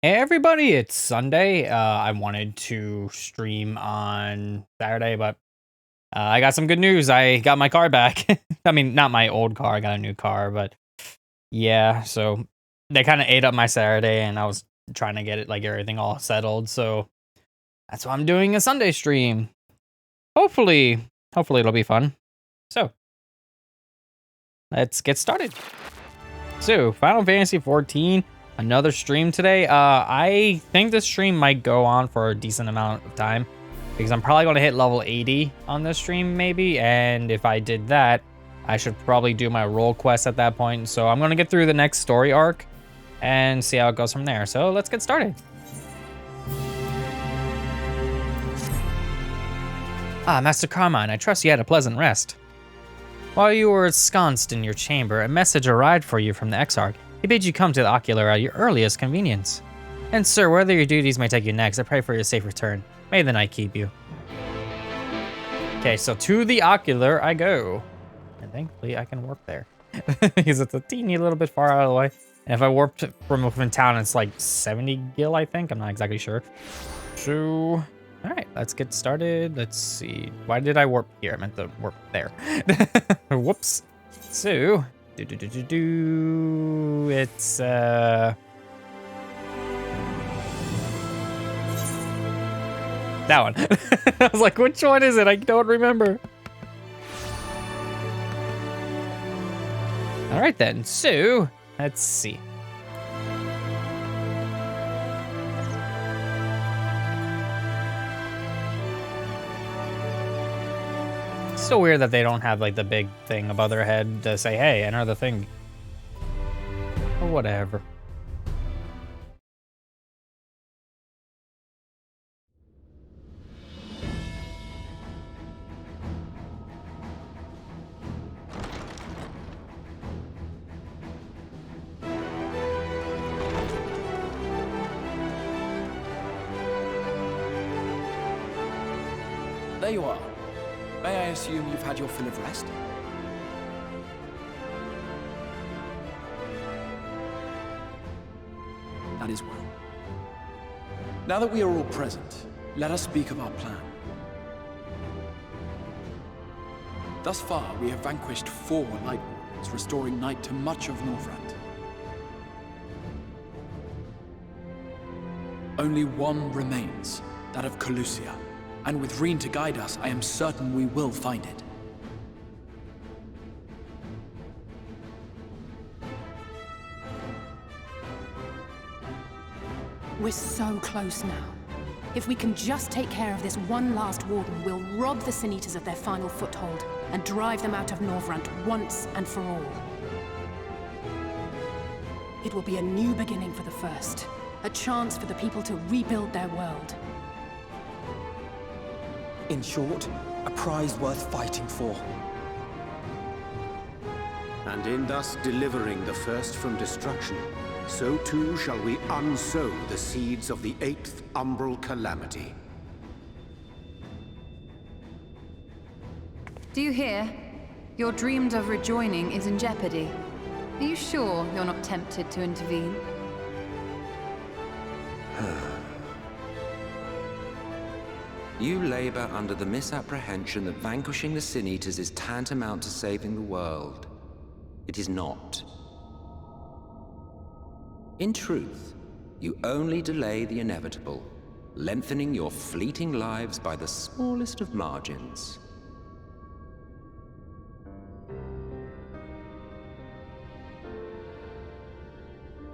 Hey everybody, it's Sunday. I wanted to stream on Saturday, but I got some good news. I got my car back. I mean, not my old car. I got a new car, but yeah. So they kind of ate up my Saturday, and I was trying to get it like everything all settled. So that's why I'm doing a Sunday stream. Hopefully, it'll be fun. So let's get started. So Final Fantasy 14. Another stream today. I think this stream might go on for a decent amount of time because I'm probably going to hit level 80 on this stream maybe, and if I did that, I should probably do my role quest at that point. So I'm going to get through the next story arc and see how it goes from there. So let's get started. Master Carmine, I trust you had a pleasant rest. While you were ensconced in your chamber, a message arrived for you from the Exarch. He bid you come to the Ocular at your earliest convenience. And sir, whether your duties may take you next, I pray for your safe return. May the night keep you. Okay, so to the Ocular I go. And thankfully I can warp there. Because it's a teeny little bit far out of the way. And if I warped from within town, it's like 70 gil, I think. I'm not exactly sure. So, alright, let's get started. Let's see. Why did I warp here? I meant to warp there. Whoops. So, it's that one. I was like, which one is it? I don't remember. All right then. So let's see. It's so weird that they don't have like the big thing above their head to say, hey, enter the thing. Or whatever. There you are. May I assume you've had your fill of rest? That is well. Now that we are all present, let us speak of our plan. Thus far, we have vanquished 4 Lightwardens, restoring night to much of Northrend. Only one remains, that of Calusia. And with Reen to guide us, I am certain we will find it. We're so close now. If we can just take care of this one last warden, we'll rob the Sin Eaters of their final foothold and drive them out of Northrend once and for all. It will be a new beginning for the First, a chance for the people to rebuild their world. In short, a prize worth fighting for. And in thus delivering the First from destruction, so too shall we unsow the seeds of the 8th umbral calamity. Do you hear? Your dreamed of rejoining is in jeopardy. Are you sure you're not tempted to intervene? You labor under the misapprehension that vanquishing the Sin Eaters is tantamount to saving the world. It is not. In truth, you only delay the inevitable, lengthening your fleeting lives by the smallest of margins.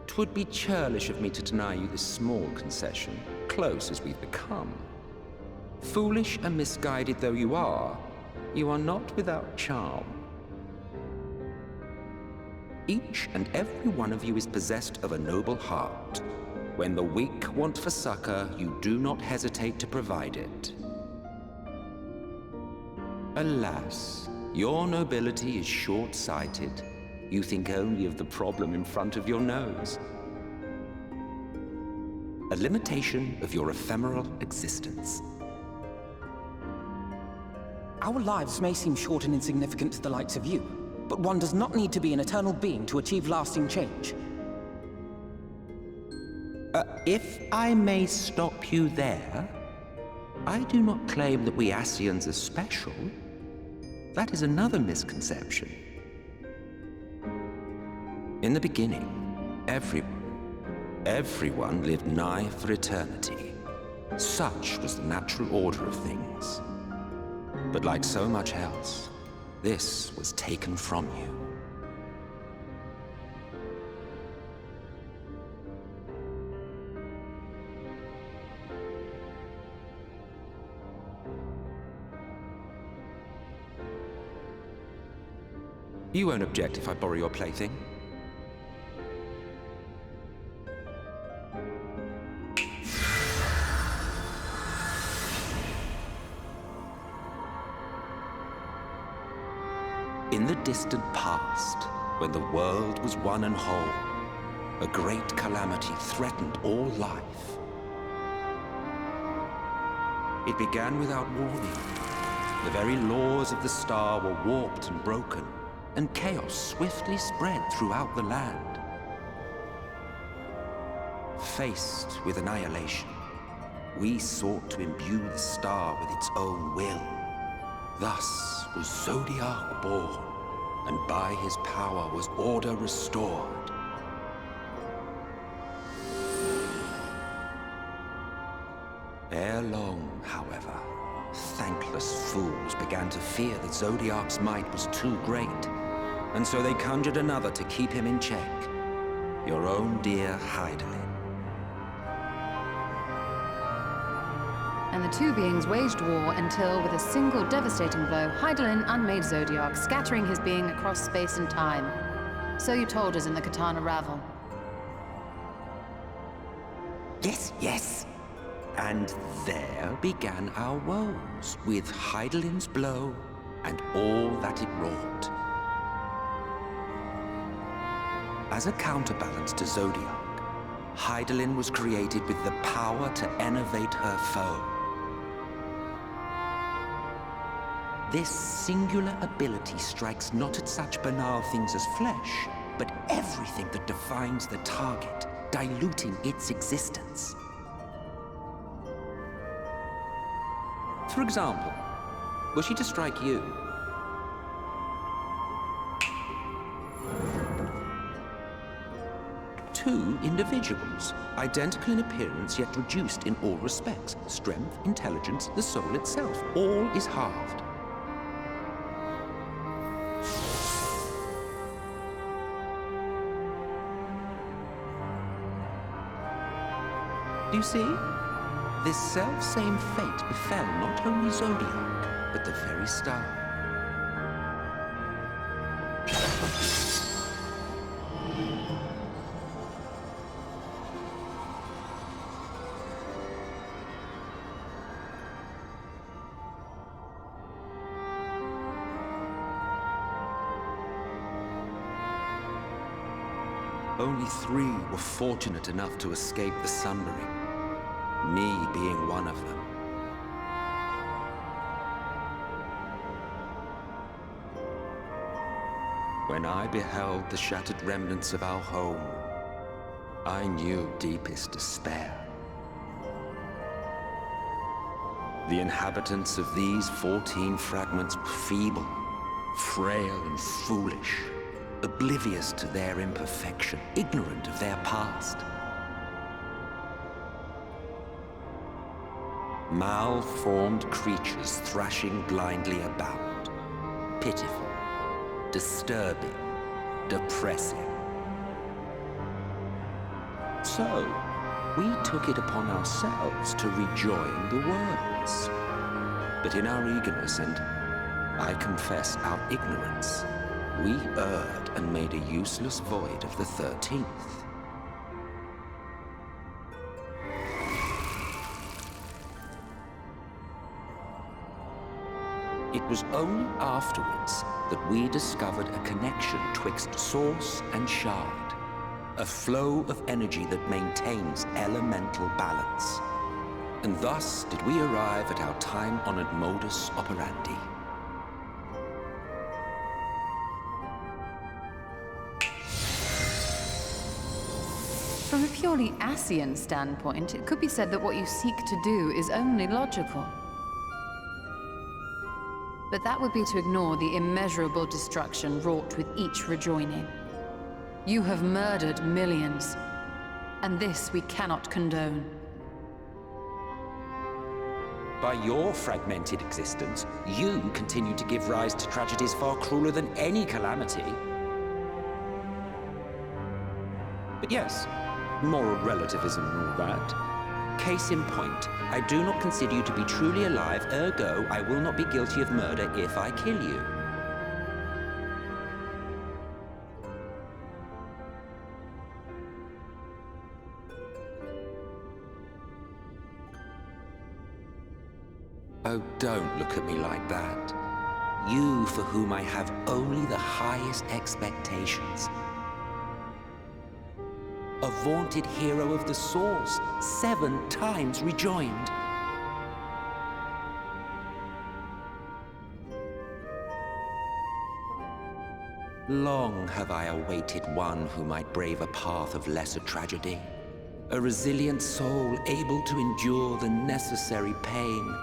Twould be churlish of me to deny you this small concession, close as we've become. Foolish and misguided though you are not without charm. Each and every one of you is possessed of a noble heart. When the weak want for succor, you do not hesitate to provide it. Alas, your nobility is short-sighted. You think only of the problem in front of your nose. A limitation of your ephemeral existence. Our lives may seem short and insignificant to the likes of you, but one does not need to be an eternal being to achieve lasting change. If I may stop you there, I do not claim that we Ascians are special. That is another misconception. In the beginning, everyone lived nigh for eternity. Such was the natural order of things. But like so much else, this was taken from you. You won't object if I borrow your plaything? In the distant past, when the world was one and whole, a great calamity threatened all life. It began without warning. The very laws of the star were warped and broken, and chaos swiftly spread throughout the land. Faced with annihilation, we sought to imbue the star with its own will. Thus was Zodiac born, and by his power was order restored. Ere long, however, thankless fools began to fear that Zodiac's might was too great, and so they conjured another to keep him in check. Your own dear Hydaelyn. And the two beings waged war until, with a single devastating blow, Hydaelyn unmade Zodiac, scattering his being across space and time. So you told us in the Katana Ravel. Yes. And there began our woes, with Hydaelyn's blow and all that it wrought. As a counterbalance to Zodiac, Hydaelyn was created with the power to enervate her foe. This singular ability strikes not at such banal things as flesh, but everything that defines the target, diluting its existence. For example, were she to strike you, two individuals, identical in appearance yet reduced in all respects. Strength, intelligence, the soul itself, all is halved. Do you see? This self-same fate befell not only Zodiac, but the very star. Only 3 were fortunate enough to escape the sundering, me being one of them. When I beheld the shattered remnants of our home, I knew deepest despair. The inhabitants of these 14 fragments were feeble, frail and foolish, oblivious to their imperfection, ignorant of their past. Malformed creatures thrashing blindly about. Pitiful, disturbing, depressing. So, we took it upon ourselves to rejoin the worlds. But in our eagerness and, I confess, our ignorance, we erred and made a useless void of the 13th. It was only afterwards that we discovered a connection twixt source and shard, a flow of energy that maintains elemental balance. And thus did we arrive at our time-honored modus operandi. From a purely Ascian standpoint, it could be said that what you seek to do is only logical. But that would be to ignore the immeasurable destruction wrought with each rejoining. You have murdered millions, and this we cannot condone. By your fragmented existence, you continue to give rise to tragedies far crueler than any calamity. But yes, moral relativism and all that. Case in point, I do not consider you to be truly alive, ergo, I will not be guilty of murder if I kill you. Oh, don't look at me like that. You for whom I have only the highest expectations. A vaunted hero of the Source, 7 times rejoined. Long have I awaited one who might brave a path of lesser tragedy. A resilient soul able to endure the necessary pain.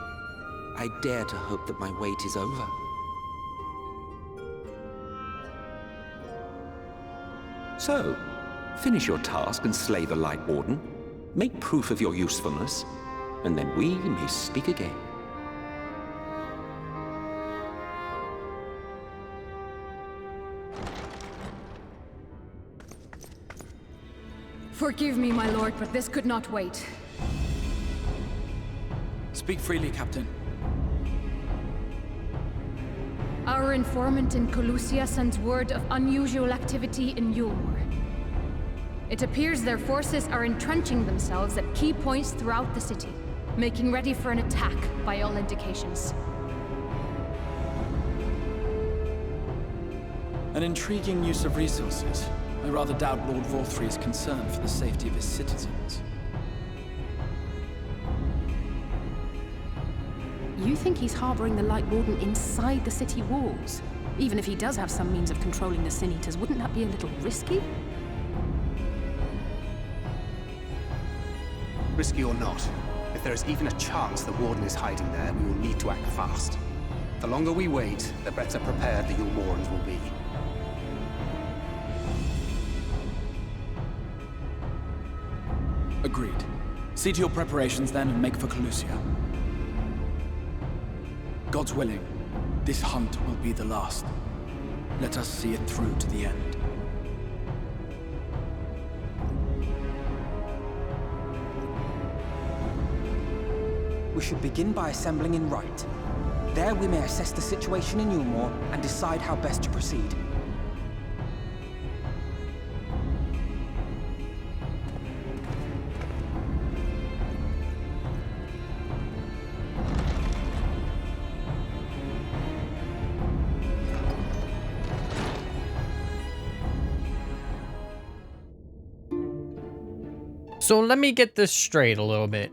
I dare to hope that my wait is over. So, finish your task and slay the Lightwarden. Make proof of your usefulness, and then we may speak again. Forgive me, my lord, but this could not wait. Speak freely, Captain. Our informant in Colusia sends word of unusual activity in Yulmore. It appears their forces are entrenching themselves at key points throughout the city, making ready for an attack by all indications. An intriguing use of resources. I rather doubt Lord Vorthry's concern for the safety of his citizens. You think he's harboring the Lightwarden inside the city walls? Even if he does have some means of controlling the Sin Eaters, wouldn't that be a little risky? Risky or not, if there is even a chance the Warden is hiding there, we will need to act fast. The longer we wait, the better prepared the Yulmorans will be. Agreed. See to your preparations then and make for Colusia. God's willing, this hunt will be the last. Let us see it through to the end. We should begin by assembling in Right. There we may assess the situation in Yulmore and decide how best to proceed. So let me get this straight a little bit.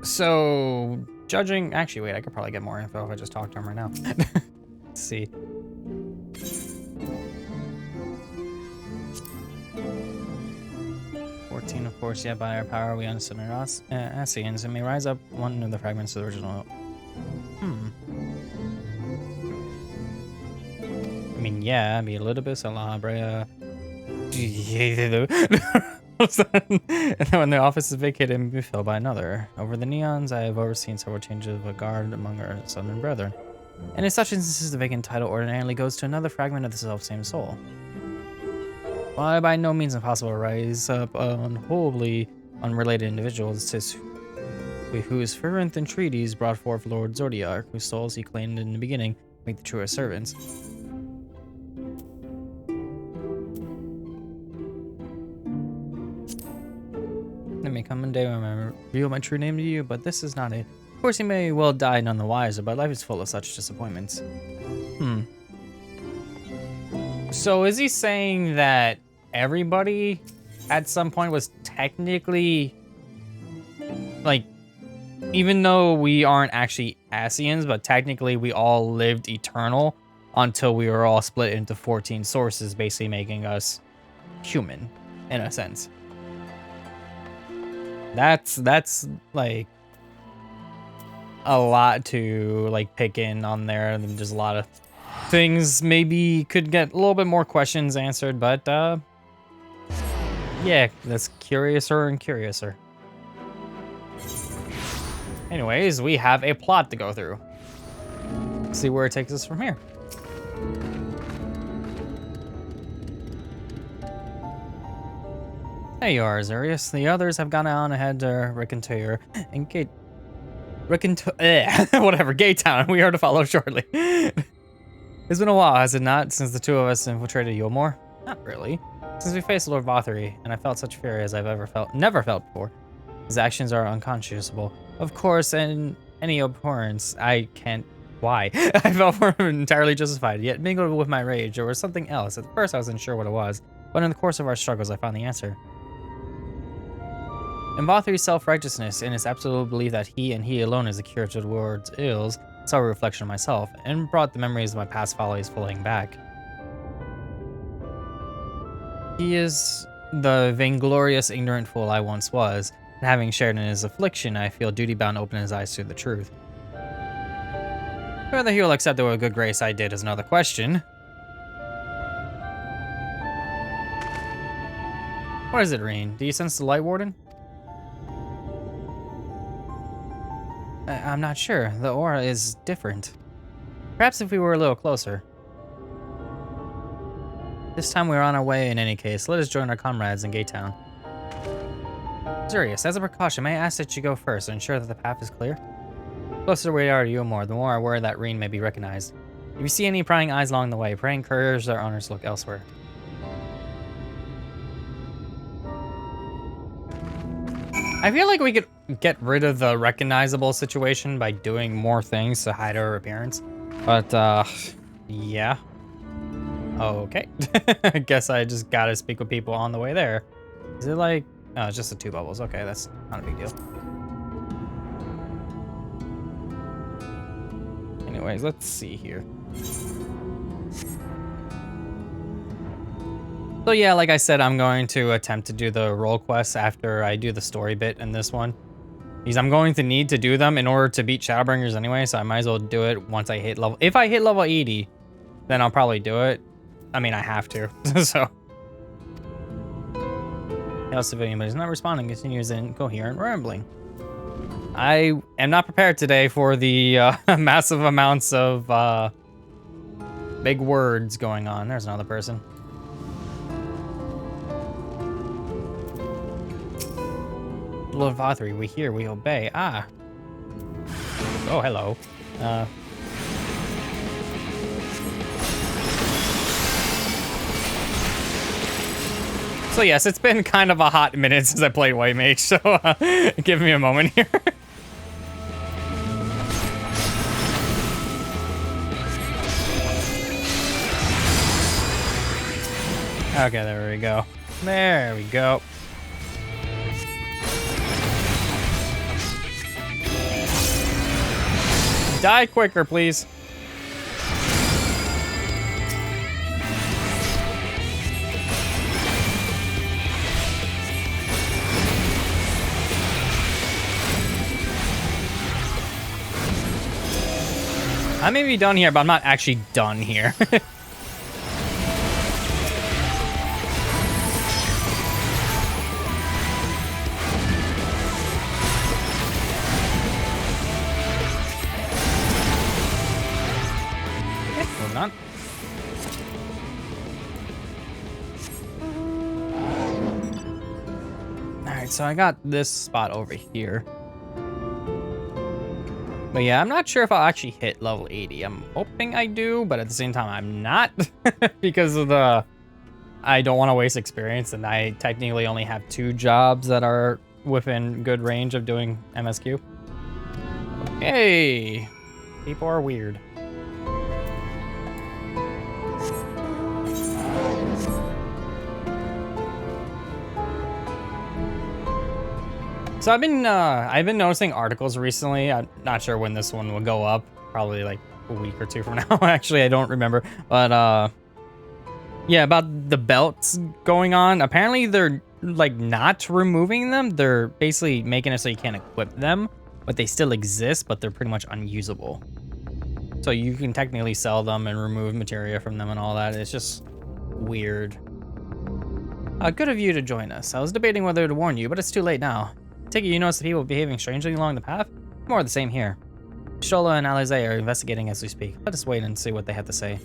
So, judging... Actually, wait, I could probably get more info if I just talk to him right now. Let's see. Of course, yet by our power we unsummon Ascians and may rise up one of the fragments of the original. I mean, yeah, be a little bit Salabria. And then when the office is vacated and be filled by another. Over the neons, I have overseen several changes of a guard among our southern brethren. And in such instances, the vacant title ordinarily goes to another fragment of the self-same soul. While by no means impossible to rise up wholly unrelated individuals, 'tis whose fervent entreaties brought forth Lord Zordiark, whose souls he claimed in the beginning, make the truest servants. There may come a day when I reveal my true name to you, but this is not it. Of course, you may well die none the wiser, but life is full of such disappointments. So is he saying that everybody at some point was technically, like, even though we aren't actually Ascians, but technically we all lived eternal until we were all split into 14 sources, basically making us human, in a sense. That's like a lot to like pick in on there, and there's a lot of things maybe could get a little bit more questions answered, but yeah, that's curiouser and curiouser. Anyways, we have a plot to go through. See where it takes us from here. There you are, Azurius. The others have gone on ahead to Recontour and whatever, Gate Town. We are to follow shortly. It's been a while, has it not, since the two of us infiltrated Yulmore? Not really. Since we faced Lord Vothery, and I felt such fear as I've never felt before. His actions are unconscionable. Of course, and any abhorrence, I can't. Why? I felt for him entirely justified, yet mingled with my rage, or was something else. At first, I wasn't sure what it was, but in the course of our struggles, I found the answer. In Vothery's self-righteousness, and his absolute belief that he and he alone is the cure to the world's ills, saw a reflection of myself, and brought the memories of my past follies floating back. He is the vainglorious, ignorant fool I once was, and having shared in his affliction, I feel duty-bound to open his eyes to the truth. Whether he will accept it with good grace I did is another question. What is it, Reen? Do you sense the Lightwarden? I'm not sure. The aura is different. Perhaps if we were a little closer. This time we're on our way in any case. Let us join our comrades in Gate Town. Azurius, as a precaution, may I ask that you go first and ensure that the path is clear? The closer we are to Yulmore, the more I worry that Reen may be recognized. If you see any prying eyes along the way, pray encourage our owners to look elsewhere. I feel like we could get rid of the recognizable situation by doing more things to hide our appearance. But, yeah. Okay. I guess I just gotta speak with people on the way there. Is it like... Oh, it's just the 2 bubbles. Okay, that's not a big deal. Anyways, let's see here. So yeah, like I said, I'm going to attempt to do the role quests after I do the story bit in this one. Because I'm going to need to do them in order to beat Shadowbringers anyway, so I might as well do it once I hit level... If I hit level 80, then I'll probably do it. I mean, I have to, so... Hail civilian, but he's not responding, continues incoherent rambling. I am not prepared today for the massive amounts of big words going on. There's another person. Lord Vothery, we hear, we obey. Ah. Oh, hello. So yes, it's been kind of a hot minute since I played White Mage, so give me a moment here. Okay, there we go. There we go. Die quicker, please. I may be done here, but I'm not actually done here. Moving on. Alright, so I got this spot over here. But yeah, I'm not sure if I'll actually hit level 80. I'm hoping I do, but at the same time, I'm not. Because of the... I don't want to waste experience, and I technically only have 2 jobs that are within good range of doing MSQ. Okay. People are weird. So I've been noticing articles recently. I'm not sure when this one will go up. Probably like a week or 2 from now. Actually, I don't remember. But yeah, about the belts going on. Apparently they're like not removing them. They're basically making it so you can't equip them, but they still exist, but they're pretty much unusable. So you can technically sell them and remove materia from them and all that. It's just weird. Good of you to join us. I was debating whether to warn you, but it's too late now. Take it you notice the people behaving strangely along the path? More of the same here. Shola and Alize are investigating as we speak. Let us wait and see what they have to say.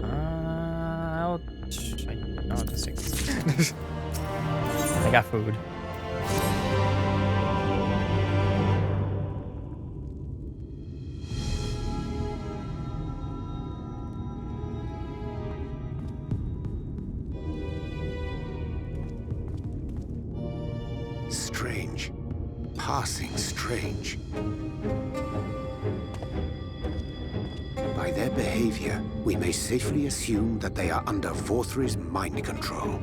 I'll just take this. I got food. Strange. Passing strange. By their behavior, we may safely assume that they are under Vorthri's mind control.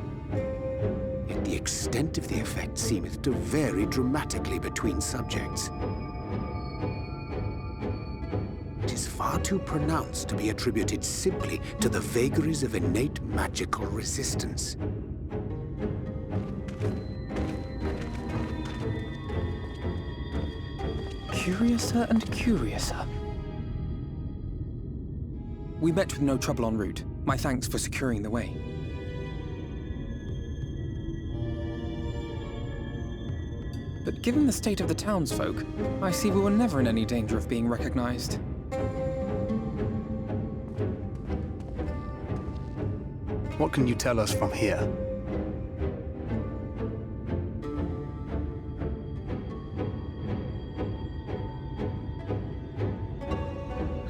Yet the extent of the effect seemeth to vary dramatically between subjects. It is far too pronounced to be attributed simply to the vagaries of innate magical resistance. Curiouser and curiouser. We met with no trouble en route. My thanks for securing the way. But given the state of the townsfolk, I see we were never in any danger of being recognized. What can you tell us from here?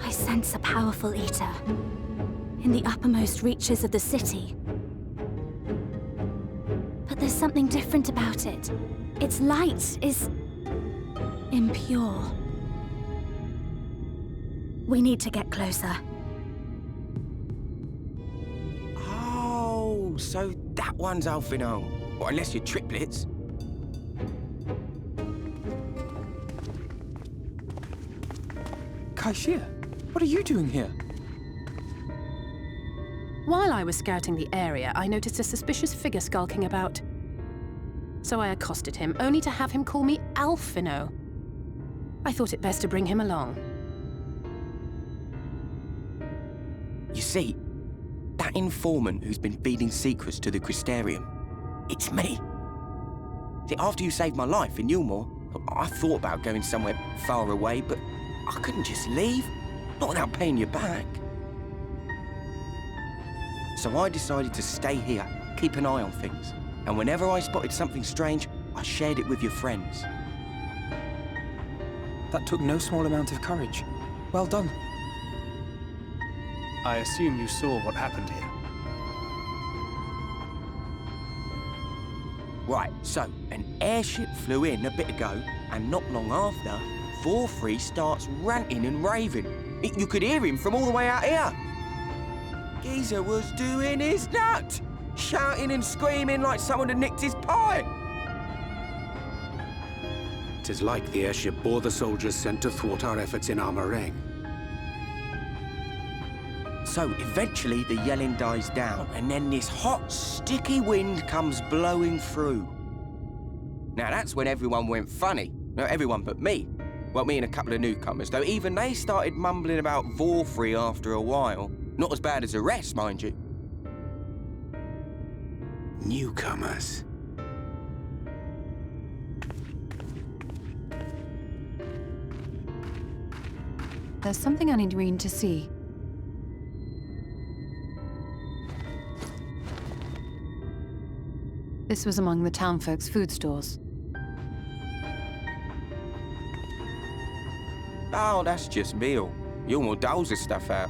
I sense a powerful eater in the uppermost reaches of the city. But there's something different about it. Its light is impure. We need to get closer. Oh, so that one's Alphino. Well, unless you're triplets. Kaishir, what are you doing here? While I was scouting the area, I noticed a suspicious figure skulking about. So I accosted him, only to have him call me Alphino. I thought it best to bring him along. You see, that informant who's been feeding secrets to the Crystarium, it's me. See, after you saved my life in Yulmore, I thought about going somewhere far away, but I couldn't just leave, not without paying you back. So I decided to stay here, keep an eye on things. And whenever I spotted something strange, I shared it with your friends. That took no small amount of courage. Well done. I assume you saw what happened here. Right, so an airship flew in a bit ago, and not long after, Vorthri starts ranting and raving. You could hear him from all the way out here. Geezer was doing his nut, shouting and screaming like someone had nicked his pie. 'Tis like the airship bore the soldiers sent to thwart our efforts in Armorang. So eventually the yelling dies down, and then this hot, sticky wind comes blowing through. Now that's when everyone went funny. No, everyone but me. Well, me and a couple of newcomers, though even they started mumbling about Vorthri after a while. Not as bad as the rest, mind you. Newcomers. There's something I need Reen to see. This was among the townfolk's food stores. Oh, that's just meal. Yulmore doles this stuff out.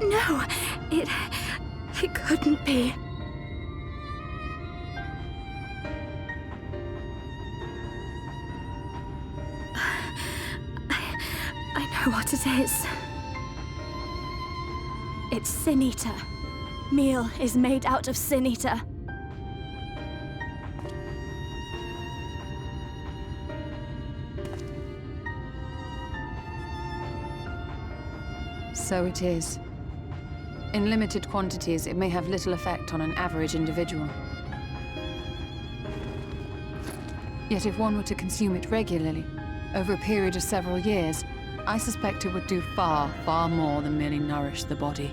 No, it couldn't be. I know what it is. It's Sin Eater. Meal is made out of Sin Eater. So it is. In limited quantities, it may have little effect on an average individual. Yet if one were to consume it regularly, over a period of several years, I suspect it would do far, far more than merely nourish the body.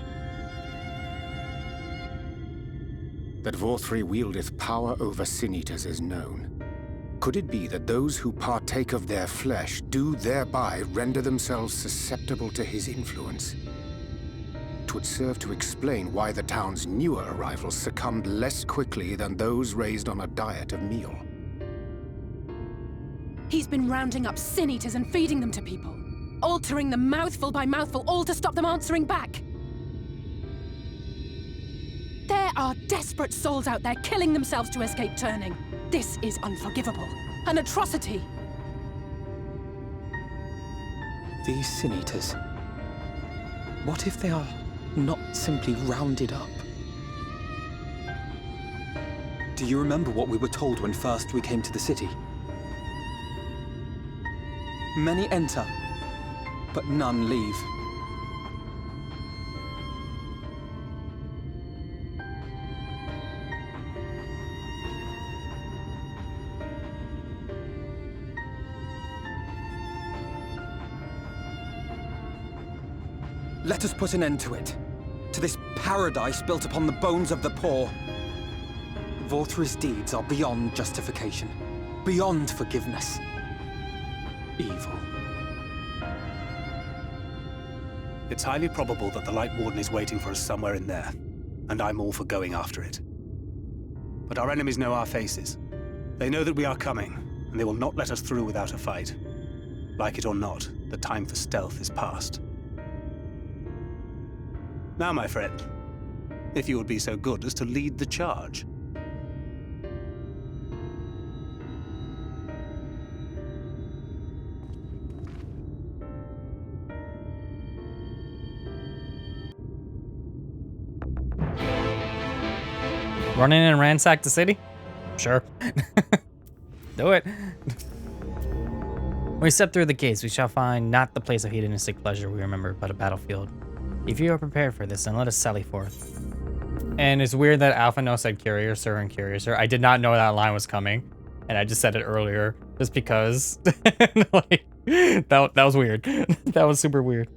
That Vorthri wieldeth power over sin-eaters is known. Could it be that those who partake of their flesh do thereby render themselves susceptible to his influence? It would serve to explain why the town's newer arrivals succumbed less quickly than those raised on a diet of meal. He's been rounding up sin-eaters and feeding them to people, altering them mouthful by mouthful, all to stop them answering back. There are desperate souls out there killing themselves to escape turning. This is unforgivable. An atrocity. These sin-eaters. What if they are not simply rounded up? Do you remember what we were told when first we came to the city? Many enter, but none leave. Let us put an end to it. To this paradise built upon the bones of the poor. Vorthri's deeds are beyond justification. Beyond forgiveness. Evil. It's highly probable that the Lightwarden is waiting for us somewhere in there, and I'm all for going after it. But our enemies know our faces. They know that we are coming, and they will not let us through without a fight. Like it or not, the time for stealth is past. Now, my friend, if you would be so good as to lead the charge. Run in and ransack the city? Sure. Do it. When we step through the gates, we shall find not the place of hedonistic pleasure we remember, but a battlefield. If you are prepared for this, then let us sally forth. And it's weird that Alphino said Curiouser and Curiouser. I did not know that line was coming, and I just said it earlier, just because. Like, that was weird. That was super weird.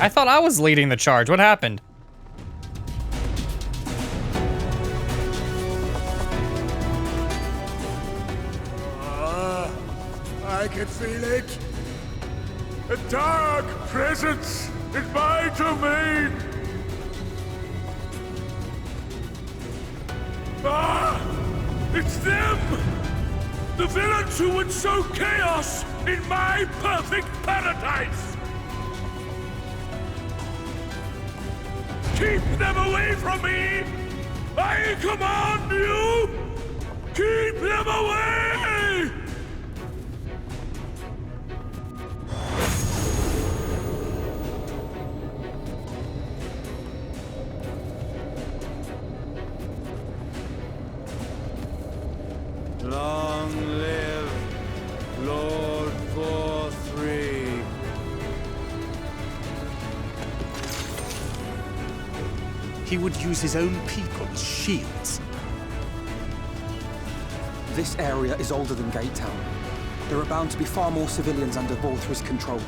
I thought I was leading the charge. What happened? I can feel it. A dark presence in my domain. Ah! It's them! The villains who would sow chaos in my perfect paradise! Keep them away from me! I command you! Keep them away! Long live Lord Vorthri. He would use his own people as shields. This area is older than Gate Town. There are bound to be far more civilians under Vorthri's control.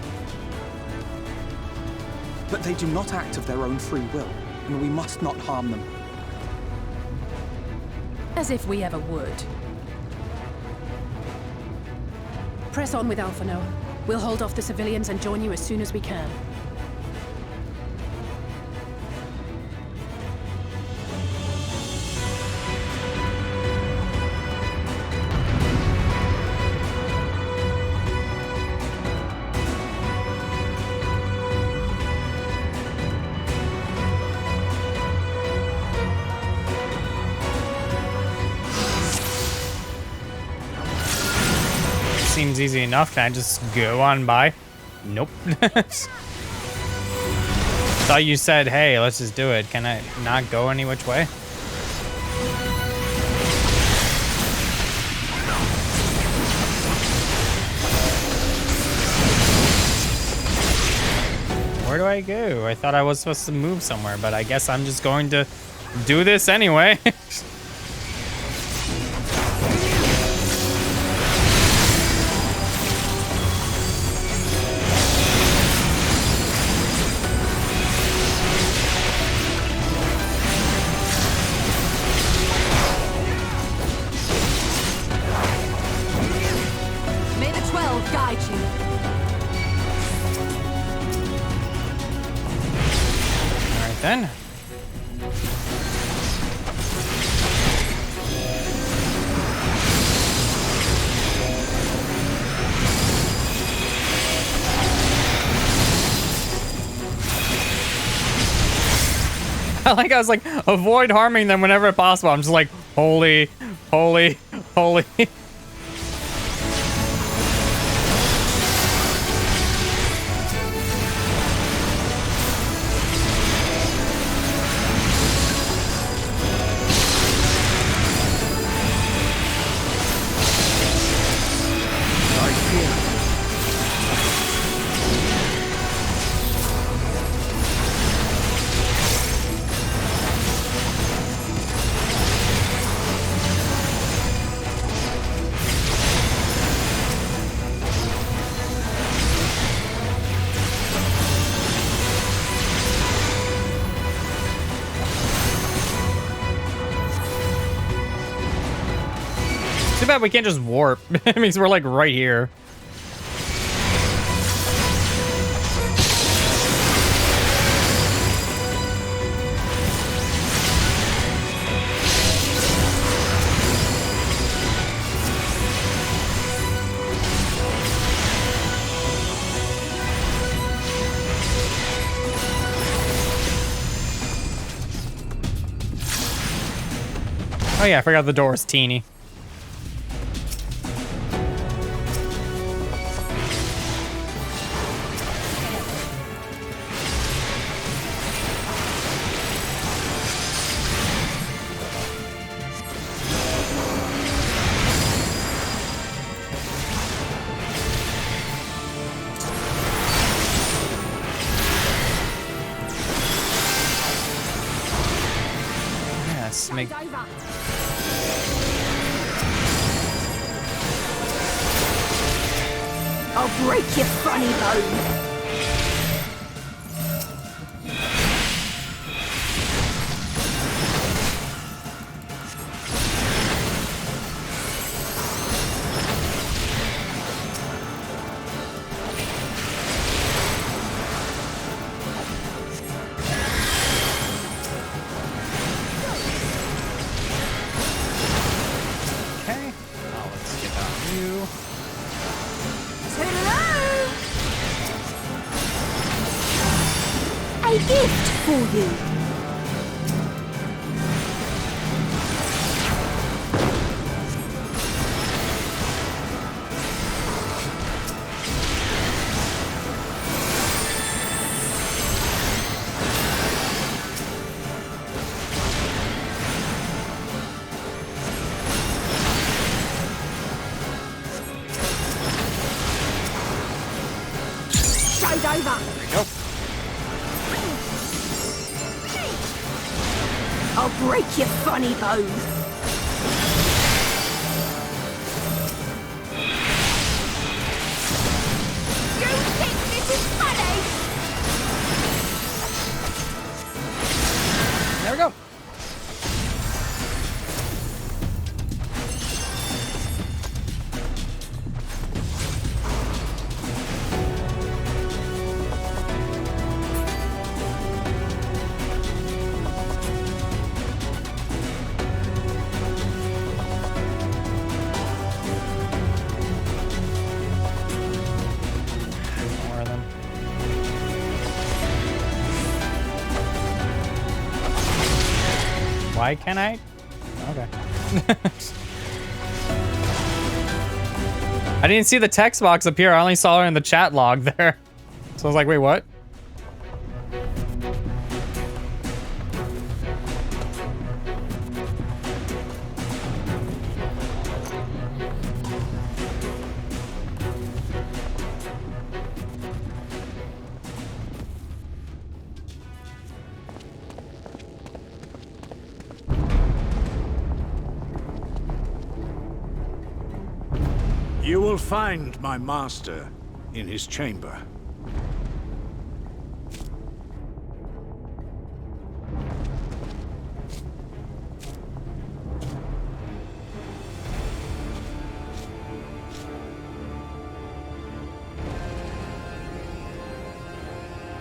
But they do not act of their own free will, and we must not harm them. As if we ever would. Press on with Alphino. We'll hold off the civilians and join you as soon as we can. Seems easy enough. Can I just go on by? Nope. Thought you said, hey, let's just do it. Can I not go any which way? Where do I go? I thought I was supposed to move somewhere, but I guess I'm just going to do this anyway. May the 12 guide you. All right then. I was like, avoid harming them whenever possible. I'm just like, holy, holy, holy. Too bad we can't just warp. It means we're like right here. Oh yeah, I forgot the door was teeny. Yes, make... I'll break your funny bone. Okay. Now let's get on you. Hello! A gift for you. Showed over. There we go. I'll break your funny bone. You think this is funny? There we go. More of them. Why can't I? Okay. I didn't see the text box appear. I only saw it in the chat log there. So I was like, wait, what? You will find my master in his chamber.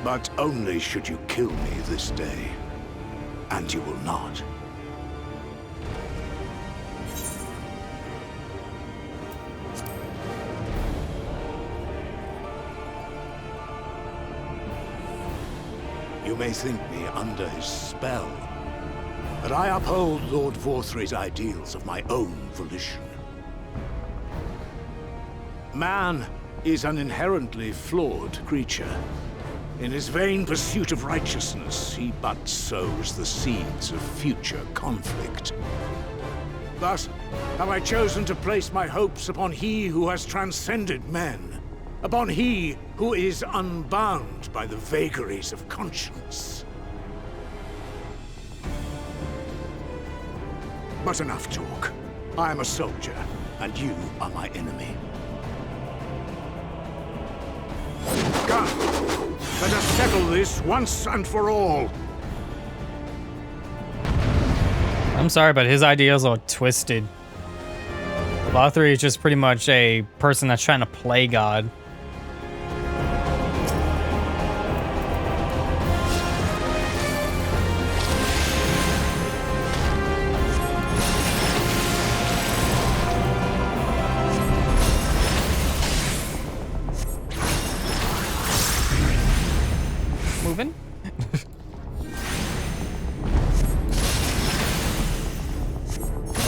But only should you kill me this day. And you will not. You may think me under his spell, but I uphold Lord Vorthry's ideals of my own volition. Man is an inherently flawed creature. In his vain pursuit of righteousness, he but sows the seeds of future conflict. Thus, have I chosen to place my hopes upon he who has transcended men, upon he who is unbound by the vagaries of conscience. But enough talk. I am a soldier, and you are my enemy. Come! Let us settle this once and for all. I'm sorry, but his ideas are twisted. Vorthry is just pretty much a person that's trying to play God. Moving.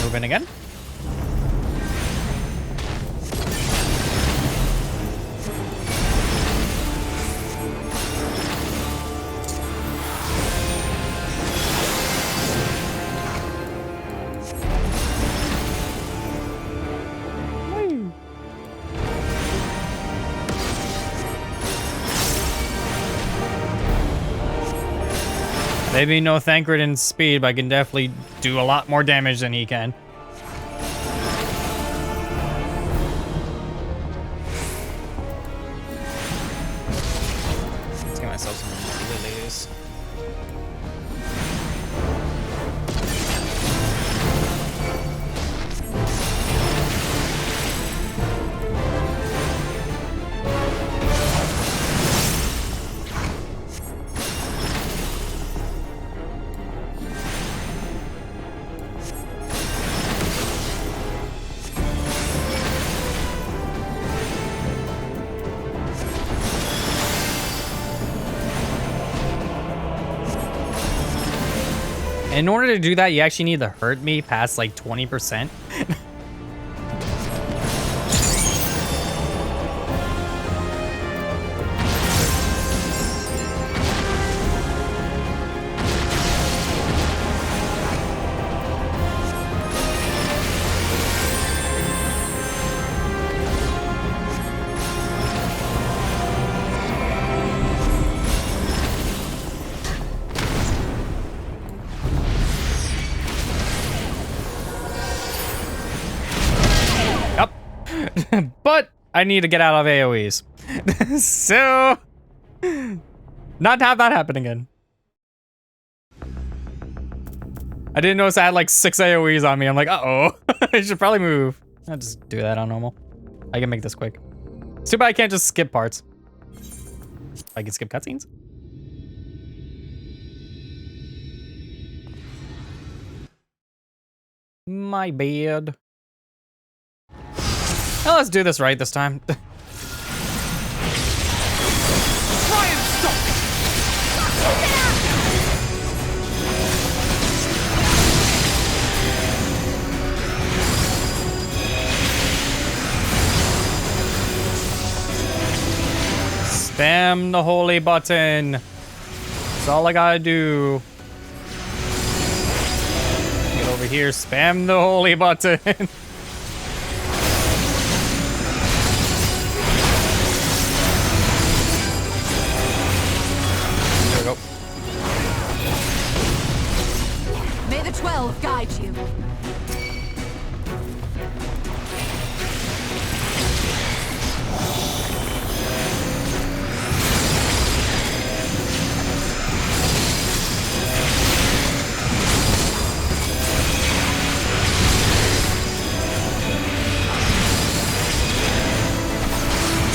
Moving again. Maybe no Thancred in speed, but I can definitely do a lot more damage than he can. Let's get myself some lilies. In order to do that, you actually need to hurt me past like 20%. But I need to get out of AoEs. So, not have that happen again. I didn't notice I had like 6 AoEs on me. I'm like, uh-oh. I should probably move. I'll just do that on normal. I can make this quick. It's too bad I can't just skip parts. I can skip cutscenes. My bad. Well, let's do this right this time. Try and stop it! Spam the holy button. That's all I gotta do. Get over here, spam the holy button. May the 12 guide you.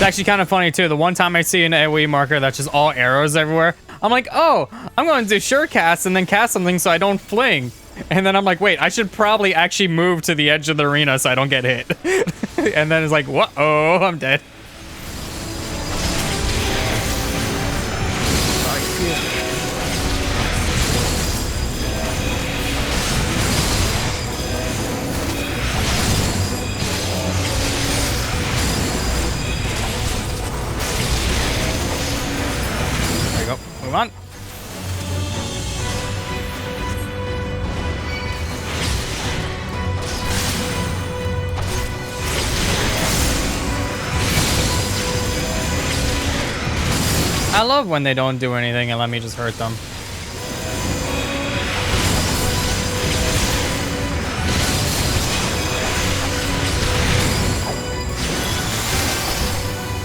actually kind of funny too. The one time I see an AoE marker that's just all arrows everywhere, I'm like, oh, I'm going to do sure cast and then cast something so I don't fling. And then I'm like, wait, I should probably actually move to the edge of the arena so I don't get hit. And then it's like, what? Oh, I'm dead. There you go. Move on. I love when they don't do anything and let me just hurt them.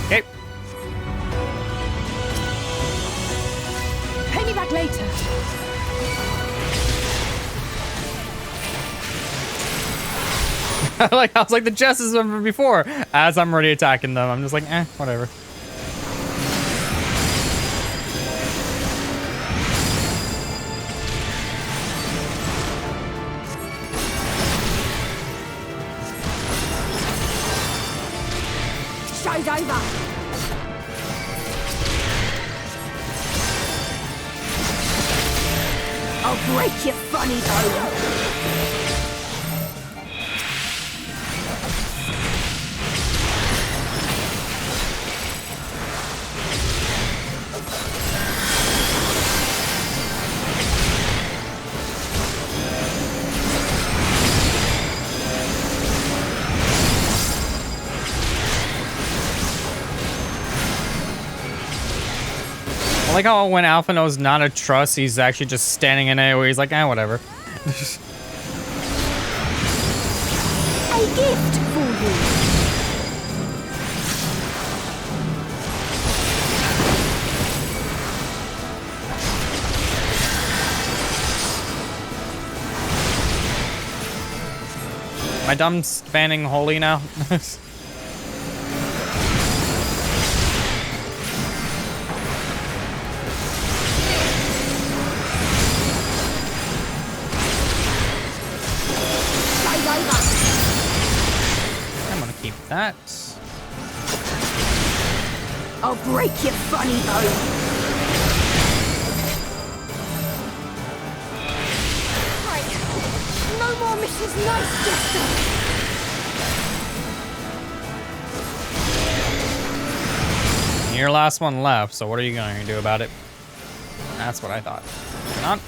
Okay. Pay me back later. I was like the Jesses from before. As I'm already attacking them, I'm just like, whatever. Show's over. I'll break your funny bone. I like how when Alpha knows not a trust, he's actually just standing in AoE. He's like, whatever. A gift for you. My dumb spanning holy now. That. I'll break your funny bone. Right. No more missions, nice Jester. Your last one left, so what are you going to do about it? That's what I thought. Not.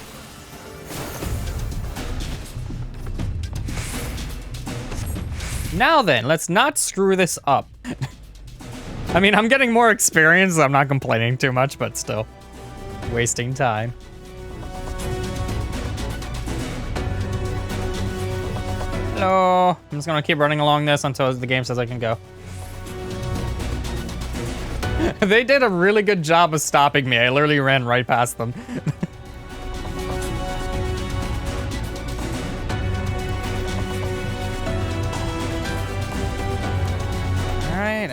Now then, let's not screw this up. I mean, I'm getting more experience, so I'm not complaining too much, but still. Wasting time. Hello. I'm just gonna keep running along this until the game says I can go. They did a really good job of stopping me. I literally ran right past them.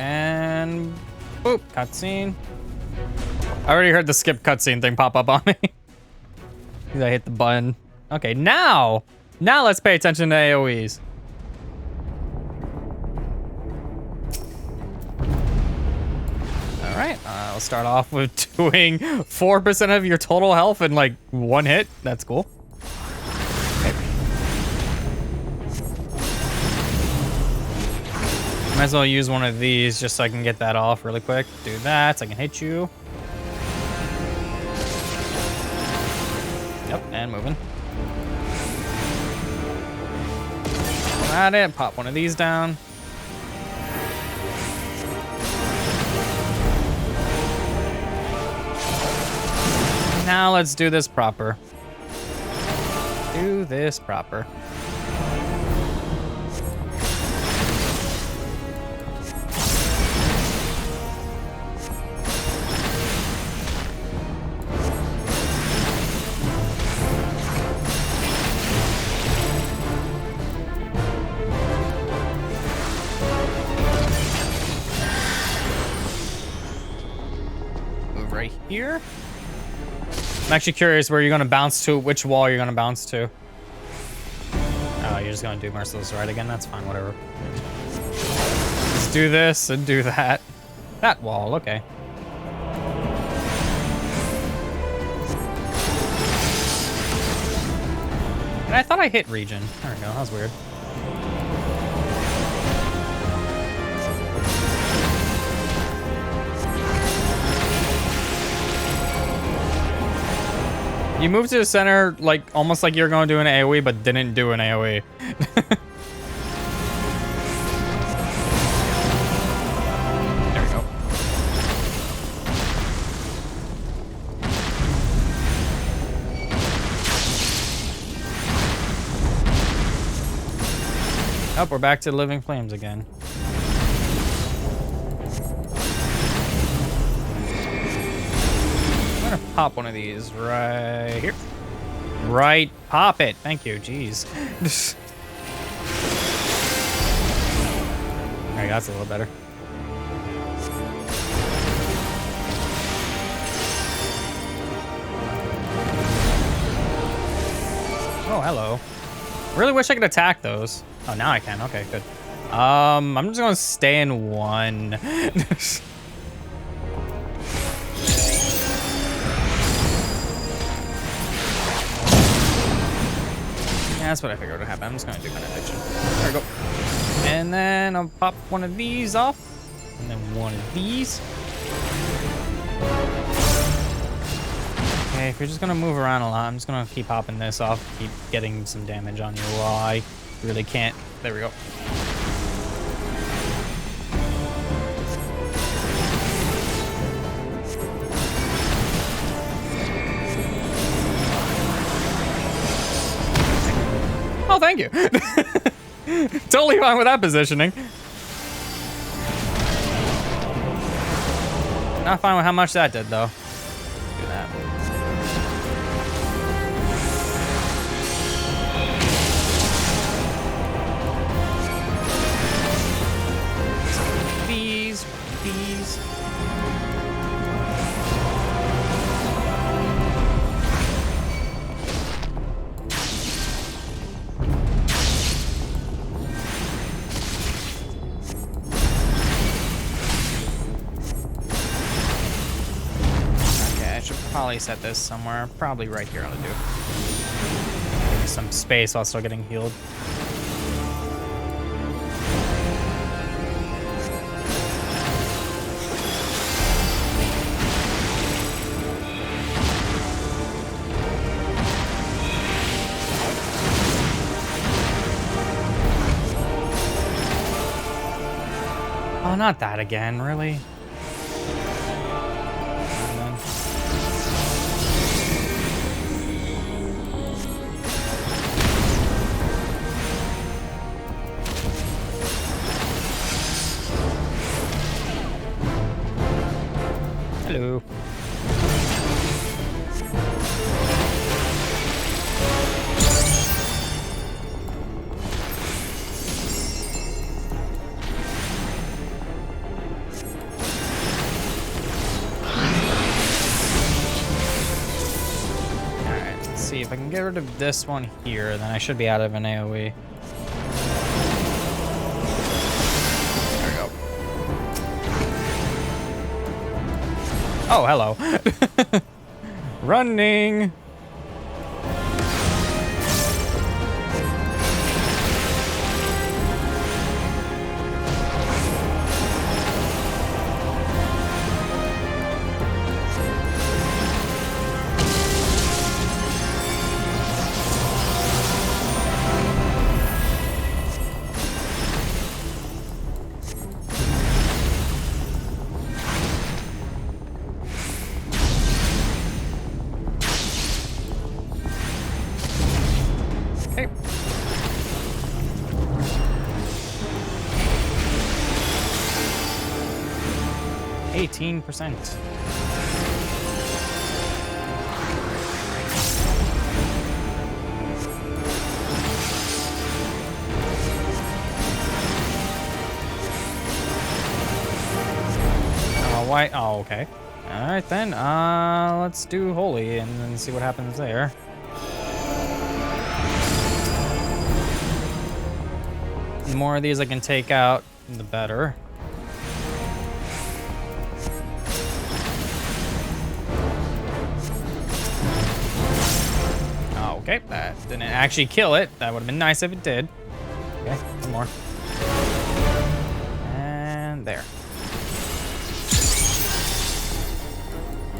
And boop, cutscene. I already heard the skip cutscene thing pop up on me. I hit the button. Okay, now let's pay attention to AoEs. All right, I'll start off with doing 4% of your total health in like one hit. That's cool. Might as well use one of these just so I can get that off really quick. Do that so I can hit you. Yep, and moving. Got it. Pop one of these down. Now let's do this proper. Do this proper. here. I'm actually curious where you're gonna bounce to, which wall you're gonna bounce to. Oh, you're just gonna do Merciless Right again? That's fine, whatever. Let's do this and do that. That wall, okay. And I thought I hit region. There we go, that was weird. You moved to the center, like, almost like you were going to do an AoE, but didn't do an AoE. There we go. Oh, we're back to living flames again. I'm gonna pop one of these right here. Right, pop it. Thank you, jeez. Alright, that's a little better. Oh, hello. Really wish I could attack those. Oh, now I can. Okay, good. I'm just gonna stay in one. That's what I figured would happen. I'm just gonna do benediction. There we go. And then I'll pop one of these off. And then one of these. Okay, if you're just gonna move around a lot, I'm just gonna keep popping this off, keep getting some damage on you while I really can't. There we go. Oh, thank you. Totally fine with that positioning. Not fine with how much that did, though. Do that. These. Probably set this somewhere, probably right here I'll do. Give me some space while still getting healed. Oh, not that again, really? Hello. Alright, let's see if I can get rid of this one here, then I should be out of an AoE. Oh, hello. Running. Okay. 18%. Oh, why? Oh, okay. Alright then, let's do Holy and then see what happens there. The more of these I can take out, the better. Oh, okay, that didn't actually kill it. That would have been nice if it did. Okay, one more. And there.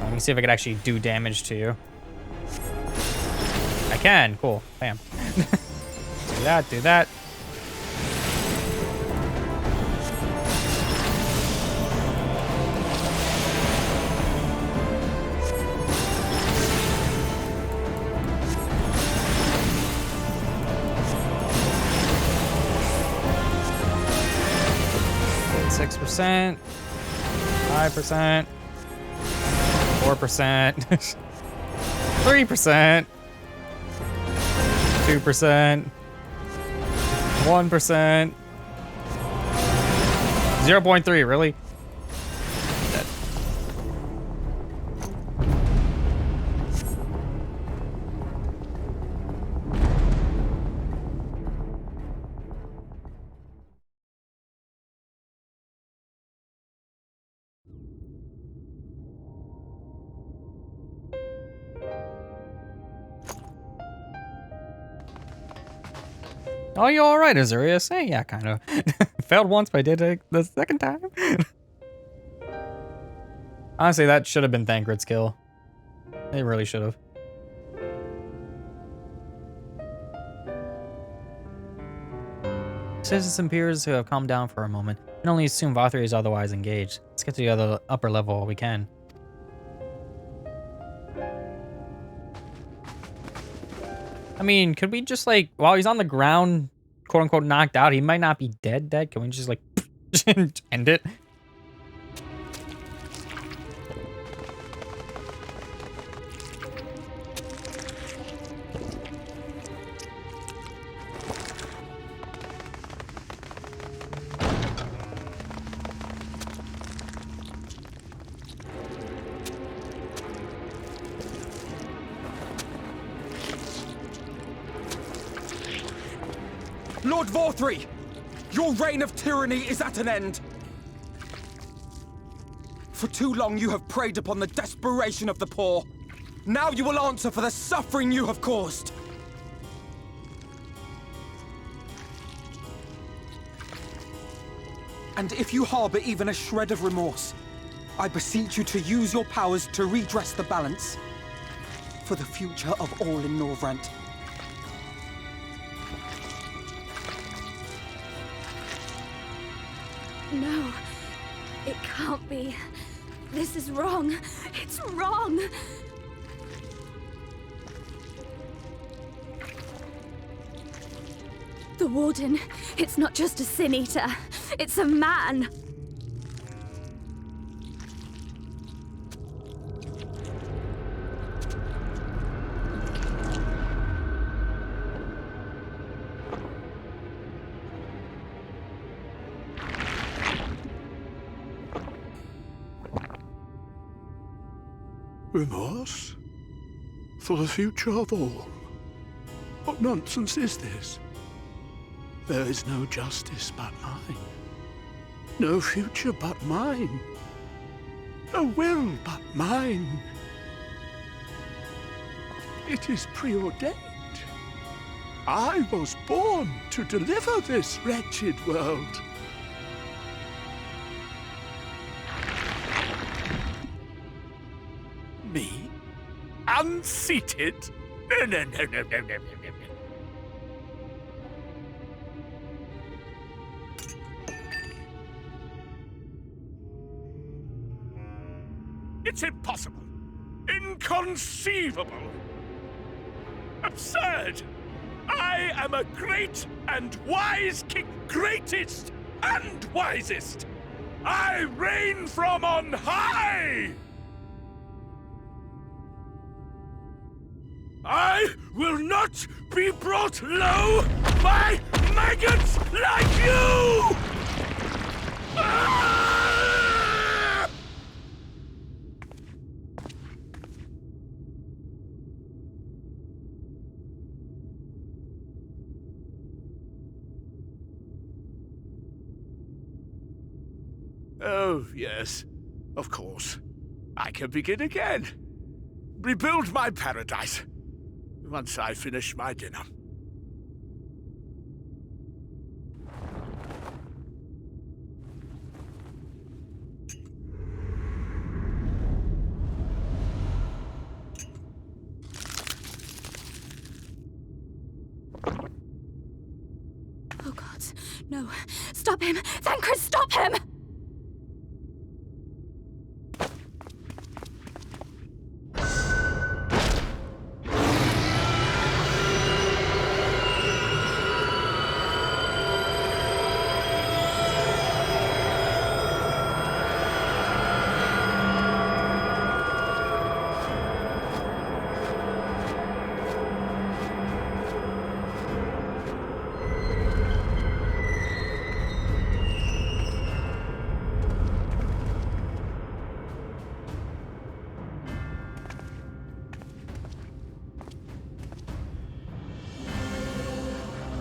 Let me see if I could actually do damage to you. I can, cool, bam. Do that, do that. Six %, 5%, 4%, 3%, 2%, 1%, 0.3, really? Dead. Oh, you all right, Azurius? Hey, yeah, kind of. Failed once, but I did it the second time. Honestly, that should have been Thancred's kill. It really should have. Citizens appears to have calmed down for a moment. I can only assume Vothri is otherwise engaged. Let's get to the other upper level while we can. I mean, could we just, like, while he's on the ground, quote-unquote, knocked out, he might not be dead. Can we just, like, end it? Lord Vothri! Your reign of tyranny is at an end! For too long you have preyed upon the desperation of the poor. Now you will answer for the suffering you have caused! And if you harbor even a shred of remorse, I beseech you to use your powers to redress the balance for the future of all in Norvrent. No, it can't be. This is wrong. It's wrong. The Warden, it's not just a Sin Eater. It's a man. Remorse? For the future of all? What nonsense is this? There is no justice but mine. No future but mine. No will but mine. It is preordained. I was born to deliver this wretched world. Me? Unseated? No. It's impossible. Inconceivable. Absurd. I am a great and wise king. Greatest and wisest. I reign from on high. I will not be brought low by maggots like you! Ah! Oh, yes. Of course. I can begin again. Rebuild my paradise. Once I finish my dinner. Oh god, no. Stop him! Thancred, stop him!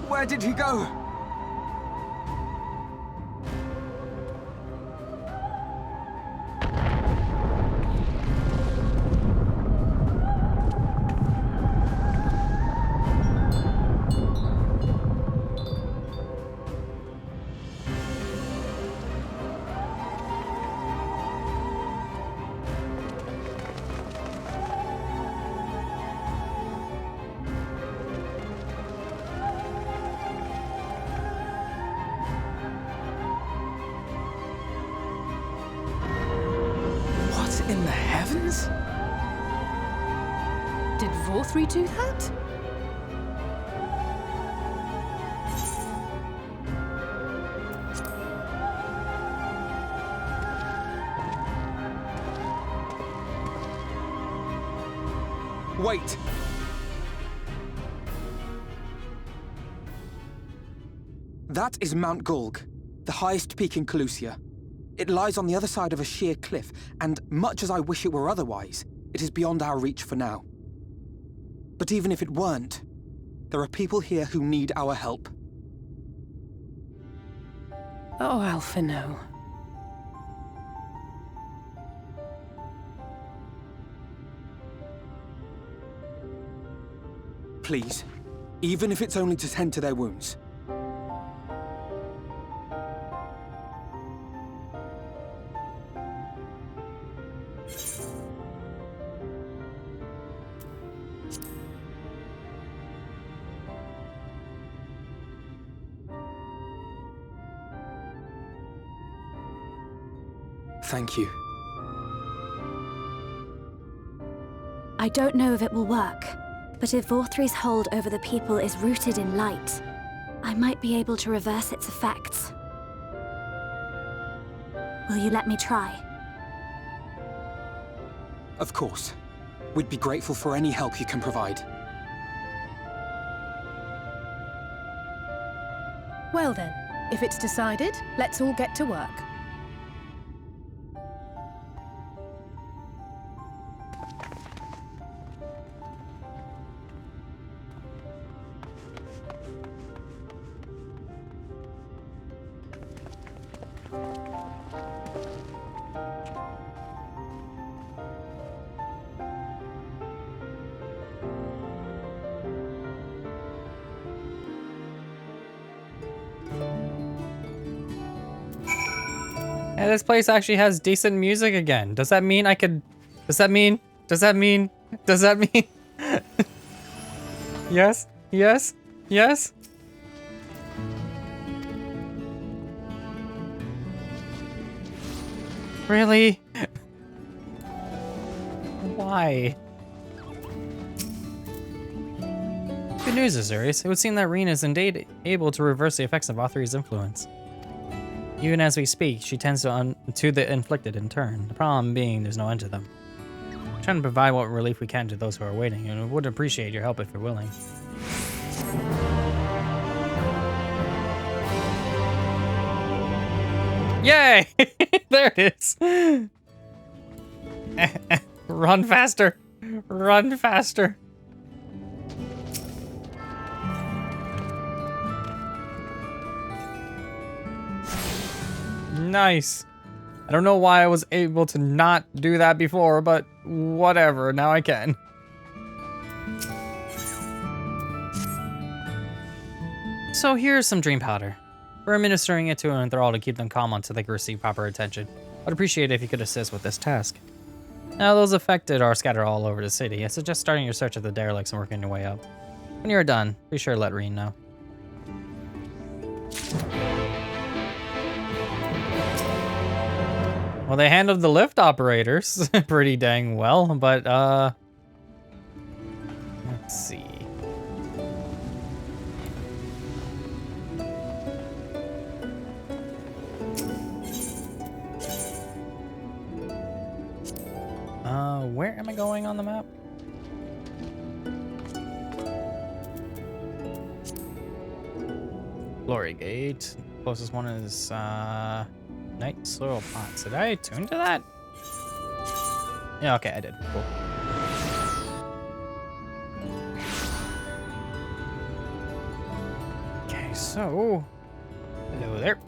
Where did he go? In the heavens? Did Vorthri do that? Wait! That is Mount Gulg, the highest peak in Calusia. It lies on the other side of a sheer cliff, and much as I wish it were otherwise, it is beyond our reach for now. But even if it weren't, there are people here who need our help. Oh, Alphino. Please, even if it's only to tend to their wounds. Thank you. I don't know if it will work, but if Vorthri's hold over the people is rooted in light, I might be able to reverse its effects. Will you let me try? Of course. We'd be grateful for any help you can provide. Well then, if it's decided, let's all get to work. Hey, this place actually has decent music again. Does that mean I could... Does that mean... Yes? Yes? Yes? Really? Why? Good news, Azurius. It would seem that Reen is indeed able to reverse the effects of Authori's influence. Even as we speak, she tends to the inflicted in turn. The problem being there's no end to them. We're trying to provide what relief we can to those who are waiting, and we would appreciate your help if you're willing. Yay! There it is! Run faster! Run faster! Nice. I don't know why I was able to not do that before, but whatever, now I can. So here's some dream powder. We're administering it to an enthrall to keep them calm until they can receive proper attention. I'd appreciate it if you could assist with this task. Now those affected are scattered all over the city. I suggest starting your search of the derelicts and working your way up. When you're done, be sure to let Reen know. Well, they handled the lift operators pretty dang well, but let's see. Where am I going on the map? Glory Gate. Closest one is Night Soil Pots. Did I tune to that? Yeah, okay, I did. Cool. Okay, so hello there.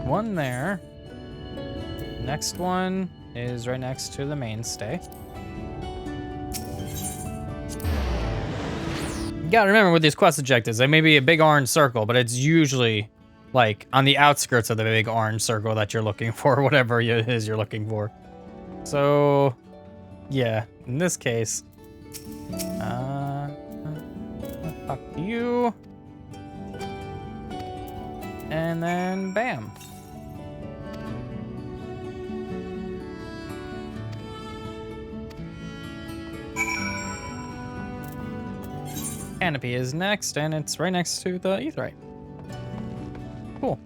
One there. Next one is right next to the mainstay. You gotta remember with these quest objectives, they may be a big orange circle, but it's usually like on the outskirts of the big orange circle that you're looking for, whatever it is you're looking for. So, yeah, in this case, talk to you, and then bam. Canopy is next, and it's right next to the Aetheryte. Cool.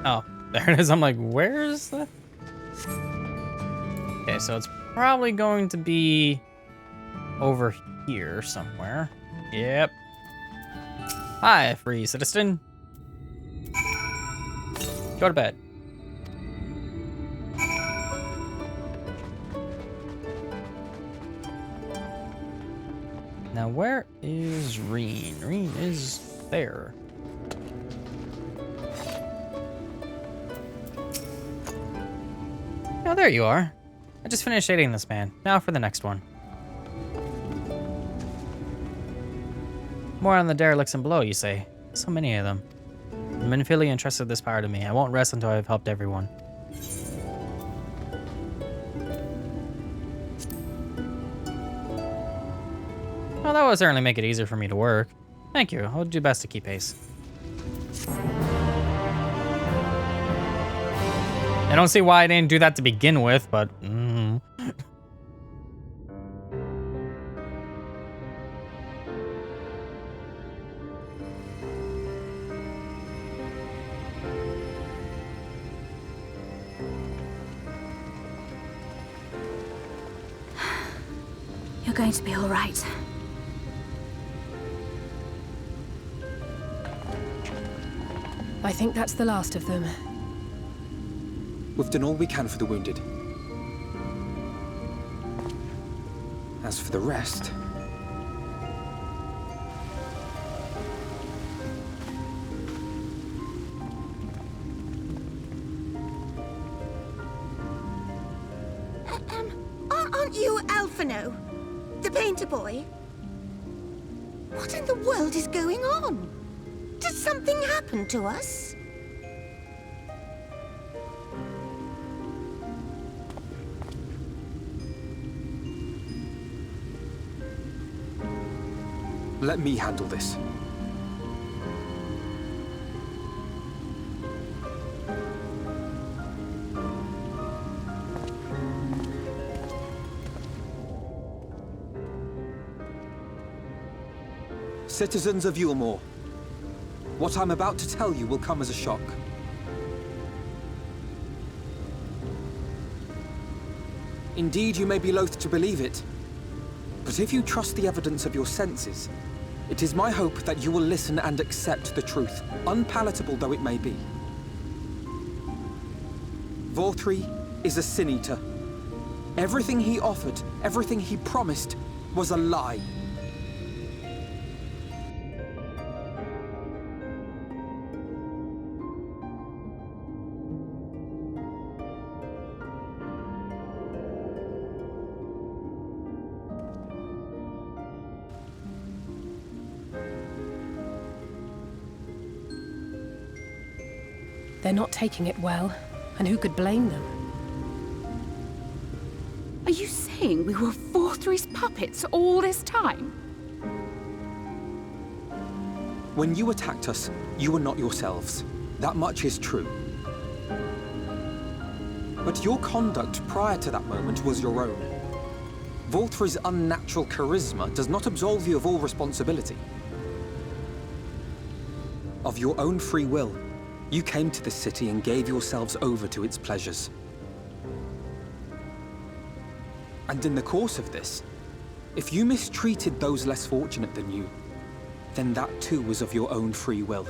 Oh, there it is. I'm like, where's the... Okay, so it's probably going to be over here somewhere. Yep. Hi, free citizen. Go to bed. Now, where is Reen? Reen is there. Oh, there you are. I just finished aiding this man. Now for the next one. More on the derelicts and below, you say? So many of them. I've been feeling entrusted this power to me. I won't rest until I've helped everyone. Well, that would certainly make it easier for me to work. Thank you. I'll do best to keep pace. I don't see why I didn't do that to begin with, but... You're going to be all right. I think that's the last of them. We've done all we can for the wounded. As for the rest... Aren't you Alphino? The painter boy? What in the world is going on? Did something happen to us? Let me handle this. Citizens of Yulmore, what I'm about to tell you will come as a shock. Indeed, you may be loath to believe it, But if you trust the evidence of your senses, it is my hope that you will listen and accept the truth, unpalatable though it may be. Vorthri is a sin-eater. Everything he offered, everything he promised, was a lie. They're not taking it well, and who could blame them? Are you saying we were Vorthri's puppets all this time? When you attacked us, you were not yourselves. That much is true. But your conduct prior to that moment was your own. Vorthri's unnatural charisma does not absolve you of all responsibility. Of your own free will, you came to this city and gave yourselves over to its pleasures. And in the course of this, if you mistreated those less fortunate than you, then that too was of your own free will.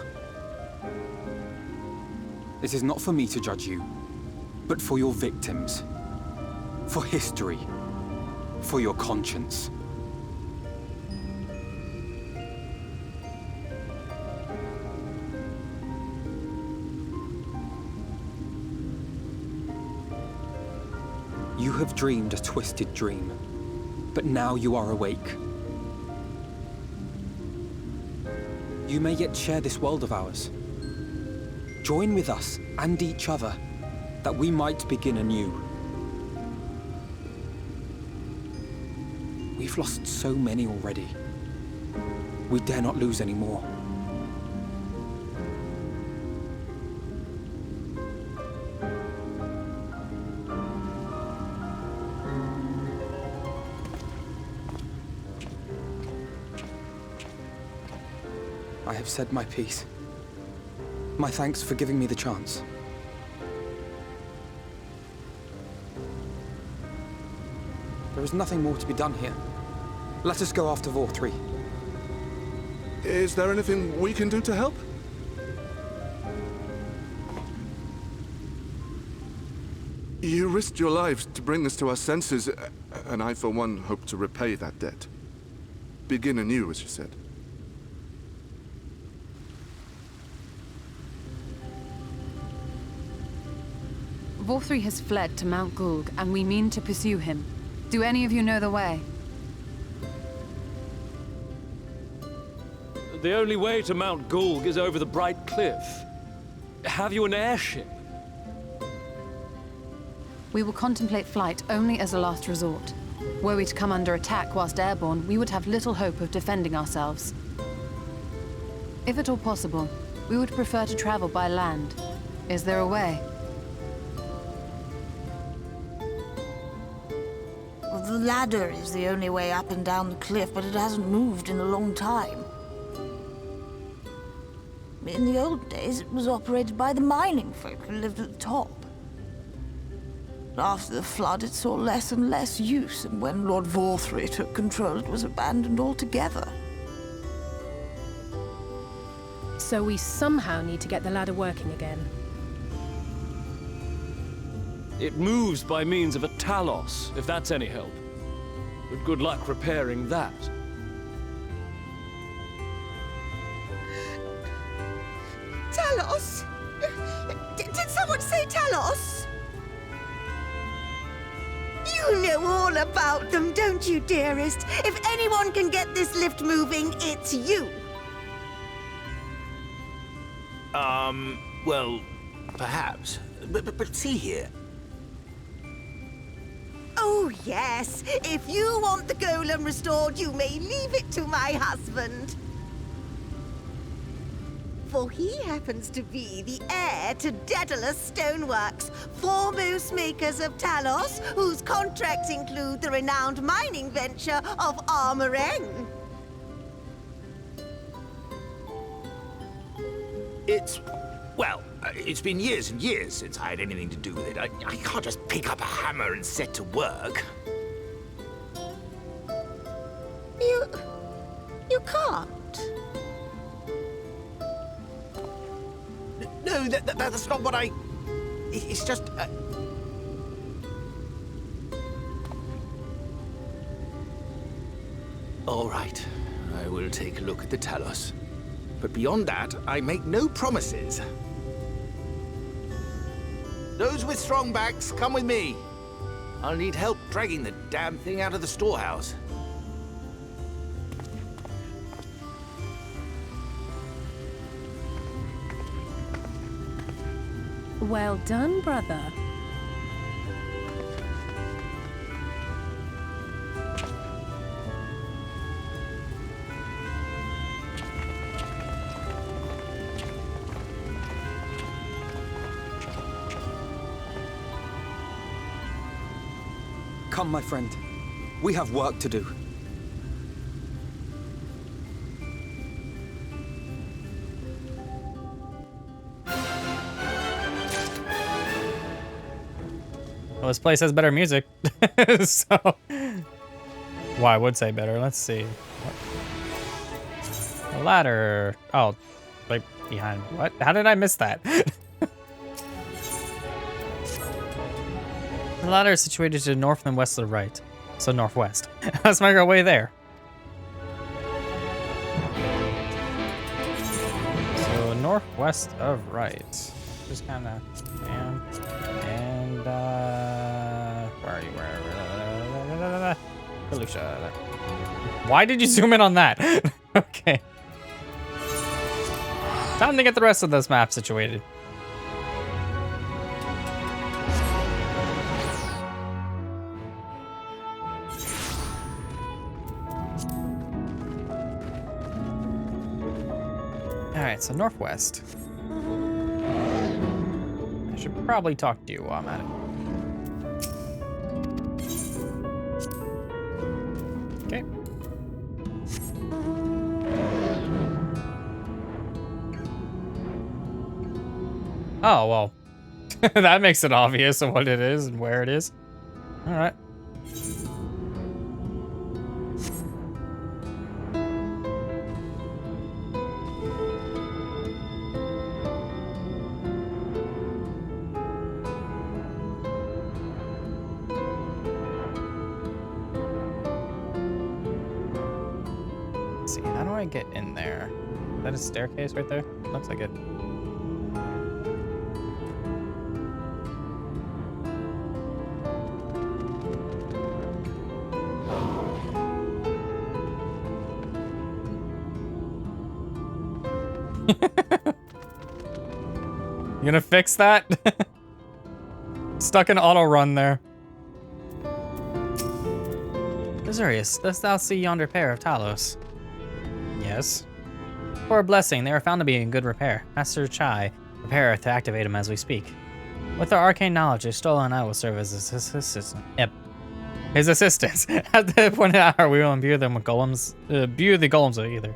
It is not for me to judge you, but for your victims, for history, for your conscience. You have dreamed a twisted dream, but now you are awake. You may yet share this world of ours. Join with us and each other, that we might begin anew. We've lost so many already. We dare not lose any more. I have said my piece. My thanks for giving me the chance. There is nothing more to be done here. Let us go after Vorthri. Is there anything we can do to help? You risked your lives to bring us to our senses, and I, for one, hope to repay that debt. Begin anew, as you said. Vorthri has fled to Mount Gulg, and we mean to pursue him. Do any of you know the way? The only way to Mount Gulg is over the Bright Cliff. Have you an airship? We will contemplate flight only as a last resort. Were we to come under attack whilst airborne, we would have little hope of defending ourselves. If at all possible, we would prefer to travel by land. Is there a way? The ladder is the only way up and down the cliff, but it hasn't moved in a long time. In the old days, it was operated by the mining folk who lived at the top. After the flood, it saw less and less use, and when Lord Vorthri took control, it was abandoned altogether. So we somehow need to get the ladder working again. It moves by means of a talos, if that's any help. But good luck repairing that. Talos? Did someone say Talos? You know all about them, don't you, dearest? If anyone can get this lift moving, it's you. Well, perhaps. But see here. Oh, yes. If you want the golem restored, you may leave it to my husband. For he happens to be the heir to Daedalus Stoneworks, foremost makers of Talos, whose contracts include the renowned mining venture of Armoreng. It's been years and years since I had anything to do with it. I can't just pick up a hammer and set to work. that's not what I... It's just... All right, I will take a look at the Talos. But beyond that, I make no promises. Those with strong backs, come with me. I'll need help dragging the damn thing out of the storehouse. Well done, brother. Come, my friend. We have work to do. Well, this place has better music. So... Well, I would say better. Let's see. A ladder. Oh, right behind. What? How did I miss that? The ladder is situated to the north and west of the right. So northwest. Let's make our way there. So northwest of right. Just kind of... And, where are you? Where? Kalusha. Why did you zoom in on that? Okay. Time to get the rest of this map situated. Alright, so northwest. I should probably talk to you while I'm at it. Okay. Oh, well. That makes it obvious of what it is and where it is. Alright. Get in there. Is that a staircase right there? Looks like it. You gonna fix that? Stuck in auto run there. Azurius, dost thou see yonder pair of Talos? Yes. For a blessing, they are found to be in good repair. Master Chai prepareth to activate them as we speak. With their arcane knowledge, a stolen eye will serve as his assistant. Yep. His assistants. At the appointed hour, we will imbue them with golems. Imbue the golems with either.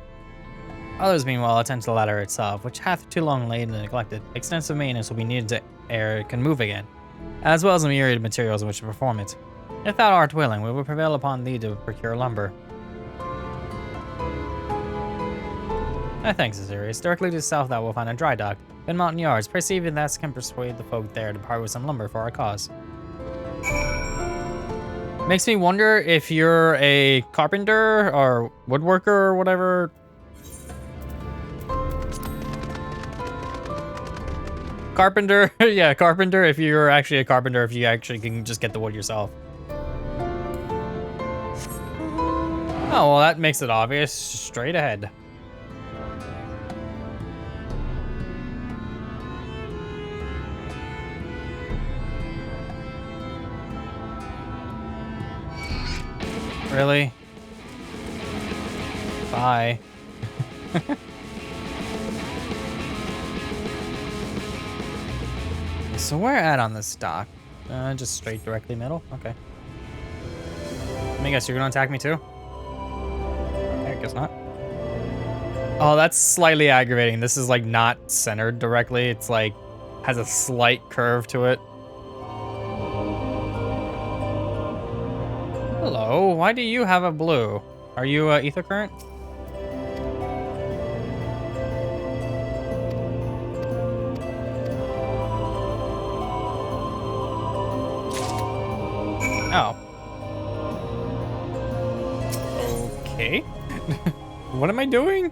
Others, meanwhile, attend to the ladder itself, which hath too long laid and neglected. Extensive maintenance will be needed to ere it can move again, as well as a myriad of materials in which to perform it. If thou art willing, we will prevail upon thee to procure lumber. Thanks, Azurius. Directly to the south thou will find a dry dock. In mountain yards, perceiving that can persuade the folk there to part with some lumber for our cause. Makes me wonder if you're a carpenter or woodworker or whatever. Carpenter, yeah, carpenter. If you're actually a carpenter, if you actually can just get the wood yourself. Oh, well, that makes it obvious. Straight ahead. Really? Bye. So where at on this dock? Just straight directly middle? Okay. Let me guess, you're gonna attack me too? Okay, I guess not. Oh, that's slightly aggravating. This is like not centered directly. It's like, has a slight curve to it. Hello, why do you have a blue? Are you ether current? Oh. Okay. What am I doing?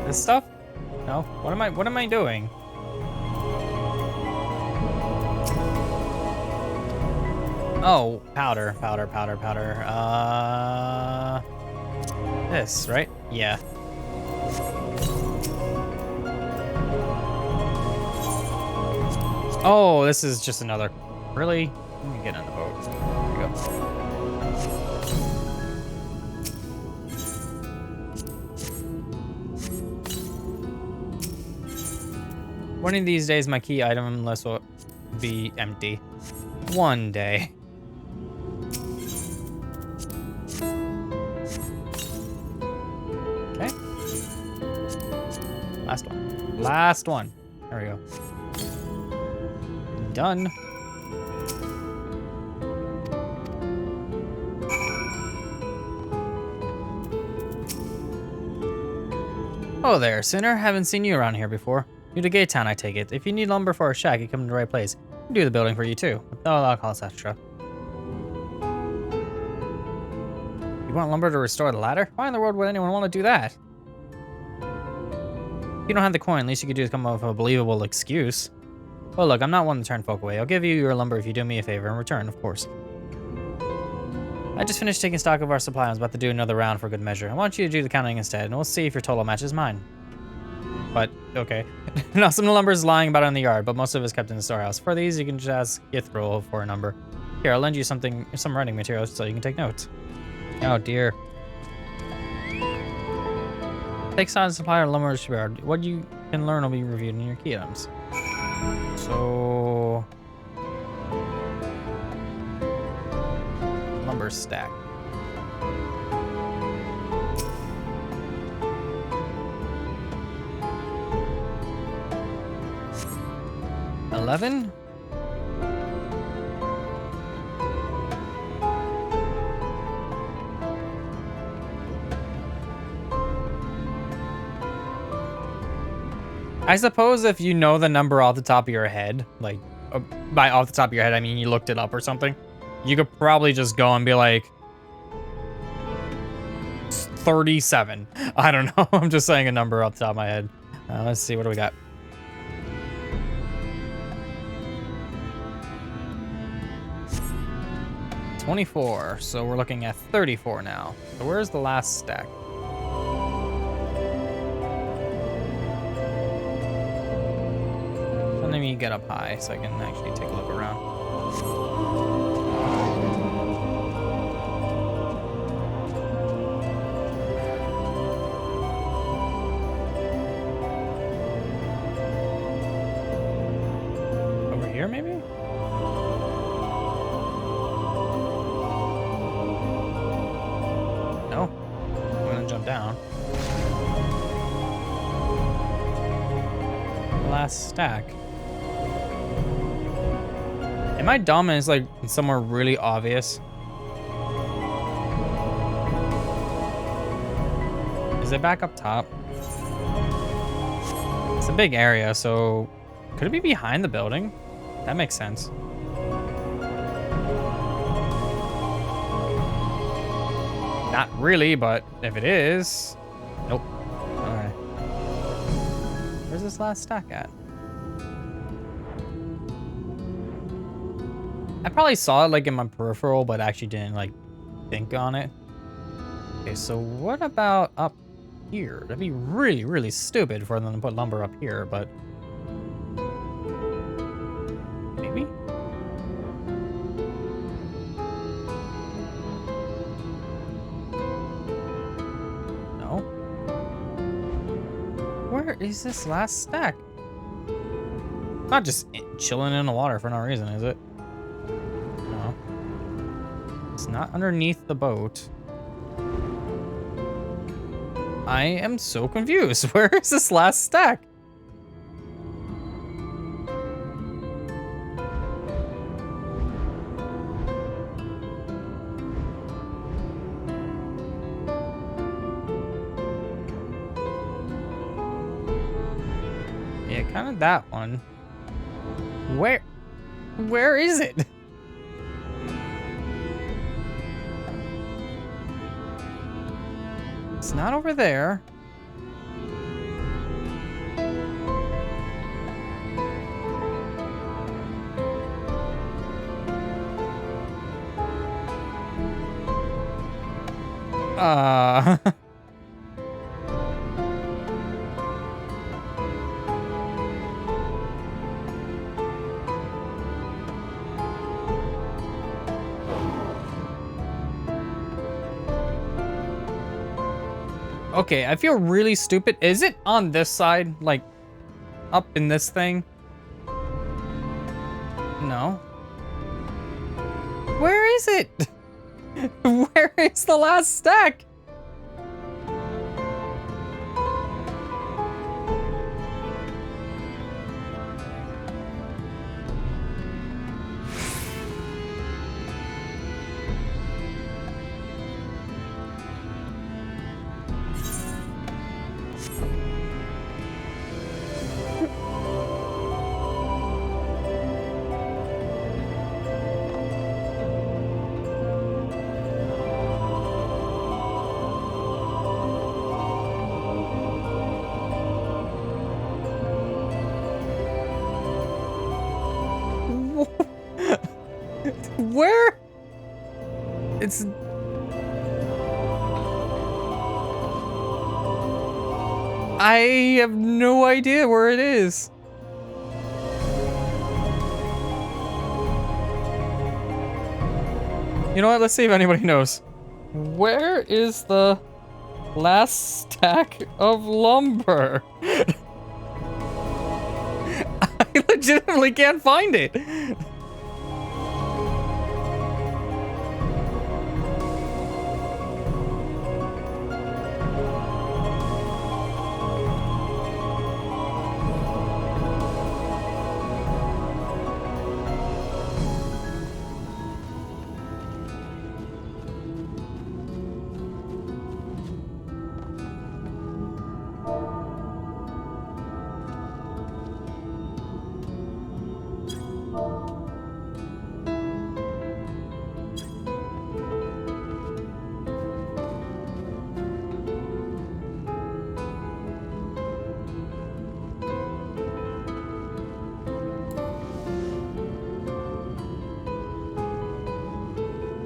This stuff? No. What am I doing? Oh, powder. This, right? Yeah. Oh, this is just another. Really? Let me get on the boat. There we go. One of these days, my key item list will be empty. One day. Okay. Last one. Last one. There we go. Done. Oh there, Sinner. Haven't seen you around here before. New to Gate Town, I take it. If you need lumber for a shack, you come to the right place. I'll do the building for you too. Oh, that'll cost extra. You want lumber to restore the ladder? Why in the world would anyone want to do that? If you don't have the coin, at least you could do is come up with a believable excuse. Well, look, I'm not one to turn folk away. I'll give you your lumber if you do me a favor in return, of course. I just finished taking stock of our supply. I was about to do another round for good measure. I want you to do the counting instead, and we'll see if your total matches mine. But, okay. Now, some lumber is lying about in the yard, but most of it is kept in the storehouse. For these, you can just ask Yithril for a number. Here, I'll lend you some writing materials so you can take notes. Oh, dear. Take size supply of lumber to yard. What you can learn will be reviewed in your key items. So... lumber stack. $11? I suppose if you know the number off the top of your head, like, by off the top of your head, I mean you looked it up or something, you could probably just go and be like, 37. I don't know. I'm just saying a number off the top of my head. Let's see, what do we got? $24. So we're looking at 34 now. So where's the last stack? Let me get up high so I can actually take a look around. Over here, maybe? No. I'm gonna jump down. Last stack. Am I dumb and it's like somewhere really obvious? Is it back up top? It's a big area, so could it be behind the building? That makes sense. Not really, but if it is, nope. All right. Where's this last stack at? I probably saw it like in my peripheral, but actually didn't like think on it. Okay, so what about up here? That'd be really, really stupid for them to put lumber up here, but maybe? No. Where is this last stack? Not just chilling in the water for no reason, is it? It's not underneath the boat. I am so confused. Where is this last stack? Yeah, kind of that one. Where is it? It's not over there. Okay, I feel really stupid. Is it on this side? Like, up in this thing? No. Where is it? Where is the last stack? Where? It's... I have no idea where it is. You know what? Let's see if anybody knows. Where is the last stack of lumber? I legitimately can't find it.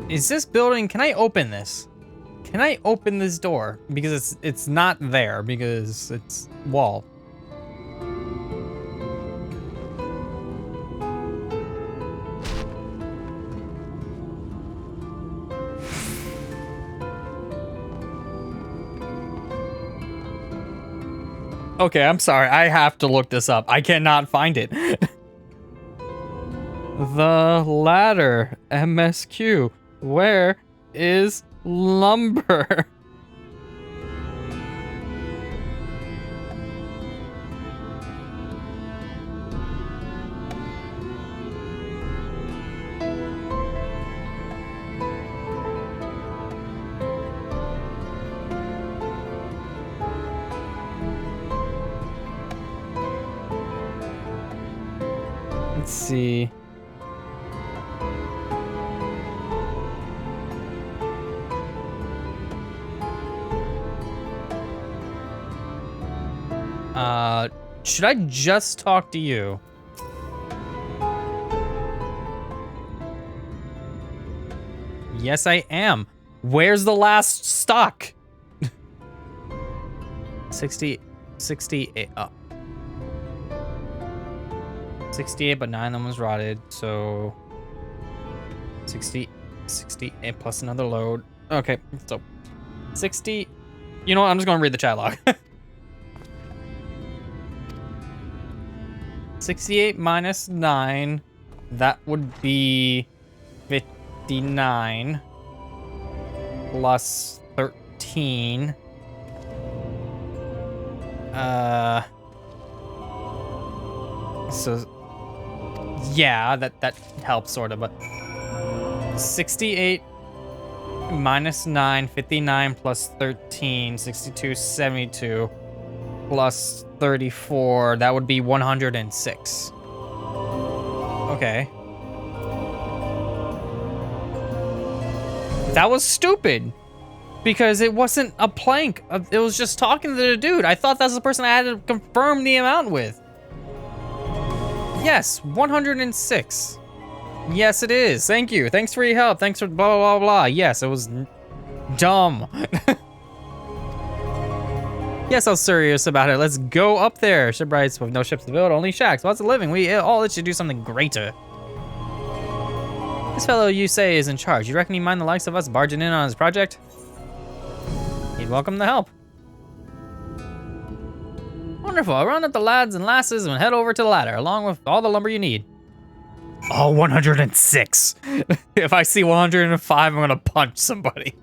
Is this building, can I open this? Can I open this door? Because it's not there, because it's wall. Okay, I'm sorry. I have to look this up. I cannot find it. The ladder, MSQ. Where is lumber? Let's see. Should I just talk to you? Yes, I am. Where's the last stock? 68. 68, but 9 of them was rotted, so 68 plus another load. Okay, so 60. You know what? I'm just gonna read the chat log. 68 minus 9, that would be 59 plus 13. So yeah, that helps sort of, but 68 minus 9, 59 plus 13, 62, 72 plus 34, that would be 106. Okay. That was stupid. Because it wasn't a plank. It was just talking to the dude. I thought that's the person I had to confirm the amount with. Yes, 106. Yes, it is. Thank you. Thanks for your help. Thanks for blah, blah, blah, blah. Yes, it was dumb. Yes, I was serious about it. Let's go up there. Shipwrights with no ships to build, only shacks. Lots of living. We all let you do something greater. This fellow you say is in charge. You reckon he mind the likes of us barging in on his project? He'd welcome the help. Wonderful. I'll round up the lads and lasses and head over to the ladder, along with all the lumber you need. Oh, 106. If I see 105, I'm gonna punch somebody.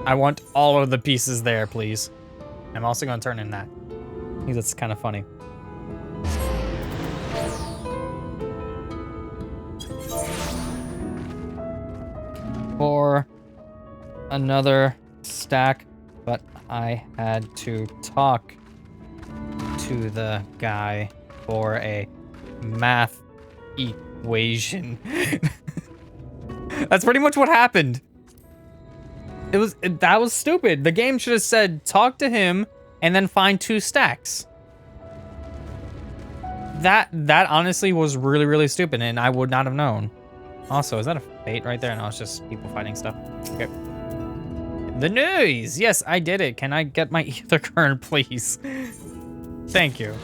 I want all of the pieces there, please. I'm also gonna turn in that. I think that's kind of funny. For another stack, but I had to talk to the guy for a math equation. That's pretty much what happened. That was stupid. The game should have said talk to him and then find 2 stacks. That honestly was really, really stupid, and I would not have known. Also, is that a fate right there? No, it's just people fighting stuff. Okay. The noise! Yes, I did it. Can I get my ether current, please? Thank you.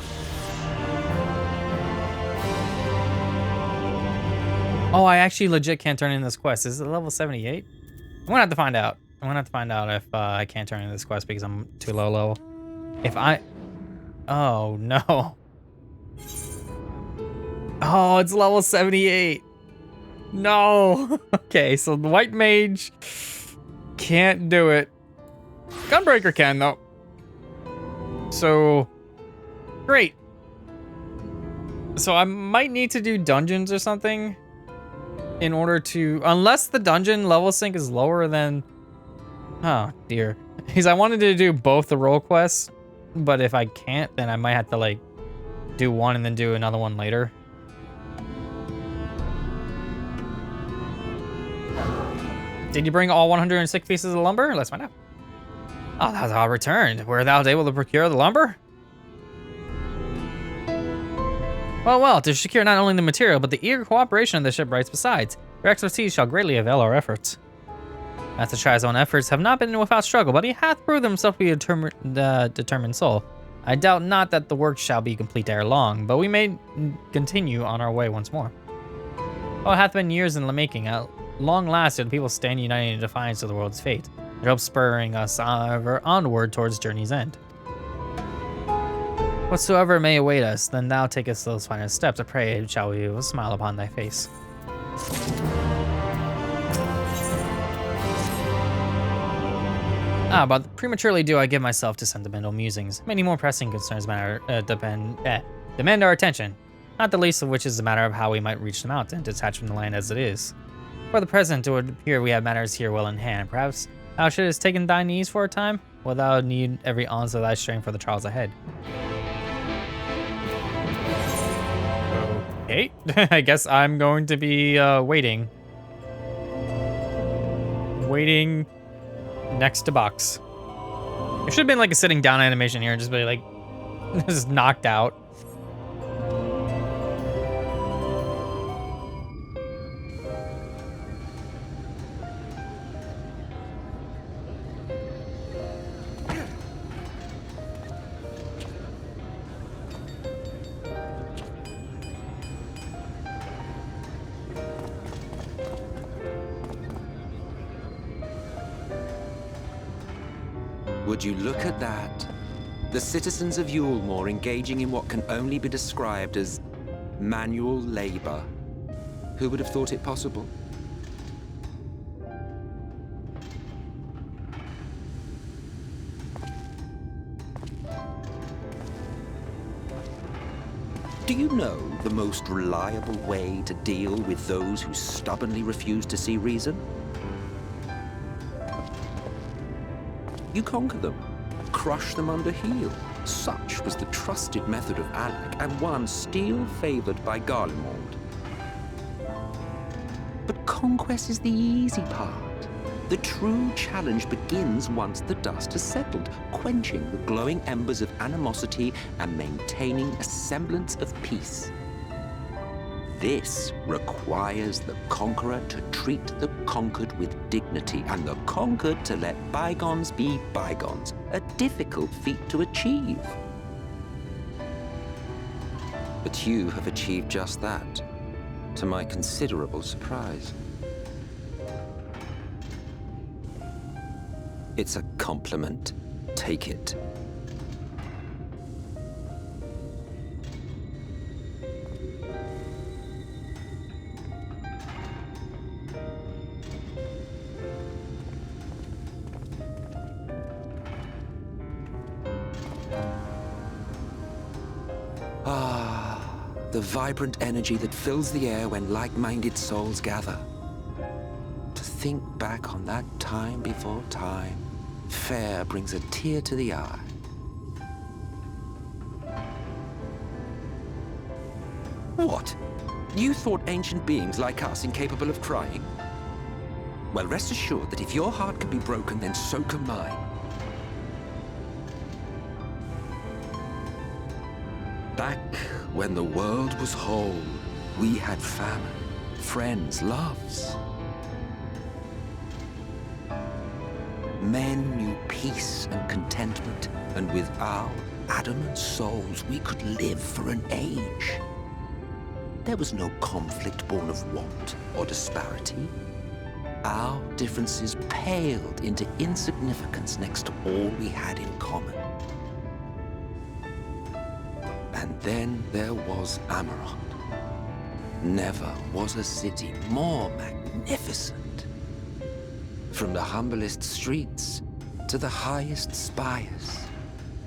Oh, I actually legit can't turn in this quest. Is it level 78? I'm gonna have to find out. I'm gonna have to find out if I can't turn in this quest because I'm too low level. If I... Oh, no. Oh, it's level 78. No. Okay, so the white mage can't do it. Gunbreaker can, though. So, great. So I might need to do dungeons or something in order to... Unless the dungeon level sync is lower than... Oh, dear. Because I wanted to do both the role quests, but if I can't, then I might have to, like, do one and then do another one later. Did you bring all 106 pieces of lumber? Let's find out. Oh, thou art returned. Were thou able to procure the lumber? Well, to secure not only the material, but the eager cooperation of the shipwrights besides. Your expertise shall greatly avail our efforts. Master Shai's own efforts have not been without struggle, but he hath proved himself to be a determined soul. I doubt not that the work shall be complete ere long, but we may continue on our way once more. Oh, it hath been years in the making. At long last did the people stand united in defiance of the world's fate, their hope spurring us onward towards journey's end. Whatsoever may await us, then thou takest those final steps. I pray, shall we with a smile upon thy face. But prematurely do I give myself to sentimental musings. Many more pressing concerns demand our attention, not the least of which is the matter of how we might reach the mountain, detached from the land as it is. For the present, it would appear we have matters here well in hand. Perhaps thou shouldst take thy knees for a time, while thou need every ounce of thy strength for the trials ahead. Okay, I guess I'm going to be waiting next to box. It should have been like a sitting down animation here and just be like, just knocked out. Would you look at that? The citizens of Yulmore engaging in what can only be described as manual labor. Who would have thought it possible? Do you know the most reliable way to deal with those who stubbornly refuse to see reason? You conquer them, crush them under heel. Such was the trusted method of Alec, and one still favored by Garlemald. But conquest is the easy part. The true challenge begins once the dust has settled, quenching the glowing embers of animosity and maintaining a semblance of peace. This requires the conqueror to treat the conquered with dignity, and the conquered to let bygones be bygones, a difficult feat to achieve. But you have achieved just that, to my considerable surprise. It's a compliment. Take it. The vibrant energy that fills the air when like-minded souls gather. To think back on that time before time, fair brings a tear to the eye. What? You thought ancient beings like us incapable of crying? Well, rest assured that if your heart can be broken, then so can mine. Back when the world was whole, we had family, friends, loves. Men knew peace and contentment, and with our adamant souls, we could live for an age. There was no conflict born of want or disparity. Our differences paled into insignificance next to all we had in common. And then there was Amarant. Never was a city more magnificent. From the humblest streets to the highest spires,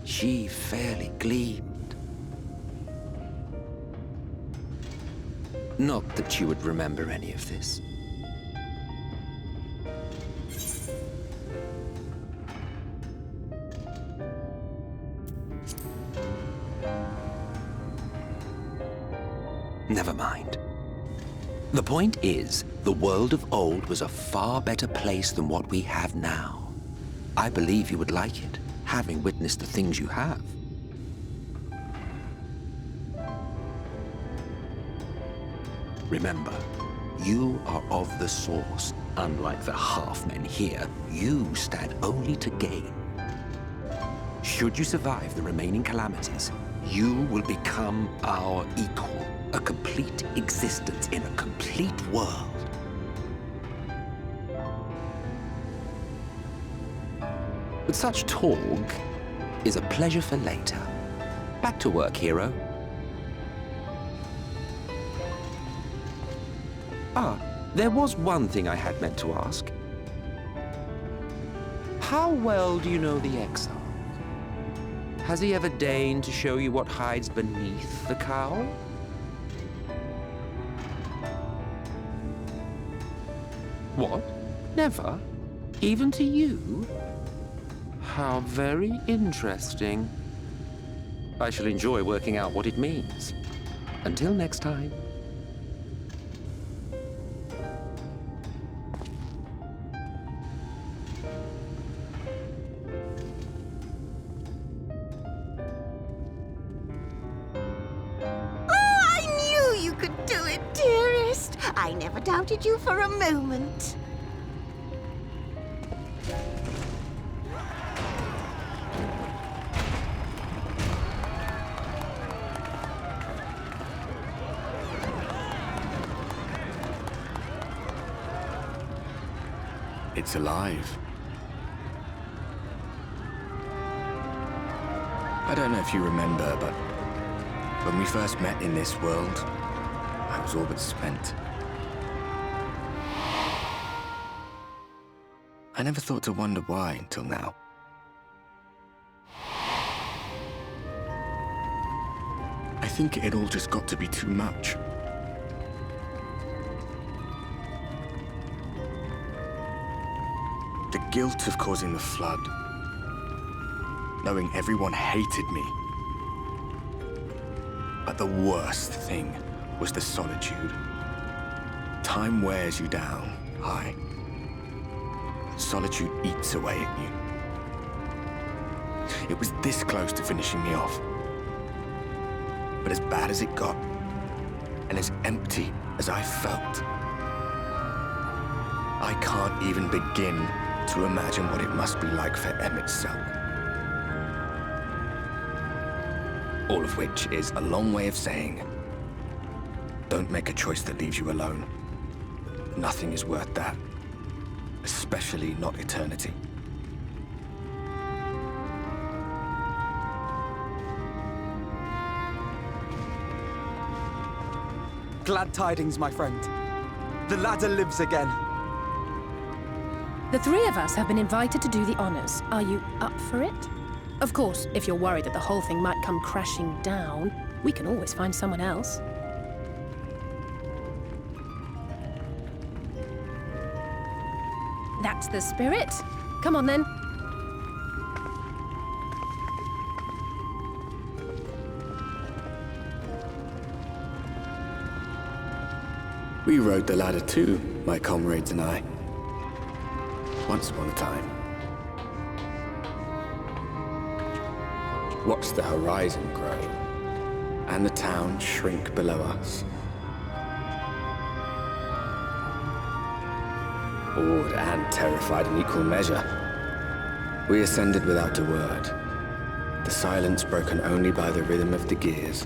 she fairly gleamed. Not that you would remember any of this. Never mind. The point is, the world of old was a far better place than what we have now. I believe you would like it, having witnessed the things you have. Remember, you are of the source. Unlike the half-men here, you stand only to gain. Should you survive the remaining calamities, you will become our equal. A complete existence in a complete world. But such talk is a pleasure for later. Back to work, hero. There was one thing I had meant to ask. How well do you know the XIV? Has he ever deigned to show you what hides beneath the cowl? What? Never? Even to you? How very interesting. I shall enjoy working out what it means. Until next time. I never doubted you for a moment. It's alive. I don't know if you remember, but when we first met in this world, I was all but spent. I never thought to wonder why until now. I think it all just got to be too much. The guilt of causing the flood. knowing everyone hated me. But the worst thing was the solitude. Time wears you down, aye. Solitude eats away at you. It was this close to finishing me off. But as bad as it got, and as empty as I felt, I can't even begin to imagine what it must be like for Emmett Selk. All of which is a long way of saying, don't make a choice that leaves you alone. Nothing is worth that, especially not eternity. Glad tidings, my friend. The ladder lives again. The three of us have been invited to do the honors. Are you up for it? Of course, if you're worried that the whole thing might come crashing down, we can always find someone else. That's the spirit. Come on, then. We rode the ladder too, my comrades and I. Once upon a time. Watched the horizon grow, and the town shrink below us. Awed and terrified in equal measure, we ascended without a word, the silence broken only by the rhythm of the gears.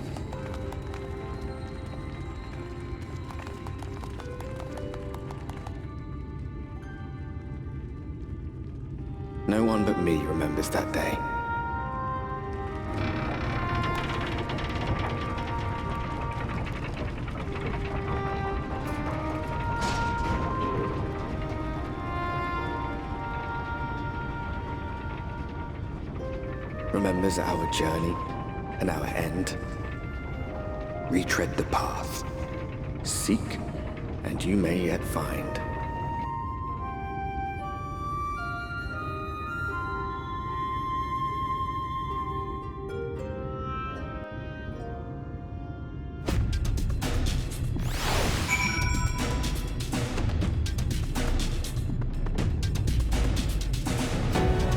No one but me remembers that day. Remembers our journey and our end. Retread the path. Seek, and you may yet find.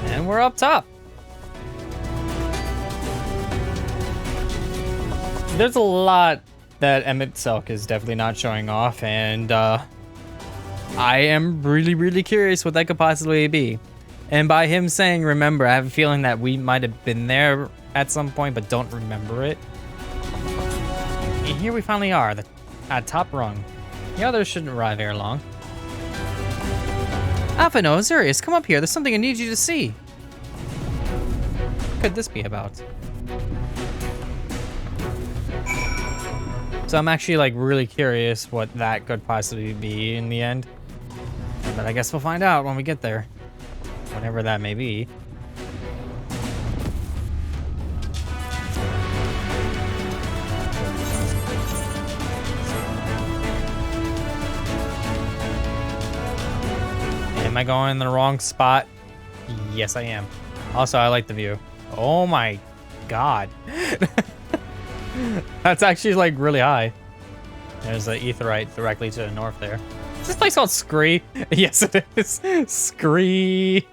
And we're up top. There's a lot that Emmett Selk is definitely not showing off, and I am really curious what that could possibly be. And by him saying remember, I have a feeling that we might have been there at some point but don't remember it. And here we finally are, at top rung. The others shouldn't arrive ere long. Alphino, Azurius, come up here. There's something I need you to see. What could this be about? So I'm actually like really curious what that could possibly be in the end. But I guess we'll find out when we get there. Whatever that may be. Am I going in the wrong spot? Yes, I am. Also, I like the view. Oh my god. That's actually like really high. There's the aetherite directly to the north there. Is this place called Scree? Yes, it is. Scree.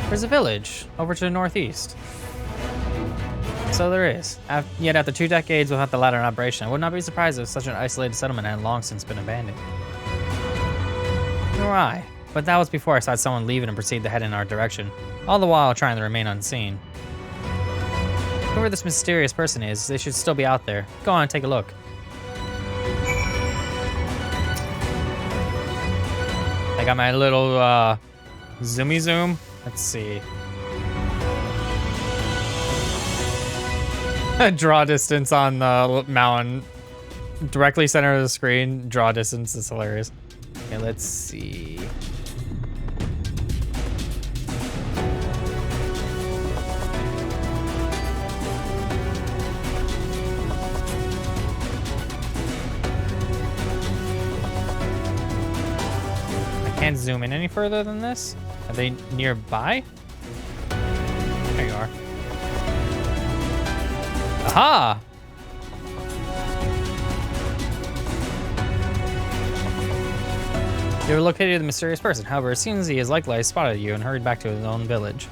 There's a village over to the northeast. So there is. Yet after 2 decades without the ladder in operation, I would not be surprised if such an isolated settlement had long since been abandoned. Nor I. But that was before I saw someone leave it and proceed to head in our direction, all the while trying to remain unseen. Whoever this mysterious person is, they should still be out there. Go on and take a look. I got my little zoomy zoom. Let's see. Draw distance on the mountain. Directly center of the screen. Draw distance is hilarious. Okay, let's see. Can't zoom in any further than this? Are they nearby? There you are. Aha! You were located the mysterious person. However, it seems he has likely spotted you and hurried back to his own village.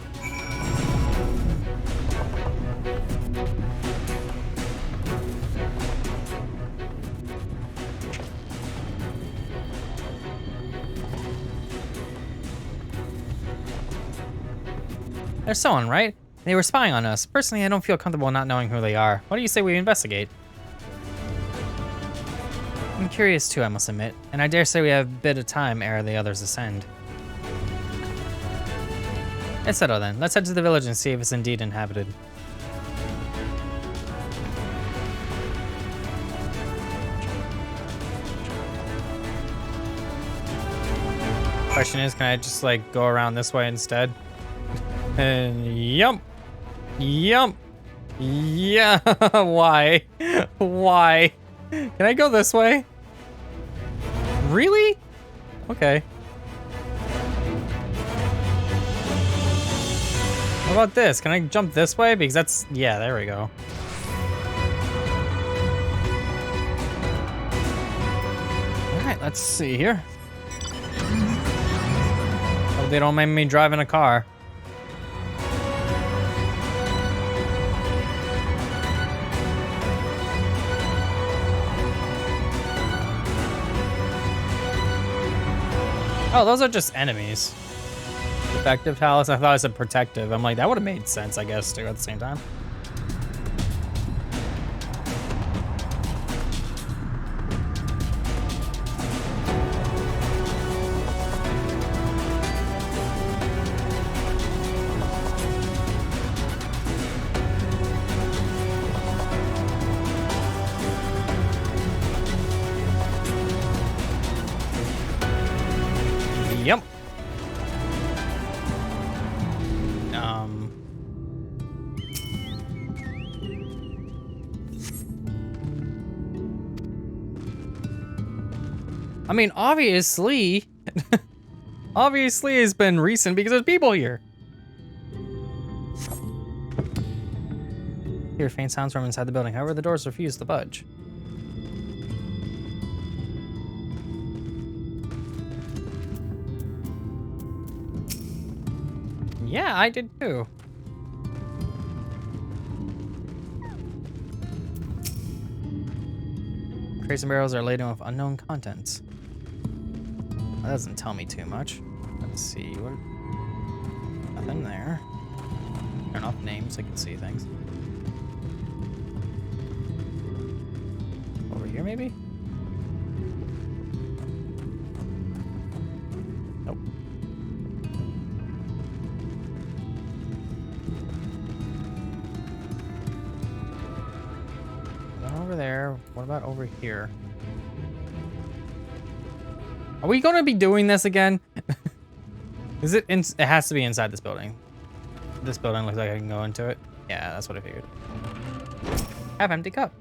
There's someone, right? They were spying on us. Personally, I don't feel comfortable not knowing who they are. What do you say we investigate? I'm curious too, I must admit, and I dare say we have a bit of time ere the others ascend. It's settled then. Let's head to the village and see if it's indeed inhabited. Question is, can I just like go around this way instead? And yump, yump, yeah. Why? Why? Can I go this way? Really? Okay. What about this? Can I jump this way? Because that's, yeah, there we go. All right, let's see here. Hope they don't make me drive in a car. Oh, those are just enemies. Defective Talus? I thought I said protective. I'm like, that would have made sense, I guess, too, at the same time. Yep. I mean, obviously, obviously it's been recent because there's people here. Hear faint sounds from inside the building. However, the doors refuse to budge. Yeah, I did too. Crates and barrels are laden with unknown contents. That doesn't tell me too much. Let's see. What? Nothing there. Turn off names so I can see things. Over here, maybe? Nope. Over there. What about over here? Are we going to be doing this again? Is it? It has to be inside this building. This building looks like I can go into it. Yeah, that's what I figured. Half empty cup.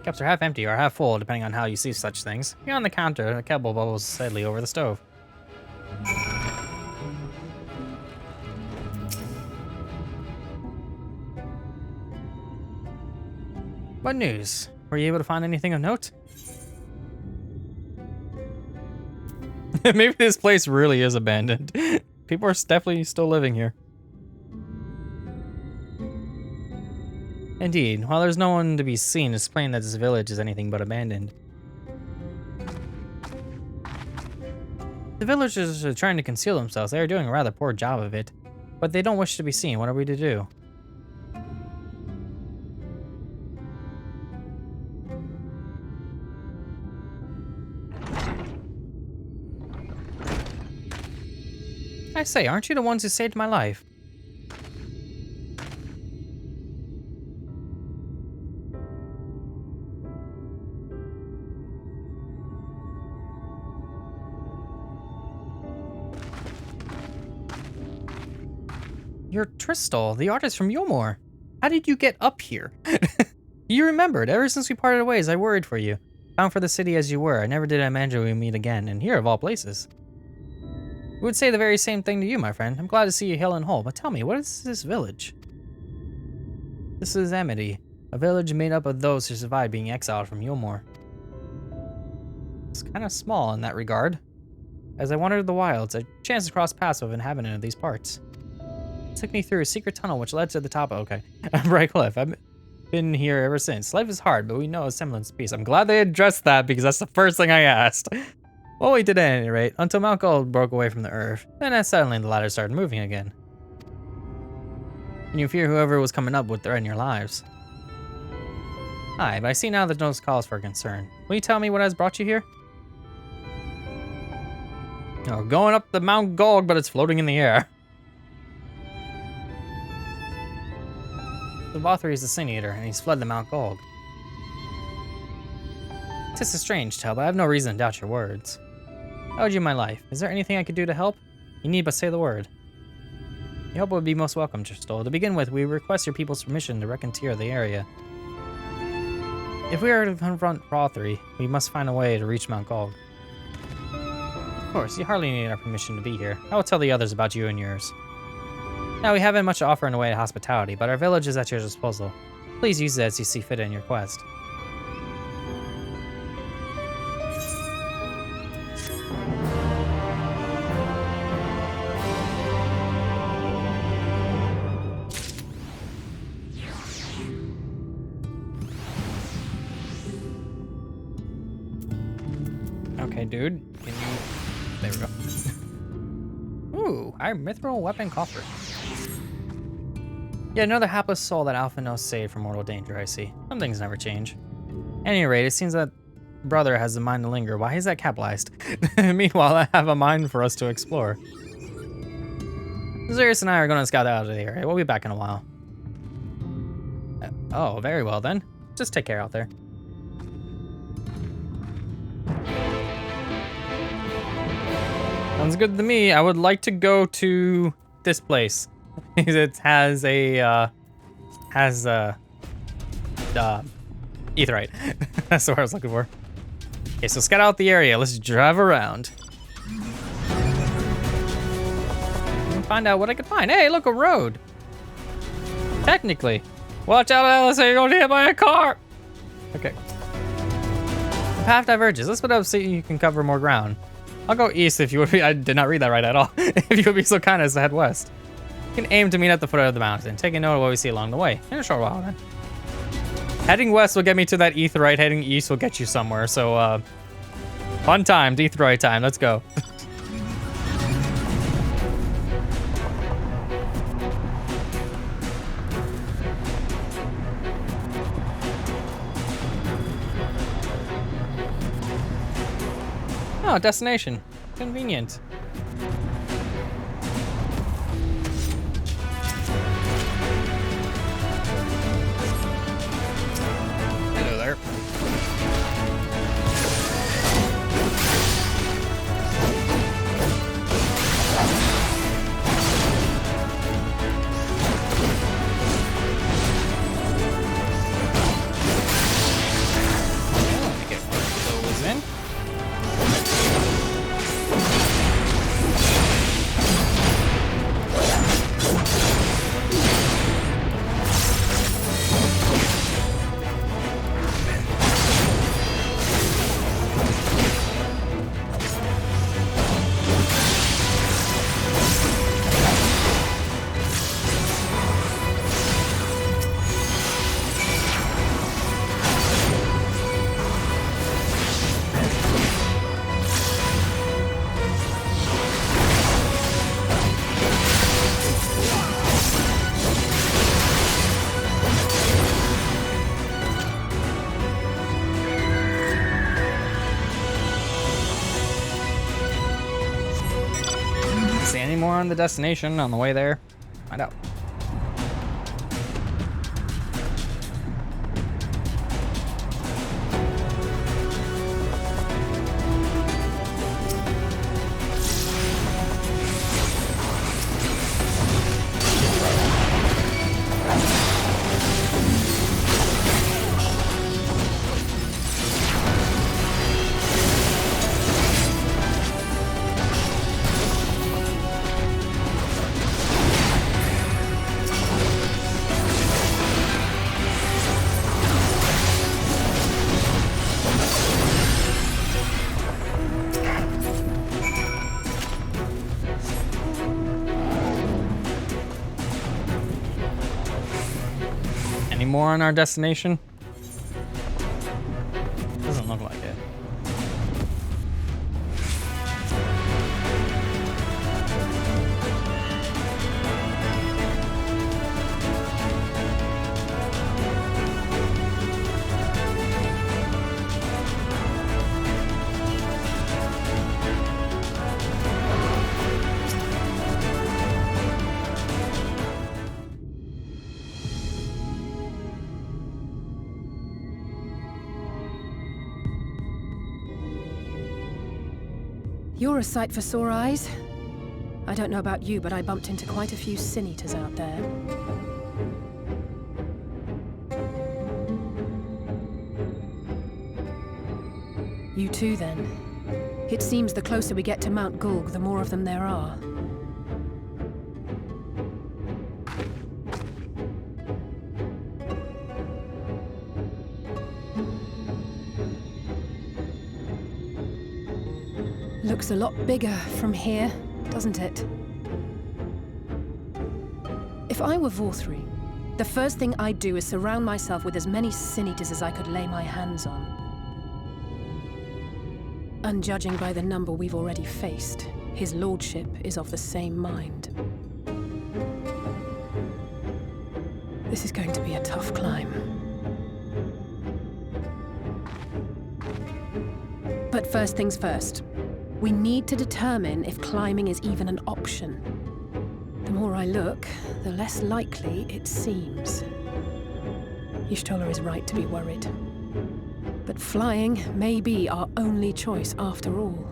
Cups are half empty or half full, depending on how you see such things. Beyond the counter, a kettle bubbles steadily over the stove. What news? Were you able to find anything of note? Maybe this place really is abandoned. People are definitely still living here. Indeed, while there's no one to be seen, it's plain that this village is anything but abandoned. The villagers are trying to conceal themselves. They are doing a rather poor job of it. But they don't wish to be seen. What are we to do? I say, aren't you the ones who saved my life? You're Tristal, the artist from Yomor. How did you get up here? You remembered. Ever since we parted ways, I worried for you. Bound for the city as you were, I never did imagine we'd meet again, and here of all places. I would say the very same thing to you, my friend. I'm glad to see you hale and whole, but tell me, what is this village? This is Amity, a village made up of those who survived being exiled from Yulmore. It's kind of small in that regard. As I wandered the wilds, I chanced to cross paths with an inhabitant of these parts. It took me through a secret tunnel which led to the top of, a bright cliff. I've been here ever since. Life is hard, but we know a semblance of peace. I'm glad they addressed that because that's the first thing I asked. Well, we did at any rate, until Mount Gold broke away from the earth. Then suddenly the ladder started moving again. And you fear whoever was coming up would threaten your lives. Aye, but I see now there's no cause for concern. Will you tell me what has brought you here? Oh, going up the Mount Gold, but it's floating in the air. The Vothri is the Sin Eater, and he's fled the Mount Gold. Tis a strange tale, but I have no reason to doubt your words. I owed you my life. Is there anything I could do to help? You need but say the word. Your help would be most welcome, Tristol. To begin with, we request your people's permission to reconnoiter the area. If we are to confront Vothri, we must find a way to reach Mount Gold. Of course, you hardly need our permission to be here. I will tell the others about you and yours. Now, we haven't much to offer in the way of hospitality, but our village is at your disposal. Please use it as you see fit in your quest. Okay, dude. Can you... There we go. Ooh, our mithril weapon coffer. Yeah, another hapless soul that Alphino saved from mortal danger, I see. Some things never change. At any rate, it seems that brother has the mind to linger. Why is that capitalized? Meanwhile, I have a mind for us to explore. Zarius and I are going to scout out of the area. We'll be back in a while. Oh, very well then. Just take care out there. Sounds good to me. I would like to go to this place. It has a etherite. That's the word I was looking for. Okay, so scout out the area. Let's drive around. And find out what I can find. Hey, look, a road. Technically. Watch out, Alice, or you're going to get hit by a car. Okay. The path diverges. Let's put up so you can cover more ground. I'll go east if you would be. I did not read that right at all. If you would be so kind as to head west. You can aim to meet at the foot of the mountain. Take a note of what we see along the way. In a short while, then. Heading west will get me to that etherite. Heading east will get you somewhere. So, fun time. Etherite time. Let's go. Oh, destination. Convenient. Hello there. Let me get one of those in. See any more on the destination on the way there? Find out. more on our destination? Doesn't look like it. You're a sight for sore eyes. I don't know about you, but I bumped into quite a few sin eaters out there. You too, then. It seems the closer we get to Mount Gulg, the more of them there are. Looks a lot bigger from here, doesn't it? If I were Vorthri, the first thing I'd do is surround myself with as many sin eaters as I could lay my hands on. And judging by the number we've already faced, his lordship is of the same mind. This is going to be a tough climb. But first things first. We need to determine if climbing is even an option. The more I look, the less likely it seems. Y'shtola is right to be worried. But flying may be our only choice after all.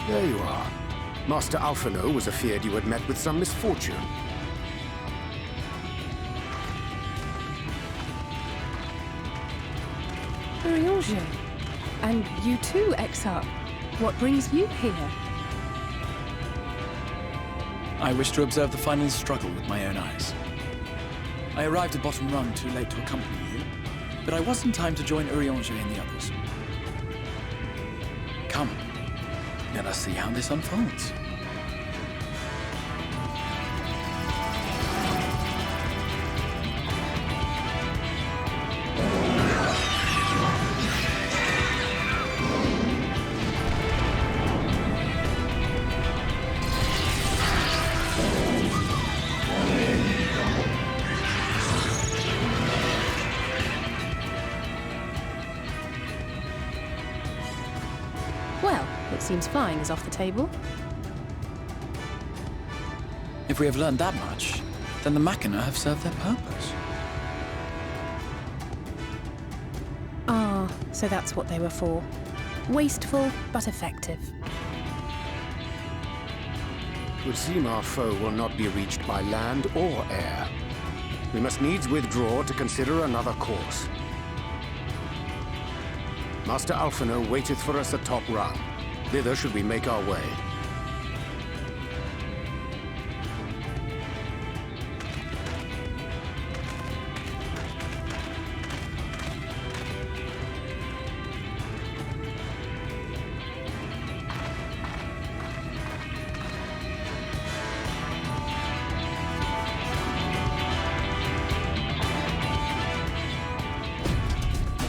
There you are. Master Alphino was afeard you had met with some misfortune. Urianger. And you too, XR. What brings you here? I wish to observe the final struggle with my own eyes. I arrived at Bottom Rung too late to accompany you, but I was in time to join Urianger and the others. Come, let us see how this unfolds. Well, it seems flying is off the table. If we have learned that much, then the Machina have served their purpose. Ah, so that's what they were for. Wasteful, but effective. It would seem our foe will not be reached by land or air. We must needs withdraw to consider another course. Master Alphino waiteth for us atop Rung. Thither should we make our way.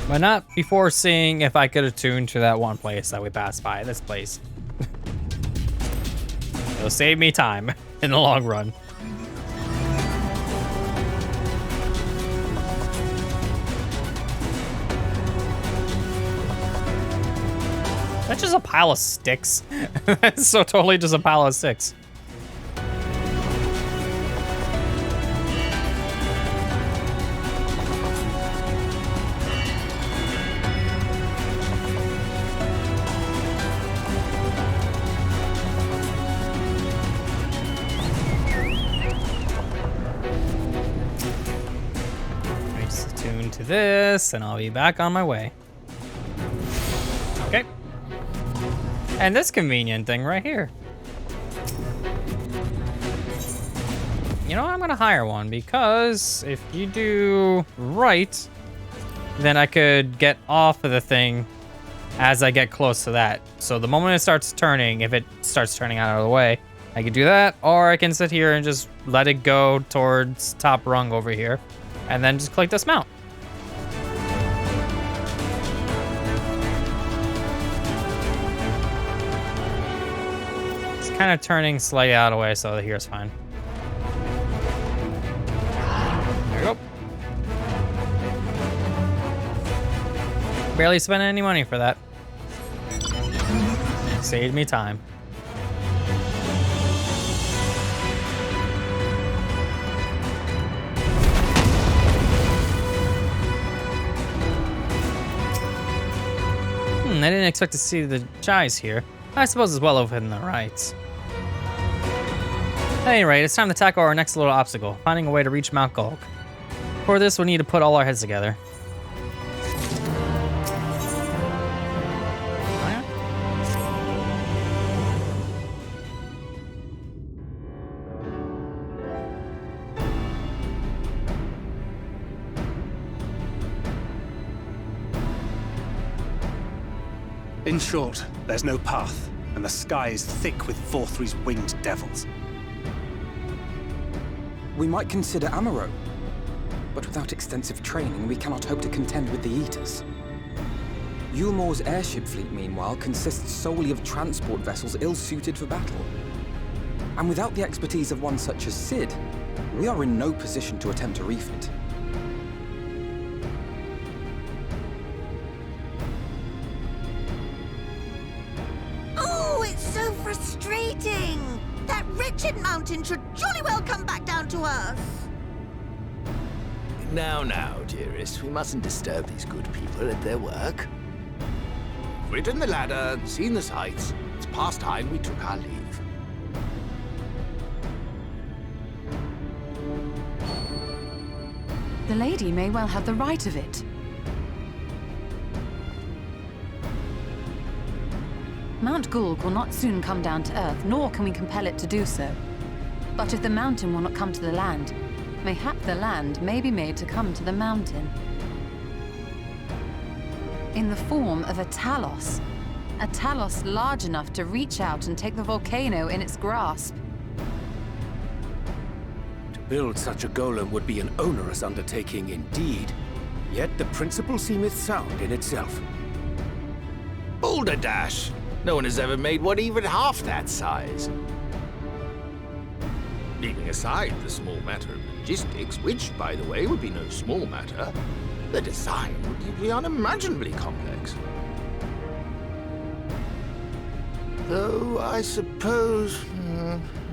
But not before seeing if I could attune to that one place that we passed by. This place. It'll save me time in the long run. That's just a pile of sticks. That's so totally just a pile of sticks. To this, and I'll be back on my way. Okay. And this convenient thing right here. you know, I'm gonna hire one because if you do right, then I could get off of the thing as I get close to that. So the moment it starts turning, if it starts turning out of the way, I could do that, or I can sit here and just let it go towards top rung over here, and then just click dismount. It's kind of turning slightly out of the way, so here's fine. There we go. Barely spent any money for that. Saved me time. I didn't expect to see the Jais here. I suppose it's well within the rights. At any rate, it's time to tackle our next little obstacle, finding a way to reach Mount Gulg. For this, we'll need to put all our heads together. In short, there's no path, and the sky is thick with Vorthry's winged devils. We might consider Amaro, but without extensive training, we cannot hope to contend with the Eaters. Yulmor's airship fleet, meanwhile, consists solely of transport vessels ill-suited for battle. And without the expertise of one such as Sid, we are in no position to attempt a refit. Frustrating! That wretched mountain should jolly well come back down to us! Now, dearest, we mustn't disturb these good people at their work. We've ridden the ladder, seen the sights. It's past time we took our leave. The lady may well have the right of it. Mount Gulg will not soon come down to Earth, nor can we compel it to do so. But if the mountain will not come to the land, mayhap the land may be made to come to the mountain. In the form of a Talos. A Talos large enough to reach out and take the volcano in its grasp. To build such a golem would be an onerous undertaking indeed. Yet the principle seemeth sound in itself. Balderdash! No one has ever made one even half that size. Leaving aside the small matter of logistics, which, by the way, would be no small matter, the design would be unimaginably complex. Though, I suppose,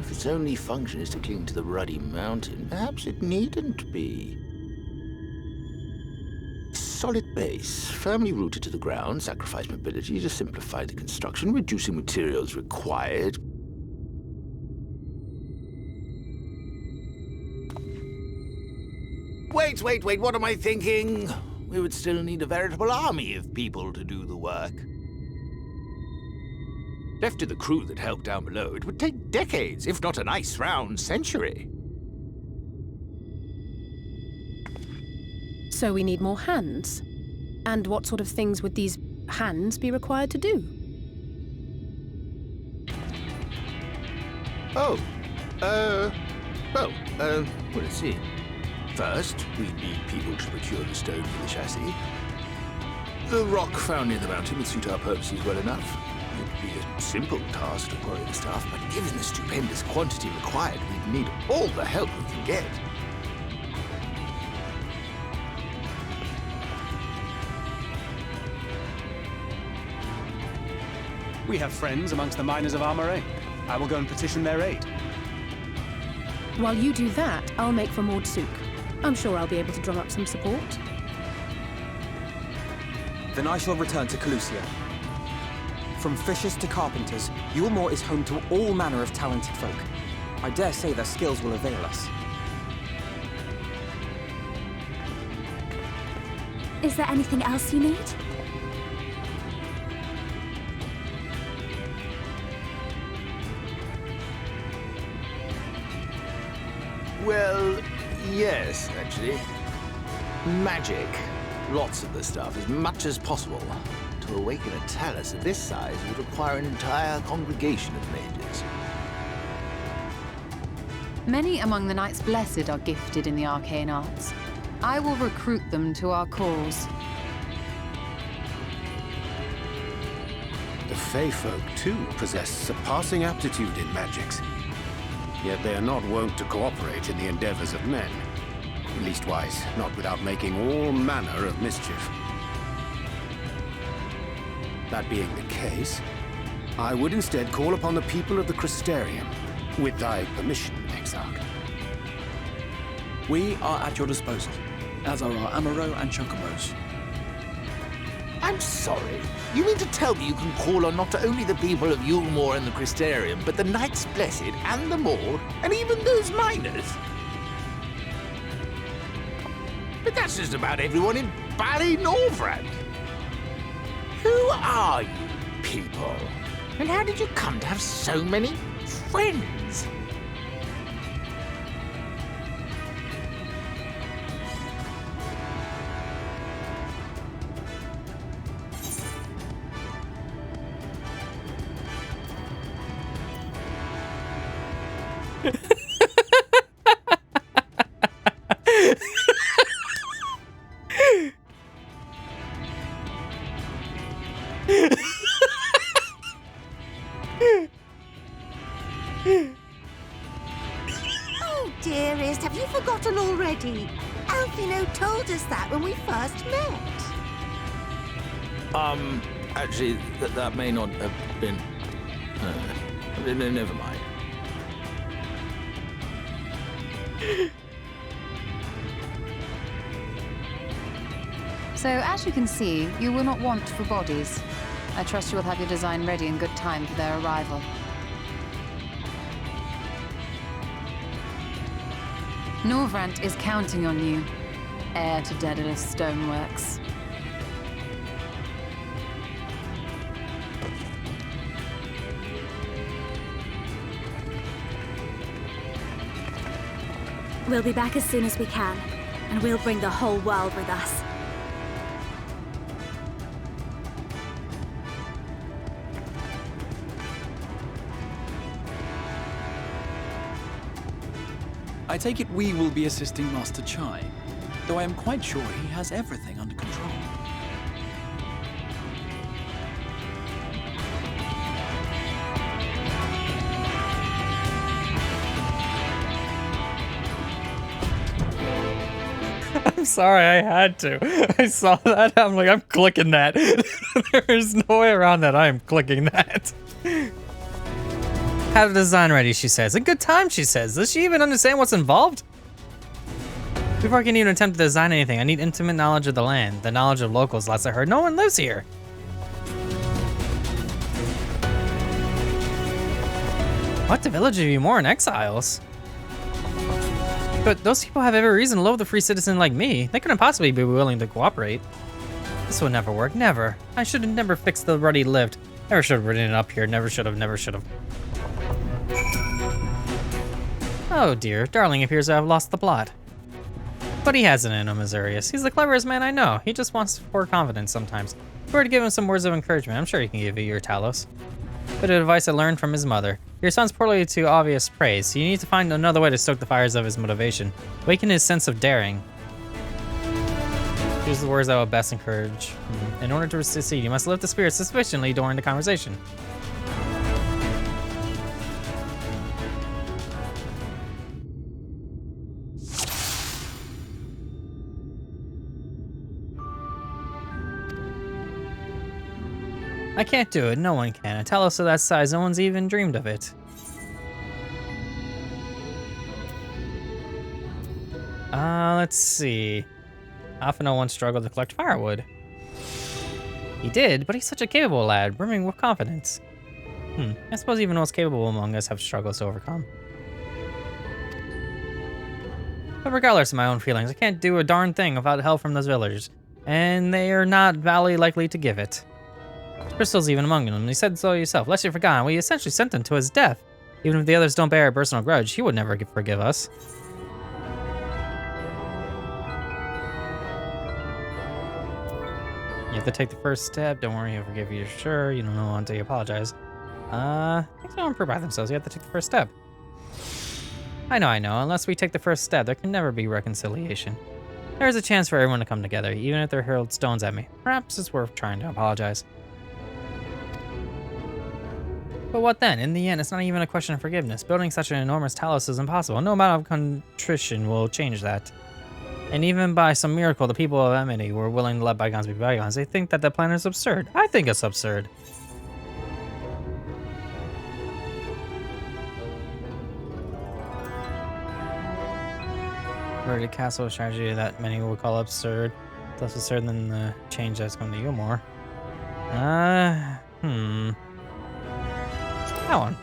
if its only function is to cling to the ruddy mountain, perhaps it needn't be. Solid base, firmly rooted to the ground, sacrifice mobility to simplify the construction, reducing materials required. Wait, what am I thinking? We would still need a veritable army of people to do the work. Left to the crew that helped down below, it would take decades, if not a nice round century. So we need more hands. And what sort of things would these hands be required to do? Well, let's see. First, we'd need people to procure the stone for the chassis. The rock found in the mountain would suit our purposes well enough. It'd be a simple task to quarry the stuff, but given the stupendous quantity required, we'd need all the help we can get. We have friends amongst the miners of Armoray. I will go and petition their aid. While you do that, I'll make for Mordsuk. I'm sure I'll be able to drum up some support. Then I shall return to Calusia. From fishers to carpenters, Yulmor is home to all manner of talented folk. I dare say their skills will avail us. Is there anything else you need? Yes, actually. Magic. Lots of the stuff, as much as possible. To awaken a talus of this size would require an entire congregation of mages. Many among the Knights Blessed are gifted in the arcane arts. I will recruit them to our cause. The Fey folk, too, possess surpassing aptitude in magics. Yet they are not wont to cooperate in the endeavors of men. Leastwise, not without making all manner of mischief. That being the case, I would instead call upon the people of the Crystarium, with thy permission, Exarch. We are at your disposal, as are our Amaro and Chocobos. I'm sorry. You mean to tell me you can call on not only the people of Yulmore and the Crystarium, but the Knights Blessed and the Maud, and even those miners? But that's just about everyone in Ballynorvrand. Who are you people? And how did you come to have so many friends? Oh, dearest, have you forgotten already? Alfino told us that when we first met. Actually, that may not have been... never mind. So, as you can see, you will not want for bodies. I trust you will have your design ready in good time for their arrival. Norvrant is counting on you, heir to Daedalus Stoneworks. We'll be back as soon as we can, and we'll bring the whole world with us. I take it we will be assisting Master Chai, though I am quite sure he has everything under control. I'm sorry, I had to. I saw that. I'm like, I'm clicking that. There's no way around that. I am clicking that. Have the design ready, she says. A good time, she says. Does she even understand what's involved? Before I can even attempt to design anything, I need intimate knowledge of the land. The knowledge of locals. Last I heard, no one lives here. What? The village would be more in exiles? But those people have every reason to loathe a free citizen like me. They couldn't possibly be willing to cooperate. This would never work. Never. I should have never fixed the ruddy lived. Never should have written it up here. Never should have. Never should have. Oh dear. Darling appears to have lost the plot. But he has it in him, Azurius. He's the cleverest man I know. He just wants poor confidence sometimes. If we were to give him some words of encouragement, I'm sure he can give you your Talos. Bit of advice I learned from his mother. He responds poorly to obvious praise. You need to find another way to stoke the fires of his motivation. Awaken his sense of daring. These are the words that will best encourage. In order to succeed, you must lift the spirit sufficiently during the conversation. I can't do it. No one can. A Talos of that size, no one's even dreamed of it. Let's see. Alfino once struggled to collect firewood. He did, but he's such a capable lad, brimming with confidence. I suppose even the most capable among us have struggles to overcome. But regardless of my own feelings, I can't do a darn thing without help from those villagers. And they are not valley likely to give it. Crystal's even among them. You said so yourself. Lest you've forgotten, we essentially sent him to his death. Even if the others don't bear a personal grudge, he would never forgive us. have to take the first step. Don't worry, he'll forgive you. Sure, you don't know until you apologize. Things don't improve by themselves. You have to take the first step. I know. Unless we take the first step, there can never be reconciliation. There is a chance for everyone to come together, even if they're hurled stones at me. Perhaps it's worth trying to apologize. But what then? In the end, it's not even a question of forgiveness. Building such an enormous talos is impossible. No amount of contrition will change that. And even by some miracle, the people of Amity were willing to let bygones be bygones. They think that the plan is absurd. I think it's absurd. Verted castle strategy that many would call absurd. Less absurd than the change that's come to you more. That one.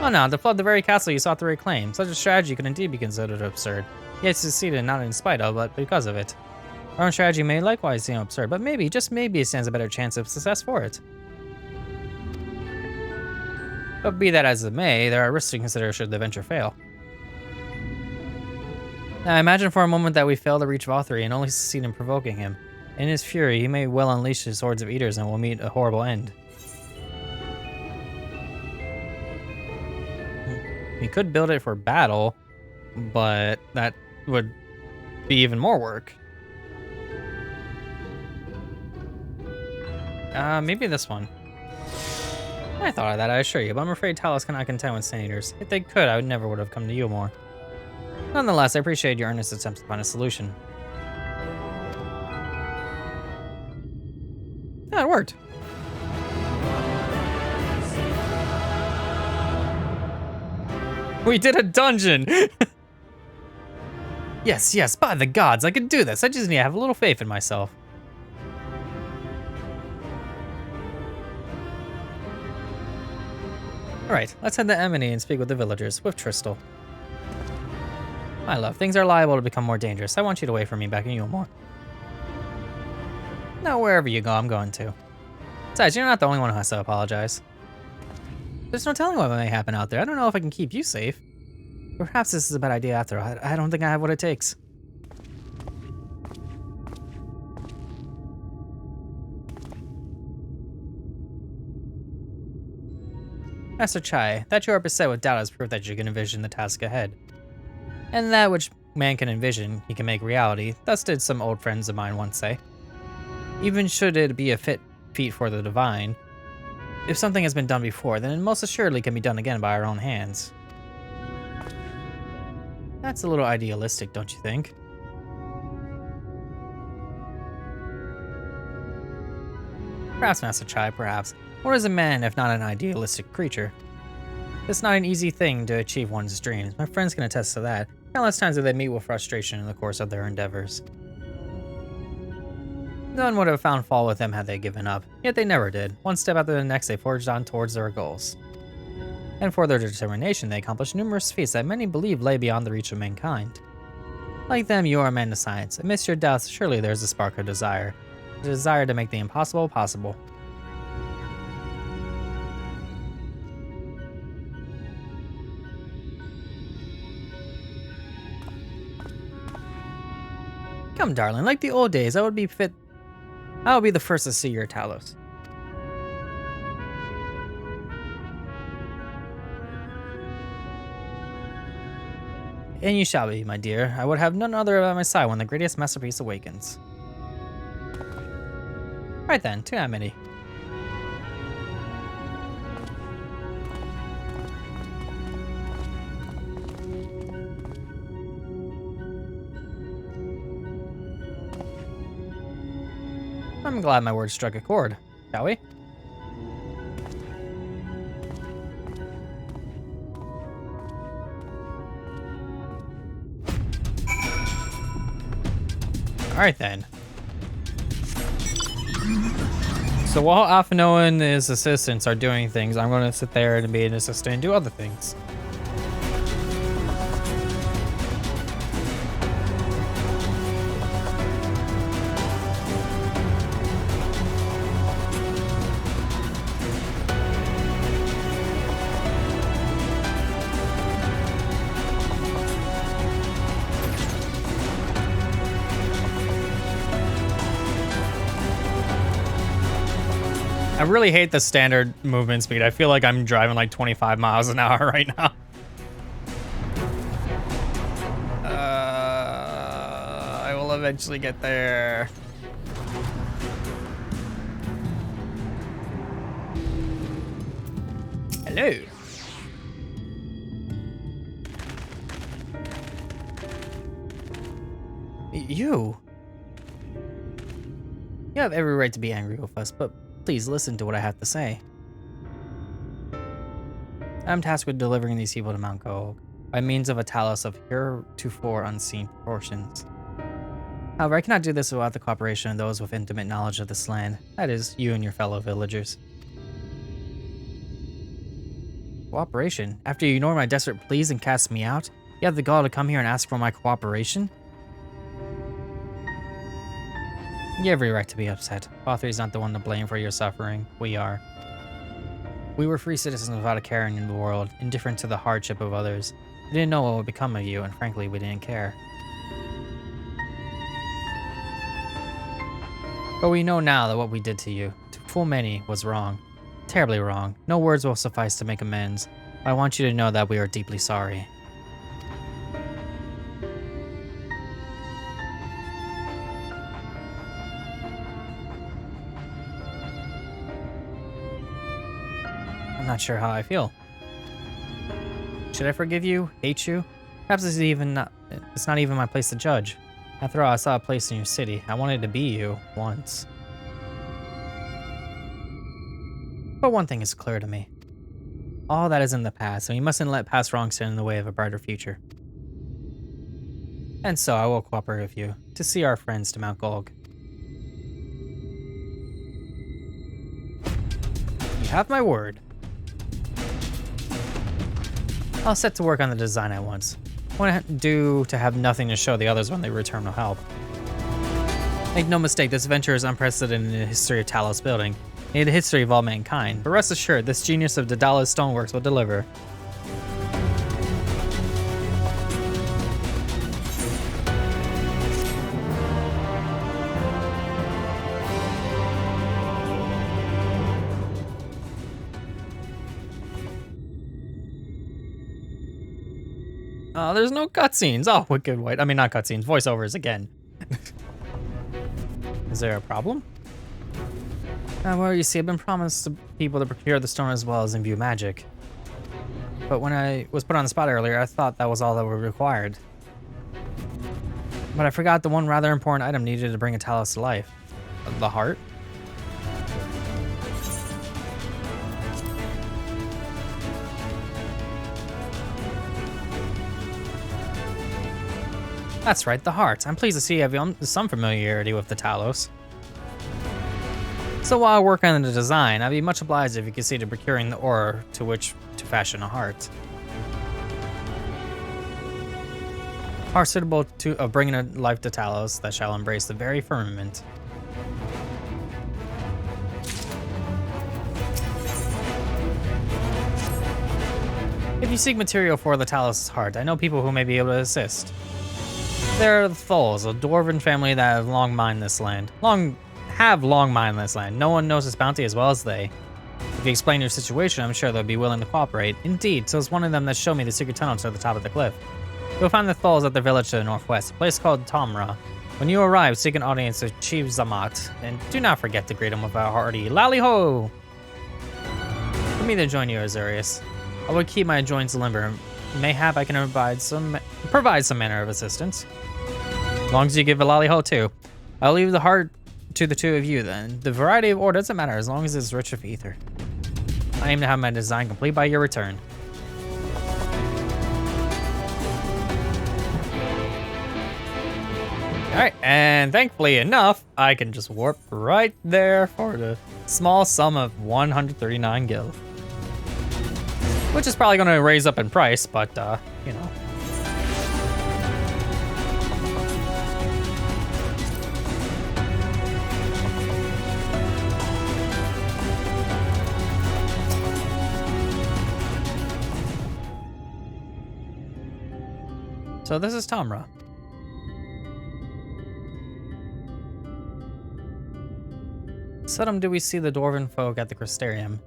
Oh no, to flood the very castle you sought to reclaim. Such a strategy could indeed be considered absurd. Yet succeeded not in spite of, but because of it. Our own strategy may likewise seem absurd, but maybe, just maybe, it stands a better chance of success for it. But be that as it may, there are risks to consider should the venture fail. Now imagine for a moment that we fail to reach Vothri and only succeed in provoking him. In his fury, he may well unleash his hordes of eaters and will meet a horrible end. We could build it for battle, but that would be even more work. Maybe this one. I thought of that, I assure you, but I'm afraid Talos cannot contend with Sin Eaters. If they could, I never would have come to you more. Nonetheless, I appreciate your earnest attempts to find a solution. Yeah, it worked. We did a dungeon! Yes, by the gods, I can do this. I just need to have a little faith in myself. Alright, let's head to Amity and speak with the villagers, with Tristal. My love, things are liable to become more dangerous. I want you to wait for me back in Yulmore. No, wherever you go, I'm going to. Besides, you're not the only one who has to apologize. There's no telling what may happen out there. I don't know if I can keep you safe. Perhaps this is a bad idea after all. I don't think I have what it takes. Master Chai, that you are beset with doubt is proof that you can envision the task ahead. And that which man can envision, he can make reality. Thus did some old friends of mine once say. Even should it be a fit feat for the divine, if something has been done before, then it most assuredly can be done again by our own hands. That's a little idealistic, don't you think? Perhaps, Master Chai, perhaps. What is a man if not an idealistic creature? It's not an easy thing to achieve one's dreams. My friends can attest to that. Countless times have they meet with frustration in the course of their endeavors. No one would have found fault with them had they given up, yet they never did. One step after the next, they forged on towards their goals. And for their determination, they accomplished numerous feats that many believe lay beyond the reach of mankind. Like them, you are a man of science. Amidst your doubts, surely there is a spark of desire. The desire to make the impossible possible. Come, darling, like the old days, I would be the first to see your Talos. And you shall be, my dear. I would have none other by my side when the greatest masterpiece awakens. Right then, to Amity. I'm glad my words struck a chord, shall we? Alright then. So while Afinoa and his assistants are doing things, I'm going to sit there and be an assistant and do other things. I really hate the standard movement speed. I feel like I'm driving like 25 miles an hour right now. I will eventually get there. Hello. You have every right to be angry with us, but please listen to what I have to say. I'm tasked with delivering these people to Mount Gold by means of a talus of heretofore unseen proportions. However, I cannot do this without the cooperation of those with intimate knowledge of this land. That is, you and your fellow villagers. Cooperation? After you ignore my desperate pleas and cast me out, you have the gall to come here and ask for my cooperation? You have every right to be upset. Author is not the one to blame for your suffering. We are. We were free citizens without a care in the world, indifferent to the hardship of others. We didn't know what would become of you, and frankly, we didn't care. But we know now that what we did to you, to fool many, was wrong. Terribly wrong. No words will suffice to make amends. I want you to know that we are deeply sorry. I'm not sure how I feel. Should I forgive you? Hate you? Perhaps it's not even my place to judge. After all, I saw a place in your city. I wanted to be you once. But one thing is clear to me. All that is in the past, and we mustn't let past wrongs stand in the way of a brighter future. And so I will cooperate with you to see our friends to Mount Gold. You have my word. I'll set to work on the design at once. I want to do to have nothing to show the others when they return to help. Make no mistake, this venture is unprecedented in the history of Talos building, in the history of all mankind. But rest assured, this genius of Daedalus Stoneworks will deliver. There's no cutscenes. Oh, wicked white. I mean, not cutscenes, voiceovers again. Is there a problem? Well, you see, I've been promised to people to procure the stone as well as imbue magic. But when I was put on the spot earlier, I thought that was all that was required. But I forgot the one rather important item needed to bring a Talos to life. The heart? That's right, the heart. I'm pleased to see you have some familiarity with the Talos. So while I work on the design, I'd be much obliged if you could see to procuring the ore to which to fashion a heart. Heart suitable of bringing a life to Talos that shall embrace the very firmament. If you seek material for the Talos' heart, I know people who may be able to assist. There are the Thulls, a dwarven family that have long mined this land. No one knows its bounty as well as they. If you explain your situation, I'm sure they'll be willing to cooperate. Indeed, so it's one of them that showed me the secret tunnel to the top of the cliff. You'll find the Thulls at the village to the northwest, a place called Tomra. When you arrive, seek an audience with Chief Zamat, and do not forget to greet him with a hearty Lally-ho! For me to join you, Azurius, I would keep my joints limber. Mayhap I can provide some manner of assistance. As long as you give a lally-ho too. I'll leave the heart to the two of you then. The variety of ore doesn't matter as long as it's rich with ether. I aim to have my design complete by your return. Alright, and thankfully enough, I can just warp right there for the small sum of 139 gil. Which is probably going to raise up in price, but, you know. So this is Tomra. Seldom do we see the dwarven folk at the Crystarium.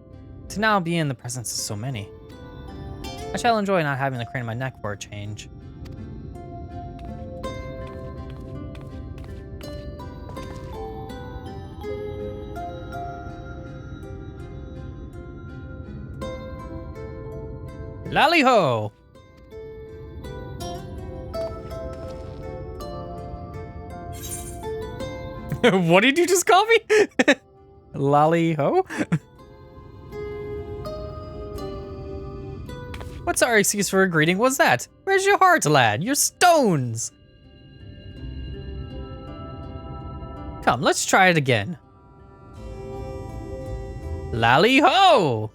To now be in the presence of so many. I shall enjoy not having to crane my neck for a change. Lally ho! What did you just call me? Lally ho? What's our excuse for a greeting was that? Where's your heart, lad? Your stones! Come, let's try it again. Lally ho!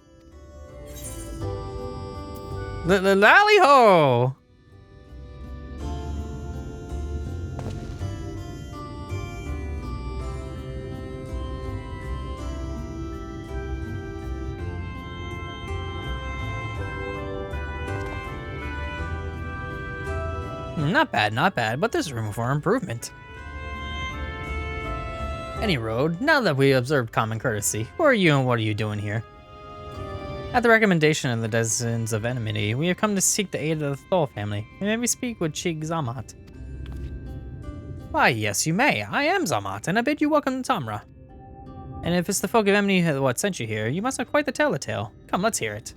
Lally ho! Not bad, but there's room for improvement. Any road, now that we observed common courtesy, who are you and what are you doing here? At the recommendation of the Denizens of Enmity, we have come to seek the aid of the Thol family. May we speak with Chief Zamat? Why, yes, you may. I am Zamat, and I bid you welcome to Tamra. And if it's the folk of Enmity what sent you here, you must have quite the tale to tell. Come, let's hear it.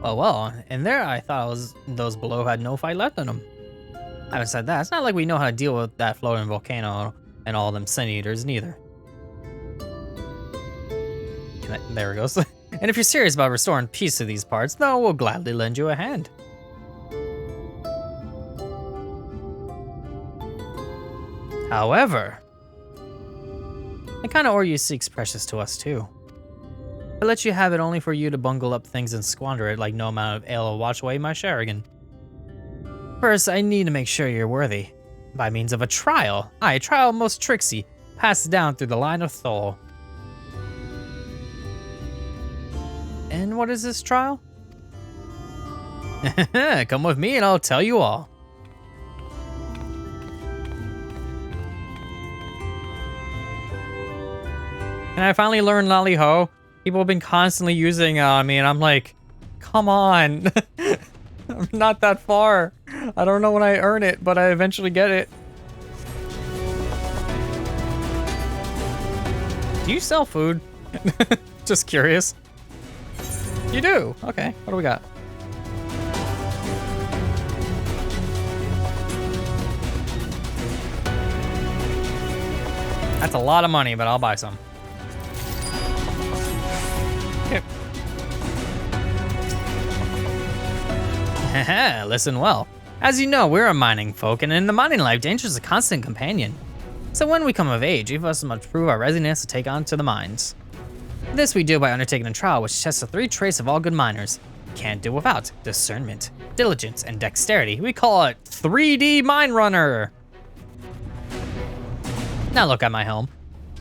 Well, in there I thought those below had no fight left in them. Having said that, it's not like we know how to deal with that floating volcano and all them sin eaters neither. There it goes. And if you're serious about restoring peace to these parts, though, we'll gladly lend you a hand. However, the kind of ore you seek's precious to us too. I let you have it only for you to bungle up things and squander it like no amount of ale will wash away my Sherrigan. First, I need to make sure you're worthy. By means of a trial. Aye, a trial most tricksy, passed down through the line of Thol. And what is this trial? Come with me and I'll tell you all. Can I finally learn Lally Ho? People have been constantly using it on me, and I'm like, come on. I'm not that far. I don't know when I earn it, but I eventually get it. Do you sell food? Just curious. You do? Okay, what do we got? That's a lot of money, but I'll buy some. Haha, listen well. As you know, we're a mining folk, and in the mining life, danger is a constant companion. So when we come of age, each of us must prove our readiness to take on to the mines. This we do by undertaking a trial which tests the 3 traits of all good miners. Can't do without discernment, diligence, and dexterity. We call it 3D Mine Runner. Now look at my helm.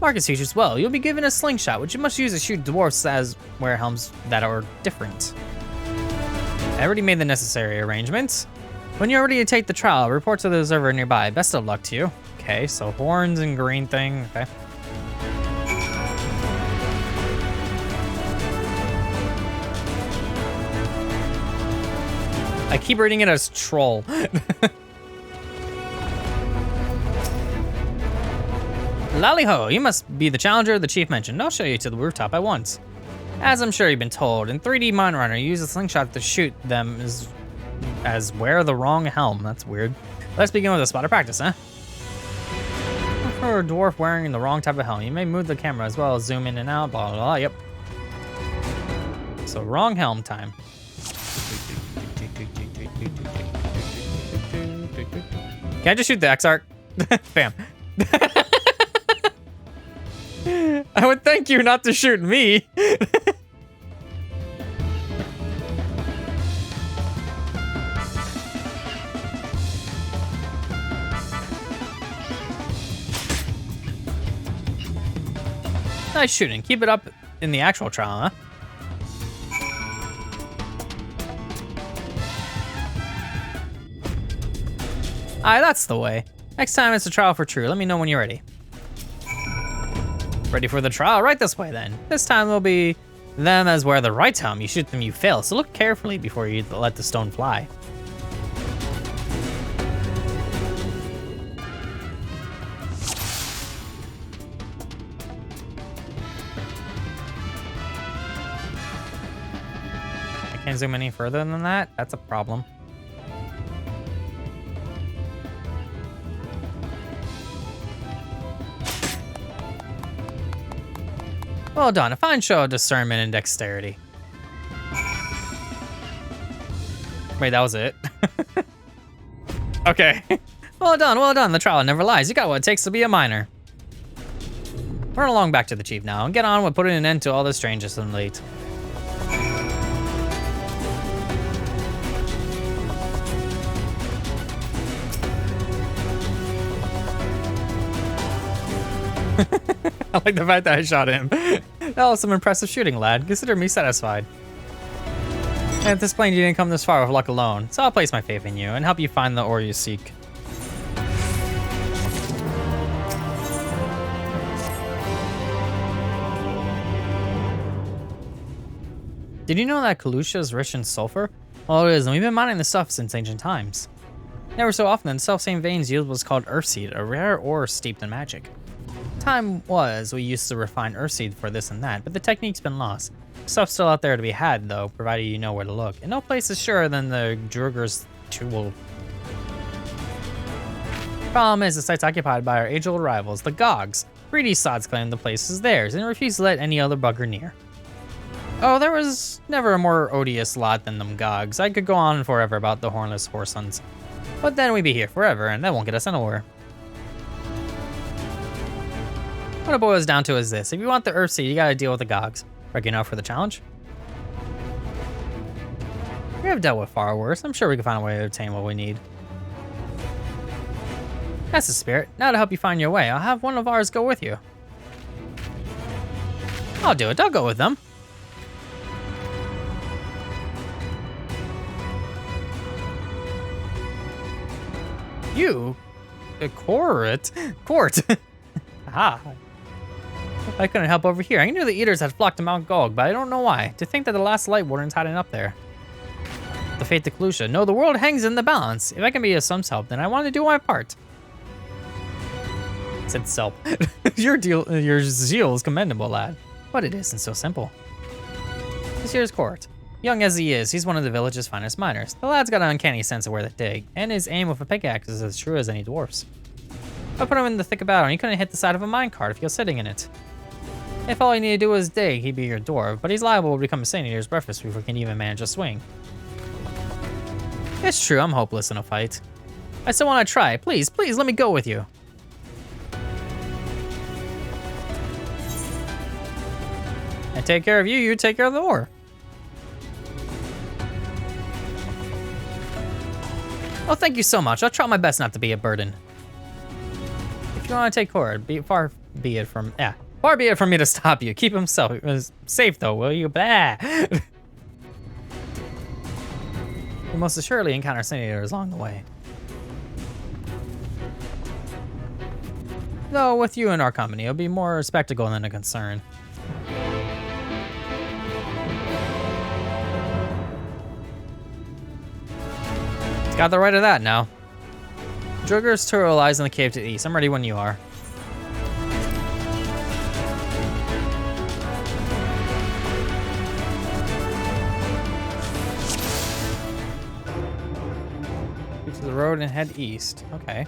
Marcus features well. You'll be given a slingshot, which you must use to shoot dwarfs as wear helms that are different. I already made the necessary arrangements. When you're ready to take the trial, report to the observer nearby. Best of luck to you. Okay, so horns and green thing, okay. I keep reading it as troll. Lally-ho, you must be the challenger the chief mentioned. I'll show you to the rooftop at once. As I'm sure you've been told, in 3D Mine Runner, you use a slingshot to shoot them as wear the wrong helm. That's weird. Let's begin with a spot of practice, huh? For a dwarf wearing the wrong type of helm, you may move the camera as well as zoom in and out, blah, blah, blah, yep. So wrong helm time. Can I just shoot the X-Arc? Bam. I would thank you not to shoot me. Nice shooting. Keep it up in the actual trial, huh? Aye, that's the way. Next time it's a trial for true. Let me know when you're ready. Ready for the trial? Right this way then. This time will be them as where the right time. You shoot them, you fail. So look carefully before you let the stone fly. I can't zoom any further than that. That's a problem. Well done, a fine show of discernment and dexterity. Wait, that was it? Okay. Well done, the trial never lies. You got what it takes to be a miner. Run along back to the chief now and get on with putting an end to all this strangeness and late. I like the fact that I shot him. That was some impressive shooting, lad. Consider me satisfied. And at this point, you didn't come this far with luck alone, so I'll place my faith in you and help you find the ore you seek. Did you know that Kalusha is rich in sulfur? Well, it is, and we've been mining this stuff since ancient times. Never so often, the self-same veins yield what's called earthseed, a rare ore steeped in magic. Time was we used to refine earthseed for this and that, but the technique's been lost. Stuff's still out there to be had, though, provided you know where to look. And no place is surer than the Druger's tool. Problem is, the site's occupied by our age-old rivals, the Gogs. Greedy sods claim the place is theirs and refuse to let any other bugger near. Oh, there was never a more odious lot than them Gogs. I could go on forever about the hornless horsons. But then we'd be here forever, and that won't get us anywhere. What it boils down to is this. If you want the Earthseed, you gotta deal with the Gogs. Ready enough for the challenge? We have dealt with far worse. I'm sure we can find a way to obtain what we need. That's the spirit. Now to help you find your way, I'll have one of ours go with you. I'll do it. I'll go with them. You? Court? Aha. I couldn't help over here. I knew the eaters had flocked to Mount Gog, but I don't know why. To think that the last Lightwarden's hiding up there. The fate to Kalusha. No, the world hangs in the balance. If I can be of some help, then I want to do my part. I said self. Your zeal is commendable, lad. But it isn't so simple. This here's Court. Young as he is, he's one of the village's finest miners. The lad's got an uncanny sense of where to dig, and his aim with a pickaxe is as true as any dwarf's. If I put him in the thick of battle, and he couldn't hit the side of a minecart if he was sitting in it. If all he needed to do was dig, he'd be your dwarf, but he's liable to become a saint eater's breakfast before he can even manage a swing. It's true, I'm hopeless in a fight. I still want to try. Please, please, let me go with you. I take care of you, you take care of the ore. Oh, thank you so much. I'll try my best not to be a burden. If you want to take Cord, far be it from me to stop you. Keep him safe though, will you? Blah. You most assuredly encounter senators along the way. Though with you in our company, it'll be more a spectacle than a concern. It's got the right of that now. Druger's turtle lies in the cave to the east. I'm ready when you are. Go to the road and head east. Okay.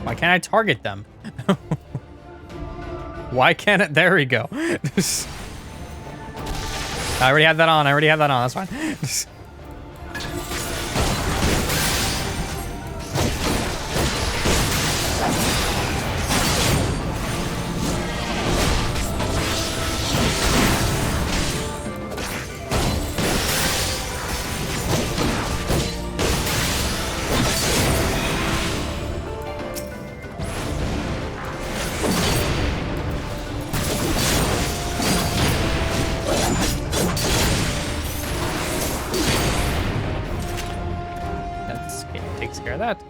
Why can't I target them? Why can't it? There we go. I already had that on. That's fine. this takes care of that.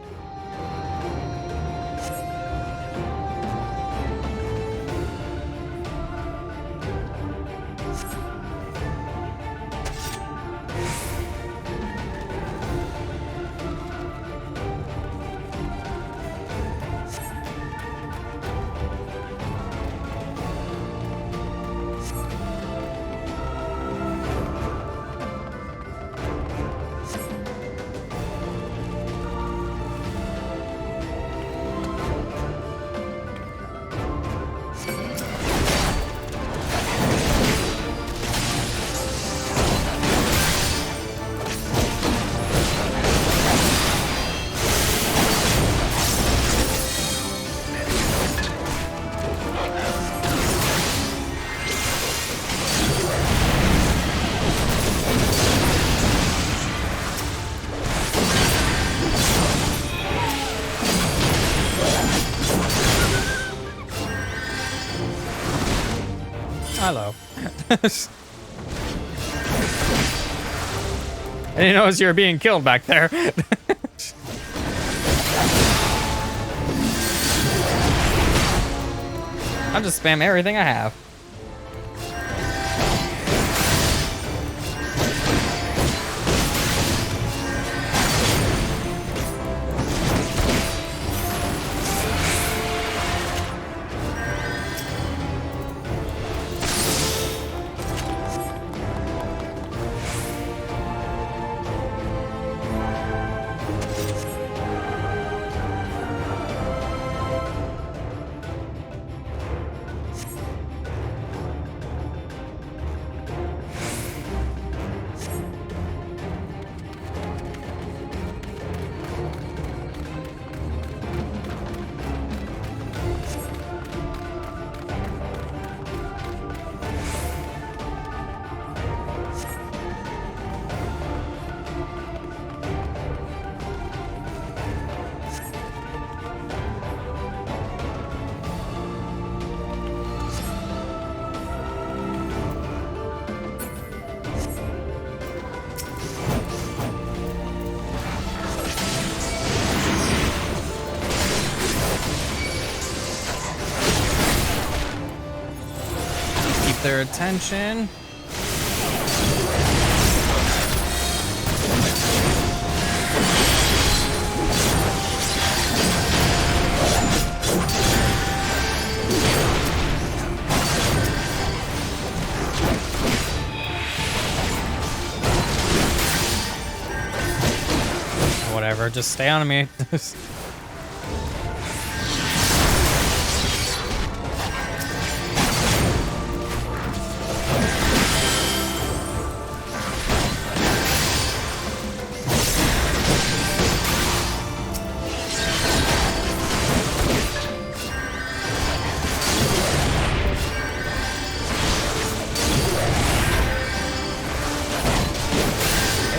Hello. I didn't notice you were being killed back there. I'll just spam everything I have. Their attention. Whatever, just stay on me.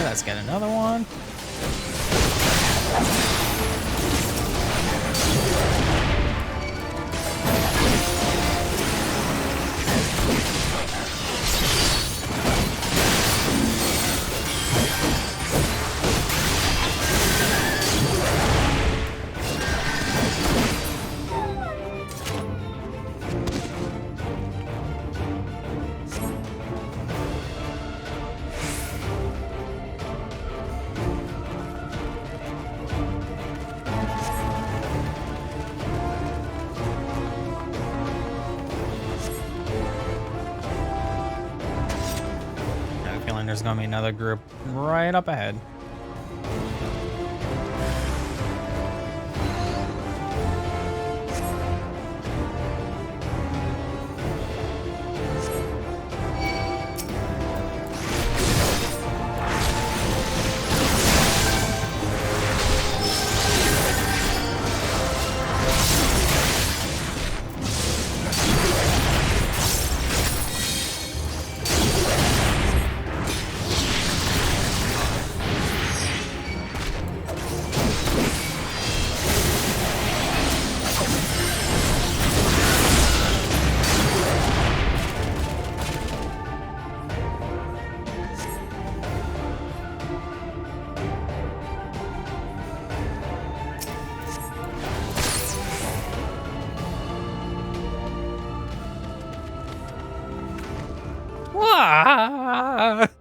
Let's get another one. There's gonna be another group right up ahead.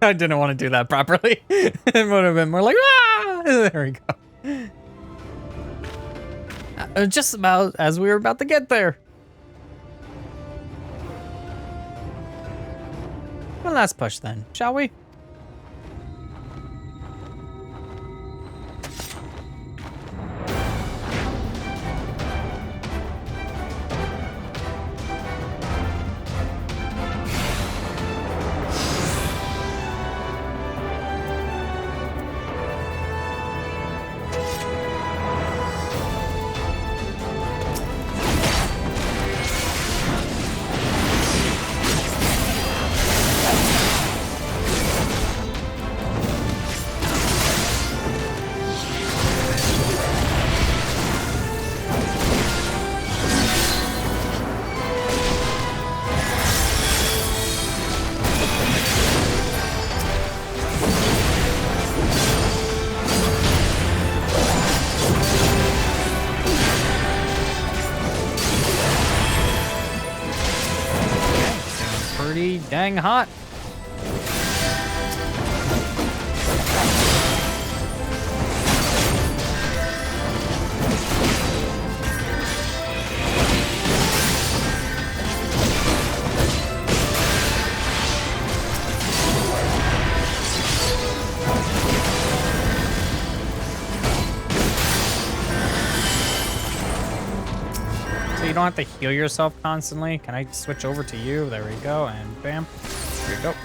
I didn't want to do that properly. It would have been more like, ah! There we go. Just about as we were about to get there. One last push then, shall we? Pretty dang hot. So you don't have to heal yourself constantly. Can I switch over to you? There we go, and bam. There we go.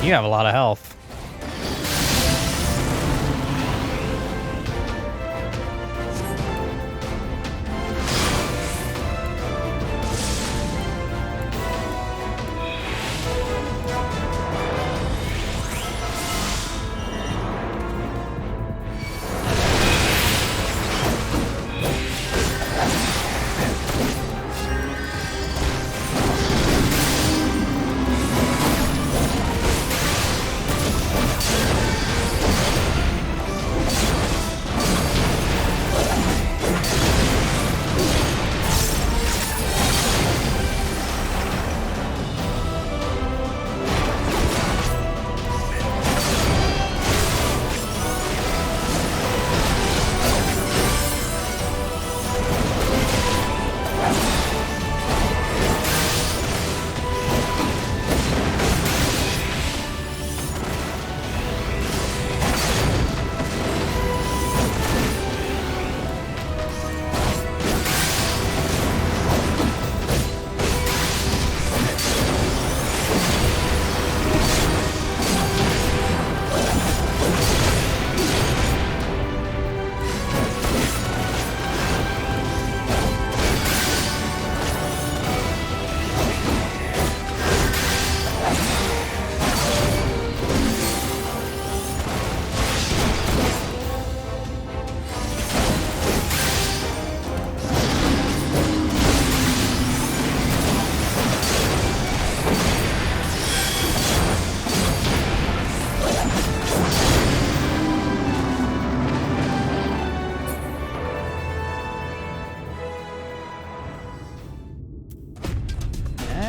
You have a lot of health.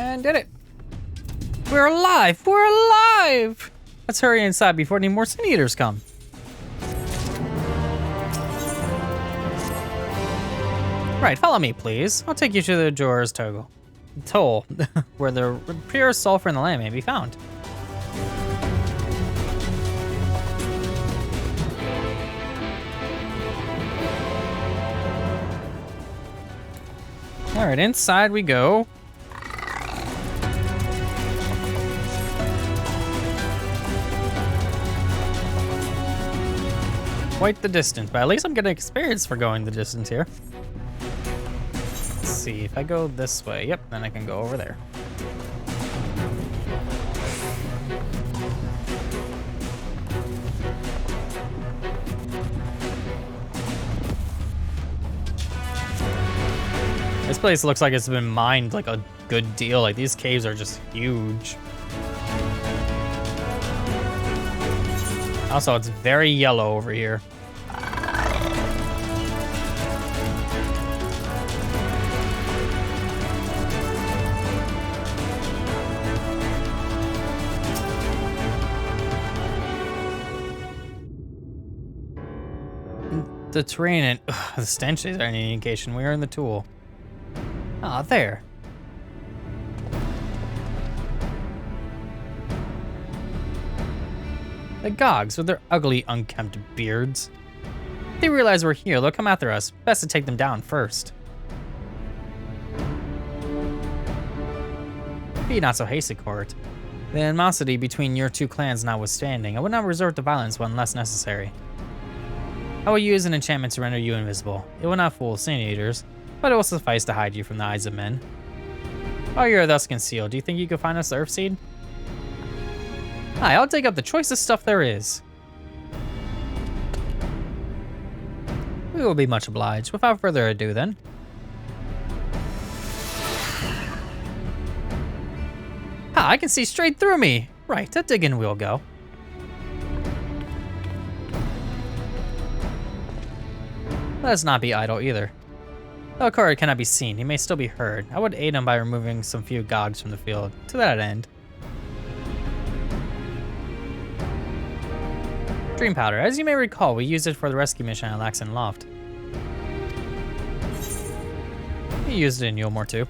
And did it. We're alive! We're alive! Let's hurry inside before any more Sin Eaters come. Right, follow me, please. I'll take you to the Jor's Toll, where the purest sulfur in the land may be found. All right, inside we go. Quite the distance, but at least I'm getting experience for going the distance here. Let's see, if I go this way, yep, then I can go over there. This place looks like it's been mined like a good deal. Like, these caves are just huge. Also, it's very yellow over here. The terrain and the stench is an indication we are in the Tool. Ah, there. The Gogs with their ugly, unkempt beards. If they realize we're here, they'll come after us. Best to take them down first. Be not so hasty, court. The animosity between your two clans notwithstanding, I would not resort to violence when less necessary. I will use an enchantment to render you invisible. It will not fool Sin Eaters, but it will suffice to hide you from the eyes of men. While you are thus concealed, do you think you could find us the Earthseed? Aye, I'll dig up the choicest stuff there is. We will be much obliged. Without further ado then. Ah, I can see straight through me. Right, to digging we'll go. Let us not be idle either. Though Akari cannot be seen, he may still be heard. I would aid him by removing some few Gogs from the field. To that end. Dream powder. As you may recall, we used it for the rescue mission at Laxon Loft. We used it in Yulmore too.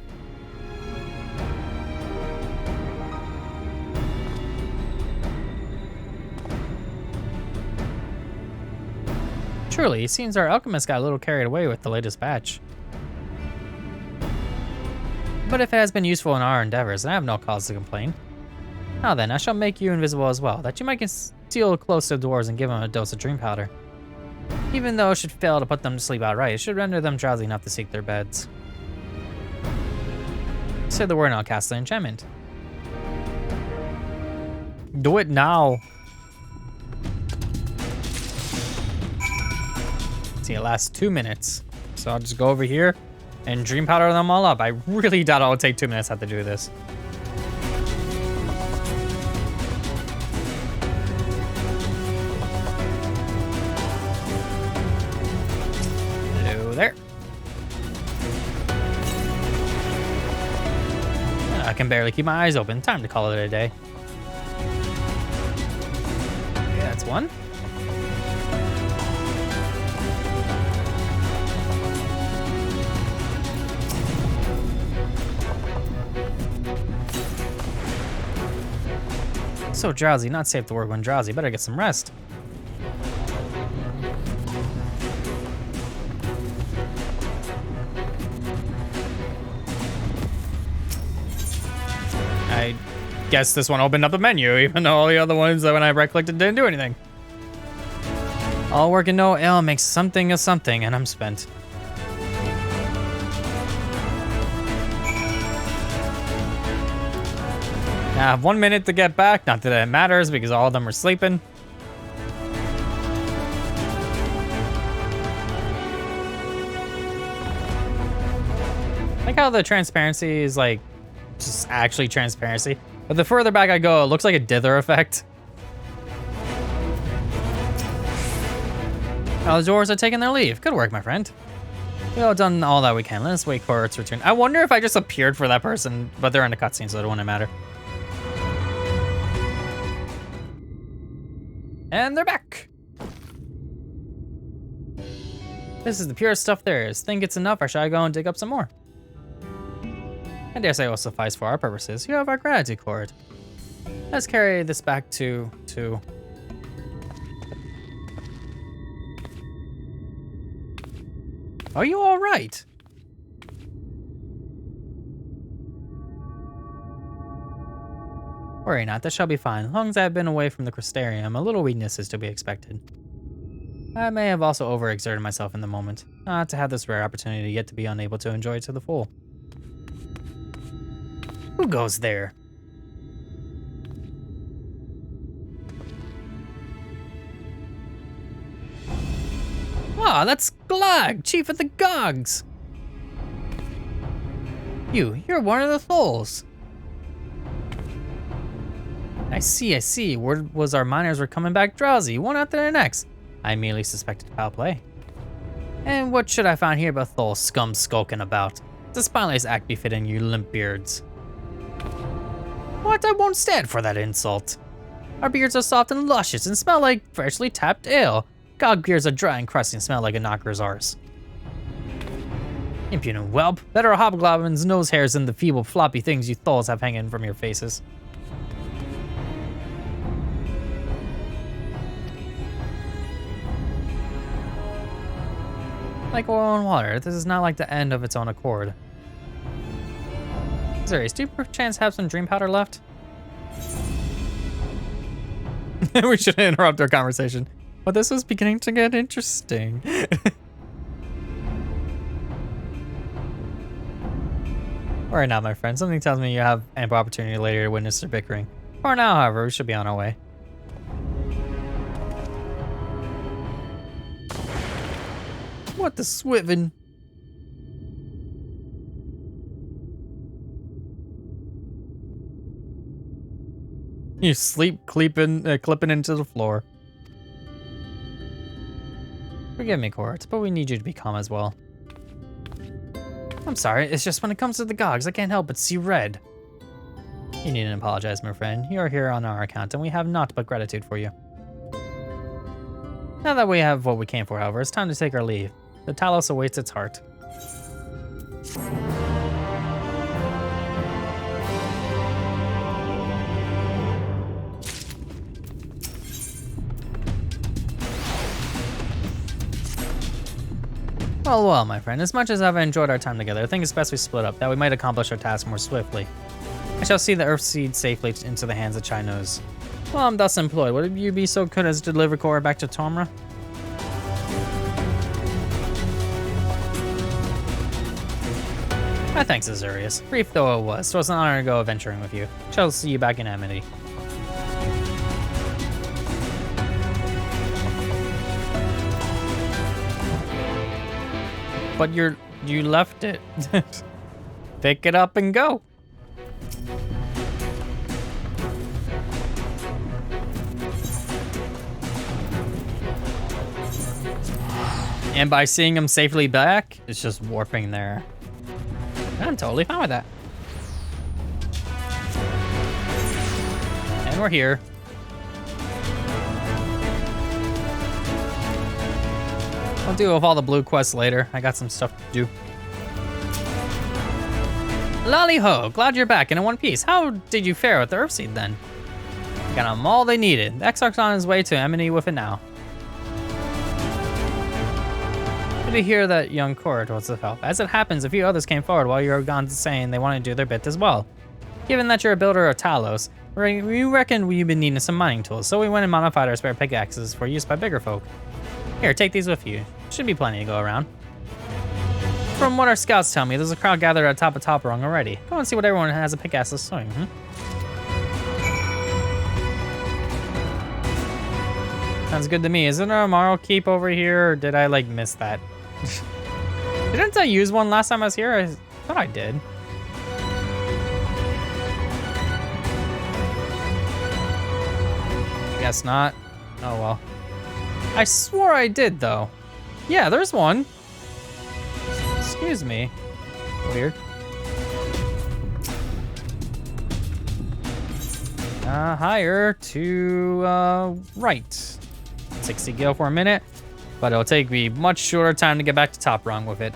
Truly, it seems our alchemist got a little carried away with the latest batch. But if it has been useful in our endeavors, then I have no cause to complain. Now then, I shall make you invisible as well, that you might steal close to the dwarves and give them a dose of dream powder. Even though it should fail to put them to sleep outright, it should render them drowsy enough to seek their beds. Say the word and I'll cast the enchantment. Do it now. See, it lasts 2 minutes. So I'll just go over here and dream powder them all up. I really doubt it'll take 2 minutes to have to do this. Hello there. I can barely keep my eyes open. Time to call it a day. Okay, that's one. So drowsy, not safe to work when drowsy. Better get some rest. I guess this one opened up the menu, even though all the other ones that when I right-clicked it didn't do anything. All work and no ale makes something of something, and I'm spent. I have 1 minute to get back. Not that it matters because all of them are sleeping. I like how the transparency is like just actually transparency. But the further back I go, it looks like a dither effect. Now the dwarves are taking their leave. Good work, my friend. We've all done all that we can. Let's wait for its return. I wonder if I just appeared for that person, but they're in the cutscene, so it wouldn't matter. And they're back. This is the purest stuff there is. Think it's enough, or should I go and dig up some more? I dare say it will suffice for our purposes. You have our gratitude cord. Let's carry this back to... Are you all right? Worry not, this shall be fine. As long as I have been away from the Crystarium, a little weakness is to be expected. I may have also overexerted myself in the moment. Not to have this rare opportunity yet to be unable to enjoy it to the full. Who goes there? Ah, that's Glag, Chief of the Gogs. You're one of the Thulls. I see. Word was our miners were coming back drowsy, one after the next. I immediately suspected foul play. And what should I find here but Thull scum skulking about? It's a spineless act befitting you limp beards. What? I won't stand for that insult. Our beards are soft and luscious and smell like freshly tapped ale. Gog beards are dry and crusty and smell like a knocker's arse. Impudent whelp. Better hobgoblins' nose hairs than the feeble floppy things you Thulls have hanging from your faces. Like oil and water, this is not like the end of its own accord. Zarius, do you perchance have some dream powder left? We should interrupt our conversation. But this was beginning to get interesting. Alright now, my friend. Something tells me you have ample opportunity later to witness their bickering. For now, however, we should be on our way. What the swivin? You sleep clipping into the floor. Forgive me, Court, but we need you to be calm as well. I'm sorry, it's just when it comes to the Gogs, I can't help but see red. You needn't apologize, my friend. You are here on our account, and we have naught but gratitude for you. Now that we have what we came for, however, it's time to take our leave. The Talos awaits its heart. Well, my friend, as much as I've enjoyed our time together, I think it's best we split up, that we might accomplish our task more swiftly. I shall see the Earth Seed safely into the hands of Chinos. Well, I'm thus employed. Would you be so good as to deliver Cora back to Tomra? My thanks, Azurius. Brief though it was, so it's an honor to go adventuring with you. Shall see you back in Amity. But you left it. Pick it up and go. And by seeing him safely back, it's just warping there. I'm totally fine with that. And we're here. I'll deal with all the blue quests later. I got some stuff to do. Lolly ho, glad you're back and in one piece. How did you fare with the Earthseed then? Got them all they needed. The Exarch's on his way to Amity with it now. Good to hear that young Court wants to help. As it happens, a few others came forward while you were gone saying they want to do their bit as well. Given that you're a builder of Talos, we reckon we've been needing some mining tools, so we went and modified our spare pickaxes for use by bigger folk. Here, take these with you. Should be plenty to go around. From what our scouts tell me, there's a crowd gathered at top of Top Rung already. Go and see what everyone has a pickaxe to swing, Sounds good to me. Isn't there a Marl Keep over here, or did I, like, miss that? Didn't I use one last time I was here? I thought I did. Guess not. Oh, well. I swore I did, though. Yeah, there's one. Excuse me. Weird. Higher to, right. 60 gil for a minute, but it'll take me much shorter time to get back to top rung with it.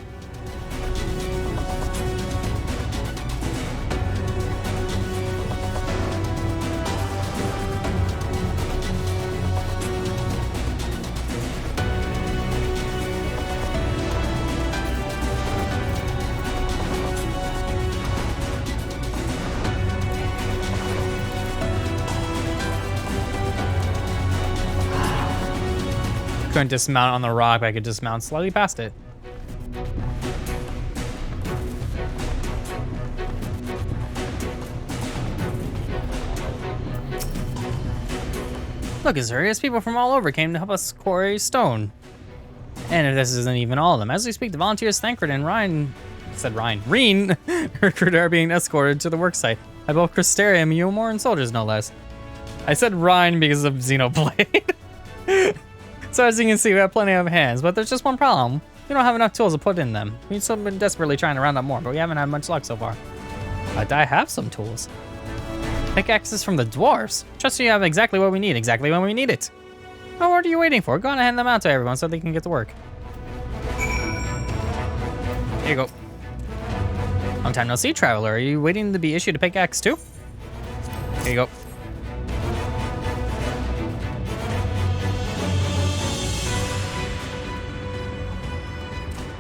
Couldn't dismount on the rock, but I could dismount slightly past it. Look, Azure, people from all over came to help us quarry stone. And if this isn't even all of them, as we speak, the volunteers Thancred and Reen recruiter are being escorted to the worksite by both Cristeria and Mumoran soldiers, no less. I said Ryan because of Xenoblade. So as you can see, we have plenty of hands, but there's just one problem. We don't have enough tools to put in them. We've still been desperately trying to round up more, but we haven't had much luck so far. But I have some tools. Pickaxes from the dwarves. Trust you have exactly what we need, exactly when we need it. Oh, what are you waiting for? Go on and hand them out to everyone so they can get to work. Here you go. Long time no see, traveler. Are you waiting to be issued a pickaxe too? Here you go.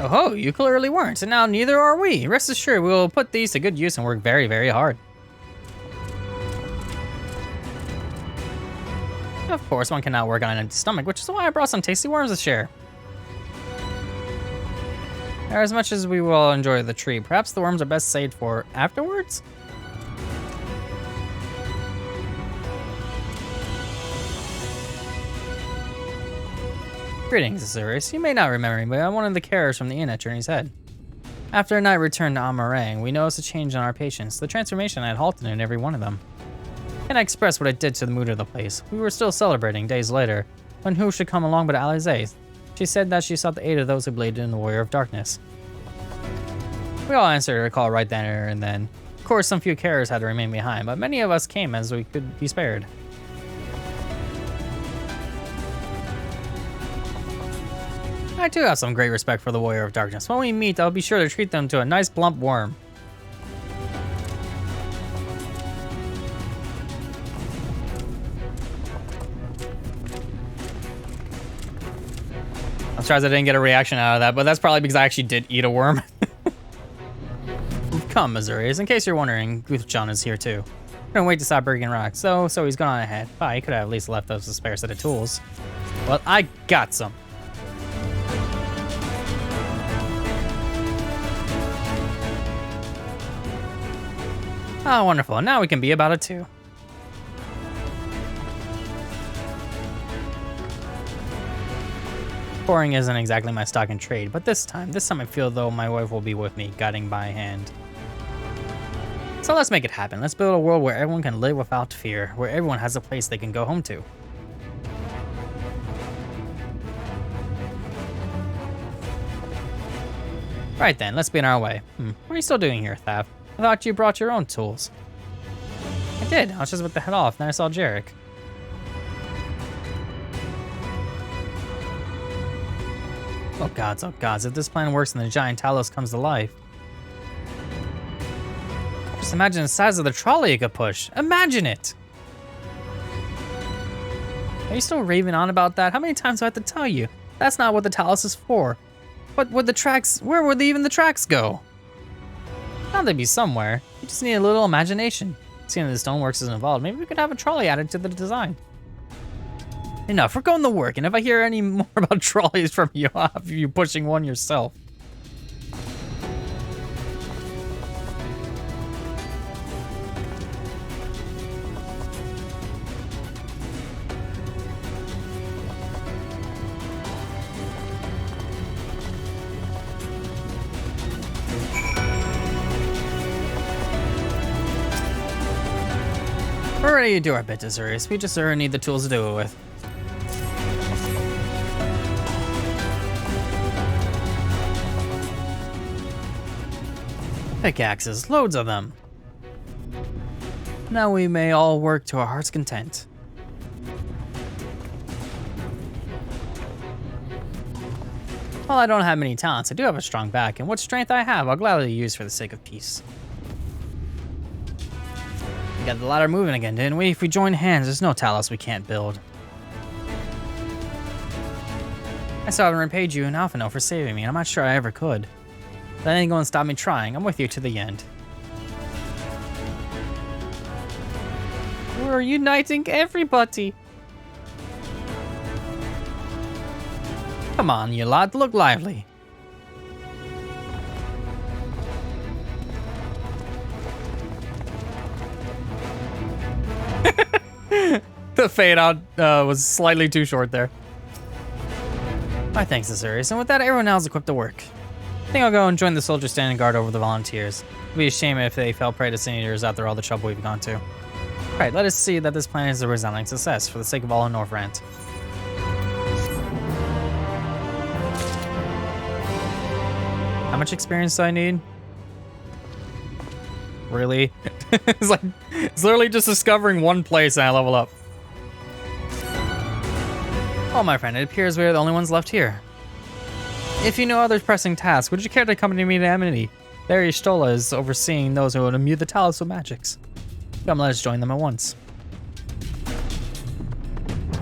Oh, you clearly weren't, and now neither are we. Rest assured, we will put these to good use and work very, very hard. Of course, one cannot work on an empty stomach, which is why I brought some tasty worms to share. As much as we will enjoy the treat, perhaps the worms are best saved for afterwards? Greetings, Azurus. You may not remember me, but I'm one of the carers from the inn at Journey's Head. After a night return to Amarang, we noticed a change in our patients. The transformation had halted in every one of them. Can I express what it did to the mood of the place? We were still celebrating days later, when who should come along but Alize. She said that she sought the aid of those who bladed in the Warrior of Darkness. We all answered her call right there and then. Of course, some few carers had to remain behind, but many of us came as we could be spared. I do have some great respect for the Warrior of Darkness. When we meet, I'll be sure to treat them to a nice plump worm. I'm surprised I didn't get a reaction out of that, but that's probably because I actually did eat a worm. Come, Azurius, in case you're wondering, Guthjon is here too. I don't wait to stop breaking rocks, so he's gone on ahead. Well, he could have at least left us a spare set of tools. Well, I got some. Oh, wonderful. Now we can be about it too. Pouring isn't exactly my stock in trade, but this time I feel though my wife will be with me, guiding by hand. So let's make it happen. Let's build a world where everyone can live without fear, where everyone has a place they can go home to. Right then, let's be on our way. What are you still doing here, Thav? I thought you brought your own tools. I did. I was just about to head off, then I saw Jarek. Oh gods, if this plan works and the giant Talos comes to life. Just imagine the size of the trolley it could push. Imagine it! Are you still raving on about that? How many times do I have to tell you? That's not what the Talos is for. But would the tracks, where would even the tracks go? Now they'd be somewhere. You just need a little imagination. Seeing that the stoneworks is involved, maybe we could have a trolley added to the design. Enough, we're going to work, and if I hear any more about trolleys from you, I'll have you pushing one yourself. We're ready to do our bit, Azurius. We just need the tools to do it with. Pickaxes, loads of them. Now we may all work to our heart's content. While I don't have many talents, I do have a strong back, and what strength I have, I'll gladly use for the sake of peace. We got the ladder moving again, didn't we? If we join hands, there's no Talos we can't build. I still haven't repaid you an Alphino for saving me, and I'm not sure I ever could. That ain't gonna stop me trying. I'm with you to the end. We're uniting everybody. Come on, you lot, look lively. The fade out was slightly too short there. My thanks, Azure. And with that, everyone now is equipped to work. I think I'll go and join the soldiers standing guard over the volunteers. It'd be a shame if they fell prey to sin eaters after all the trouble we've gone to. Alright, let us see that this plan is a resounding success for the sake of all in Northrend. How much experience do I need? Really? It's literally just discovering one place and I level up. Oh, my friend, it appears we're the only ones left here. If you know other pressing tasks, would you care to accompany me to Amity? Larry Stola is overseeing those who would imbue the Talos with magics. Come, let us join them at once.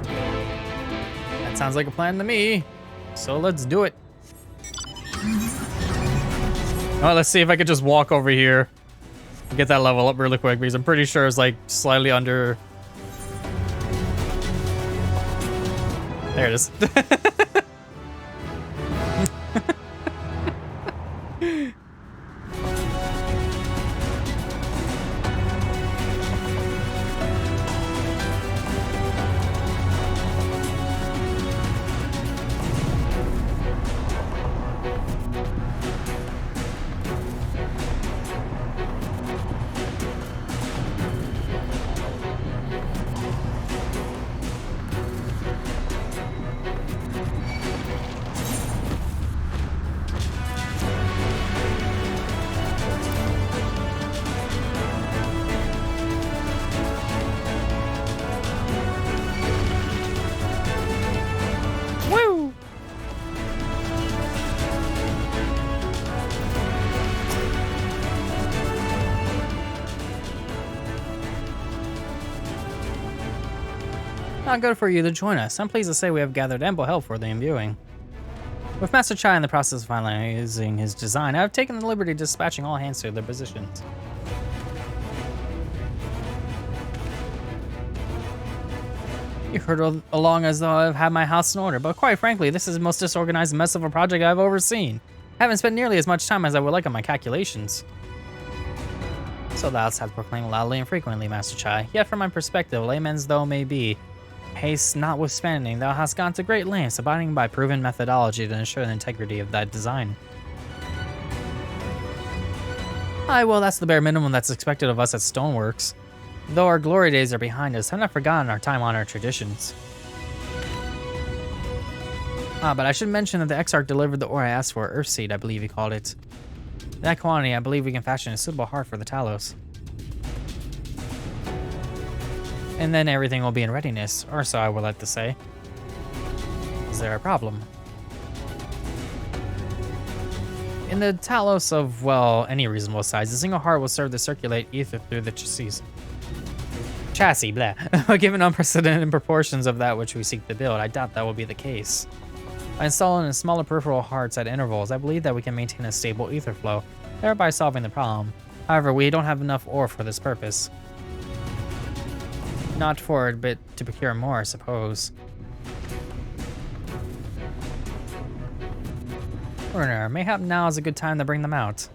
That sounds like a plan to me. So let's do it. Alright, let's see if I could just walk over here and get that level up really quick, because I'm pretty sure it's like slightly under. There it is. Not good for you to join us. I'm pleased to say we have gathered ample help for the imbuing. With Master Chai in the process of finalizing his design, I have taken the liberty of dispatching all hands to their positions. You heard along as though I've had my house in order, but quite frankly, this is the most disorganized mess of a project I've overseen. I haven't spent nearly as much time as I would like on my calculations. So thou have proclaimed loudly and frequently, Master Chai. Yet from my perspective, layman's though may be, haste notwithstanding, thou hast gone to great lengths, abiding by proven methodology to ensure the integrity of thy design. Aye, well, that's the bare minimum that's expected of us at Stoneworks. Though our glory days are behind us, I've not forgotten our time-honored traditions. But I should mention that the Exarch delivered the ore I asked for, Earthseed, I believe he called it. In that quantity, I believe we can fashion a suitable heart for the Talos. And then everything will be in readiness, or so I would like to say. Is there a problem? In the Talos of, well, any reasonable size, a single heart will serve to circulate ether through the chassis, blah. But given unprecedented proportions of that which we seek to build, I doubt that will be the case. By installing smaller peripheral hearts at intervals, I believe that we can maintain a stable ether flow, thereby solving the problem. However, we don't have enough ore for this purpose. Not for it, but to procure more, I suppose. Werner, mayhap now is a good time to bring them out.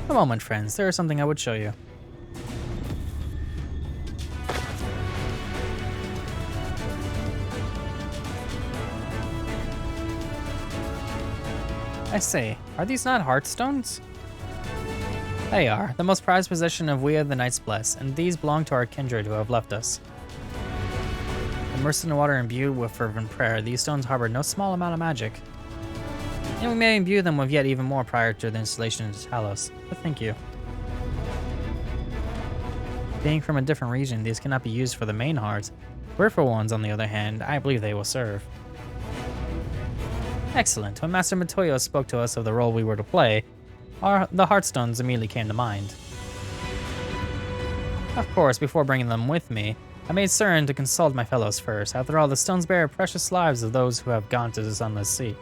A moment, friends. There is something I would show you. I say, are these not heartstones? They are, the most prized possession of we of the Knights Bless, and these belong to our kindred who have left us. Immersed in water and imbued with fervent prayer, these stones harbor no small amount of magic. And we may imbue them with yet even more prior to the installation into Talos. But thank you. Being from a different region, these cannot be used for the main hearts. Peripheral ones, on the other hand, I believe they will serve. Excellent. When Master Matoyo spoke to us of the role we were to play, the Heartstones immediately came to mind. Of course, before bringing them with me, I made certain to consult my fellows first. After all, the stones bear precious lives of those who have gone to the Sunless Sea.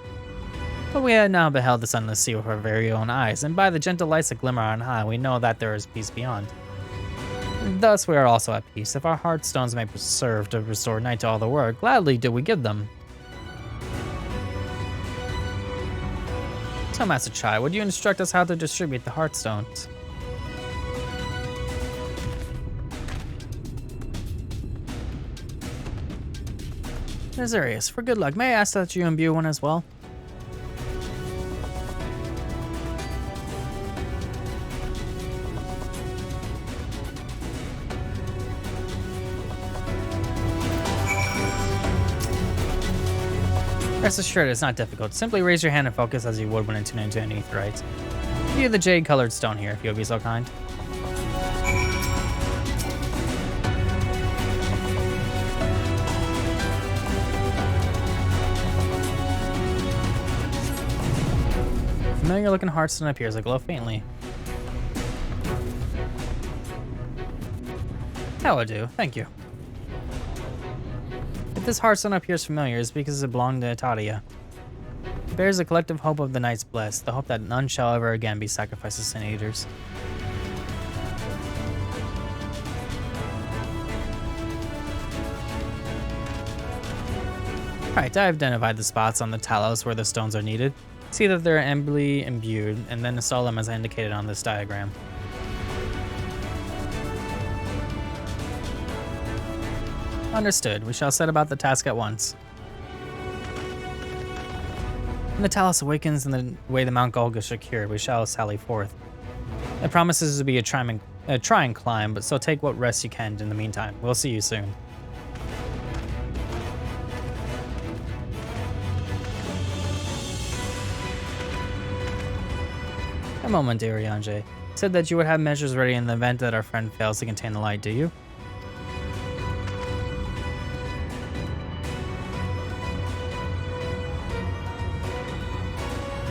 But we have now beheld the Sunless Sea with our very own eyes, and by the gentle lights that glimmer on high, we know that there is peace beyond. Thus, we are also at peace. If our Heartstones may serve to restore night to all the world, gladly do we give them. So, Master Chai, would you instruct us how to distribute the Heartstones? Azurius, for good luck, may I ask that you imbue one as well? Rest assured, it's not difficult. Simply raise your hand and focus as you would when tuning into an aetherite. View the jade-colored stone here, if you'll be so kind. Familiar-looking heartstone appears to glow faintly. That will do, thank you. If this heartstone appears familiar, it's because it belonged to Italia. It bears the collective hope of the Knights Blessed, the hope that none shall ever again be sacrificed to Sin Eaters. Alright, I identified the spots on the Talos where the stones are needed. See that they're embly imbued, and then install them as I indicated on this diagram. Understood. We shall set about the task at once. When the Talos awakens and the way the Mount Golg is secured, we shall sally forth. It promises to be a trying climb, but so take what rest you can in the meantime. We'll see you soon. A moment, Urianger. Said that you would have measures ready in the event that our friend fails to contain the light, do you?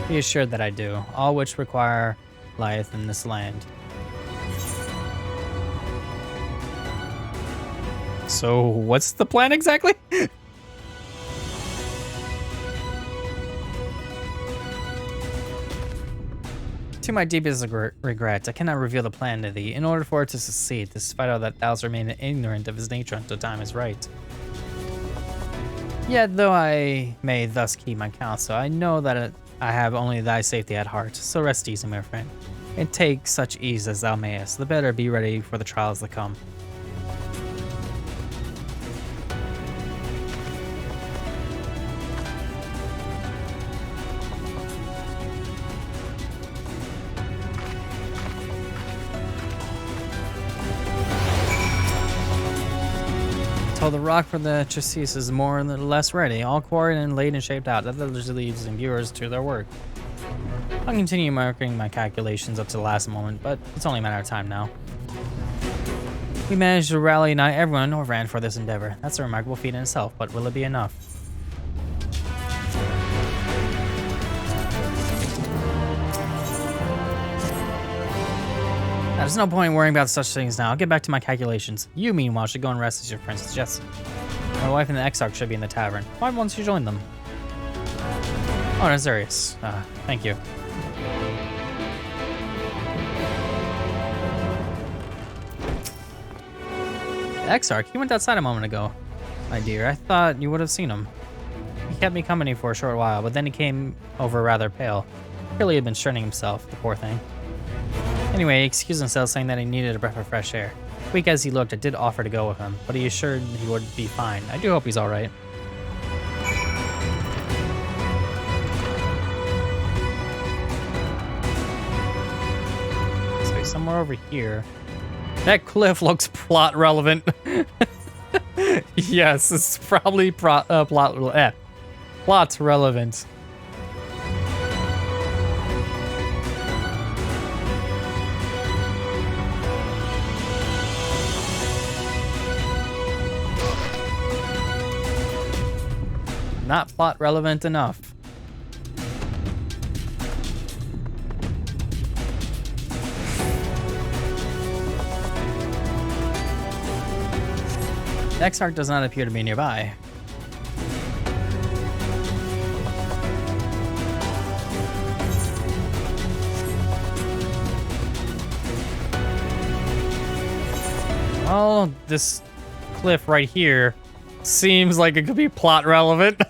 Be assured that I do, all which require lieth in this land. So, what's the plan exactly? To my deepest regret, I cannot reveal the plan to thee. In order for it to succeed, despite all that thou remain ignorant of his nature until time is right. Yet, though I may thus keep my counsel, I know that I have only thy safety at heart, so rest easy, my friend, and take such ease as thou mayest. The better be ready for the trials that come. Till the rock for the chassis is more or less ready, all quarried and laid and shaped out. That leaves imbuers to their work. I'll continue marking my calculations up to the last moment, but it's only a matter of time now. We managed to rally not everyone in Northrend for this endeavor. That's a remarkable feat in itself, but will it be enough? There's no point in worrying about such things now. I'll get back to my calculations. You, meanwhile, should go and rest as your friend suggested. My wife and the Exarch should be in the tavern. Why won't you join them? Oh, Azurius. Thank you. The Exarch, he went outside a moment ago. My dear, I thought you would have seen him. He kept me company for a short while, but then he came over rather pale. Clearly had been straining himself, the poor thing. Anyway, he excused himself, saying that he needed a breath of fresh air. Weak as he looked, I did offer to go with him, but he assured he would be fine. I do hope he's alright. So he's somewhere over here. That cliff looks plot relevant. Yes, it's probably plot relevant. not plot relevant enough. Exarch does not appear to be nearby. Well, this cliff right here seems like it could be plot relevant.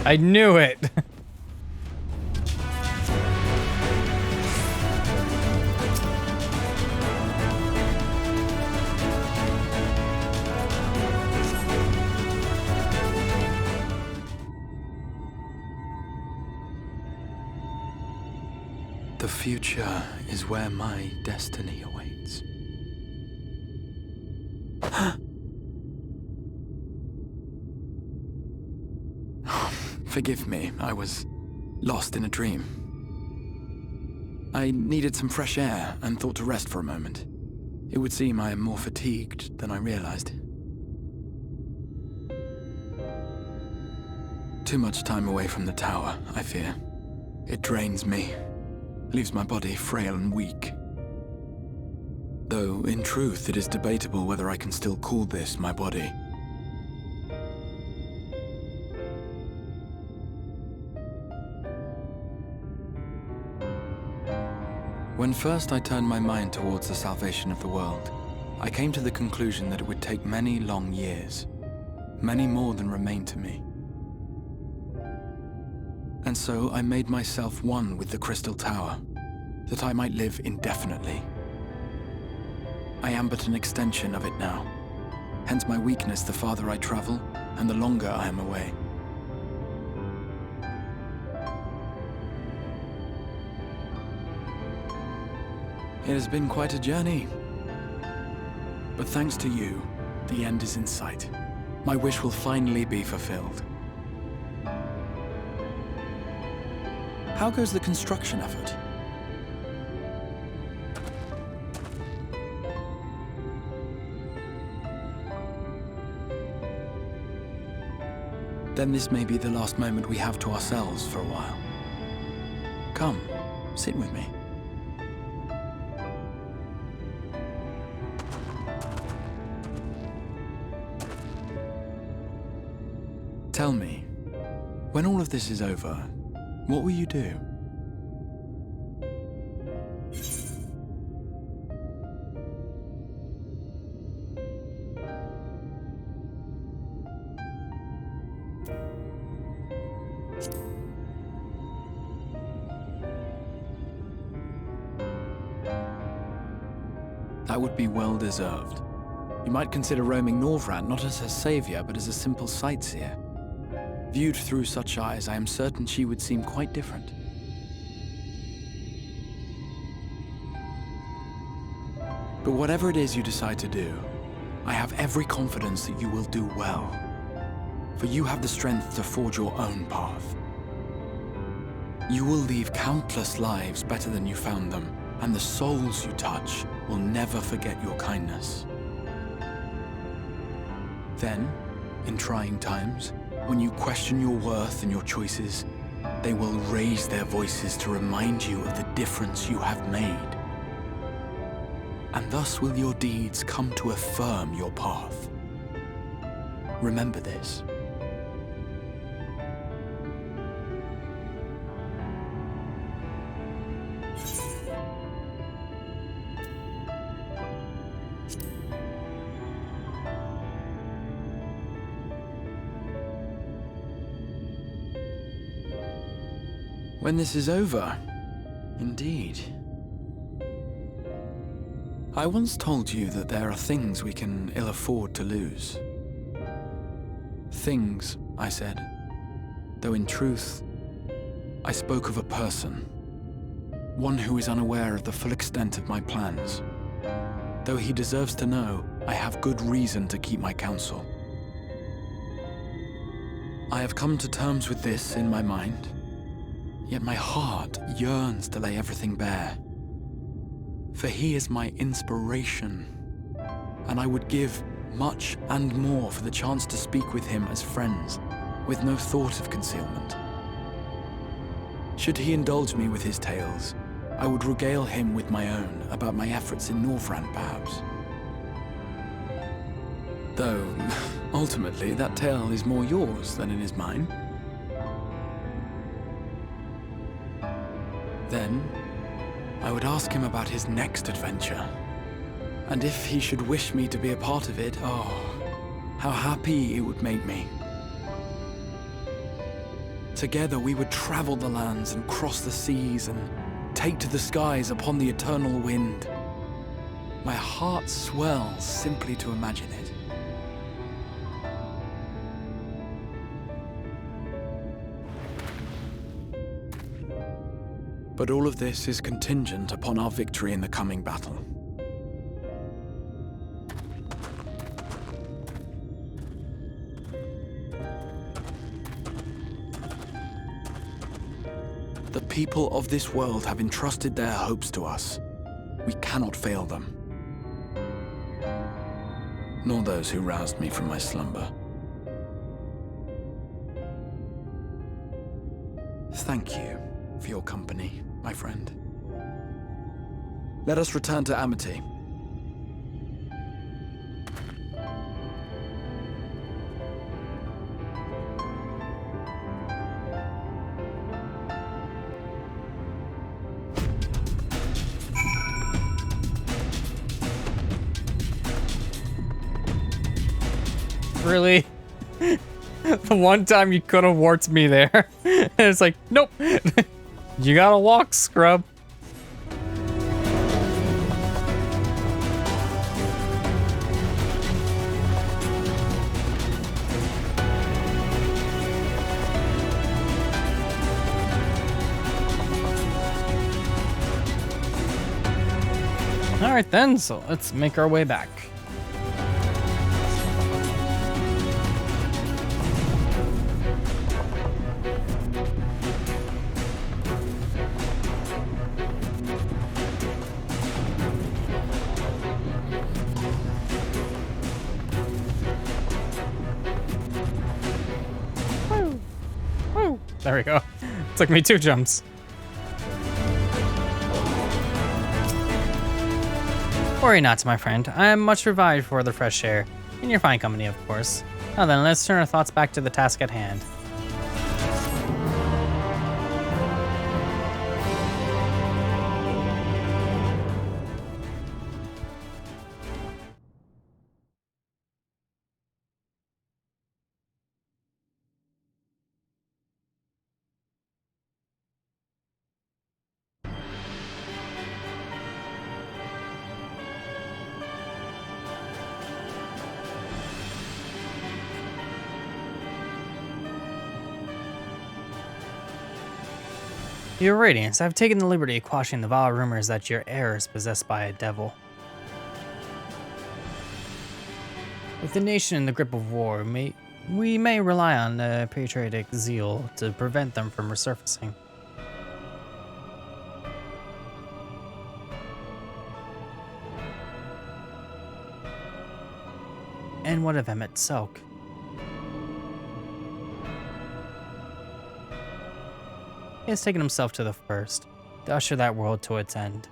I knew it. The future is where my destiny awaits. Forgive me, I was lost in a dream. I needed some fresh air and thought to rest for a moment. It would seem I am more fatigued than I realized. Too much time away from the tower, I fear. It drains me, leaves my body frail and weak. Though, in truth, it is debatable whether I can still call this my body. When first I turned my mind towards the salvation of the world, I came to the conclusion that it would take many long years, many more than remain to me. And so I made myself one with the Crystal Tower, that I might live indefinitely. I am but an extension of it now, hence my weakness the farther I travel, and the longer I am away. It has been quite a journey. But thanks to you, the end is in sight. My wish will finally be fulfilled. How goes the construction effort? Then this may be the last moment we have to ourselves for a while. Come, sit with me. Tell me, when all of this is over, what will you do? That would be well deserved. You might consider roaming Norvrand not as her savior, but as a simple sightseer. Viewed through such eyes, I am certain she would seem quite different. But whatever it is you decide to do, I have every confidence that you will do well. For you have the strength to forge your own path. You will leave countless lives better than you found them, and the souls you touch will never forget your kindness. Then, in trying times, when you question your worth and your choices, they will raise their voices to remind you of the difference you have made. And thus will your deeds come to affirm your path. Remember this. When this is over, indeed. I once told you that there are things we can ill afford to lose. Things, I said, though in truth, I spoke of a person. One who is unaware of the full extent of my plans. though he deserves to know I have good reason to keep my counsel. I have come to terms with this in my mind, yet my heart yearns to lay everything bare. For he is my inspiration, and I would give much and more for the chance to speak with him as friends, with no thought of concealment. Should he indulge me with his tales, I would regale him with my own about my efforts in Northrend, perhaps. Though, ultimately, that tale is more yours than it is mine. Then, I would ask him about his next adventure. And if he should wish me to be a part of it, oh, how happy it would make me. Together we would travel the lands and cross the seas and take to the skies upon the eternal wind. My heart swells simply to imagine it. But all of this is contingent upon our victory in the coming battle. The people of this world have entrusted their hopes to us. We cannot fail them. Nor those who roused me from my slumber. Thank you for your company, my friend. Let us return to Amity. Really? The one time you could have warped me there. And it's like, nope. You gotta walk, scrub. Alright then, so let's make our way back. There we go. Took me 2 jumps. Worry not, my friend. I am much revived for the fresh air. In your fine company, of course. Now then, let's turn our thoughts back to the task at hand. Your Radiance, I've taken the liberty of quashing the vile rumors that your heir is possessed by a devil. With the nation in the grip of war, we may rely on patriotic zeal to prevent them from resurfacing. And what of Emmett Selk? He has taken himself to the first, to usher that world to its end.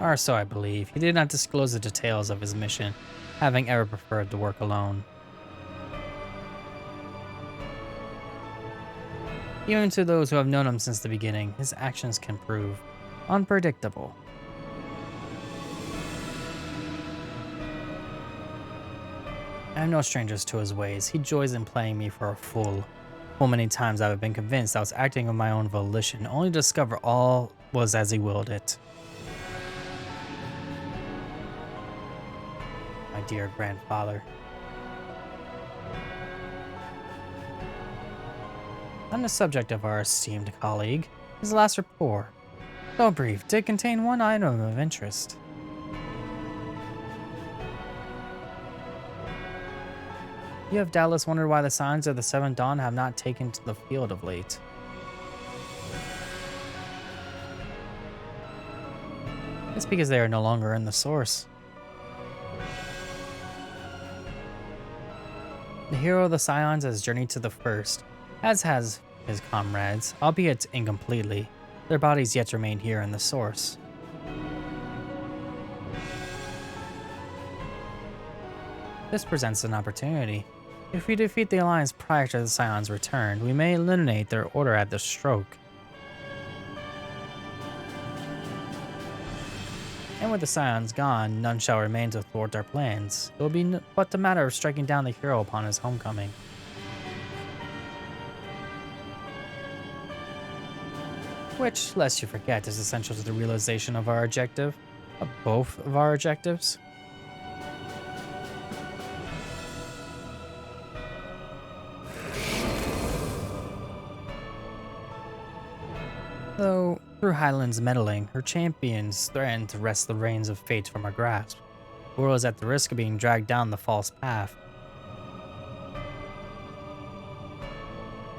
Or so I believe. He did not disclose the details of his mission, having ever preferred to work alone. Even to those who have known him since the beginning, his actions can prove unpredictable. I am no strangers to his ways. He joys in playing me for a fool. Full many times I have been convinced I was acting of my own volition, only to discover all was as he willed it. My dear grandfather. On the subject of our esteemed colleague, his last rapport. So brief. Did contain one item of interest. You have doubtless wondered why the signs of the Seventh Dawn have not taken to the field of late. It's because they are no longer in the source. The hero of the Scions has journeyed to the First, as has his comrades, albeit incompletely. Their bodies yet remain here in the source. This presents an opportunity. If we defeat the Alliance prior to the Scion's return, we may eliminate their order at the stroke. And with the Scions gone, none shall remain to thwart our plans. It will be but a matter of striking down the hero upon his homecoming. Which, lest you forget, is essential to the realization of our objective, of both of our objectives. Though, through Hydaelyn's meddling, her champions threatened to wrest the reins of fate from her grasp. The world is at the risk of being dragged down the false path.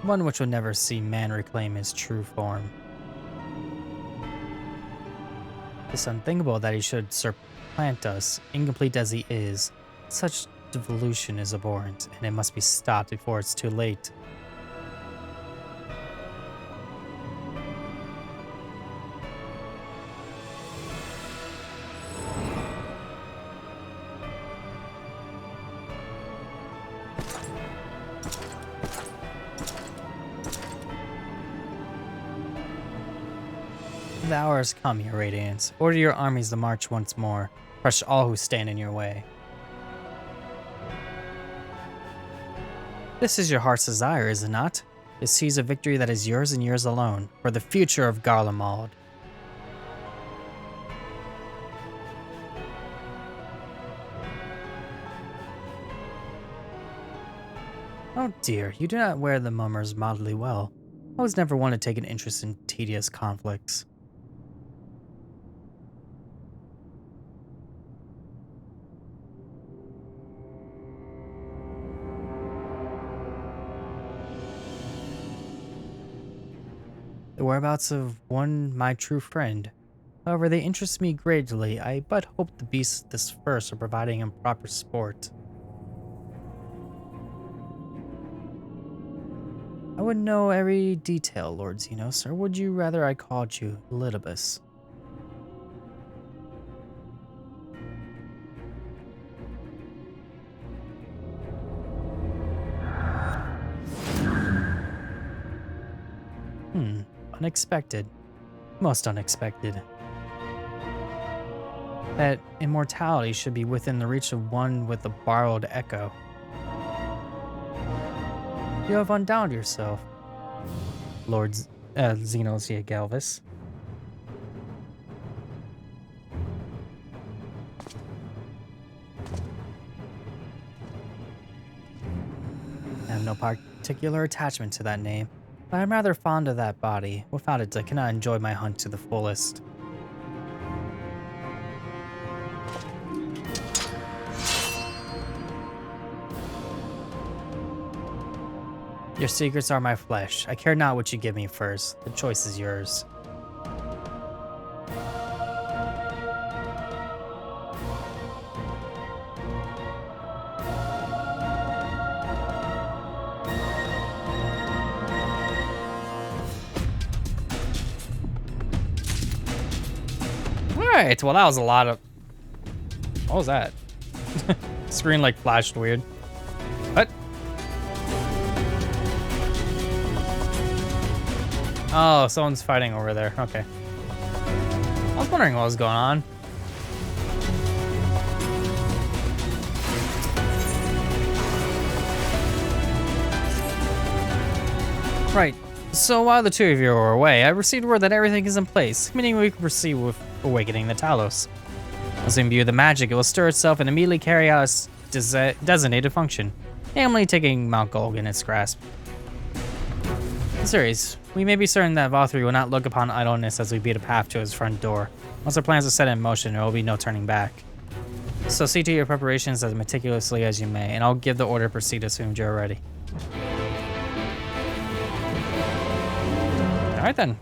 One which will never see man reclaim his true form. It's unthinkable that he should supplant us, incomplete as he is. Such devolution is abhorrent, and it must be stopped before it's too late. The hour has come, your Radiance. Order your armies to march once more. Crush all who stand in your way. This is your heart's desire, is it not? To seize a victory that is yours and yours alone, for the future of Garlemald. Oh dear, you do not wear the mummers mildly well. I was never one to take an interest in tedious conflicts. The whereabouts of one my true friend. However, they interest me greatly. I but hope the beasts this first are providing him proper sport. I would know every detail, Lord Xenos, or would you rather I called you Litibus? Unexpected. Most unexpected. That immortality should be within the reach of one with a borrowed echo. You have undone yourself, Lord Xenos Galvis. I have no particular attachment to that name, but I'm rather fond of that body. Without it, I cannot enjoy my hunt to the fullest. Your secrets are my flesh. I care not what you give me first. The choice is yours. Alright, well that was a lot of... What was that? Screen like flashed weird. What? Oh, someone's fighting over there. Okay. I was wondering what was going on. Right. So while the two of you were away, I received word that everything is in place, meaning we can proceed with awakening the Talos. As we imbue the magic, it will stir itself and immediately carry out its designated function, namely taking Mount Golg in its grasp. Series, we may be certain that Vothri will not look upon idleness as we beat a path to his front door. Once our plans are set in motion, there will be no turning back. So see to your preparations as meticulously as you may, and I'll give the order to proceed as soon as you're ready. Alright then.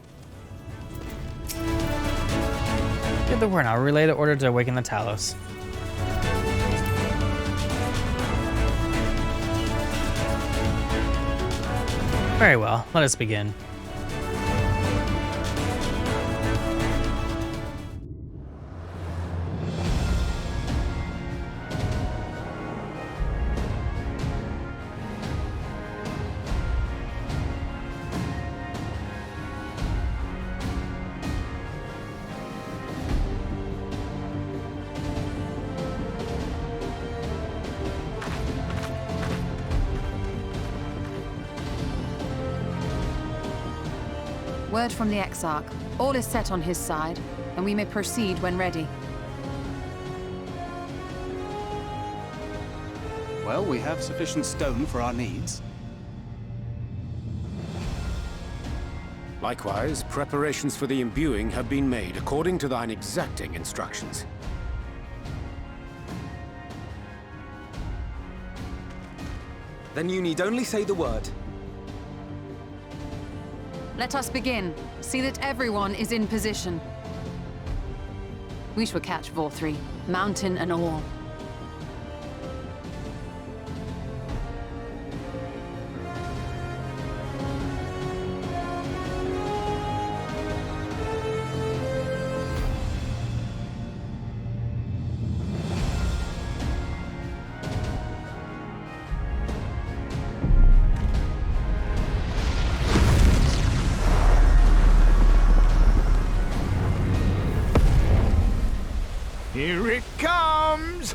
Give the word, I'll relay the order to awaken the Talos. Very well, let us begin. Word from the Exarch. All is set on his side, and we may proceed when ready. Well, we have sufficient stone for our needs. Likewise, preparations for the imbuing have been made according to thine exacting instructions. Then you need only say the word. Let us begin. See that everyone is in position. We shall catch Vothri, mountain and all. Here it comes!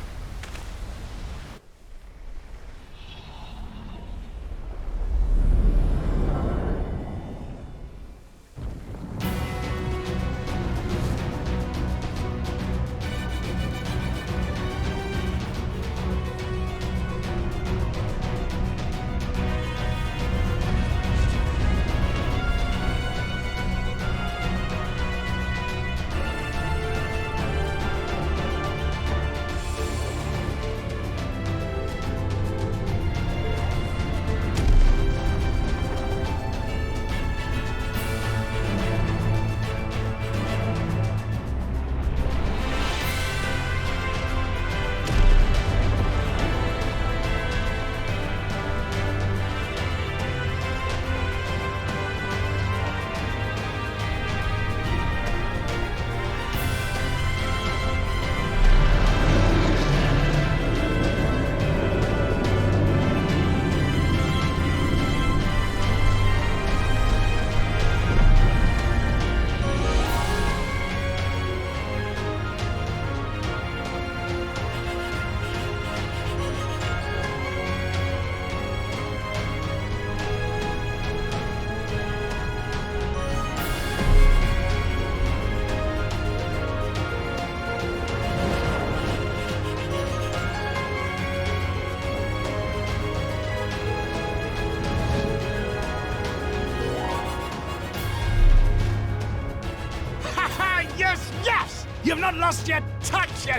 You've not lost your touch, you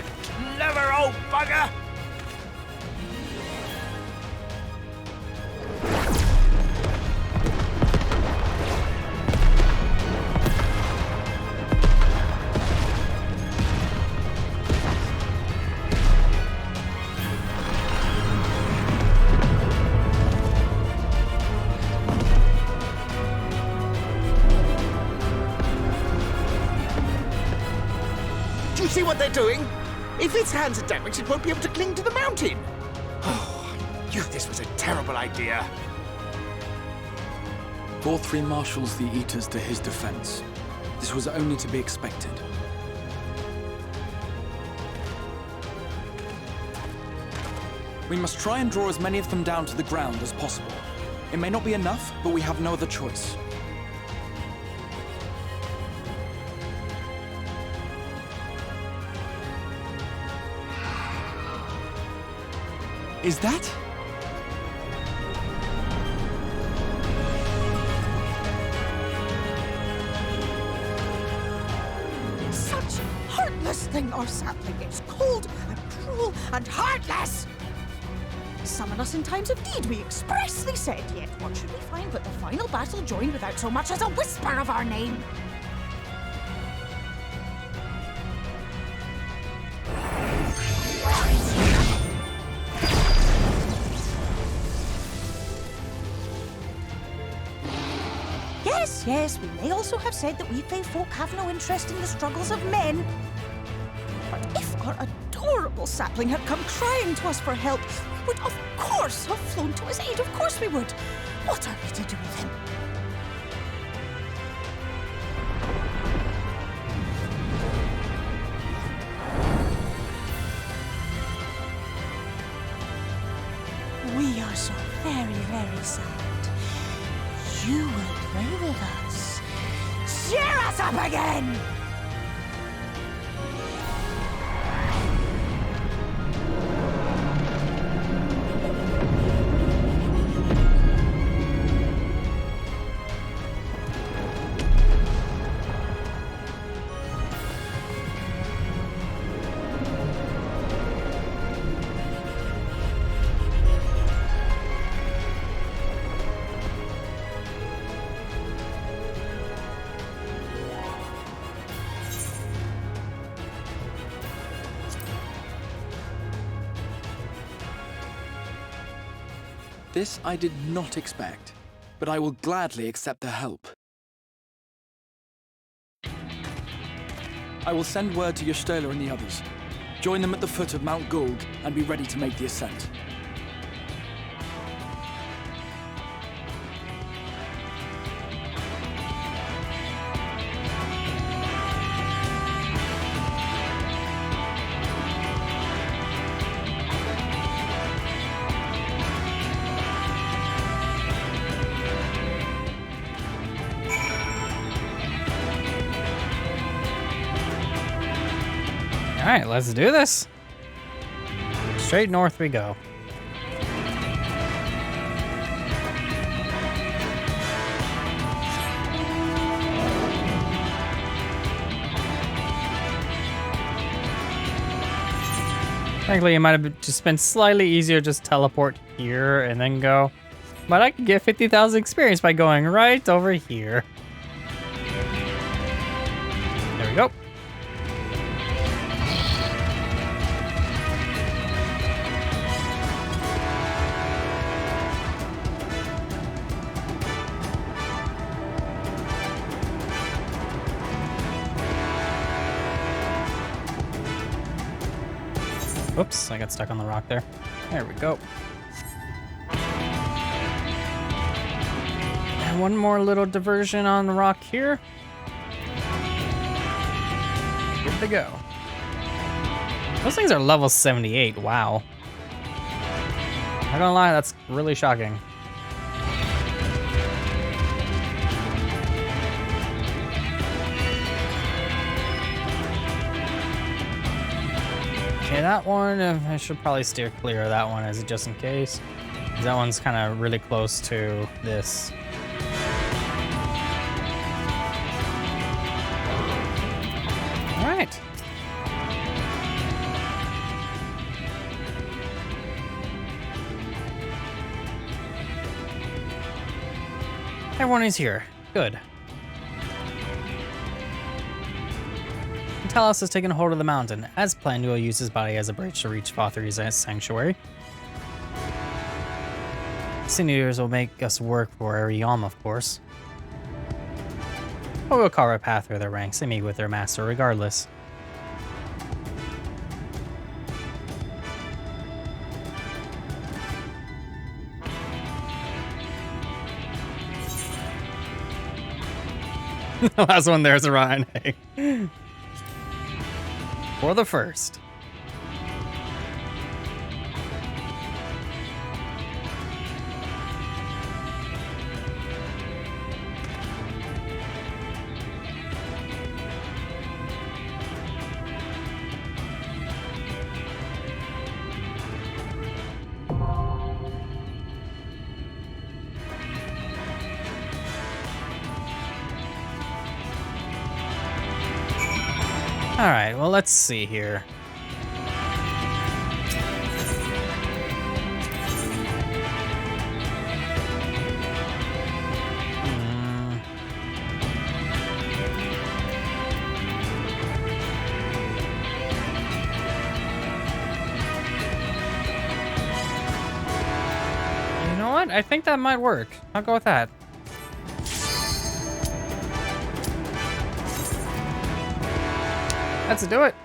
clever old bugger! Do you see what they're doing? If its hands are damaged, it won't be able to cling to the mountain. Oh, I knew this was a terrible idea. Vothri marshals the Eaters to his defense. This was only to be expected. We must try and draw as many of them down to the ground as possible. It may not be enough, but we have no other choice. Is that? thing our sapling is cold and cruel and heartless! Summon us in times of need, we expressly said, yet what should we find but the final battle joined without so much as a whisper of our name? Yes, we may also have said that we fae folk have no interest in the struggles of men. But if our adorable sapling had come crying to us for help, we would of course have flown to his aid. Of course we would. What are we to do with him? We are so very, very sad. You will pray with us. Cheer us up again! This I did not expect, but I will gladly accept their help. I will send word to Yostela and the others. Join them at the foot of Mount Gould and be ready to make the ascent. Alright, let's do this. Straight north we go. Frankly, it might have just been slightly easier to just teleport here and then go. But I could get 50,000 experience by going right over here. There we go. Oops, I got stuck on the rock there. There we go. And one more little diversion on the rock here. Good to go. Those things are level 78, wow. Not gonna lie, that's really shocking. Okay, that one, I should probably steer clear of that one as just in case. That one's kind of really close to this. All right. Everyone is here. Good. Talos has taken hold of the mountain. As planned, he will use his body as a bridge to reach Vothri's sanctuary. Sinews will make us work for Ariam, of course. But we'll carve a path through their ranks and meet with their master regardless. The last one there's a Ryan. For the first. Alright, well, let's see here. You know what? I think that might work. I'll go with that. Let's do it.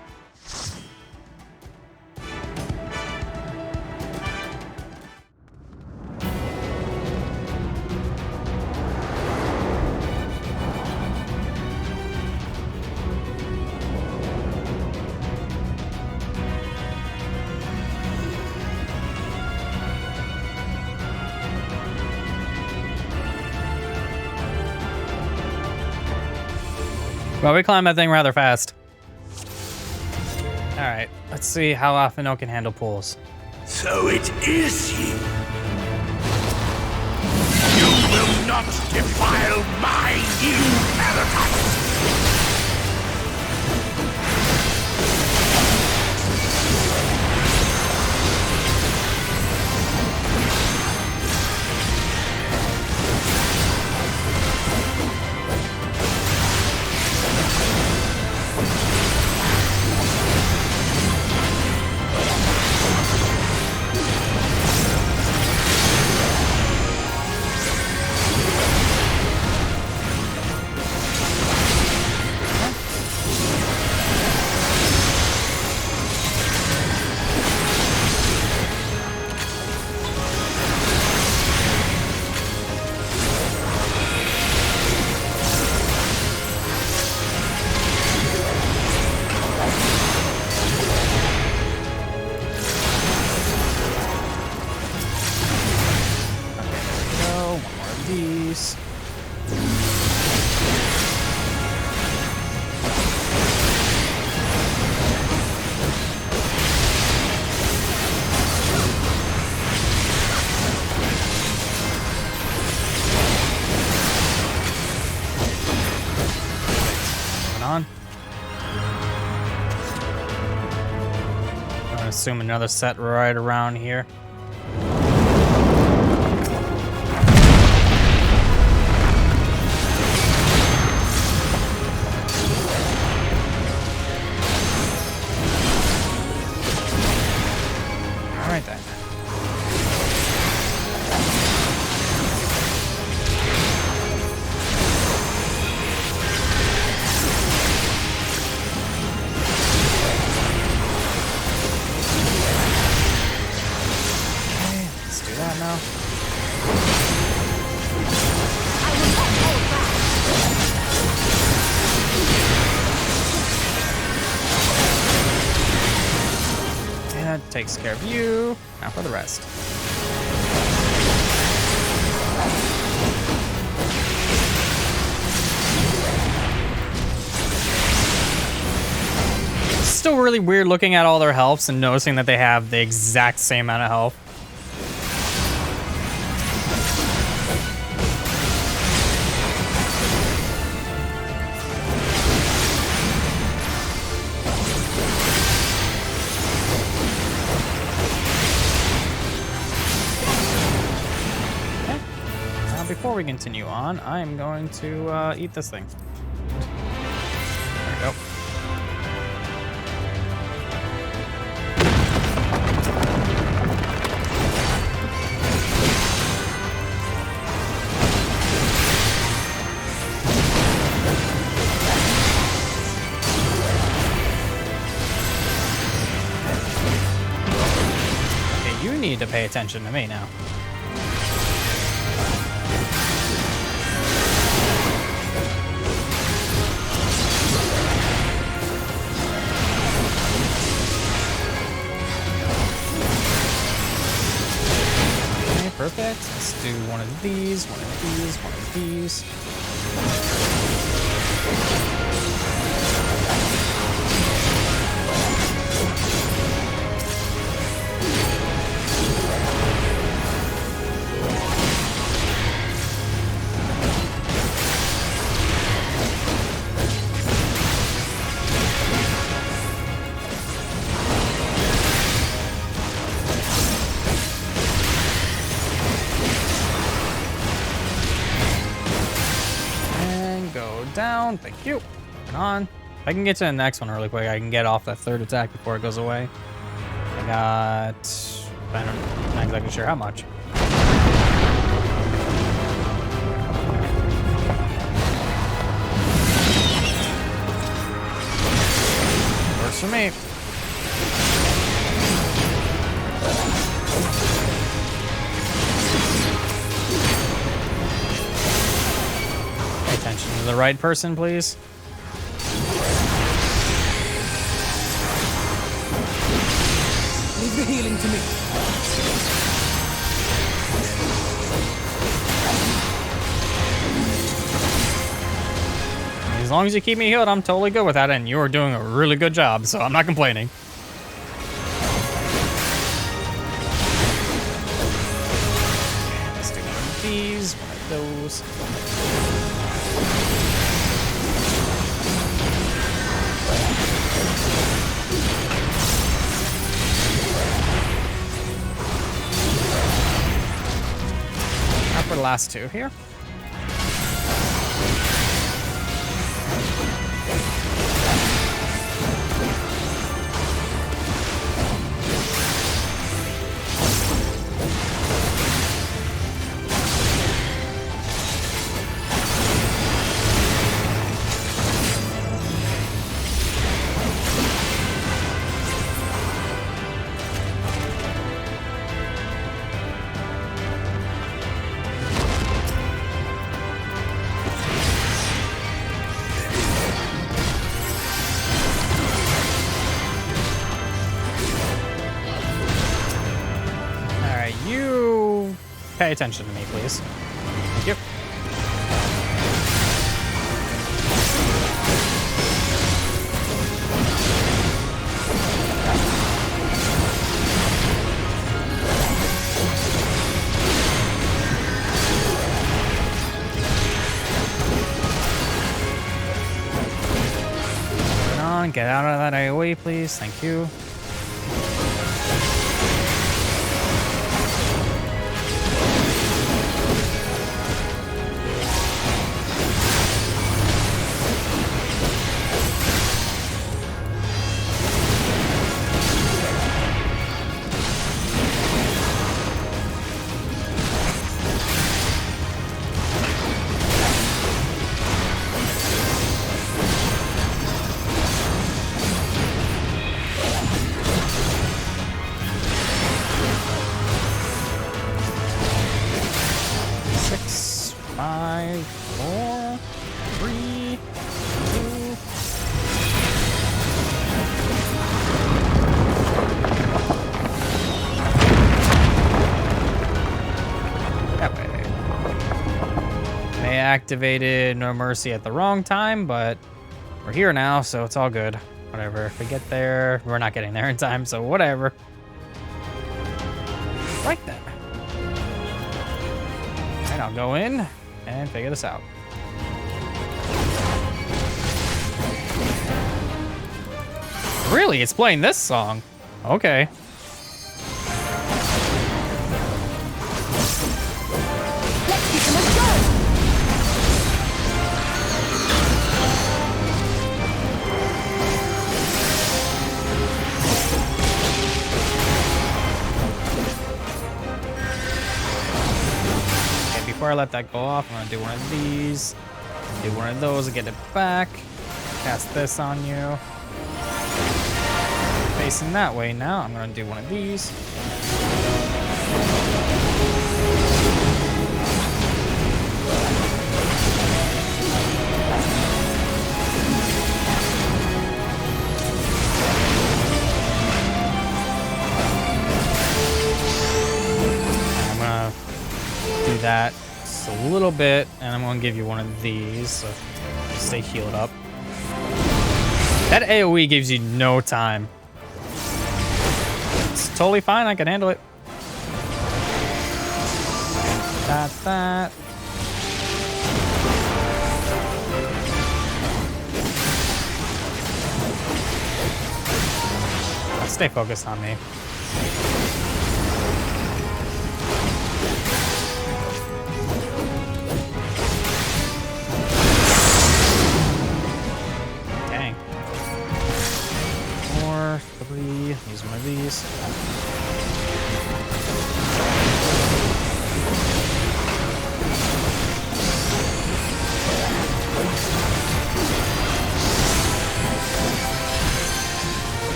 Well, we climbed that thing rather fast. Alright, let's see how often it can handle pulls. So it is he. You will not defile my new paradise. Assume another set right around here. All right then. Now. And that takes care of you. Now for the rest. It's still really weird looking at all their healths and noticing that they have the exact same amount of health. Before we continue on, I'm going to eat this thing. There we go. Okay, you need to pay attention to me now. Perfect. Let's do one of these, one of these, one of these. down. Thank you. Moving on. If I can get to the next one really quick, I can get off that third attack before it goes away. I got... I'm not exactly sure how much. Works for me. Pay attention to the right person, please. Leave the healing to me. As long as you keep me healed, I'm totally good with that, and you are doing a really good job, so I'm not complaining. Stick one of these, one of those. Now for the last two here. Pay attention to me, please. Thank you. Come on, get out of that AoE, please. Thank you. Activated No Mercy at the wrong time, but we're here now, so it's all good. Whatever. If we get there, we're not getting there in time, so whatever. Right then. And I'll go in and figure this out. Really? It's playing this song? Okay. Before I let that go off, I'm gonna do one of these, do one of those to get it back, cast this on you. Facing that way now, I'm gonna do one of these. I'm gonna do that a little bit, and I'm gonna give you one of these, so stay healed up. That AoE gives you no time. It's totally fine, I can handle it. That. Stay focused on me.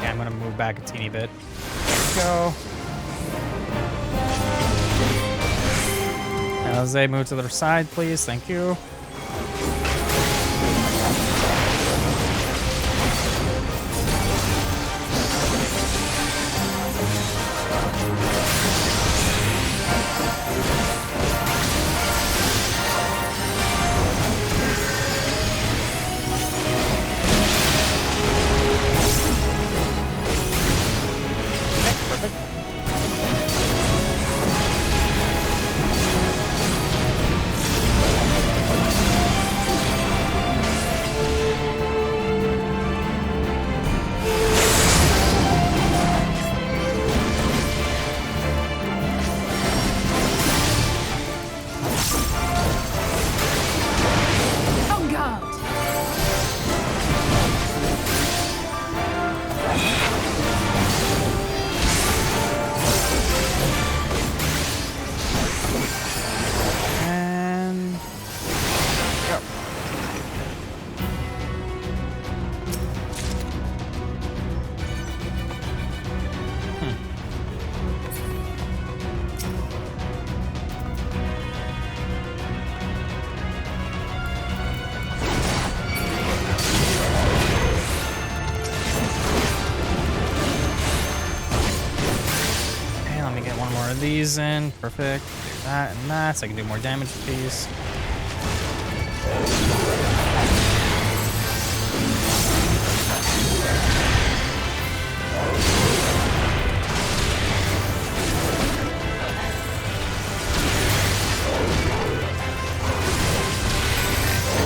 I'm gonna move back a teeny bit. There we go. Jose, move to the other side, please. Thank you. These in. Perfect. That and that, so I can do more damage with these.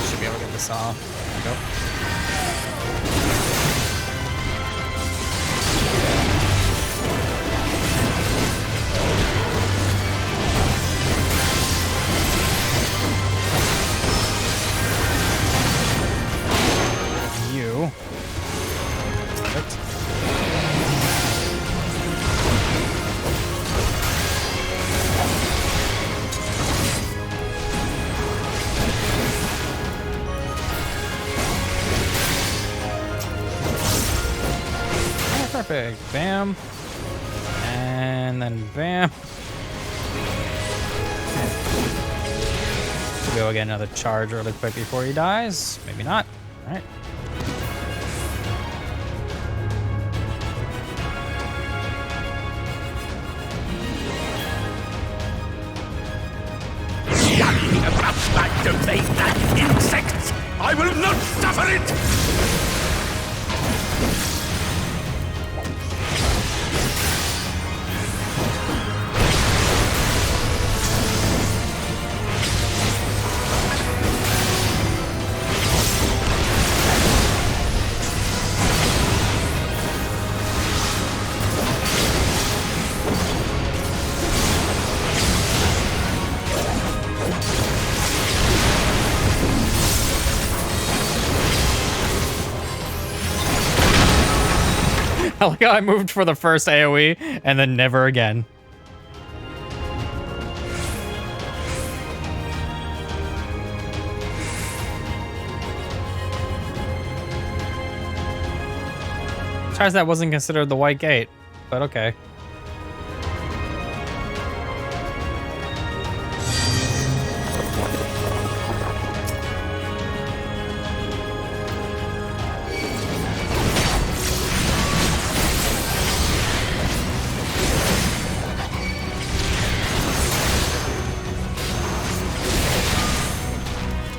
Should be able to get this off. There we go. Perfect. Bam. And then bam. Should be able to get another charge really quick before he dies. Maybe not. All right. Like to make that insect! I will not suffer it! I like how I moved for the first AoE and then never again. Surprised that wasn't considered the white gate, but okay.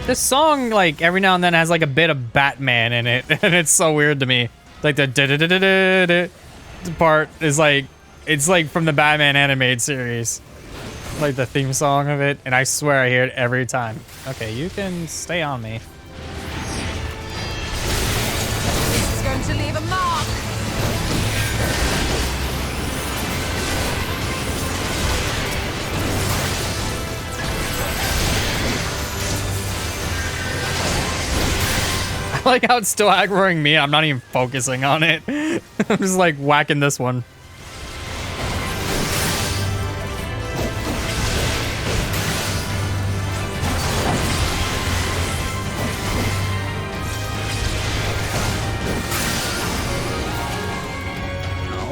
This song, like, every now and then has, like, a bit of Batman in it, and it's so weird to me. Like, the da-da-da-da-da part is, like, it's, like, from the Batman animated series. Like, the theme song of it, and I swear I hear it every time. Okay, you can stay on me. It's going to leave a mark! I like how it's still aggroing me. I'm not even focusing on it. I'm just like whacking this one.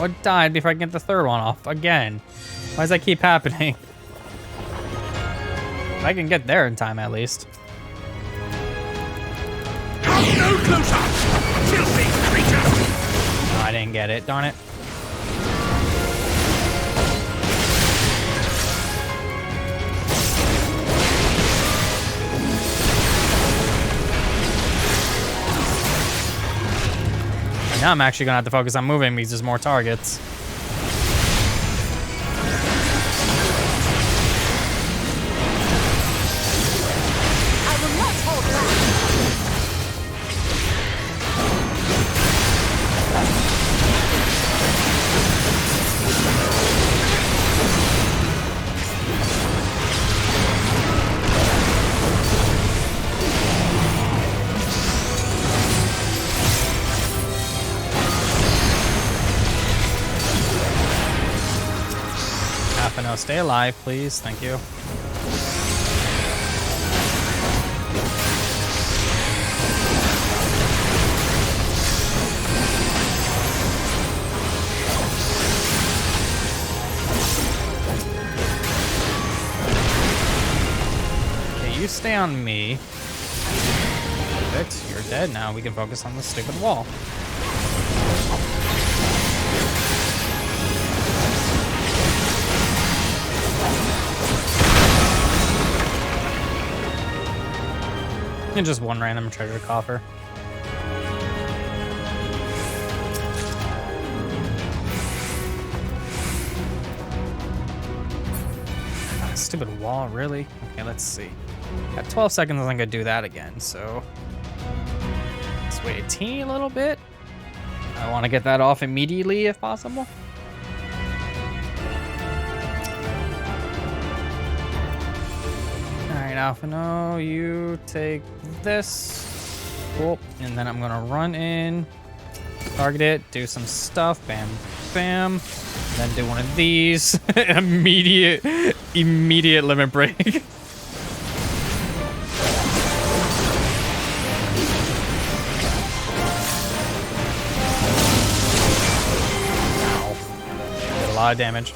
Oh, it died before I can get the third one off again. Why does that keep happening? I can get there in time at least. No closer! Filthy creature! No, I didn't get it. Darn it. And now I'm actually gonna have to focus on moving because there's more targets. Stay alive, please. Thank you. Okay, you stay on me. Perfect. You're dead now. We can focus on the stupid wall. And just one random treasure coffer. Stupid wall, really? Okay, let's see. Got 12 seconds, I'm gonna do that again, so let's wait a teeny little bit. I want to get that off immediately if possible. Alpha, no, you take this. Cool. And then I'm gonna run in, target it, do some stuff, bam, bam. And then do one of these. immediate limit break. Ow. Did a lot of damage.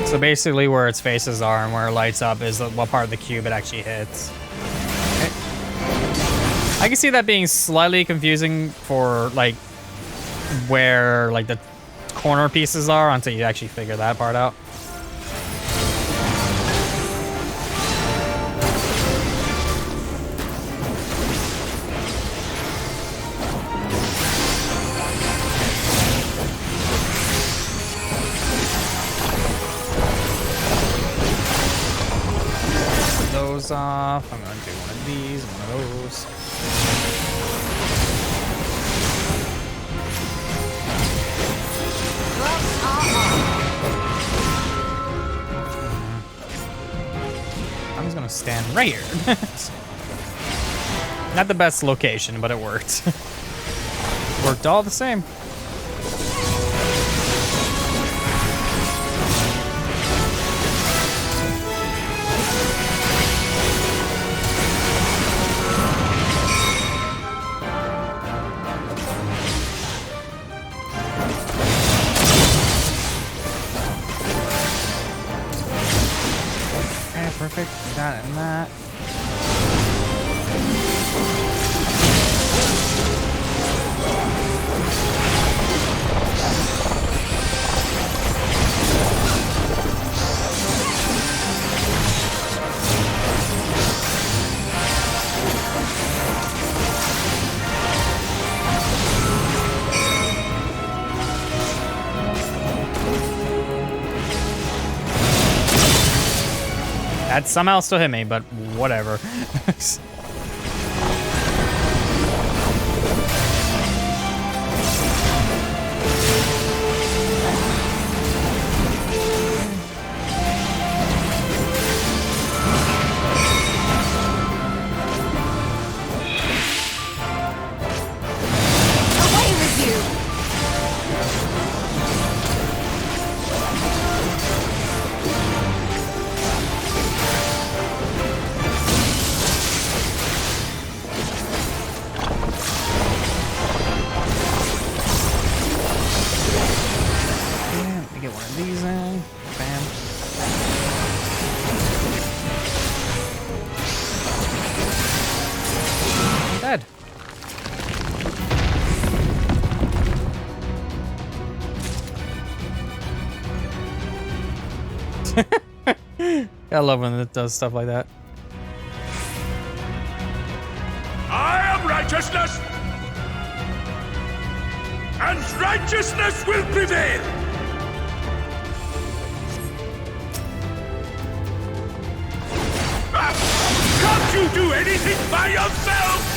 So basically where its faces are and where it lights up is what part of the cube it actually hits. Okay. I can see that being slightly confusing for like where like the corner pieces are until you actually figure that part out. Off. I'm gonna do one of these, one of those. I'm just gonna stand right here. Not the best location, but it worked. Worked all the same. Perfect. That and that. That somehow still hit me, but whatever. I love when it does stuff like that. I am righteousness, and righteousness will prevail. Can't you do anything by yourself?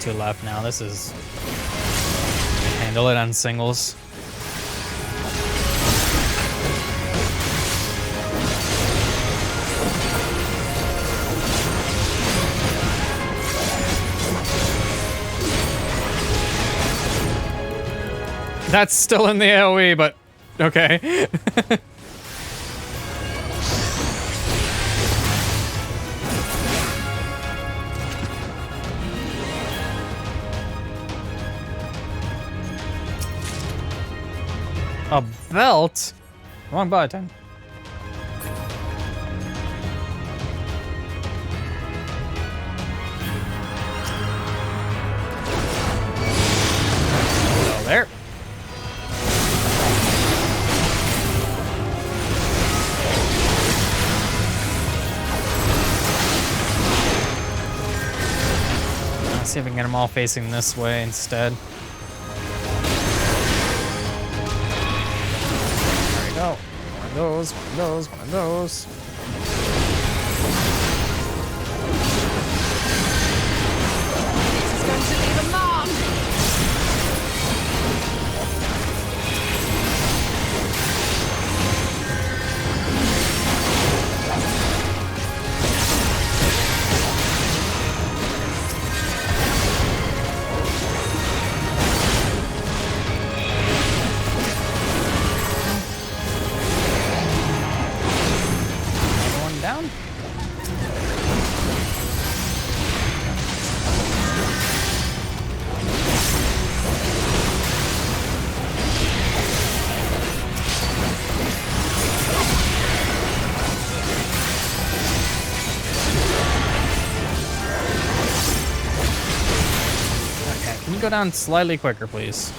Two left now. This is handle it on singles. That's still in the AoE, but okay. A belt? Wrong button. Oh, there. Let's see if we can get them all facing this way instead. Oh, one of those, one of those, one of those. This is going to leave a mark. Down. Okay, can you go down slightly quicker, please?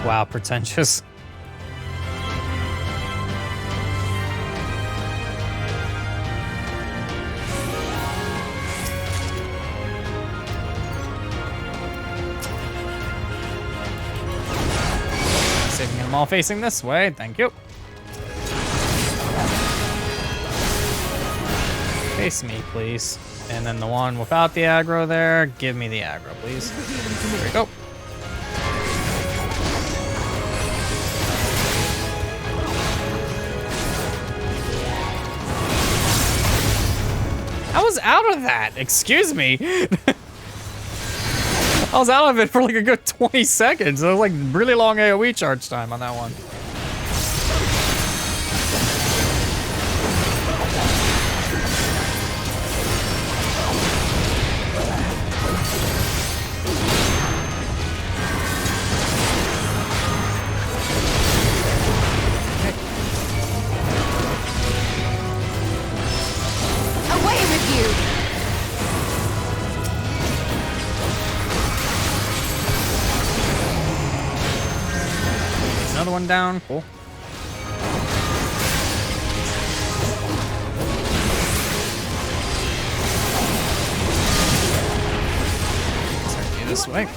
Wow, pretentious. Saving them all facing this way, thank you. Face me, please. And then the one without the aggro there, give me the aggro, please. There we go. I was out of that, excuse me. I was out of it for like a good 20 seconds. It was like really long AoE charge time on that one. Another one down, cool. Start this way.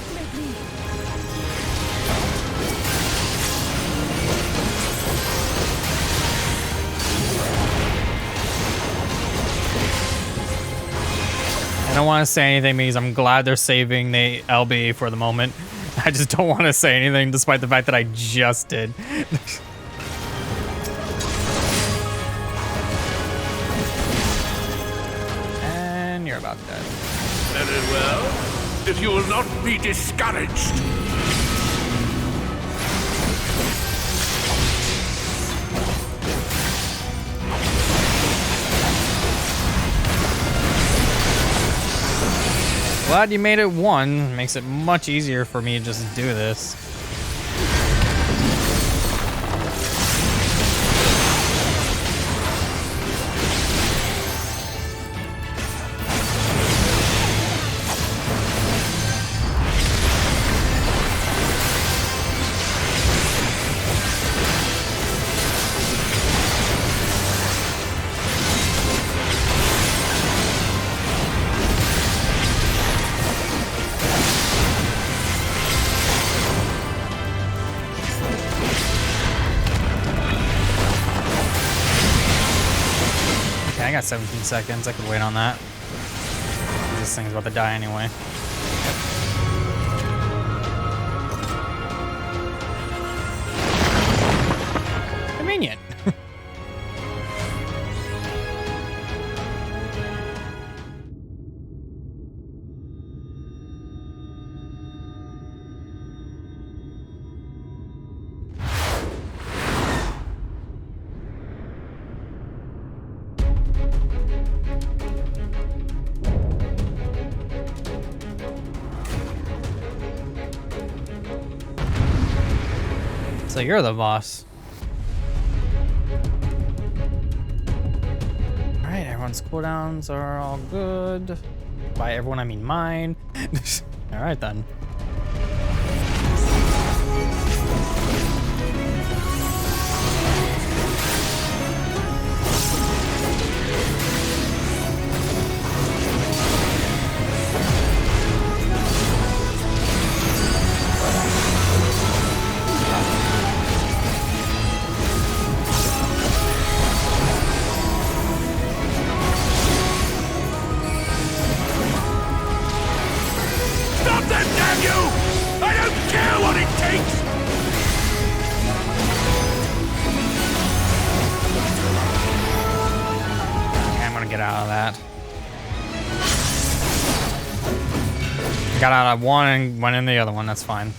don't want to say anything because I'm glad they're saving the LB for the moment. I just don't want to say anything despite the fact that I just did. And you're about dead. Very well. If you will not be discouraged. Glad you made it one. Makes it much easier for me to just do this. I got 17 seconds. I could wait on that. This thing's about to die anyway. Convenient. So you're the boss. Alright, everyone's cooldowns are all good. By everyone, I mean mine. Alright then. Got out of one and went in the other one, that's fine.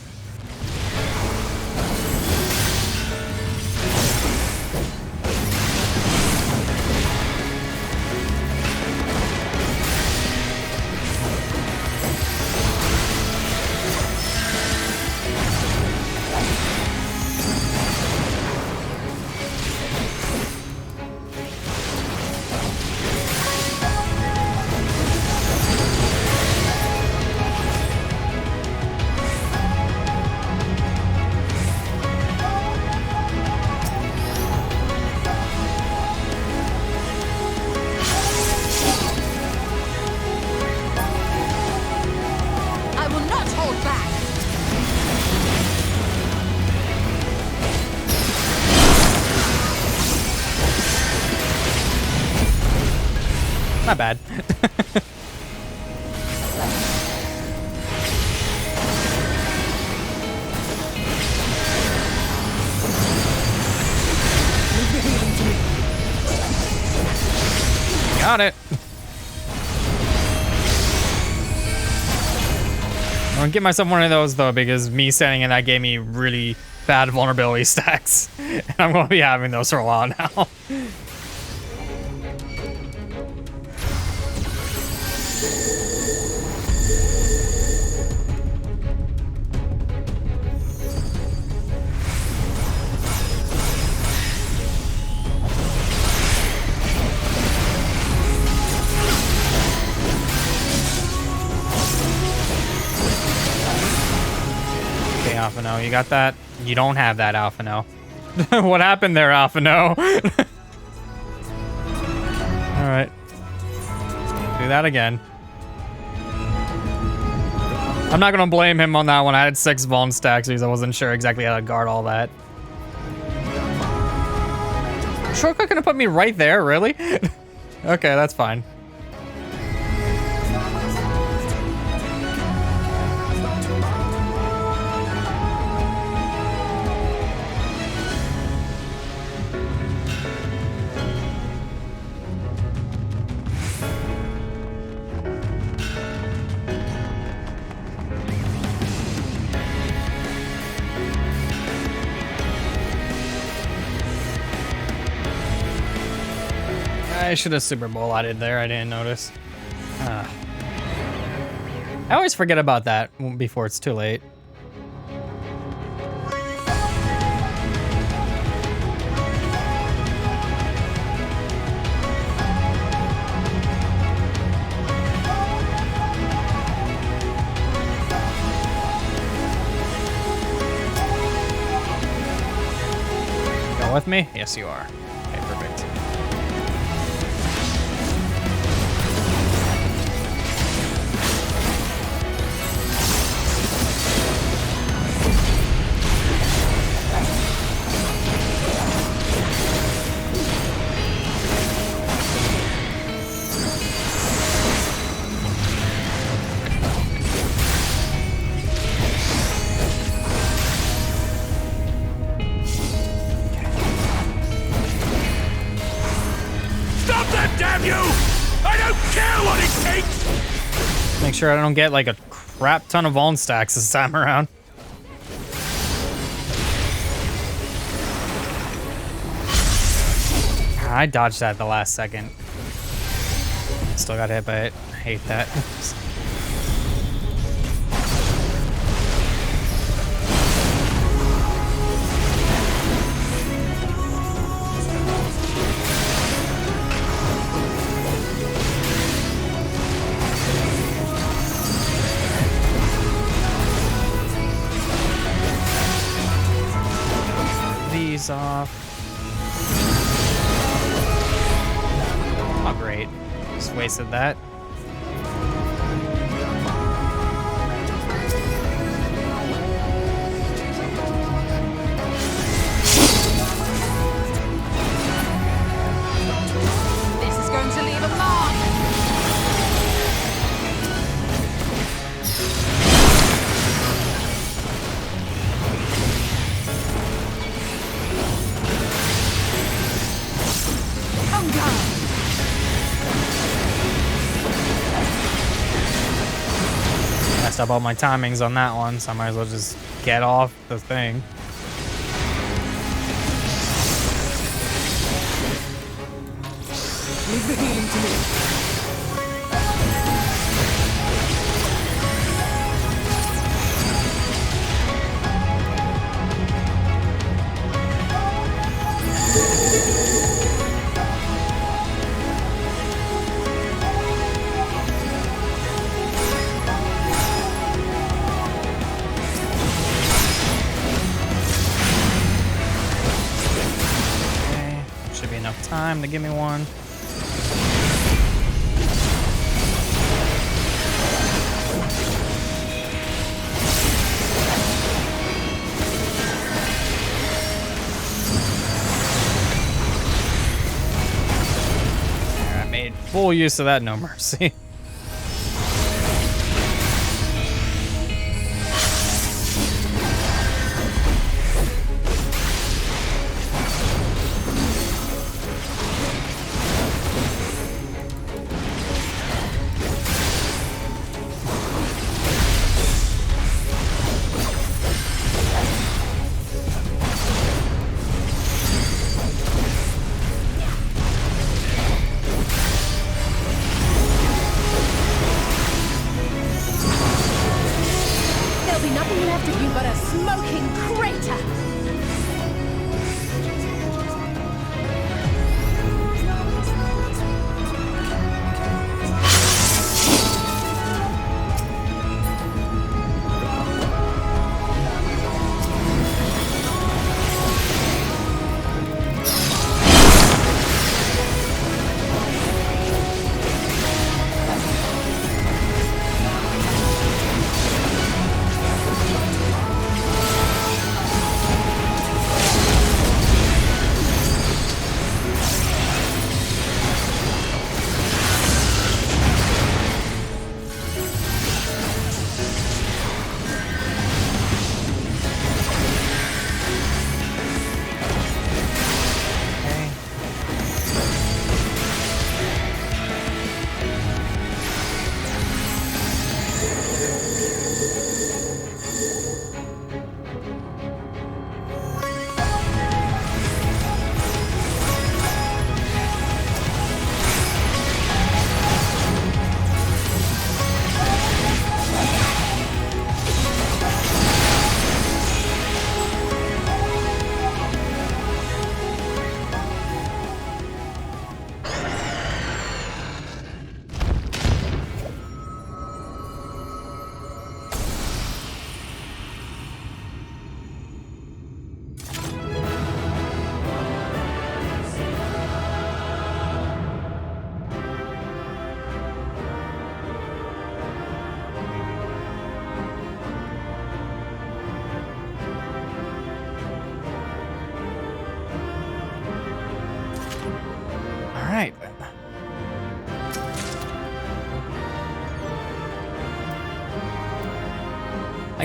Not bad. Got it. I'm gonna get myself one of those though, because me standing in that gave me really bad vulnerability stacks. And I'm gonna be having those for a while now. Alpha No, you got that? You don't have that, Alpha No. What happened there, Alpha No? Alright. Do that again. I'm not gonna blame him on that one. I had 6 Vaughn stacks because I wasn't sure exactly how to guard all that. Shortcut gonna put me right there, really? Okay, that's fine. I should have Super Bowl-lighted there. I didn't notice. I always forget about that before it's too late. Going with me? Yes, you are. Okay, perfect. Damn you! I don't care what it takes! Make sure I don't get like a crap ton of Vuln stacks this time around. I dodged that at the last second. Still got hit by it. I hate that. These off. Oh, great. Just wasted that. This is going to leave a mark. Messed up all my timings on that one, so I might as well just get off the thing. Leave the healing to me. Should be enough time to give me one. I made full use of that No Mercy.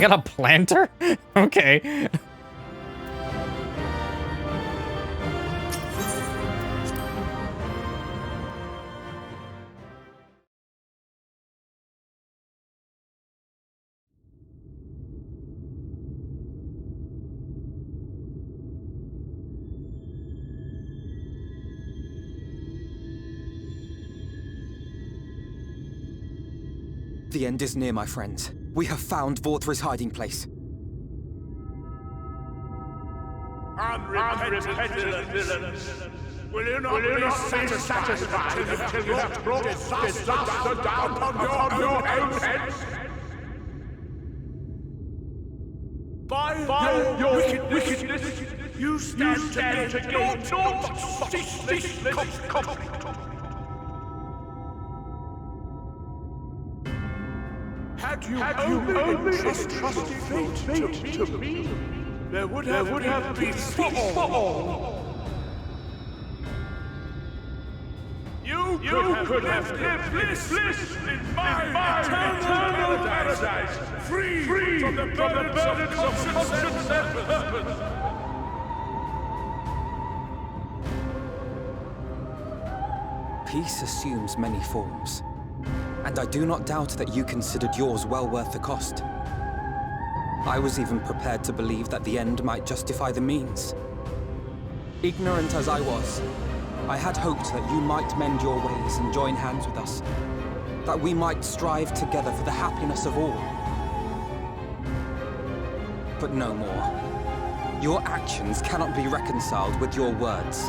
got a planter? Okay. The end is near, my friends. We have found Vorthri's hiding place. Unrepentant villains! Will you not be satisfied until you have brought disaster down upon your own heads? By your wickedness, you stand to gain naught but ceaseless conflict. Had you only entrusted fate to me, there would have been peace for all. You could have lived bliss in my eternal paradise, free from the burdens of conscience and purpose. Peace assumes many forms, and I do not doubt that you considered yours well worth the cost. I was even prepared to believe that the end might justify the means. Ignorant as I was, I had hoped that you might mend your ways and join hands with us, that we might strive together for the happiness of all. But no more. Your actions cannot be reconciled with your words.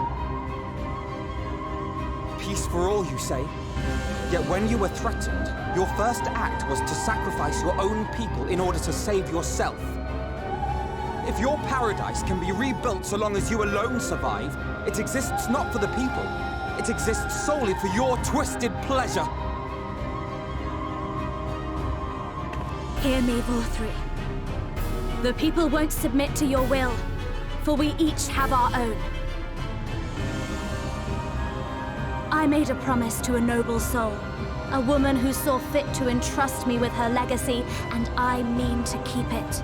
Peace for all, you say? Yet when you were threatened, your first act was to sacrifice your own people in order to save yourself. If your paradise can be rebuilt so long as you alone survive, it exists not for the people. It exists solely for your twisted pleasure. Hear me, Vorthri. The people won't submit to your will, for we each have our own. I made a promise to a noble soul, a woman who saw fit to entrust me with her legacy, and I mean to keep it.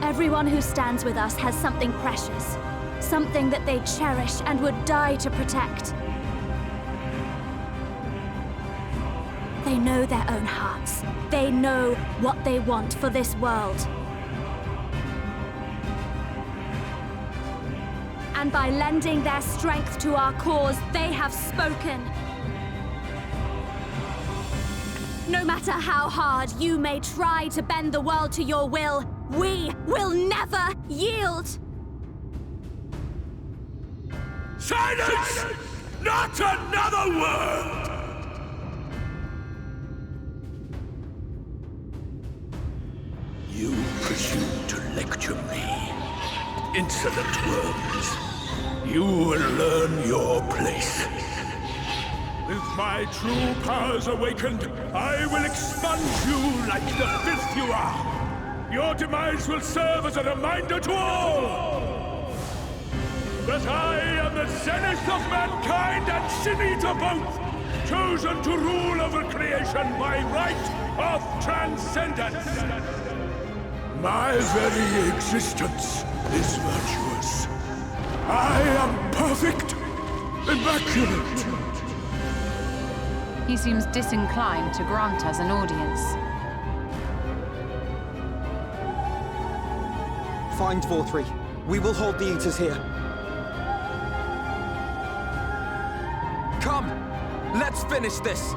Everyone who stands with us has something precious, something that they cherish and would die to protect. They know their own hearts. They know what they want for this world. And by lending their strength to our cause, they have spoken. No matter how hard you may try to bend the world to your will, we will never yield! Silence! Not another word! You presume to lecture me. Insolent worms. You will learn your place. With my true powers awakened, I will expunge you like the filth you are. Your demise will serve as a reminder to all that I am the zenith of mankind and Shini to both, chosen to rule over creation by right of transcendence. My very existence is virtuous. I am perfect, immaculate. He seems disinclined to grant us an audience. Find Vorthri. We will hold the Eaters here. Come! Let's finish this!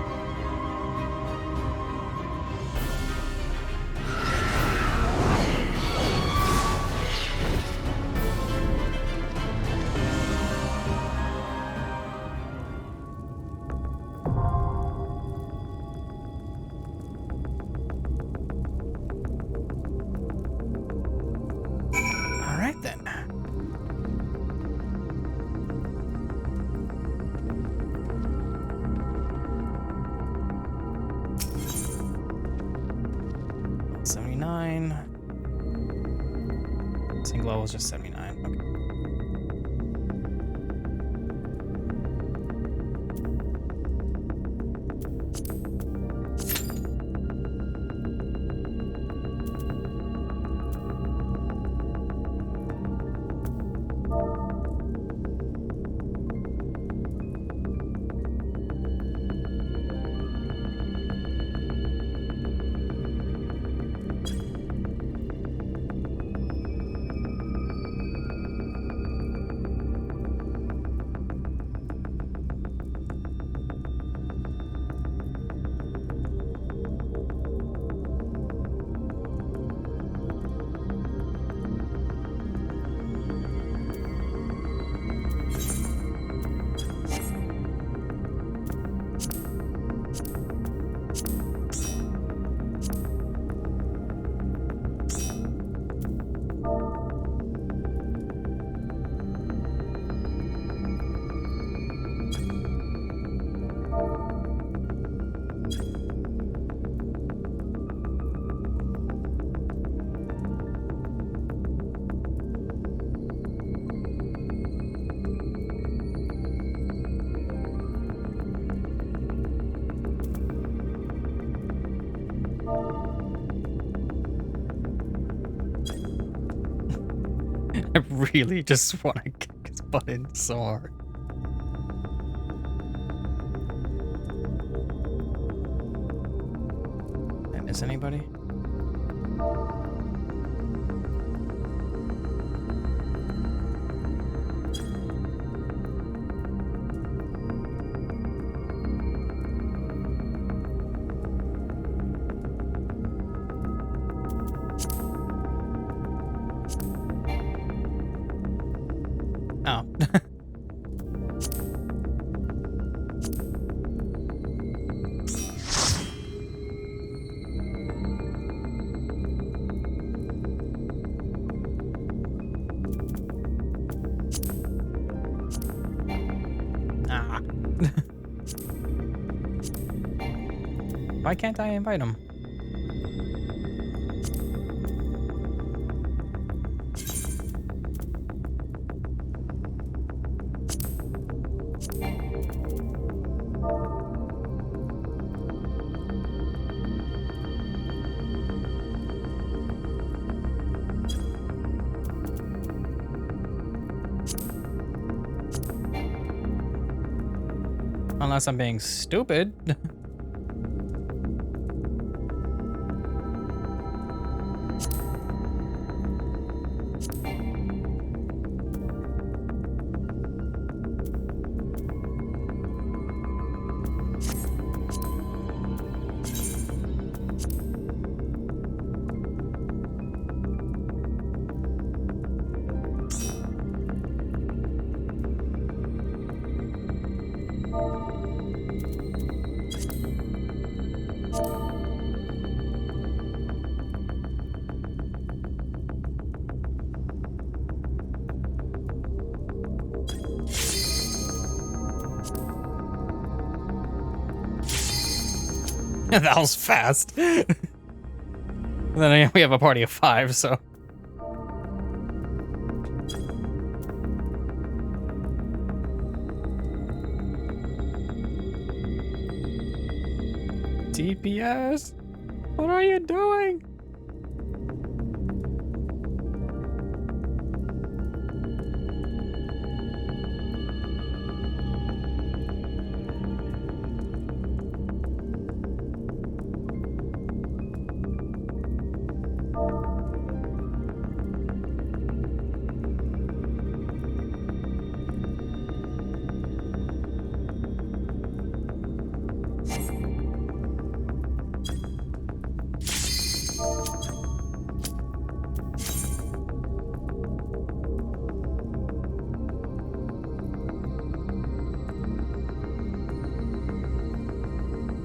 Single level is just 79. Okay. I really just want to kick his butt in so hard. Did I miss anybody? Oh. Ah. Why can't I invite him? Unless I'm being stupid. That was fast. And then we have a party of 5, so. DPS? What are you doing?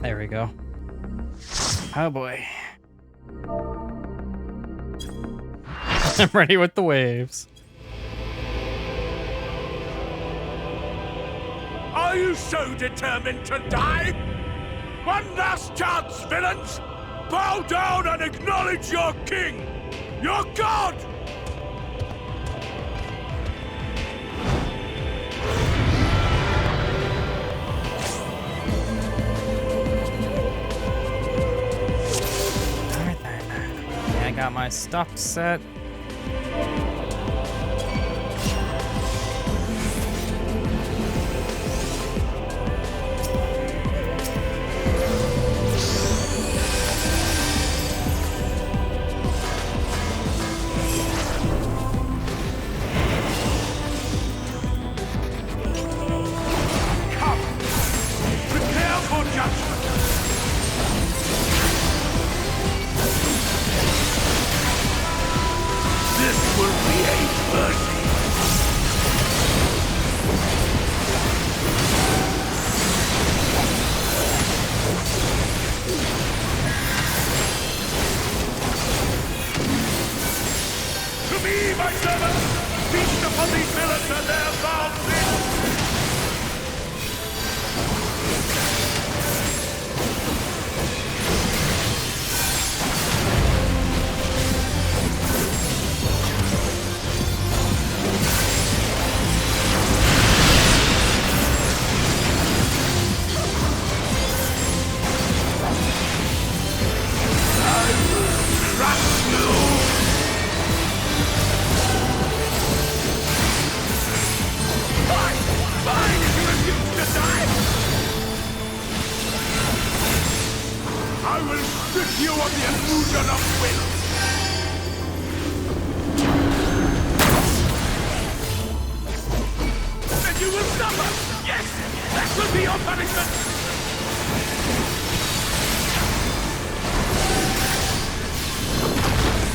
There we go. Oh boy. I'm ready with the waves. Are you so determined to die? One last chance, villains! Bow down and acknowledge your king! Your god! I got my stuff set. your punishment!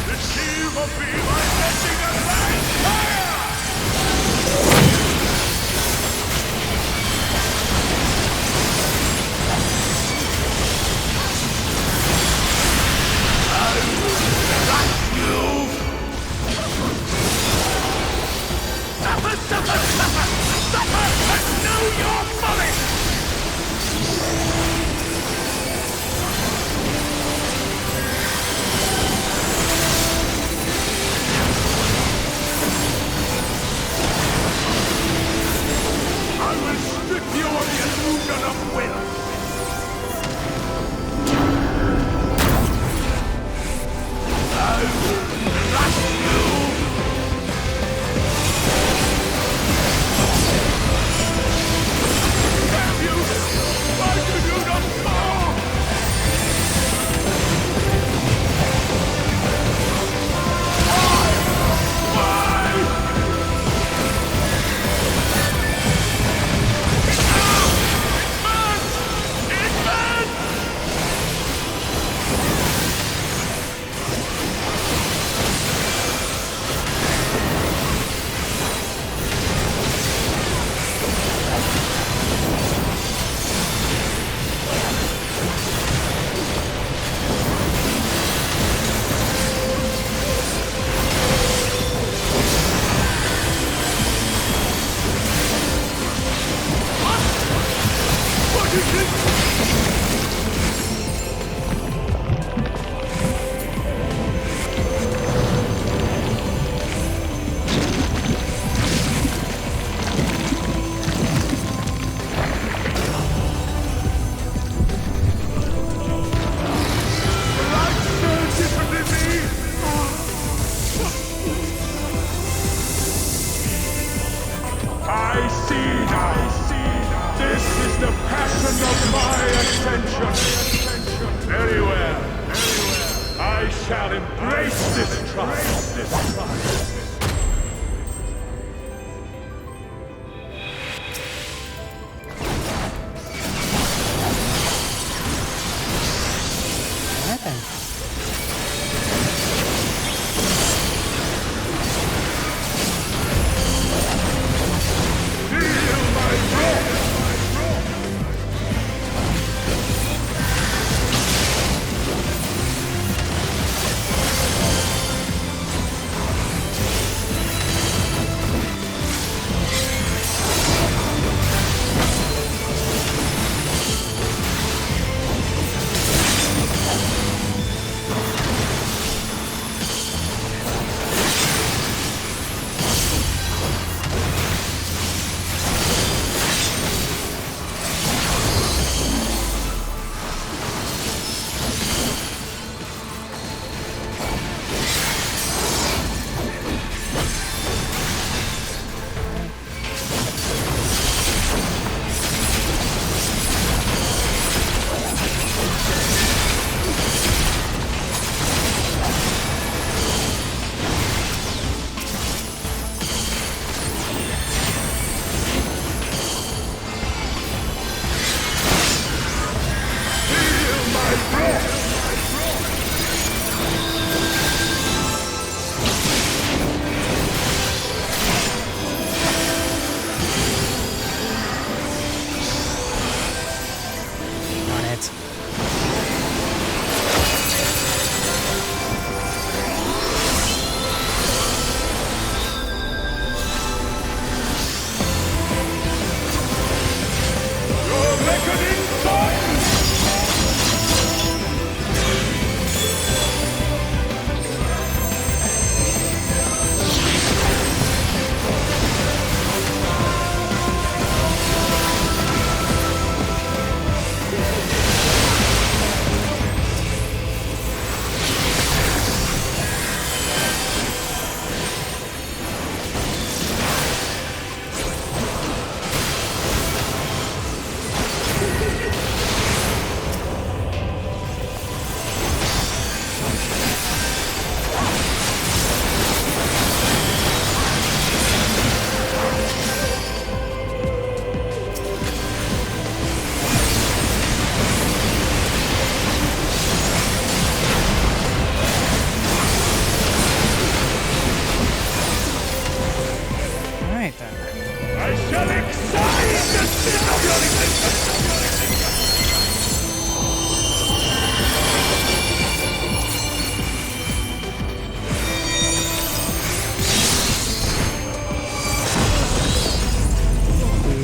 The shield will be my blessing and blind fire! I will crush you! Suffer, suffer, suffer! Suffer and know your folly! I will strip you of the illusion of will! I will crush you! Have you? Why do you not fall? Why? I see now. This is the passion of my ascension. Very well. I shall embrace this trial.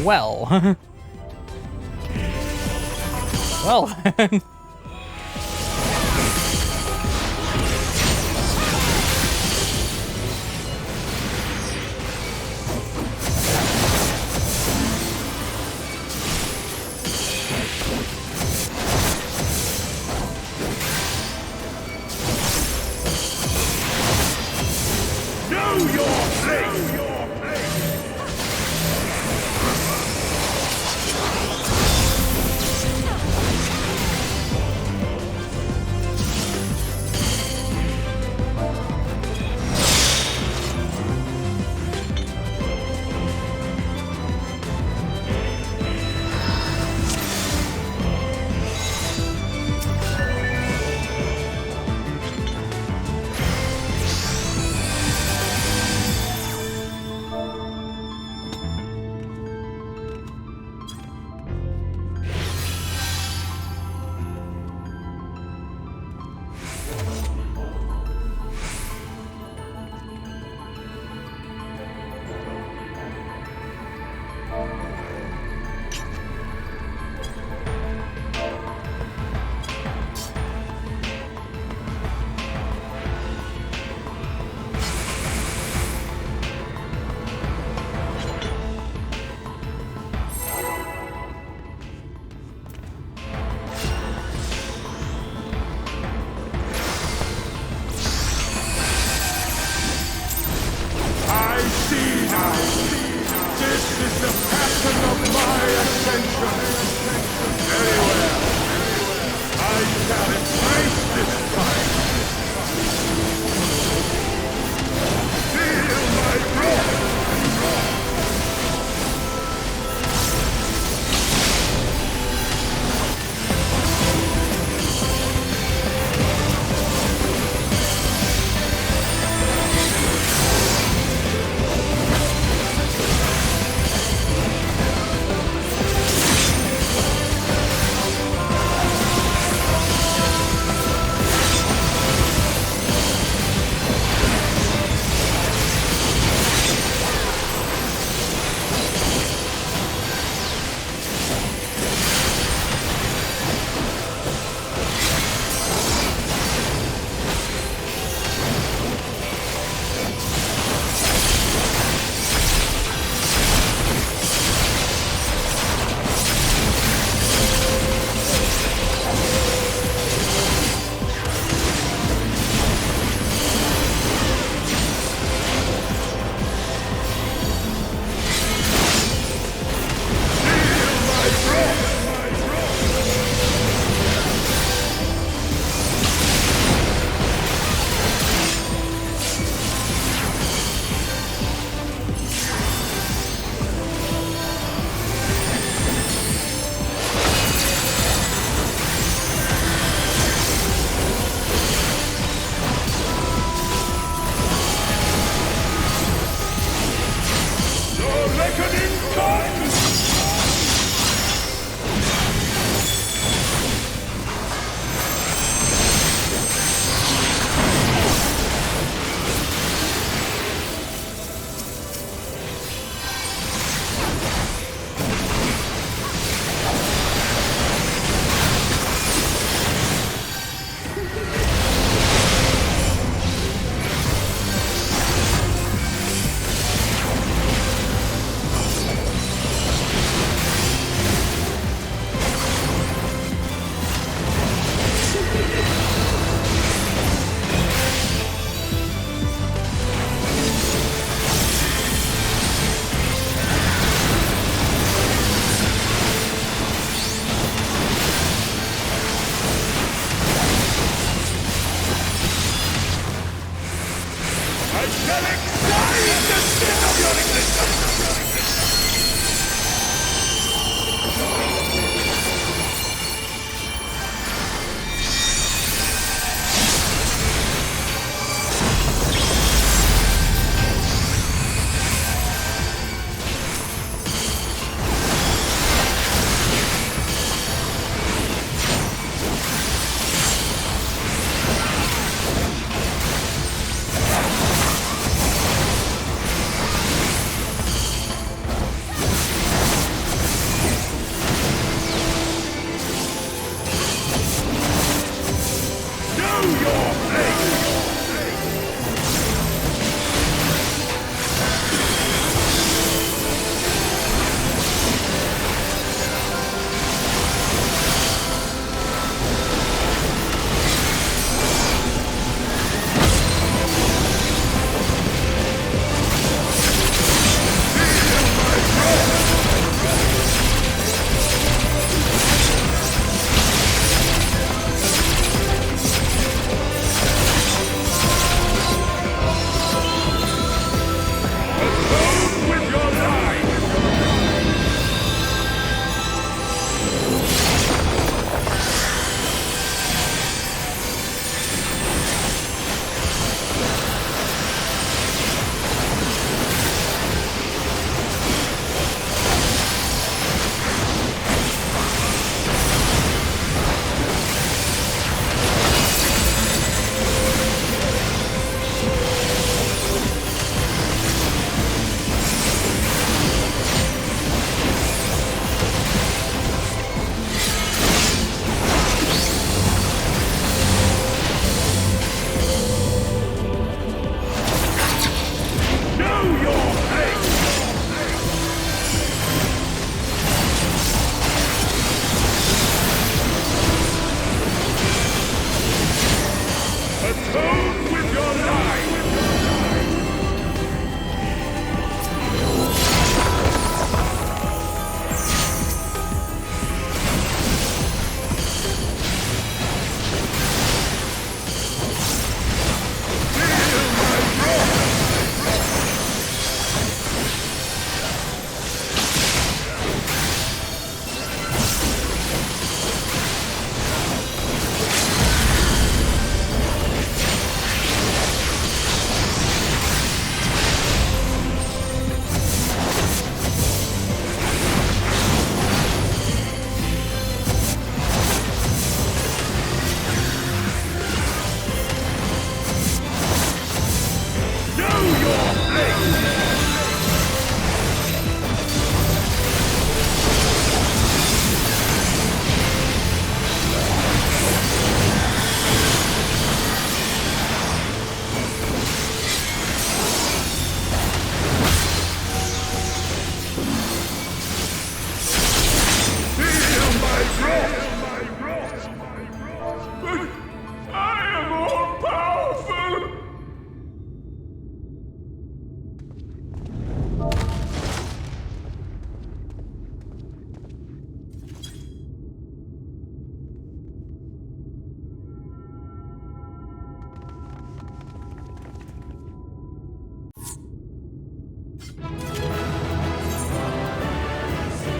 well. Well.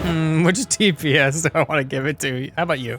Which TPS do I want to give it to? How about you?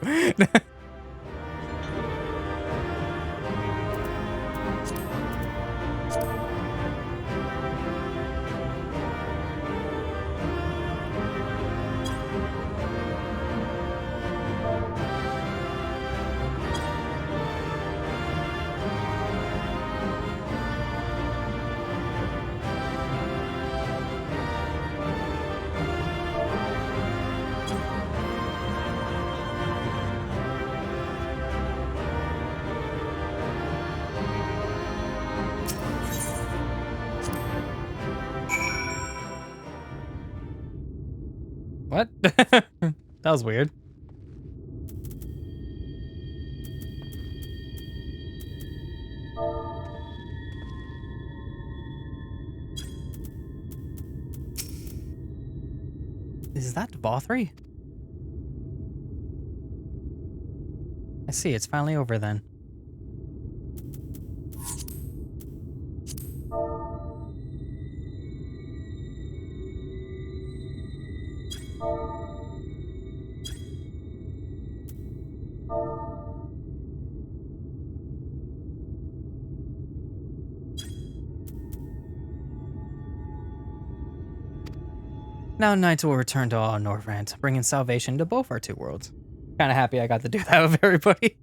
What? That was weird. Is that Vothri? I see, it's finally over then. Now Knights will return to all Northrend, bringing salvation to both our two worlds. Kinda happy I got to do that with everybody.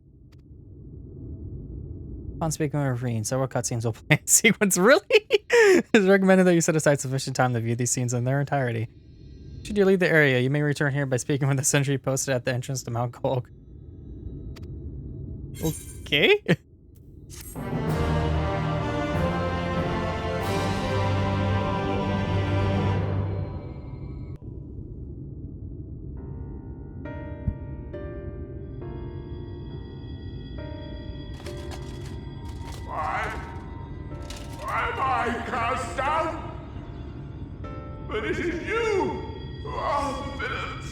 On speaking with Reen, several cutscenes will play in sequence. Really? It's recommended that you set aside sufficient time to view these scenes in their entirety. Should you leave the area, you may return here by speaking with the sentry posted at the entrance to Mount Kolk. Okay. Why am I cast down? But it is you who are the villains.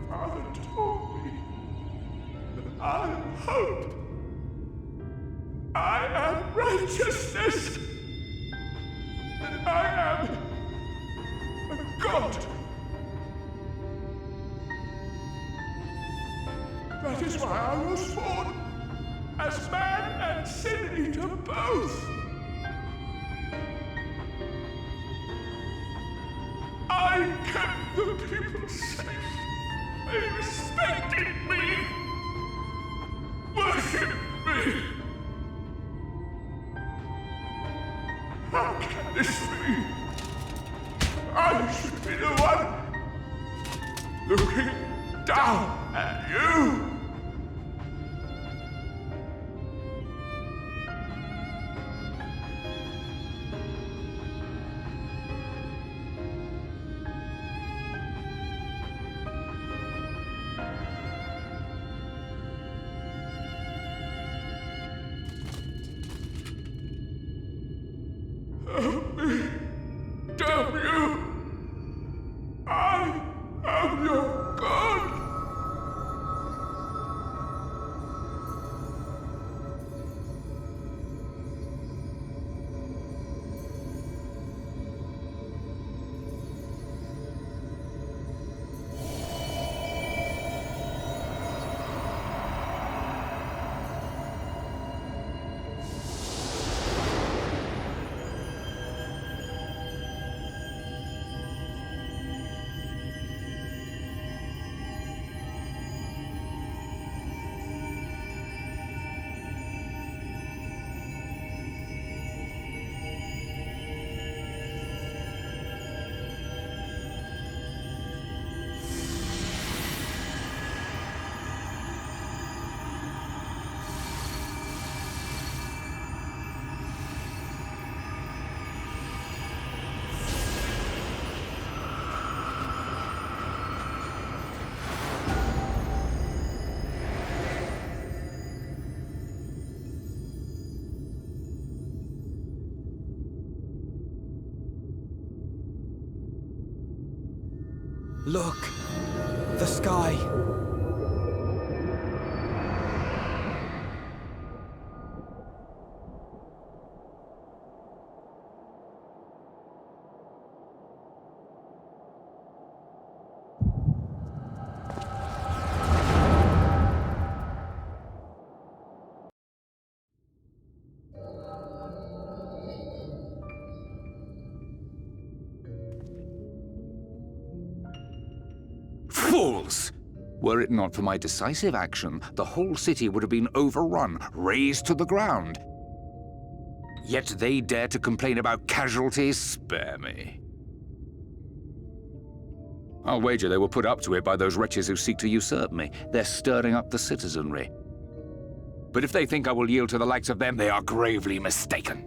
Father told me that I am hope. I am righteousness. And I am a god. That is why I was born, as man and sin eater both. I kept the people safe. They respected me, worshipped me. How can this be? I should be the one looking down at you. Help me! Damn you! I am your god! Look! The sky! rebels. Were it not for my decisive action, the whole city would have been overrun, razed to the ground. Yet they dare to complain about casualties? Spare me. I'll wager they were put up to it by those wretches who seek to usurp me. They're stirring up the citizenry. But if they think I will yield to the likes of them, they are gravely mistaken.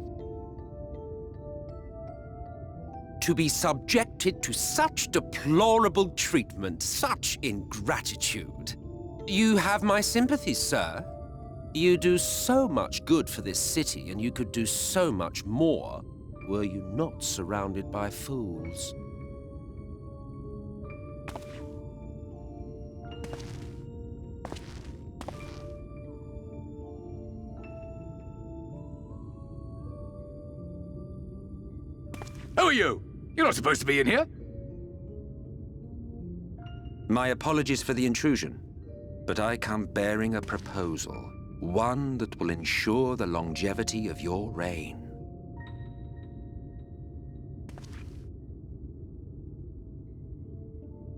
To be subjected to such deplorable treatment, such ingratitude. You have my sympathy, sir. You do so much good for this city, and you could do so much more were you not surrounded by fools. Who are you? You're not supposed to be in here. My apologies for the intrusion, but I come bearing a proposal, one that will ensure the longevity of your reign.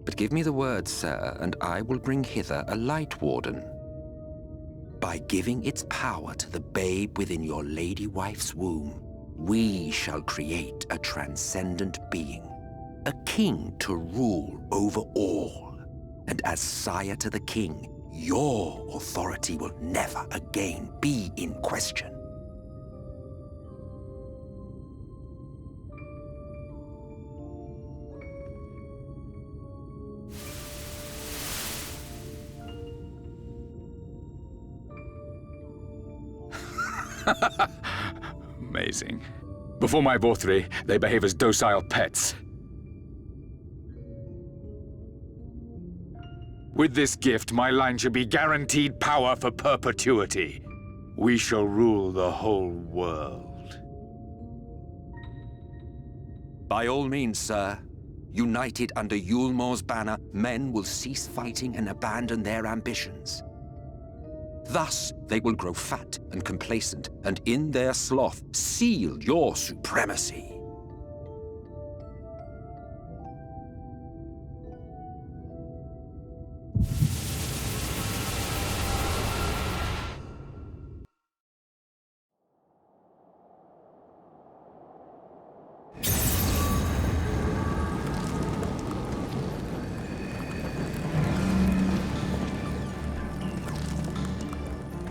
But give me the word, sir, and I will bring hither a Lightwarden. By giving its power to the babe within your lady wife's womb, we shall create a transcendent being, a king to rule over all. And as sire to the king, your authority will never again be in question. Amazing. Before my Vorthri, they behave as docile pets. With this gift, my line shall be guaranteed power for perpetuity. We shall rule the whole world. By all means, sir. United under Yulmor's banner, men will cease fighting and abandon their ambitions. Thus, they will grow fat and complacent, and in their sloth, seal your supremacy.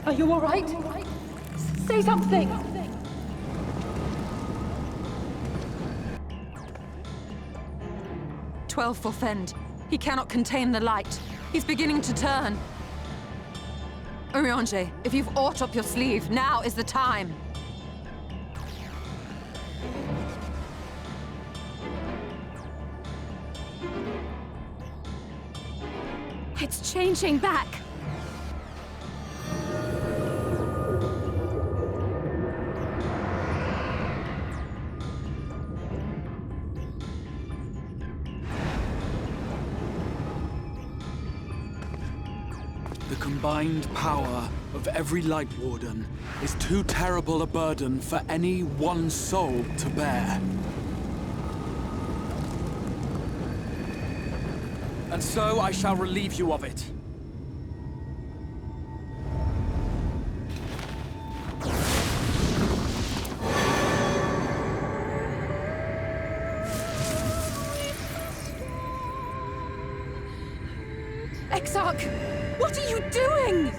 Are you all right? Say something! "12 for Fend. He cannot contain the light. He's beginning to turn. Urianger, if you've aught up your sleeve, now is the time." It's changing back. The combined power of every Lightwarden is too terrible a burden for any one soul to bear. And so I shall relieve you of it. Exarch! What are you doing?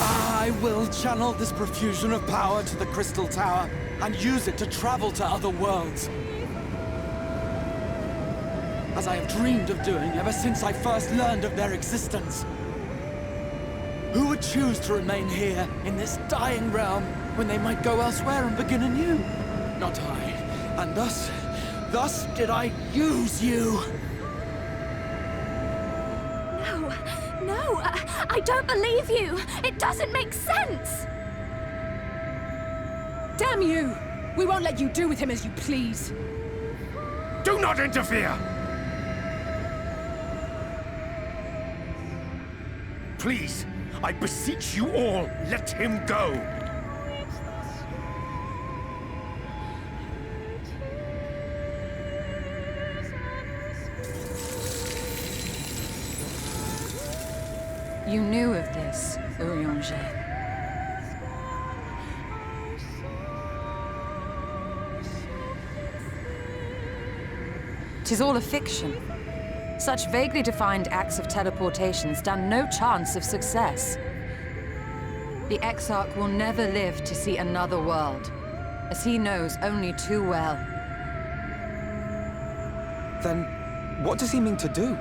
I will channel this profusion of power to the Crystal Tower and use it to travel to other worlds. As I have dreamed of doing ever since I first learned of their existence. Who would choose to remain here in this dying realm when they might go elsewhere and begin anew? Not I. And thus did I use you. No, I don't believe you. It doesn't make sense. Damn you! We won't let you do with him as you please. Do not interfere! Please, I beseech you all, let him go! You knew of this, Urianger. 'Tis all a fiction. Such vaguely defined acts of teleportation stand no chance of success. The Exarch will never live to see another world, as he knows only too well. Then, what does he mean to do?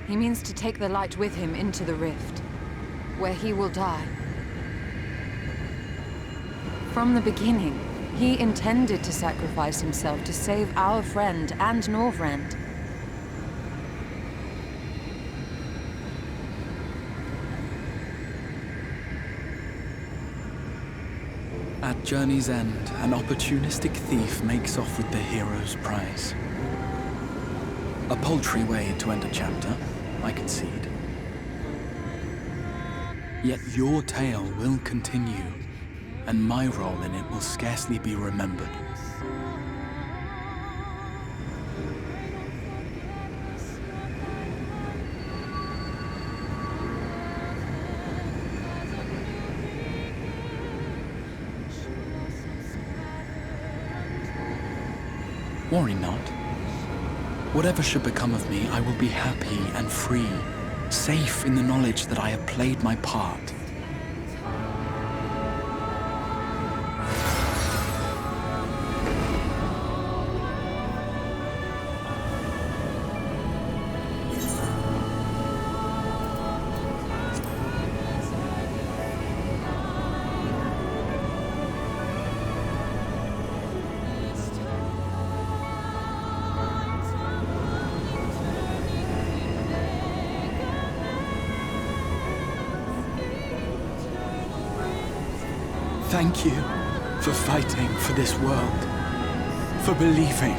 He means to take the light with him into the rift, where he will die. From the beginning, he intended to sacrifice himself to save our friend and Norvrend. At journey's end, an opportunistic thief makes off with the hero's prize. A paltry way to end a chapter, I concede. Yet your tale will continue, and my role in it will scarcely be remembered. Worry not. Whatever should become of me, I will be happy and free, safe in the knowledge that I have played my part. Thank you for fighting for this world, for believing.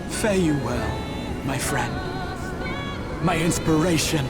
Fare you well, my friend, my inspiration.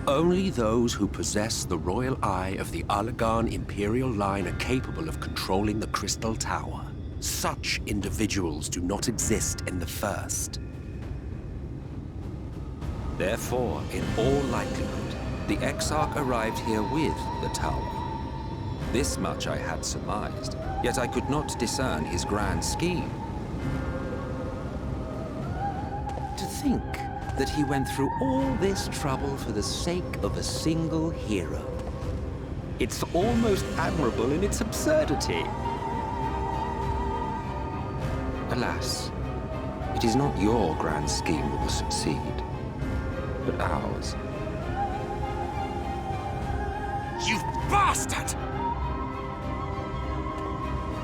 Only those who possess the royal eye of the Allagan Imperial line are capable of controlling the Crystal Tower. Such individuals do not exist in the First. Therefore, in all likelihood, the Exarch arrived here with the tower. This much I had surmised, yet I could not discern his grand scheme. To think that he went through all this trouble for the sake of a single hero. It's almost admirable in its absurdity. Alas, it is not your grand scheme that will succeed, but ours. You bastard!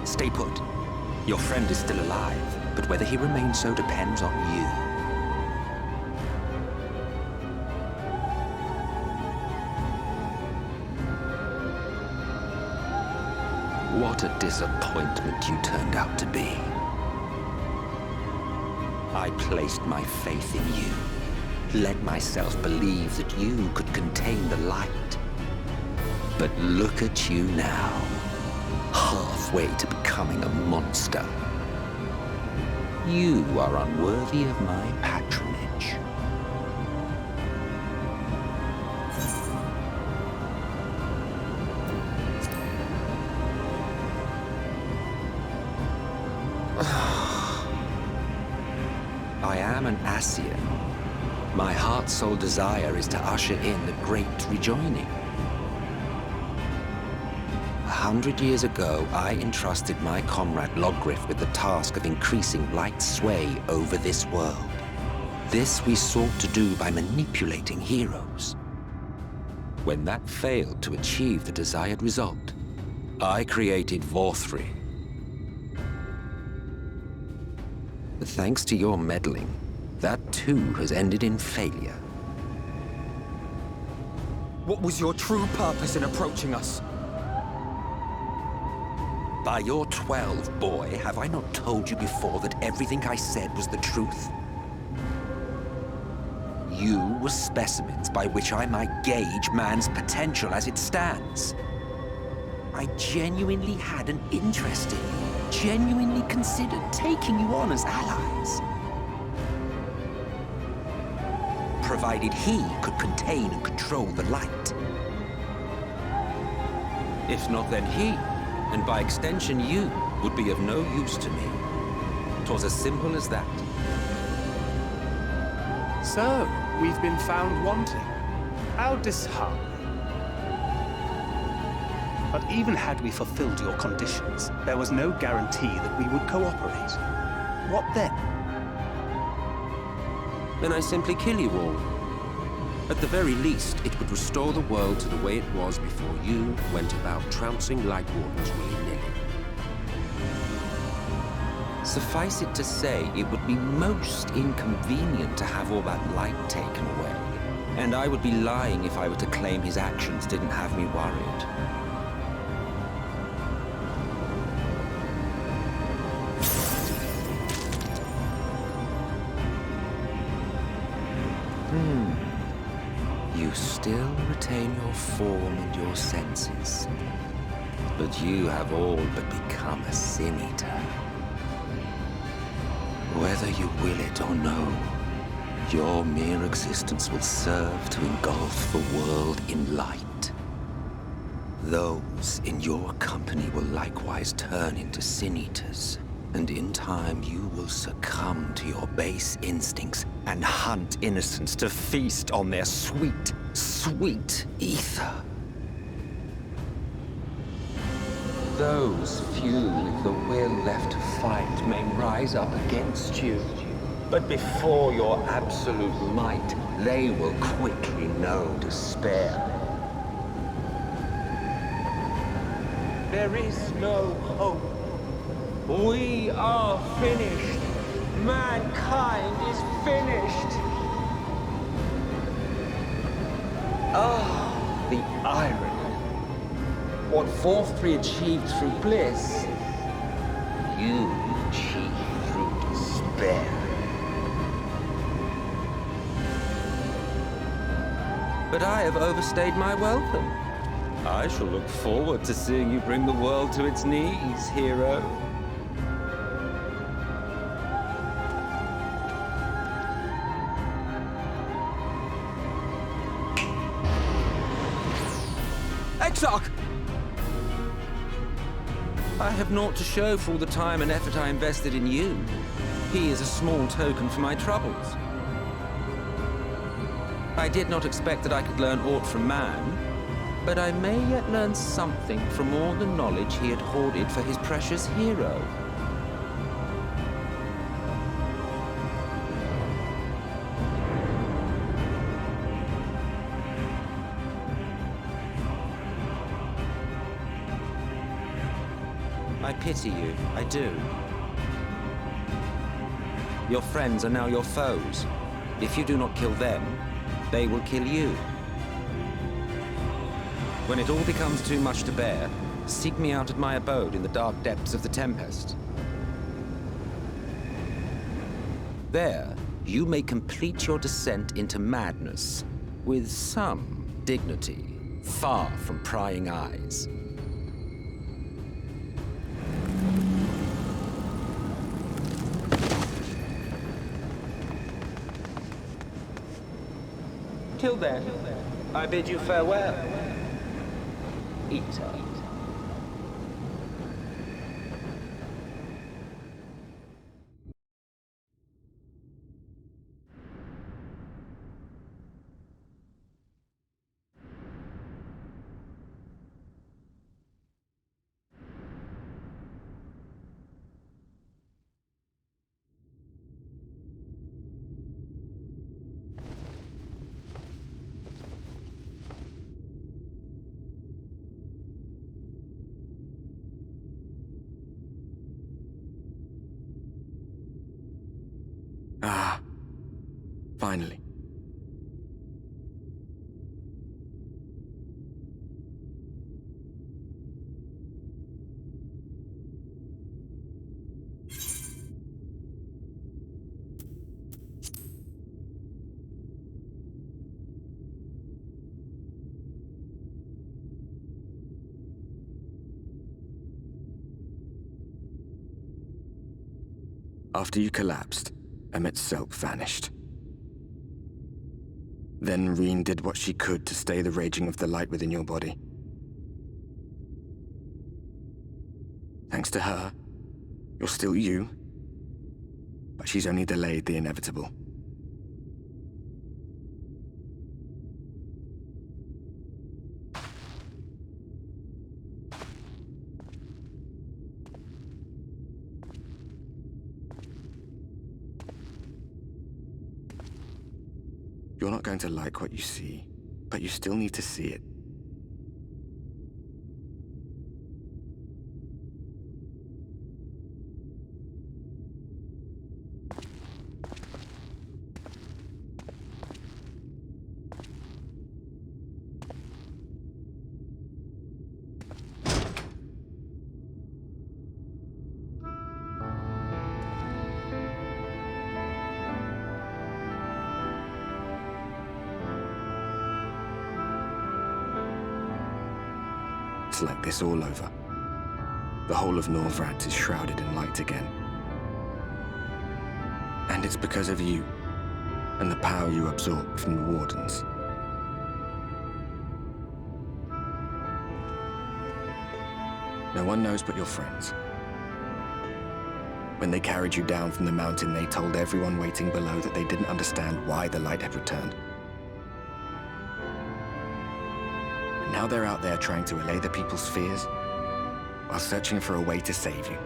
Stay put. Your friend is still alive, but whether he remains so depends on you. What a disappointment you turned out to be. I placed my faith in you, led myself believe that you could contain the light. But look at you now, halfway to becoming a monster. You are unworthy of my patronage. I am an Ascian. My heart's sole desire is to usher in the great rejoining. 100 years ago, I entrusted my comrade Logriff with the task of increasing light's sway over this world. This we sought to do by manipulating heroes. When that failed to achieve the desired result, I created Vorthri. But thanks to your meddling, that too has ended in failure. What was your true purpose in approaching us? By your 12, boy, have I not told you before that everything I said was the truth? You were specimens by which I might gauge man's potential as it stands. I genuinely had an interest in you, genuinely considered taking you on as allies. Provided he could contain and control the light. If not, then he, and by extension you, would be of no use to me. 'Twas as simple as that. So, we've been found wanting. How disheartening. But even had we fulfilled your conditions, there was no guarantee that we would cooperate. What then? Then I simply kill you all. At the very least, it would restore the world to the way it was before you went about trouncing Lightwardens willy-nilly. Suffice it to say, it would be most inconvenient to have all that light taken away. And I would be lying if I were to claim his actions didn't have me worried. You still retain your form and your senses. But you have all but become a Sin Eater. Whether you will it or no, your mere existence will serve to engulf the world in light. Those in your company will likewise turn into Sin Eaters, and in time you will succumb to your base instincts and hunt innocents to feast on their sweet, sweet ether. Those few with the will left to fight may rise up against you, but before your absolute might, they will quickly know despair. There is no hope. We are finished. Mankind is finished. Ah, the irony. What Vorthri achieved through bliss, you achieved through despair. But I have overstayed my welcome. I shall look forward to seeing you bring the world to its knees, hero. Exarch! I have naught to show for all the time and effort I invested in you. He is a small token for my troubles. I did not expect that I could learn aught from man, but I may yet learn something from all the knowledge he had hoarded for his precious hero. I pity you, I do. Your friends are now your foes. If you do not kill them, they will kill you. When it all becomes too much to bear, seek me out at my abode in the dark depths of the Tempest. There, you may complete your descent into madness with some dignity, far from prying eyes. Till then, I bid you farewell, Eater. After you collapsed, Emmet's self vanished. Then Reen did what she could to stay the raging of the light within your body. Thanks to her, you're still you, but she's only delayed the inevitable. You're not going to like what you see, but you still need to see it. It's like this all over. The whole of Norvrad is shrouded in light again. And it's because of you, and the power you absorb from the Wardens. No one knows but your friends. When they carried you down from the mountain, they told everyone waiting below that they didn't understand why the light had returned. Now they're out there trying to allay the people's fears, while searching for a way to save you.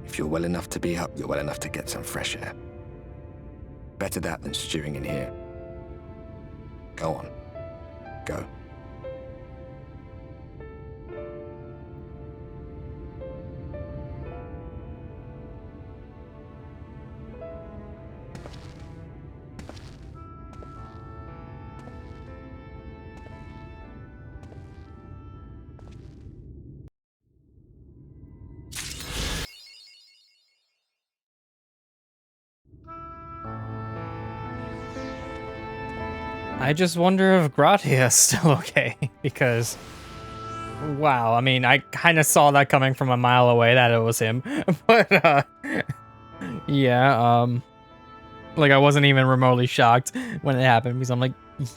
If you're well enough to be up, you're well enough to get some fresh air. Better that than stewing in here. Go on. Go. I just wonder if Gratia is still okay, because, wow, I mean, I kind of saw that coming from a mile away that it was him, but, yeah, like, I wasn't even remotely shocked when it happened, because I'm like,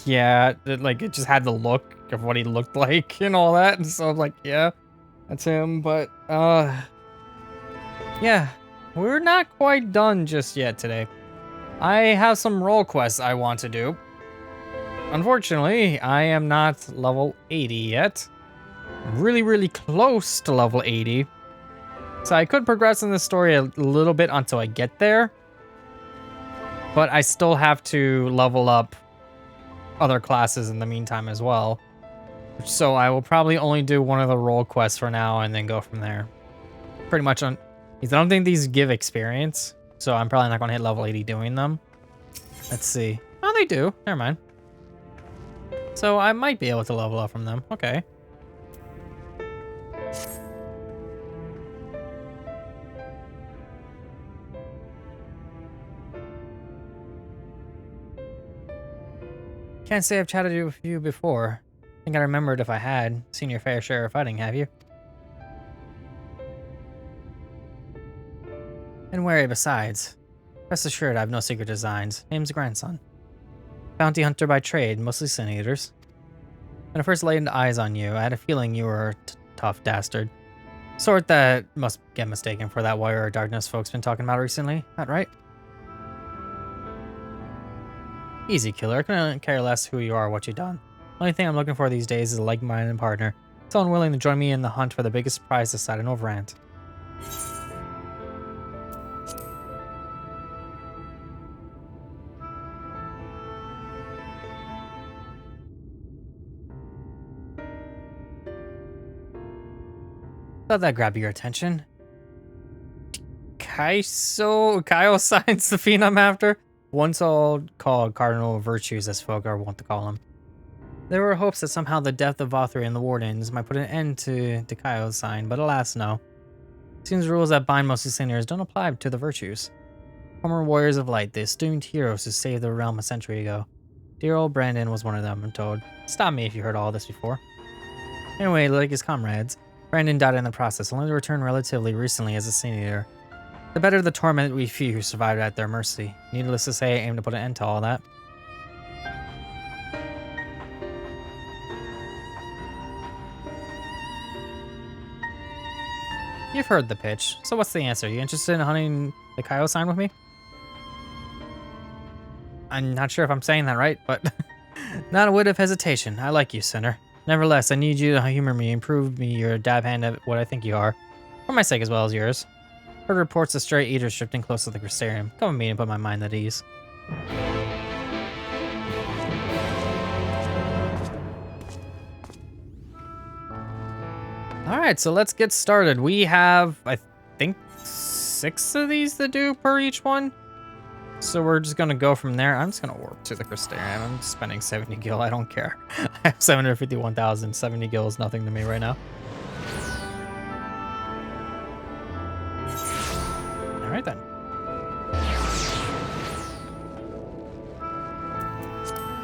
yeah, it just had the look of what he looked like and all that, and so I'm like, yeah, that's him, but, yeah, we're not quite done just yet today. I have some role quests I want to do. Unfortunately, I am not level 80 yet. I'm really, really close to level 80. So I could progress in the story a little bit until I get there. But I still have to level up other classes in the meantime as well. So I will probably only do one of the role quests for now and then go from there. Pretty much on... I don't think these give experience. So I'm probably not going to hit level 80 doing them. Let's see. Oh, they do. Never mind. So I might be able to level up from them. Okay. Can't say I've chatted with you before. I think I remembered if I had. Seen your fair share of fighting, have you? And wary besides. Rest assured I have no secret designs. Name's grandson. Bounty hunter by trade, mostly sin eaters. When I first laid eyes on you, I had a feeling you were a tough dastard. Sort that must get mistaken for that warrior of darkness folks been talking about recently, that right? Easy, killer. I couldn't care less who you are or what you've done. Only thing I'm looking for these days is a like-minded partner. Someone willing to join me in the hunt for the biggest prize this side of Norvrad. Thought that grabbed your attention. Kyle signs the fiend I'm after. Once all called Cardinal Virtues, as folk are wont to call him. There were hopes that somehow the death of Vothri and the Wardens might put an end to Kyle's sign, but alas, no. Seems rules that bind most seniors don't apply to the virtues. Former warriors of light, the esteemed heroes who saved the realm a century ago. Dear old Brandon was one of them, I'm told. Stop me if you heard all this before. Anyway, like his comrades, Brandon died in the process, only to return relatively recently as a senior. The better the torment we few who survived at their mercy. Needless to say, I aim to put an end to all that. You've heard the pitch, so what's the answer? You interested in hunting the Kyle sign with me? I'm not sure if I'm saying that right, but not a whit of hesitation. I like you, sinner. Nevertheless, I need you to humor me and prove me you're a dab hand at what I think you are. For my sake as well as yours. Heard reports of stray eaters drifting close to the Crystarium. Come with me and put my mind at ease. Alright, so let's get started. We have, I think, 6 of these to do per each one. So we're just going to go from there. I'm just going to warp to the Crystarium. I'm spending 70 gil. I don't care. I have 751,000. 70 gil is nothing to me right now. Alright then.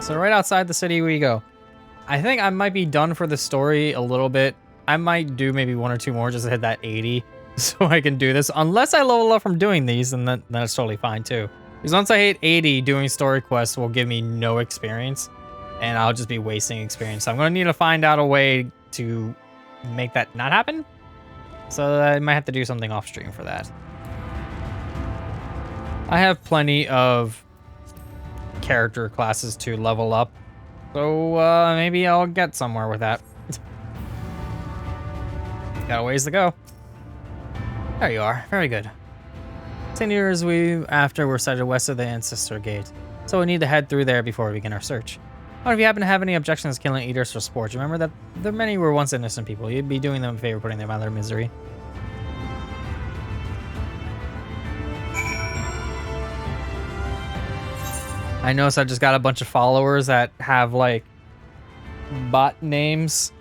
So right outside the city we go. I think I might be done for the story a little bit. I might do maybe 1 or 2 more just to hit that 80 so I can do this. Unless I level up from doing these, and then that's totally fine too. Because once I hit 80, doing story quests will give me no experience, and I'll just be wasting experience. So I'm going to need to find out a way to make that not happen. So I might have to do something off stream for that. I have plenty of character classes to level up, so maybe I'll get somewhere with that. Got a ways to go. There you are. Very good. 10 years we're sighted west of the Ancestor Gate, so we need to head through there before we begin our search. If you happen to have any objections to killing eaters for sport, remember that there many were once innocent people. You'd be doing them a favor putting them out of their misery. I noticed I just got a bunch of followers that have like bot names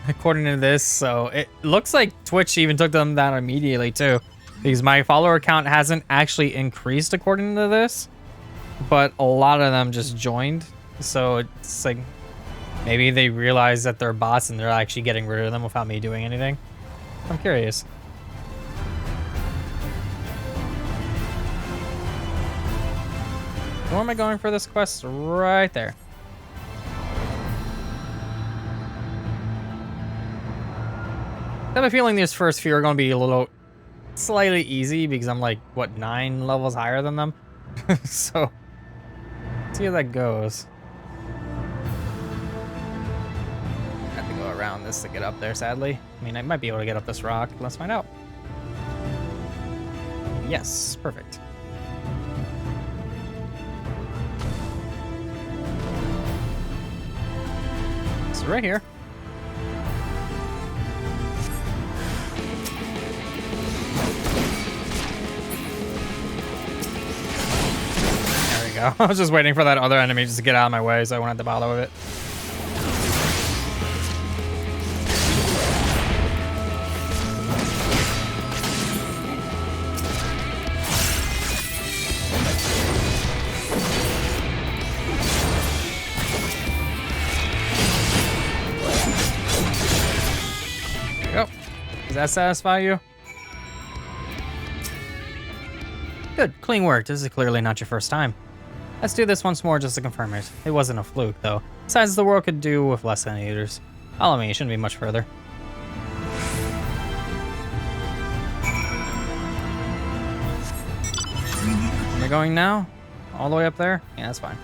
according to this, so it looks like Twitch even took them down immediately too, because my follower count hasn't actually increased according to this, but a lot of them just joined, so it's like maybe they realize that they're bots and they're actually getting rid of them without me doing anything. I'm curious. Where am I going for this quest? Right there. I have a feeling these first few are going to be a little slightly easy because I'm like, what, 9 levels higher than them? So, let's see how that goes. I have to go around this to get up there, sadly. I mean, I might be able to get up this rock. Let's find out. Yes, perfect. So right here. I was just waiting for that other enemy just to get out of my way so I won't have to bother with it. There you go. Does that satisfy you? Good, clean work. This is clearly not your first time. Let's do this once more just to confirm it. It wasn't a fluke, though. Besides, the world could do with less than eaters. Follow me, it shouldn't be much further. Am I going now? All the way up there? Yeah, that's fine.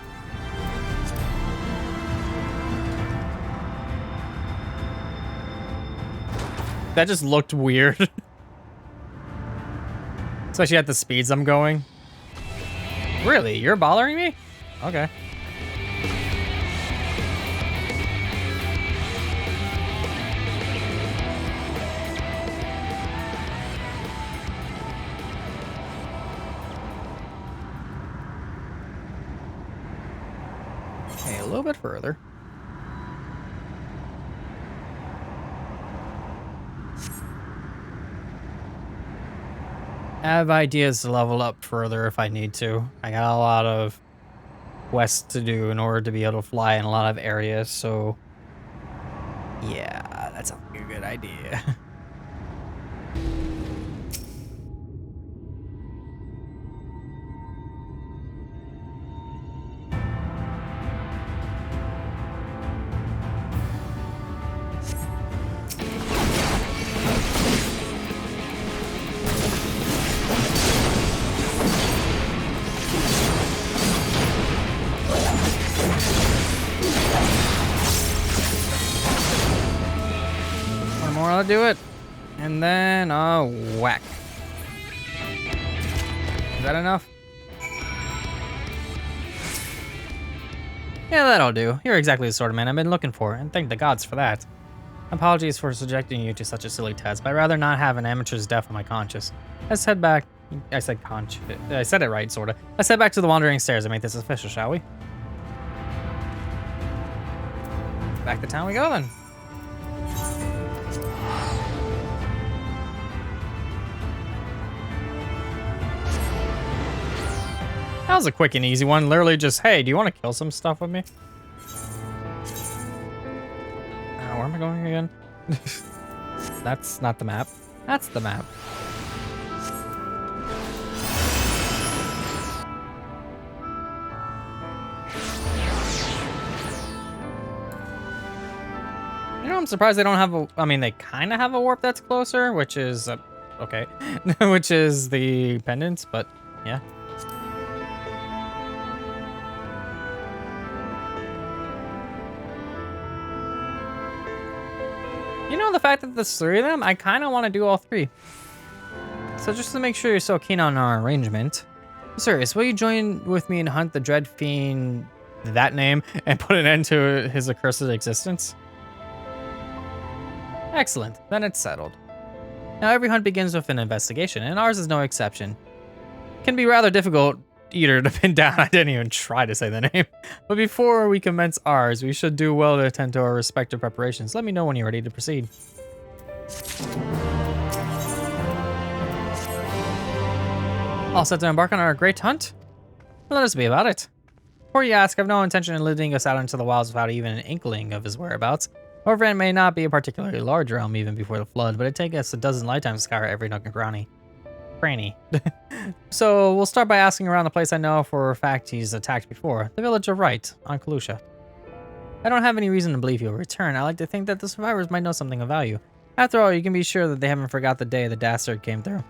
That just looked weird. Especially at the speeds I'm going. Really? You're bothering me? Okay. Okay, a little bit further. I have ideas to level up further if I need to. I got a lot of quests to do in order to be able to fly in a lot of areas, so yeah, that sounds like a good idea. One more, I'll do it. And then, whack. Is that enough? Yeah, that'll do. You're exactly the sort of man I've been looking for, and thank the gods for that. Apologies for subjecting you to such a silly test, but I'd rather not have an amateur's death on my conscience. Let's head back. I said I said it right, sorta. Let's head back to the Wandering Stairs and make this official, shall we? Back to town we go then. That was a quick and easy one. Literally just, hey, do you want to kill some stuff with me? Where am I going again? That's not the map. That's the map. You know, I'm surprised they don't have a... I mean, they kind of have a warp that's closer, which is... okay. Which is the pendants, but yeah. You know, the fact that there's 3 of them, I kind of want to do all 3. So just to make sure you're so keen on our arrangement, Sirius, will you join with me and hunt the Dread Fiend, that name, and put an end to his accursed existence? Excellent, then it's settled. Now every hunt begins with an investigation, and ours is no exception. It can be rather difficult either to pin down. I didn't even try to say the name. But before we commence ours, we should do well to attend to our respective preparations. Let me know when you're ready to proceed. All set to embark on our great hunt? Let us be about it. Before you ask, I have no intention of leading us out into the wilds without even an inkling of his whereabouts. Overend may not be a particularly large realm even before the flood, but it'd take us a dozen lifetimes to scour every nook and cranny. So we'll start by asking around the place I know for a fact he's attacked before, the village of Wright on Kalusha. I don't have any reason to believe he'll return. I like to think that the survivors might know something of value. After all, you can be sure that they haven't forgot the day the dastard came through.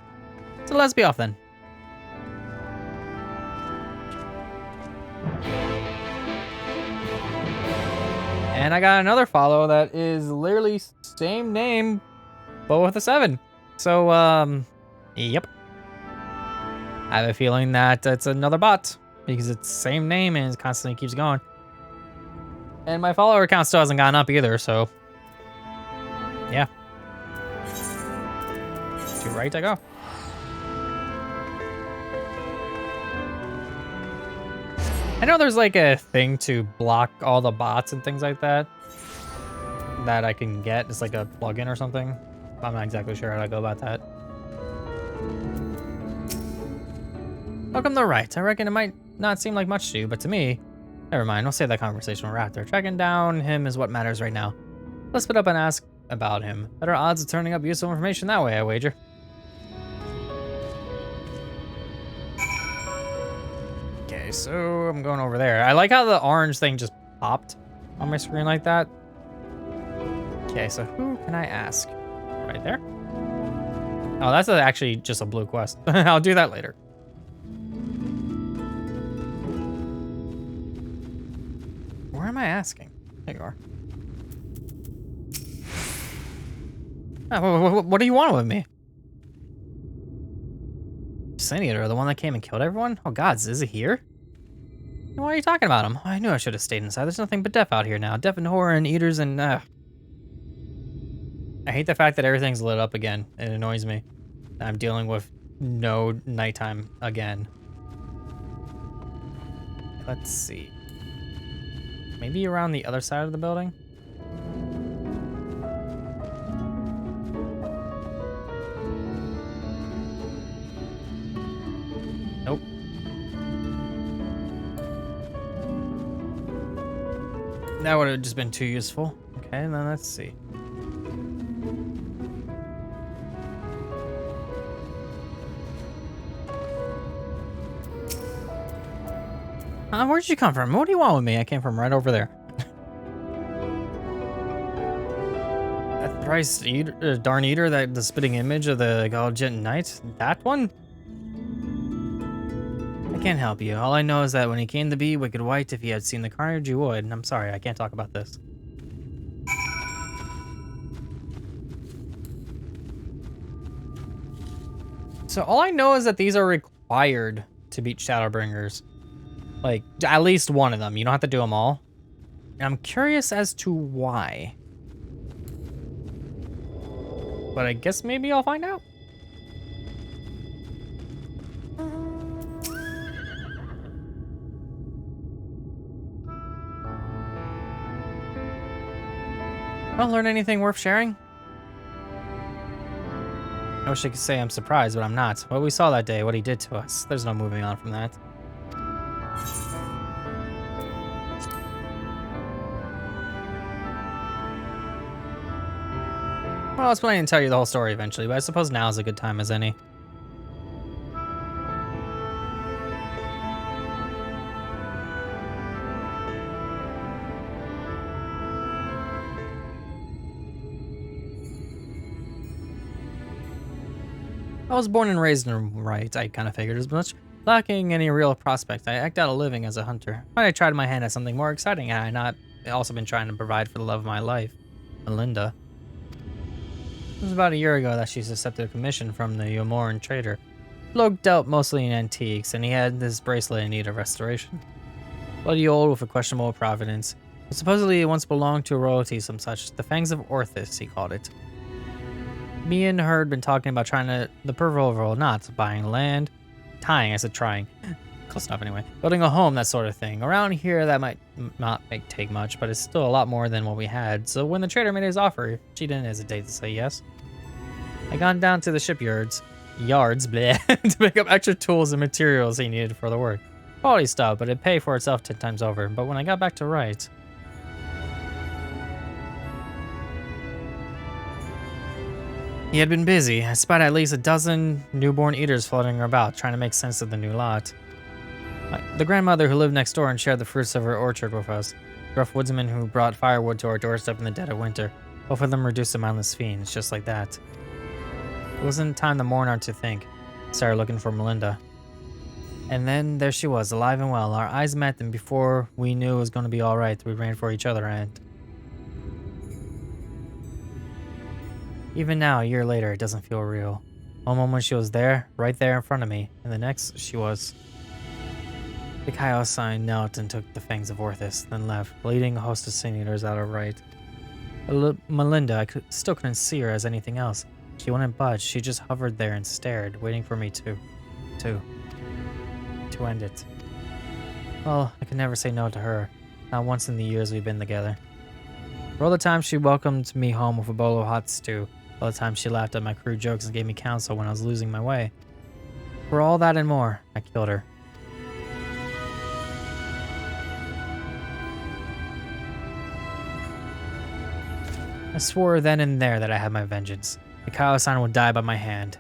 So let's be off then. And I got another follow that is literally same name, but with a 7. So, yep. I have a feeling that it's another bot because it's the same name and it constantly keeps going. And my follower count still hasn't gone up either, so yeah. To right I go. I know there's like a thing to block all the bots and things like that that I can get. It's like a plugin or something. I'm not exactly sure how to go about that. Welcome to Wright. I reckon it might not seem like much to you, but to me, never mind. We'll save that conversation when we're after. Tracking down him is what matters right now. Let's split up and ask about him. Better odds of turning up useful information that way, I wager. Okay, so I'm going over there. I like how the orange thing just popped on my screen like that. Okay, so who can I ask? Right there. Oh, that's actually just a blue quest. I'll do that later. Where am I asking? There you are. Oh, what do you want with me? Senator, the one that came and killed everyone? Oh gods, is he here? Why are you talking about him? I knew I should have stayed inside. There's nothing but death out here now. Death and horror and eaters and I hate the fact that everything's lit up again. It annoys me. I'm dealing with no nighttime again. Let's see. Maybe around the other side of the building? Nope. That would have just been too useful. Okay, then let's see. Where'd you come from? What do you want with me? I came from right over there. That thrice eater, darn eater, that the spitting image of the Galgent Knight? That one? I can't help you. All I know is that when he came to be Wicked White, if he had seen the carnage, you would. And I'm sorry, I can't talk about this. So all I know is that these are required to beat Shadowbringers. Like, at least one of them. You don't have to do them all. And I'm curious as to why. But I guess maybe I'll find out. Don't learn anything worth sharing? I wish I could say I'm surprised, but I'm not. What we saw that day, what he did to us. There's no moving on from that. Well, I was planning to tell you the whole story eventually, but I suppose now is a good time as any. I was born and raised in right, I kind of figured as much. Lacking any real prospect, I act out a living as a hunter. But I tried my hand at something more exciting, had I not also been trying to provide for the love of my life, Melinda. It was about a year ago that she accepted a commission from the Yomoran trader. Bloke dealt mostly in antiques, and he had this bracelet in need of restoration. Bloody old with a questionable provenance. But supposedly it once belonged to a royalty some such, the Fangs of Orthis, he called it. Me and her had been talking about trying the proverbial knots, buying land, tying, I said trying, close enough anyway, building a home, that sort of thing. Around here that might not take much, but it's still a lot more than what we had, so when the trader made his offer, she didn't hesitate to say yes. I gone down to the shipyards, to pick up extra tools and materials he needed for the work. Quality stuff, but it'd pay for itself 10 times over, but when I got back to Wright, he had been busy. I spied at least a dozen newborn eaters floating about, trying to make sense of the new lot. The grandmother who lived next door and shared the fruits of her orchard with us. Gruff woodsman who brought firewood to our doorstep in the dead of winter. Both of them reduced to mindless fiends, just like that. It wasn't time to mourn or to think. Started looking for Melinda. And then there she was, alive and well. Our eyes met, and before we knew it was going to be alright, we ran for each other, and even now, a year later, it doesn't feel real. One moment she was there, right there in front of me, and the next she was. The Chaos sign knelt and took the Fangs of Orthis, then left, leading a host of Sin-Eaters out of Right. Melinda, I still couldn't see her as anything else. She wouldn't budge, she just hovered there and stared, waiting for me to end it. Well, I could never say no to her, not once in the years we've been together. For all the time she welcomed me home with a bowl of hot stew, all the time she laughed at my crude jokes and gave me counsel when I was losing my way. For all that and more, I killed her. I swore then and there that I had my vengeance. The Chaos-Sign would die by my hand.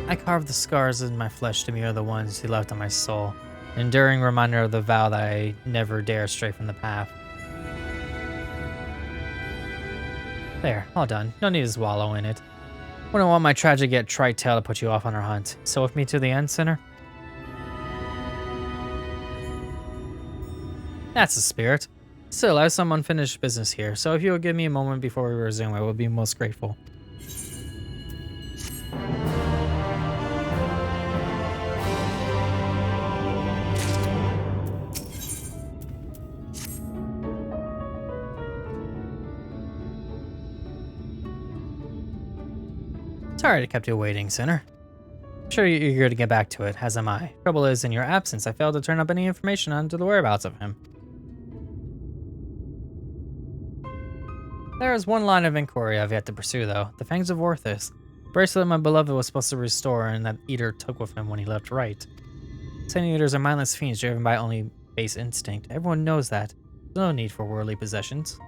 I carved the scars in my flesh to mirror the ones he left on my soul, an enduring reminder of the vow that I never dare stray from the path. There, all done. No need to wallow in it. Wouldn't want my tragic yet trite tale to put you off on our hunt. So with me to the end, sinner? That's the spirit. Still, I have some unfinished business here, so if you would give me a moment before we resume, I would be most grateful. Sorry I kept you waiting, sinner. I'm sure you're eager to get back to it, as am I. Trouble is, in your absence, I failed to turn up any information onto the whereabouts of him. There is one line of inquiry I've yet to pursue, though. The Fangs of Orthus. The bracelet my beloved was supposed to restore and that Eater took with him when he left Right. Sin Eaters are mindless fiends driven by only base instinct. Everyone knows that. There's no need for worldly possessions.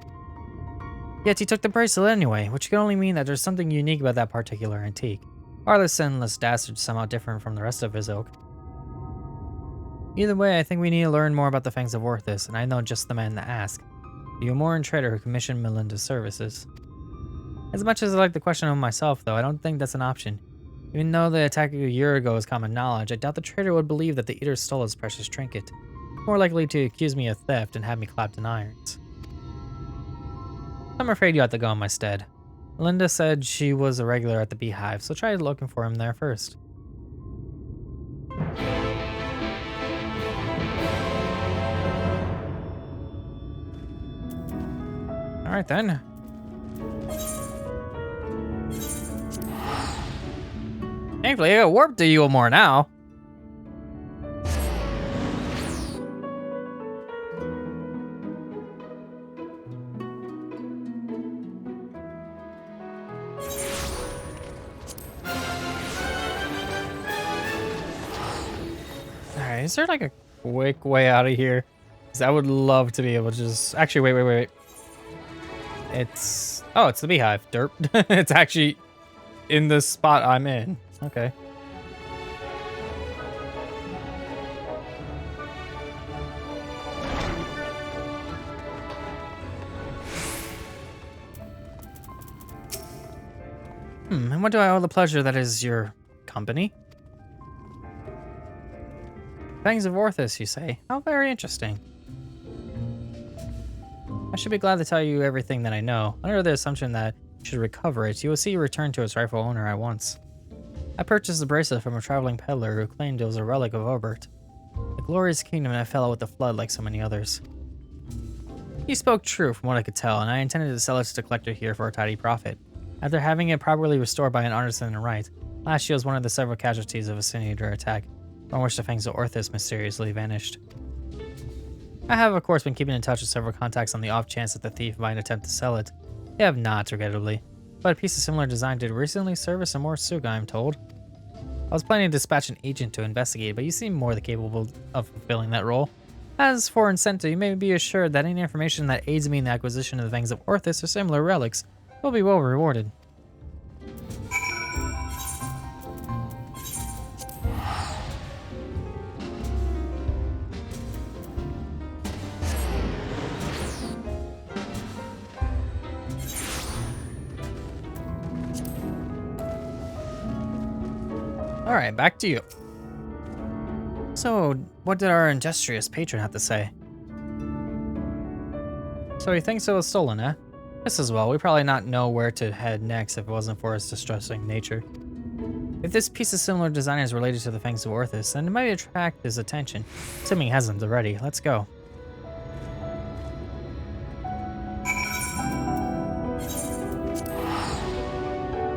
Yet he took the bracelet anyway, which can only mean that there's something unique about that particular antique. Or the sinless dastard somehow different from the rest of his ilk. Either way, I think we need to learn more about the Fangs of Orthus, and I know just the man to ask. The Umoran trader who commissioned Melinda's services. As much as I like the question of myself, though, I don't think that's an option. Even though the attack a year ago is common knowledge, I doubt the trader would believe that the Eater stole his precious trinket. More likely to accuse me of theft and have me clapped in irons. I'm afraid you have to go in my stead. Melinda said she was a regular at the Beehive, so try looking for him there first. Alright then. Thankfully, I got warp to you more now. Alright, is there like a quick way out of here? Because I would love to be able to just... Actually, wait. It's... Oh, it's the Beehive. Derp. It's actually in the spot I'm in. Okay. And what do I owe the pleasure that is your company? Fangs of Orthus, you say? How very interesting. I should be glad to tell you everything that I know. Under the assumption that you should recover it, you will see it return to its rightful owner at once. I purchased the bracelet from a traveling peddler who claimed it was a relic of Obert, the glorious kingdom that fell out with the flood like so many others. He spoke true from what I could tell, and I intended to sell it to the collector here for a tidy profit. After having it properly restored by an artisan in right, last year was one of the several casualties of a Sin Eater attack, from which the Fangs of Orthus mysteriously vanished. I have, of course, been keeping in touch with several contacts on the off chance that the thief might attempt to sell it. They have not, regrettably, but a piece of similar design did recently service a more Suga, I'm told. I was planning to dispatch an agent to investigate, but you seem more than capable of fulfilling that role. As for incentive, you may be assured that any information that aids me in the acquisition of the Fangs of Orthus or similar relics will be well rewarded. Alright, back to you. So, what did our industrious patron have to say? So he thinks it was stolen, eh? Just as well, we probably not know where to head next if it wasn't for its distressing nature. If this piece of similar design is related to the Fangs of Orthus, then it might attract his attention. Assuming he hasn't already. Let's go.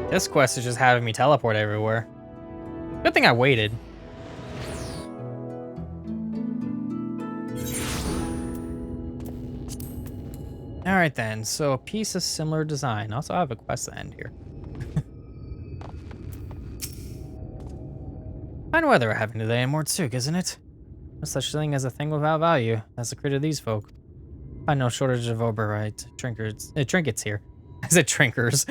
This quest is just having me teleport everywhere. Good thing I waited. Alright then, so a piece of similar design. Also, I have a quest to end here. Fine weather we're having today in Mortsuk, isn't it? No such thing as a thing without value. That's the creed of these folk. Find no shortage of Oberite trinkets here. I said trinkers.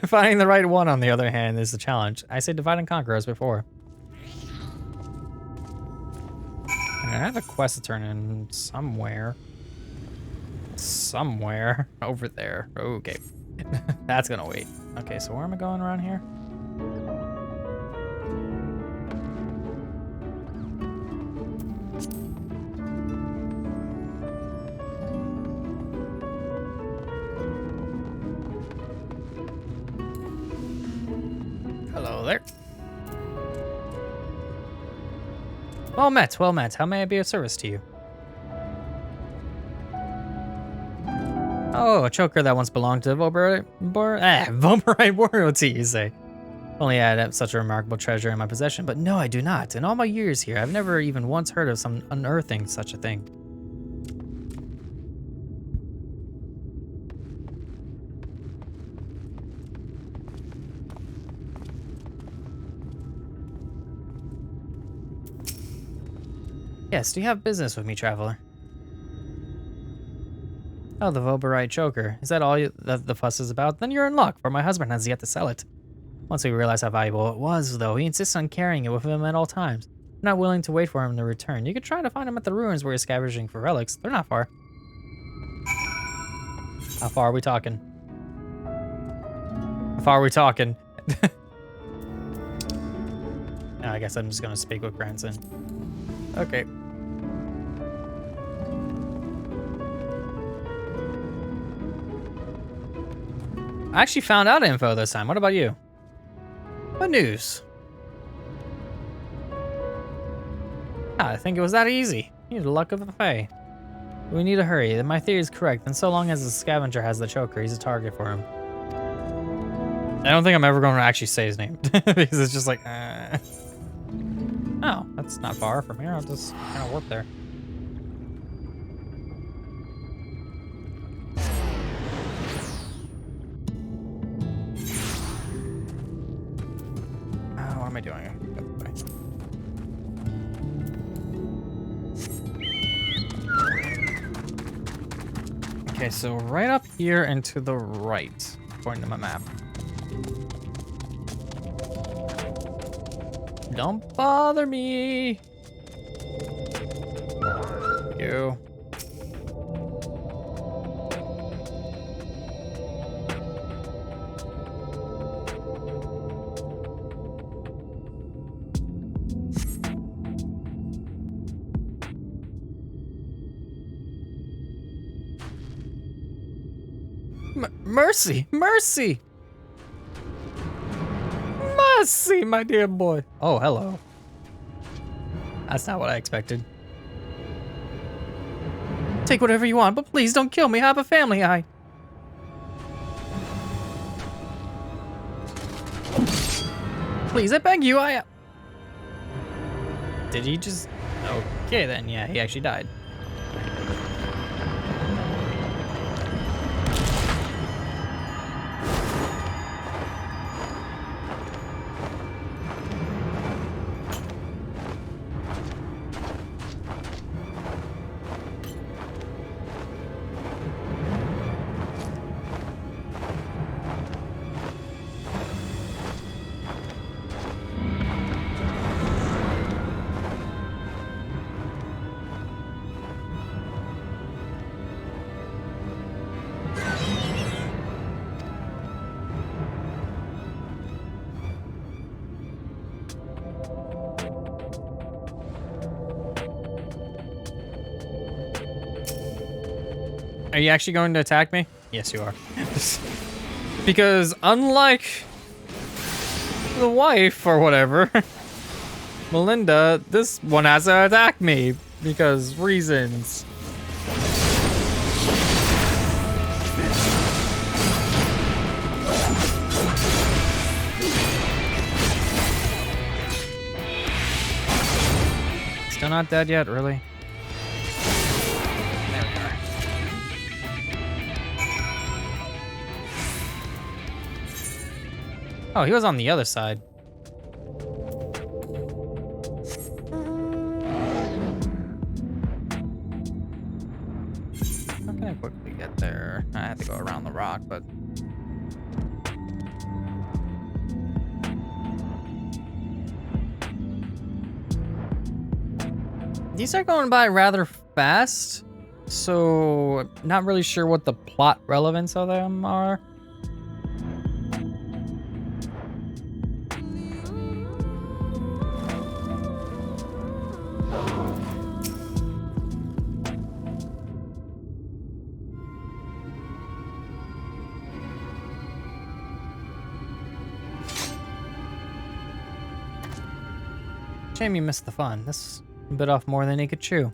Finding the right one, on the other hand, is the challenge. I say divide and conquer as before. I have a quest to turn in somewhere. Somewhere over there. Okay. That's gonna wait. Okay, so where am I going around here? Hello there. Well met, well met. How may I be of service to you? Oh, a choker that once belonged to Vomerite royalty, you say. Only I had such a remarkable treasure in my possession, but no, I do not. In all my years here, I've never even once heard of some unearthing such a thing. Yes, do you have business with me, traveler? Oh, the Voberite choker. Is that all the fuss is about? Then you're in luck, for my husband has yet to sell it. Once we realized how valuable it was, though, he insists on carrying it with him at all times. I'm not willing to wait for him to return. You could try to find him at the ruins where he's scavenging for relics. They're not far. How far are we talking? How far are we talking? I guess I'm just gonna speak with Granson. Okay. I actually found out info this time. What about you? What news? I think it was that easy. You need the luck of the Fae. We need to hurry. My theory is correct, and so long as the scavenger has the choker, he's a target for him. I don't think I'm ever going to actually say his name, because it's just like, Oh, that's not far from here. I'll just kind of warp there. What am I doing? Okay, so right up here and to the right, according to my map. Don't bother me. Thank you. Mercy! Mercy! Mercy, my dear boy. Oh, hello. That's not what I expected. Take whatever you want, but please don't kill me. I have a family, Please, I beg you, Did he just... Okay, then. Yeah, he actually died. Are you actually going to attack me? Yes, you are. Because unlike the wife or whatever, Melinda, this one has to attack me because reasons. Still not dead yet, really? Oh, he was on the other side. How can I quickly get there? I have to go around the rock, but... These are going by rather fast, so not really sure what the plot relevance of them are. Shame you missed the fun. This bit off more than he could chew.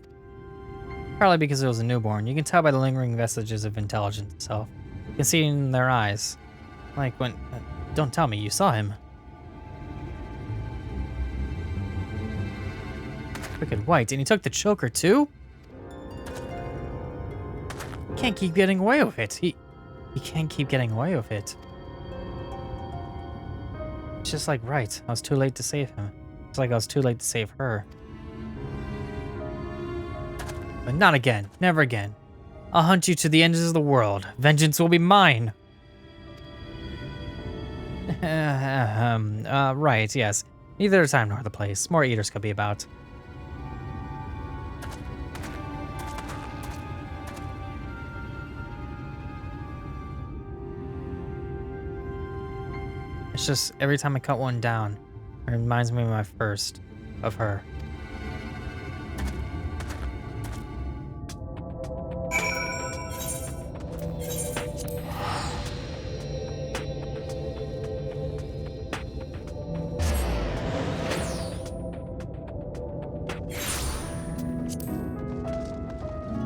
Probably because it was a newborn. You can tell by the lingering vestiges of intelligence itself. You can see it in their eyes. Like when... don't tell me you saw him. Wicked White, and he took the choker too? Can't keep getting away with it. He can't keep getting away with it. It's just like, right, I was too late to save him. It's like I was too late to save her. But not again. Never again. I'll hunt you to the ends of the world. Vengeance will be mine. Right, yes. Neither the time nor the place. More eaters could be about. It's just every time I cut one down, it reminds me of my first, of her.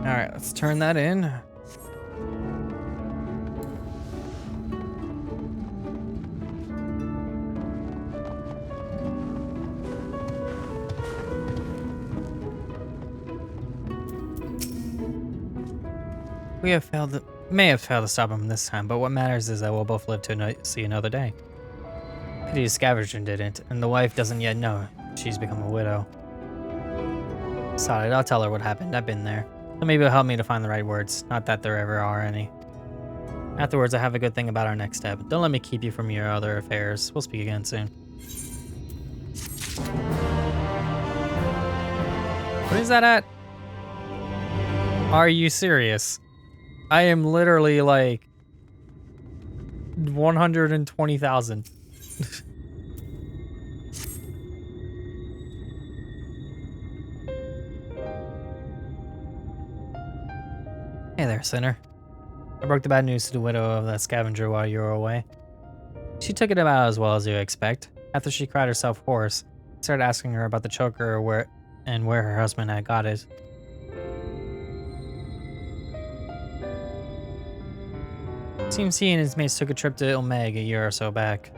Alright, let's turn that in. We may have failed to stop him this time, but what matters is that we'll both live to see another day. Pity the scavenger didn't, and the wife doesn't yet know she's become a widow. Solid, I'll tell her what happened. I've been there. So maybe it'll help me to find the right words. Not that there ever are any. Afterwards, I have a good thing about our next step. Don't let me keep you from your other affairs. We'll speak again soon. What is that at? Are you serious? I am literally like 120,000. Hey there, sinner. I broke the bad news to the widow of that scavenger while you were away. She took it about as well as you expect. After she cried herself hoarse, I started asking her about the choker where her husband had got it. Seems he and his mates took a trip to Ilmeg a year or so back,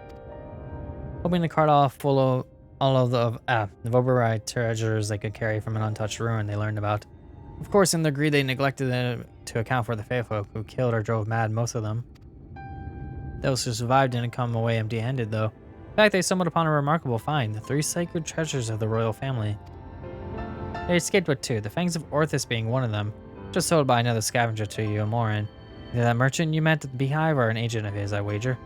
hoping to cart off full of all of the Voberite treasures they could carry from an untouched ruin they learned about. Of course, in their greed, they neglected to account for the Faefolk, who killed or drove mad most of them. Those who survived didn't come away empty-handed, though. In fact, they stumbled upon a remarkable find, the 3 sacred treasures of the royal family. They escaped with 2, the Fangs of Orthus being one of them, just sold by another scavenger to you, Amorin. Either that merchant you met at the Beehive or an agent of his, I wager.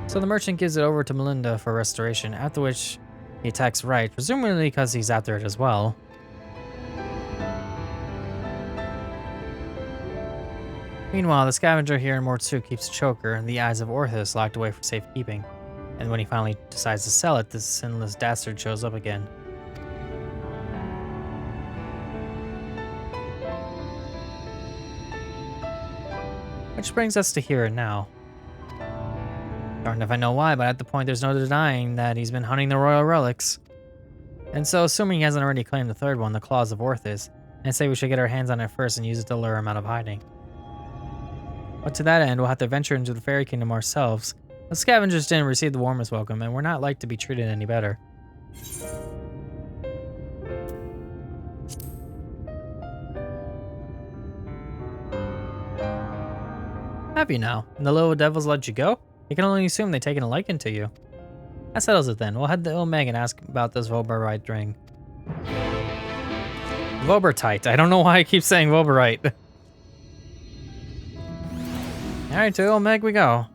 So the merchant gives it over to Melinda for restoration, after which he attacks Wright, presumably because he's after it as well. Meanwhile, the scavenger here in Mortsu keeps Choker and the Eyes of Orthus locked away for safekeeping, and when he finally decides to sell it, this sinless dastard shows up again. Which brings us to here and now. Darned if I know why, but at the point there's no denying that he's been hunting the royal relics. And so, assuming he hasn't already claimed the third one, the Claws of Orthus, I say we should get our hands on it first and use it to lure him out of hiding. But to that end, we'll have to venture into the Fairy Kingdom ourselves. The scavengers didn't receive the warmest welcome, and we're not like to be treated any better. Have you now? And the little devils let you go? You can only assume they've taken a liking to you. That settles it then. We'll head to Ilmeg and ask about this Voberite ring. Vobertite. I don't know why I keep saying Voberite. Alright, to Ilmeg we go.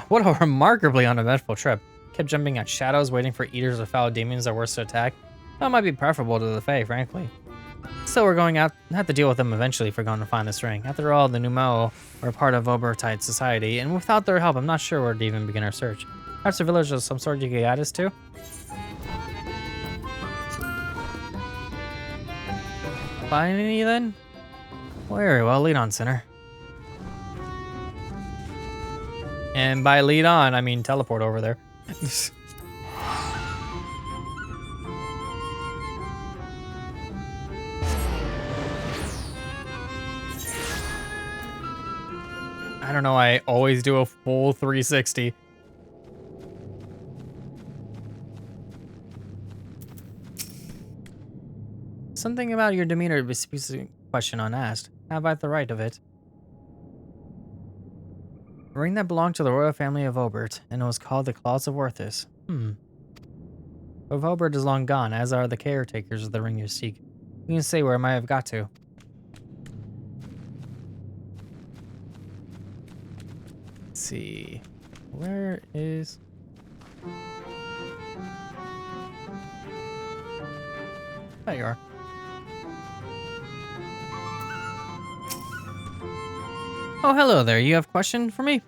What a remarkably uneventful trip. Kept jumping at shadows, waiting for eaters or foul demons or worse to attack. That might be preferable to the Fae, frankly. Still, we're going out have to deal with them eventually if we're going to find this ring. After all, the Numao are part of Vobertite society, and without their help, I'm not sure where to even begin our search. Perhaps a village of some sort you could guide us to? Find any then? Very well, lead on, sinner. And by lead on, I mean teleport over there. I don't know, I always do a full 360. Something about your demeanor disputes the question unasked. Have I the right of it? A ring that belonged to the royal family of Obert, and it was called the Claws of Orthus. Of Obert is long gone, as are the caretakers of the ring you seek. You can say where I might have got to. Let's see. Where is... There you are. Oh, hello there. You have a question for me?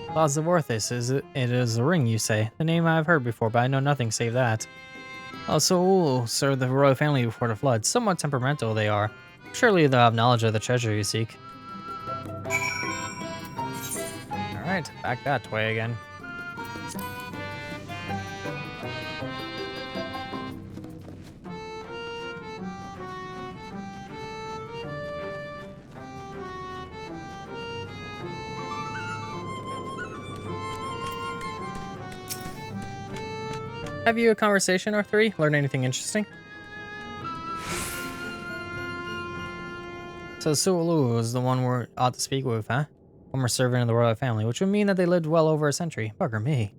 Claws of Orthus, it is a ring, you say. The name I've heard before, but I know nothing save that. Also, served the royal family before the flood. Somewhat temperamental they are. Surely they'll have knowledge of the treasure you seek. Alright, back that way again. Have you a conversation or three? Learn anything interesting? So Su'Lu is the one we're ought to speak with, huh? Former servant of the royal family, which would mean that they lived well over a century. Bugger me.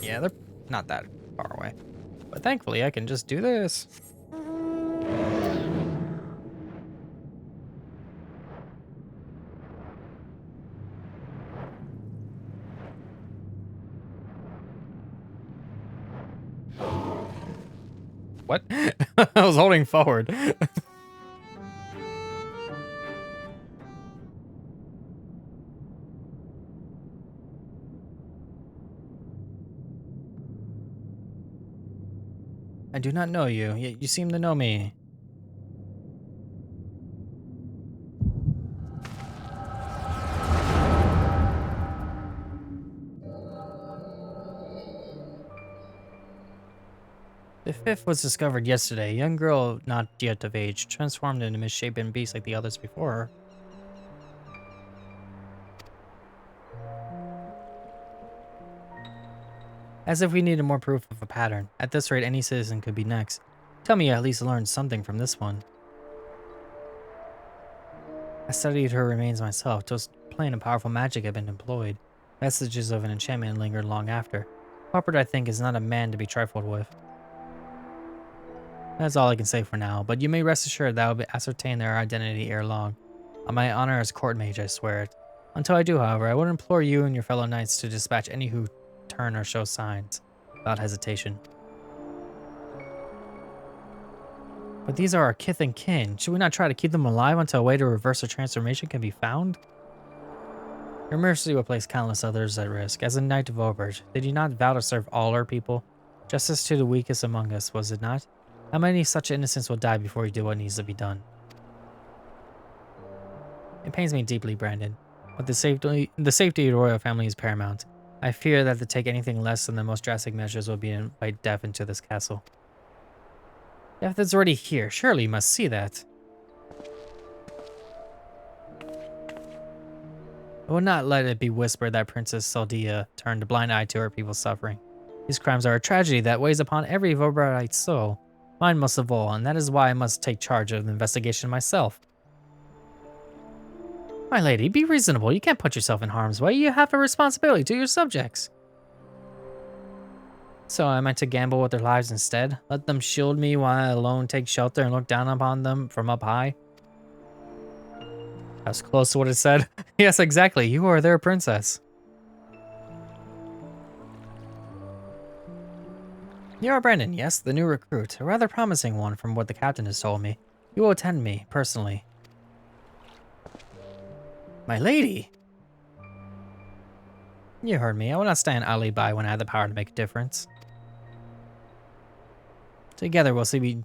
Yeah, they're not that far away. But thankfully, I can just do this. What? I was holding forward. I do not know you, yet you seem to know me. The fifth was discovered yesterday. A young girl, not yet of age, transformed into a misshapen beast like the others before her. As if we needed more proof of a pattern. At this rate, any citizen could be next. Tell me you at least learned something from this one. I studied her remains myself. Just plain and powerful magic had been employed. Vestiges of an enchantment lingered long after. Popper, I think, is not a man to be trifled with. That's all I can say for now, but you may rest assured that I will ascertain their identity ere long. On my honor as court mage, I swear it. Until I do, however, I would implore you and your fellow knights to dispatch any who turn or show signs, without hesitation. But these are our kith and kin. Should we not try to keep them alive until a way to reverse their transformation can be found? Your mercy will place countless others at risk. As a knight of Obert, did you not vow to serve all our people? Justice to the weakest among us, was it not? How many such innocents will die before you do what needs to be done? It pains me deeply, Brandon, but the safety of the royal family is paramount. I fear that to take anything less than the most drastic measures will be to invite death into this castle. Death is already here. Surely you must see that. I will not let it be whispered that Princess Saldia turned a blind eye to her people's suffering. These crimes are a tragedy that weighs upon every Voberite soul. Mine most of all, and that is why I must take charge of the investigation myself. My lady, be reasonable. You can't put yourself in harm's way. You have a responsibility to your subjects. So I meant to gamble with their lives instead? Let them shield me while I alone take shelter and look down upon them from up high? That's close to what it said. Yes, exactly. You are their princess. You are Brandon, yes, the new recruit. A rather promising one from what the captain has told me. You will attend me, personally. My lady! You heard me. I will not stand idly by when I have the power to make a difference. Together we'll see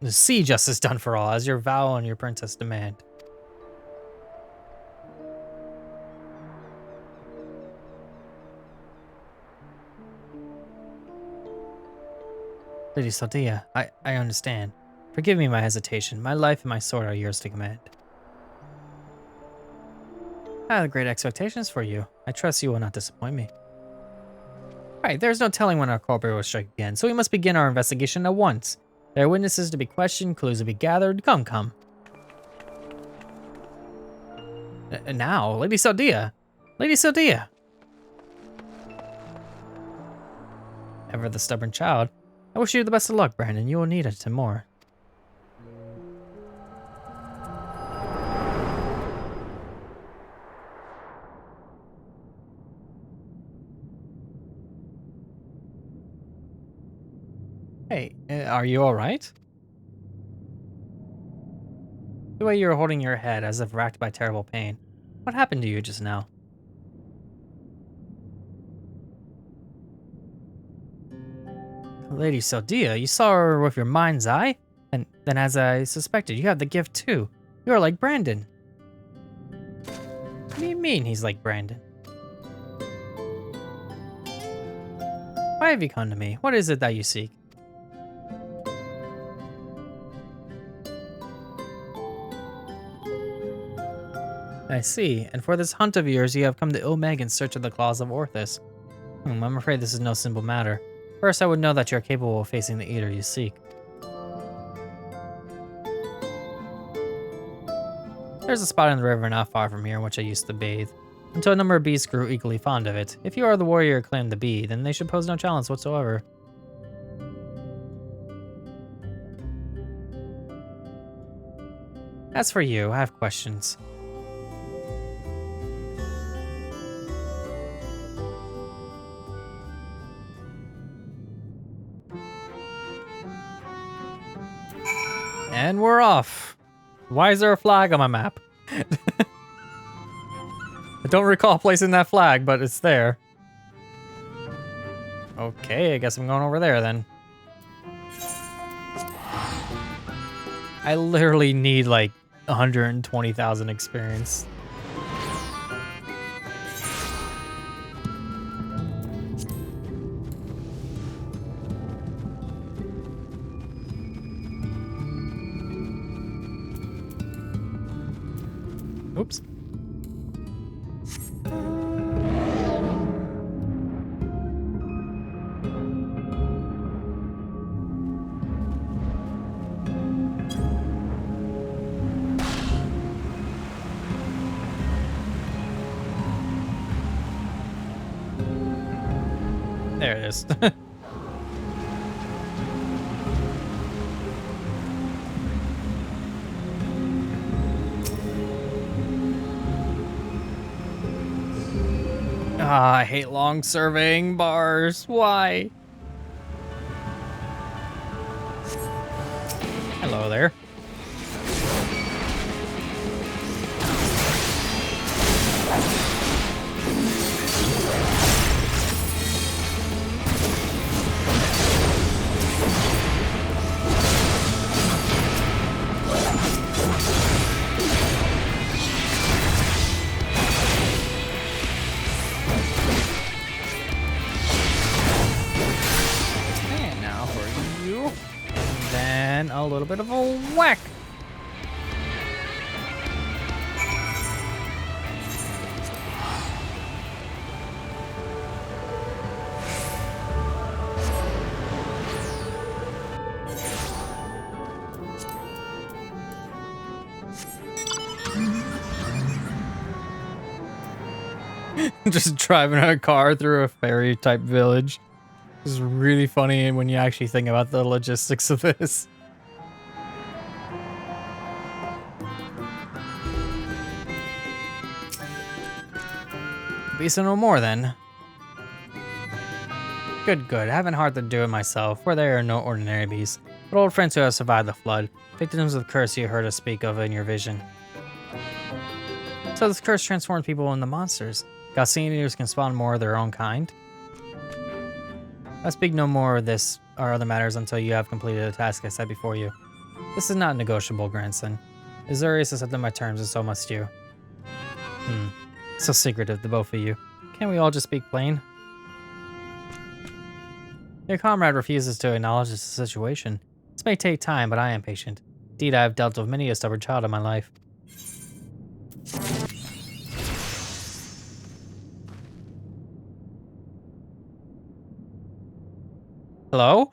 sea justice done for all, as your vow and your princess demand. Lady Saldia, I understand. Forgive me my hesitation. My life and my sword are yours to command. I have great expectations for you. I trust you will not disappoint me. Right, there's no telling when our culprit will strike again, so we must begin our investigation at once. There are witnesses to be questioned, clues to be gathered. Come, come. Now, Lady Saldia. Lady Saldia. Ever the stubborn child. I wish you the best of luck, Brandon. You will need it and more. Hey, are you alright? The way you were holding your head as if racked by terrible pain. What happened to you just now? Lady Saldia, you saw her with your mind's eye? And then as I suspected, you have the gift too. You are like Brandon. What do you mean he's like Brandon? Why have you come to me? What is it that you seek? I see, and for this hunt of yours, you have come to Ilmeg in search of the claws of Orthus. I'm afraid this is no simple matter. First, I would know that you are capable of facing the eater you seek. There's a spot in the river not far from here in which I used to bathe, until a number of beasts grew equally fond of it. If you are the warrior claimed to be, then they should pose no challenge whatsoever. As for you, I have questions. And we're off. Why is there a flag on my map? I don't recall placing that flag, but it's there. Okay, I guess I'm going over there then. I literally need like 120,000 experience. Oops. There it is. Ah, I hate long surveying bars. Why? Hello there. A little bit of a whack. Just driving a car through a fairy type village. This is really funny when you actually think about the logistics of this. Beast no more then. Good, good. I haven't hard to do it myself, for they are no ordinary beasts, but old friends who have survived the flood, victims of the curse you heard us speak of in your vision. So this curse transforms people into monsters. Gaussian eaters can spawn more of their own kind. I speak no more of this or other matters until you have completed the task I set before you. This is not negotiable, grandson. Azurius accepted my terms, and so must you. So secretive, the both of you. Can't we all just speak plain? Your comrade refuses to acknowledge the situation. This may take time, but I am patient. Indeed, I have dealt with many a stubborn child in my life. Hello?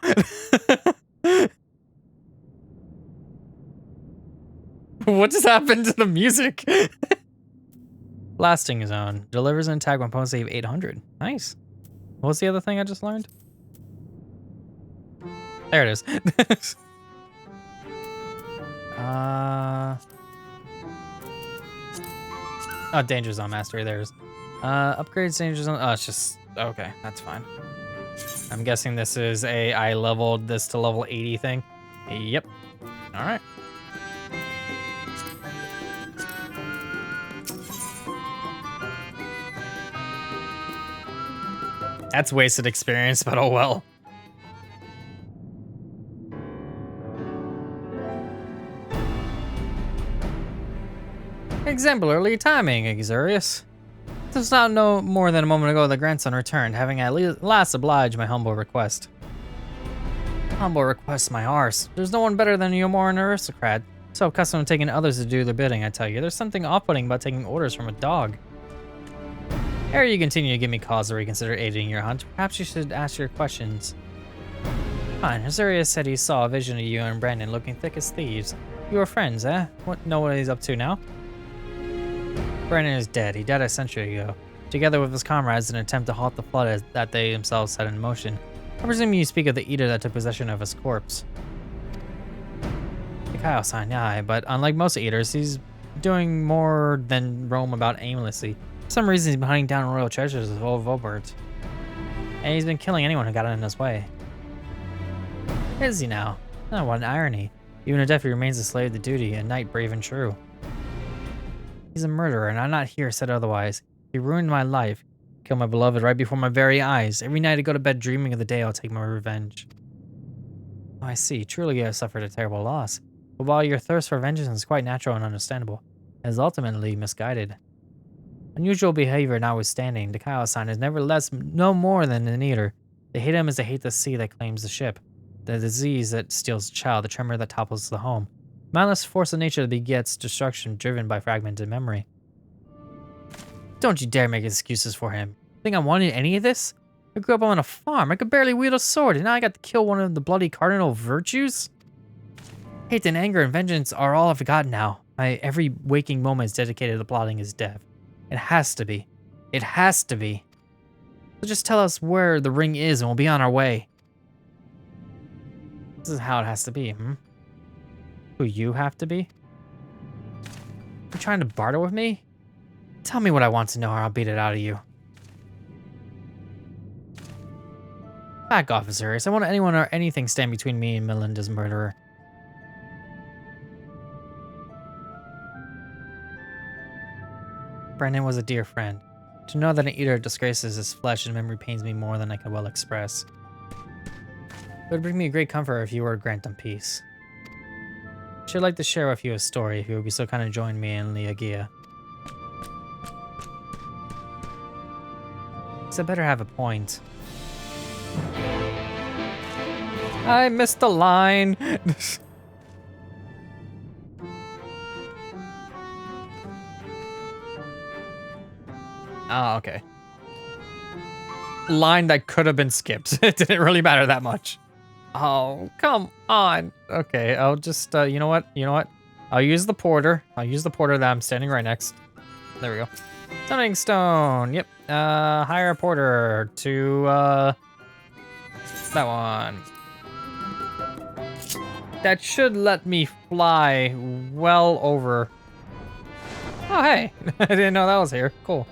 What just happened to the music? Blasting zone. Delivers an attack when opponents save 800. Nice. What's the other thing I just learned? There it is. Oh, Danger Zone Mastery. There's upgrades Danger Zone. Oh, it's just okay. That's fine. I'm guessing this is I leveled this to level 80 thing. Yep. All right. That's wasted experience, but oh well. Exemplary timing, Exurius. It was not no more than a moment ago the grandson returned, having at last obliged my humble request. Humble request, my arse. There's no one better than you, more an aristocrat. So accustomed to taking others to do their bidding, I tell you. There's something off-putting about taking orders from a dog. Ere you continue to give me cause to reconsider aiding your hunt, perhaps you should ask your questions. Fine, Azurius said he saw a vision of you and Brandon looking thick as thieves. You were friends, eh? Know what he's up to now? Brandon is dead. He died a century ago, together with his comrades in an attempt to halt the flood that they themselves set in motion. I presume you speak of the eater that took possession of his corpse. The Kyle-san, aye, but unlike most eaters, he's doing more than roam about aimlessly. For some reason, he's been hunting down royal treasures of old Vobert. And he's been killing anyone who got in his way. Is he now? Oh, what an irony. Even a death, he remains a slave to duty, a knight brave and true. He's a murderer, and I'm not here said otherwise. He ruined my life, killed my beloved right before my very eyes. Every night I go to bed dreaming of the day I'll take my revenge. Oh, I see. Truly you have suffered a terrible loss. But while your thirst for vengeance is quite natural and understandable, it is ultimately misguided. Unusual behavior notwithstanding, the Kyle-san is nevertheless no more than an eater. They hate him as they hate the sea that claims the ship, the disease that steals the child, the tremor that topples the home. Mindless force of nature that begets destruction driven by fragmented memory. Don't you dare make excuses for him. Think I wanted any of this? I grew up on a farm. I could barely wield a sword, and now I got to kill one of the bloody cardinal virtues? Hate and anger and vengeance are all I've got now. My every waking moment is dedicated to plotting his death. It has to be. It has to be. So just tell us where the ring is and we'll be on our way. This is how it has to be, Who you have to be? You trying to barter with me? Tell me what I want to know or I'll beat it out of you. Back off, Azurius. I won't let anyone or anything stand between me and Melinda's murderer. Brandon was a dear friend. To know that an eater disgraces his flesh and memory pains me more than I can well express. It would bring me great comfort if you were to grant him peace. I should like to share with you a story if you would be so kind to join me in Liagia. So I better have a point. I missed the line. Oh, okay. Line that could have been skipped. It didn't really matter that much. Oh, come on. Okay, I'll just, you know what? You know what? I'll use the porter. I'll use the porter that I'm standing right next. There we go. Stunning stone. Yep. Hire a porter to, that one. That should let me fly well over. Oh, hey. I didn't know that was here. Cool.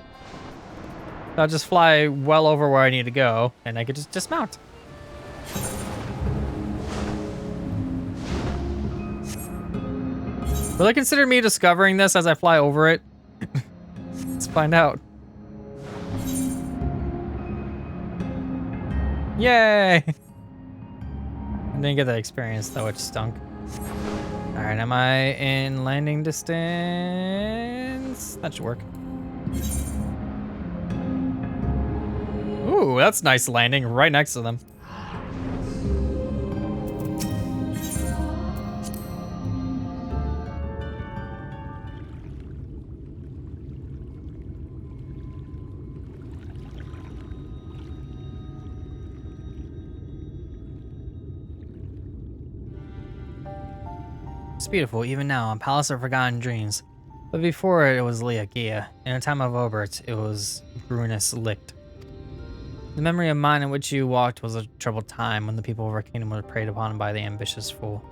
I'll just fly well over where I need to go, and I could just dismount. Will they consider me discovering this as I fly over it? Let's find out. Yay! I didn't get that experience though, it stunk. Alright, am I in landing distance? That should work. Ooh, that's nice landing right next to them. It's beautiful, even now, a palace of forgotten dreams. But before it was Liagia. In a time of Obert, it was Brunus Licht. The memory of mine in which you walked was a troubled time when the people of our kingdom were preyed upon by the ambitious fool.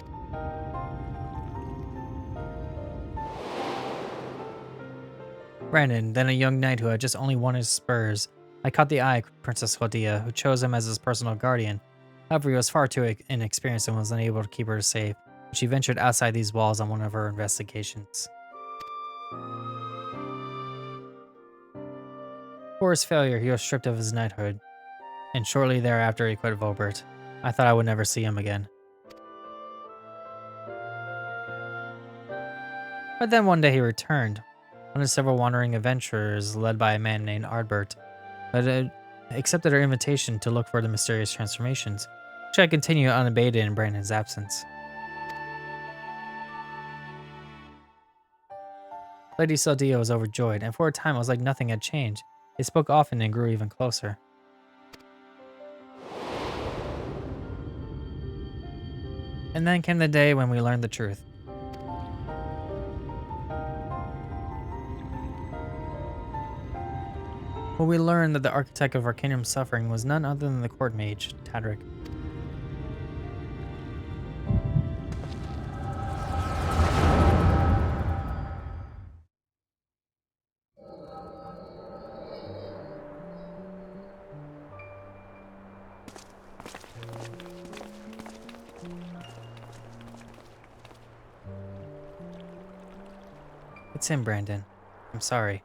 Brandon, then a young knight who had just only won his spurs. I caught the eye of Princess Claudia, who chose him as his personal guardian. However, he was far too inexperienced and was unable to keep her safe. She ventured outside these walls on one of her investigations. For his failure, he was stripped of his knighthood, and shortly thereafter he quit Vobert. I thought I would never see him again. But then one day he returned, one of several wandering adventurers led by a man named Ardbert, but accepted our invitation to look for the mysterious transformations, which had continued unabated in Brandon's absence. Lady Saldia was overjoyed, and for a time it was like nothing had changed. They spoke often and grew even closer. And then came the day when we learned the truth. When we learned that the architect of our kingdom's suffering was none other than the court mage, Tadric. It's him, Brandon. I'm sorry.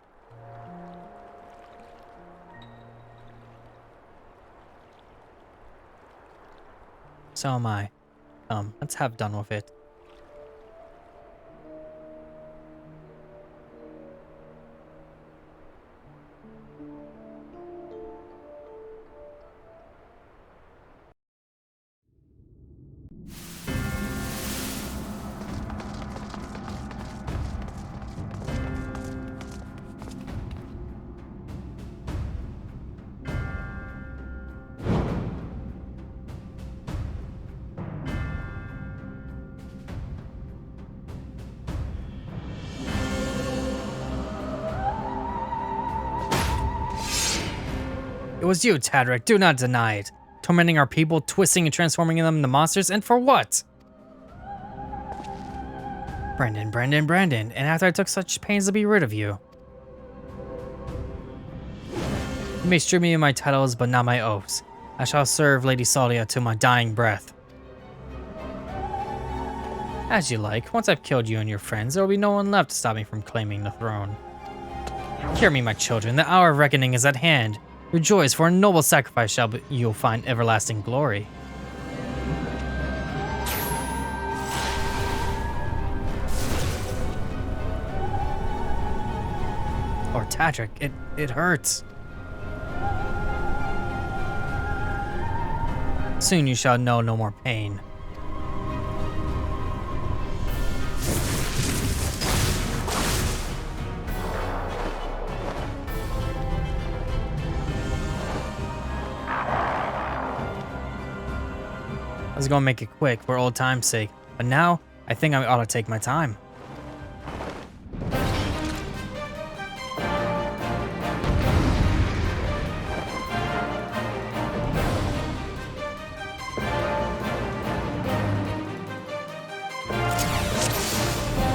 So am I. Let's have done with it. It was you, Tadric. Do not deny it. Tormenting our people, twisting and transforming them into monsters, and for what? Brandon, and after I took such pains to be rid of you. You may strip me of my titles, but not my oaths. I shall serve Lady Saldia to my dying breath. As you like. Once I've killed you and your friends, there will be no one left to stop me from claiming the throne. Hear me, my children. The hour of reckoning is at hand. Rejoice, for a noble sacrifice shall you'll find everlasting glory. Or Tadric, it hurts. Soon you shall know no more pain. I was gonna make it quick for old time's sake, but now I think I ought to take my time.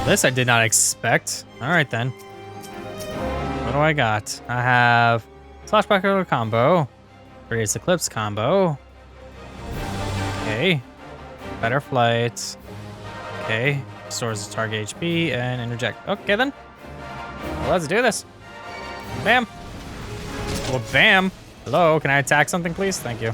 This I did not expect. All right then. What do I got? I have Slashbacker combo, Radius Eclipse combo. Okay. Better flight. Okay. Stores the target HP and interject. Okay then. Well, let's do this. Bam. Well, bam. Hello, can I attack something, please? Thank you.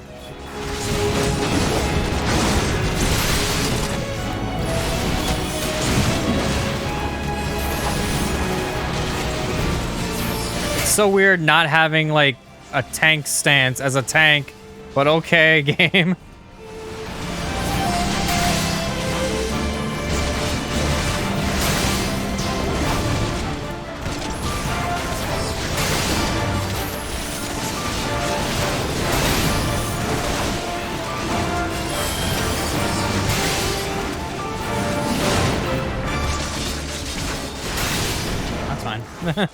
so weird not having like a tank stance as a tank, but okay, game. That's fine.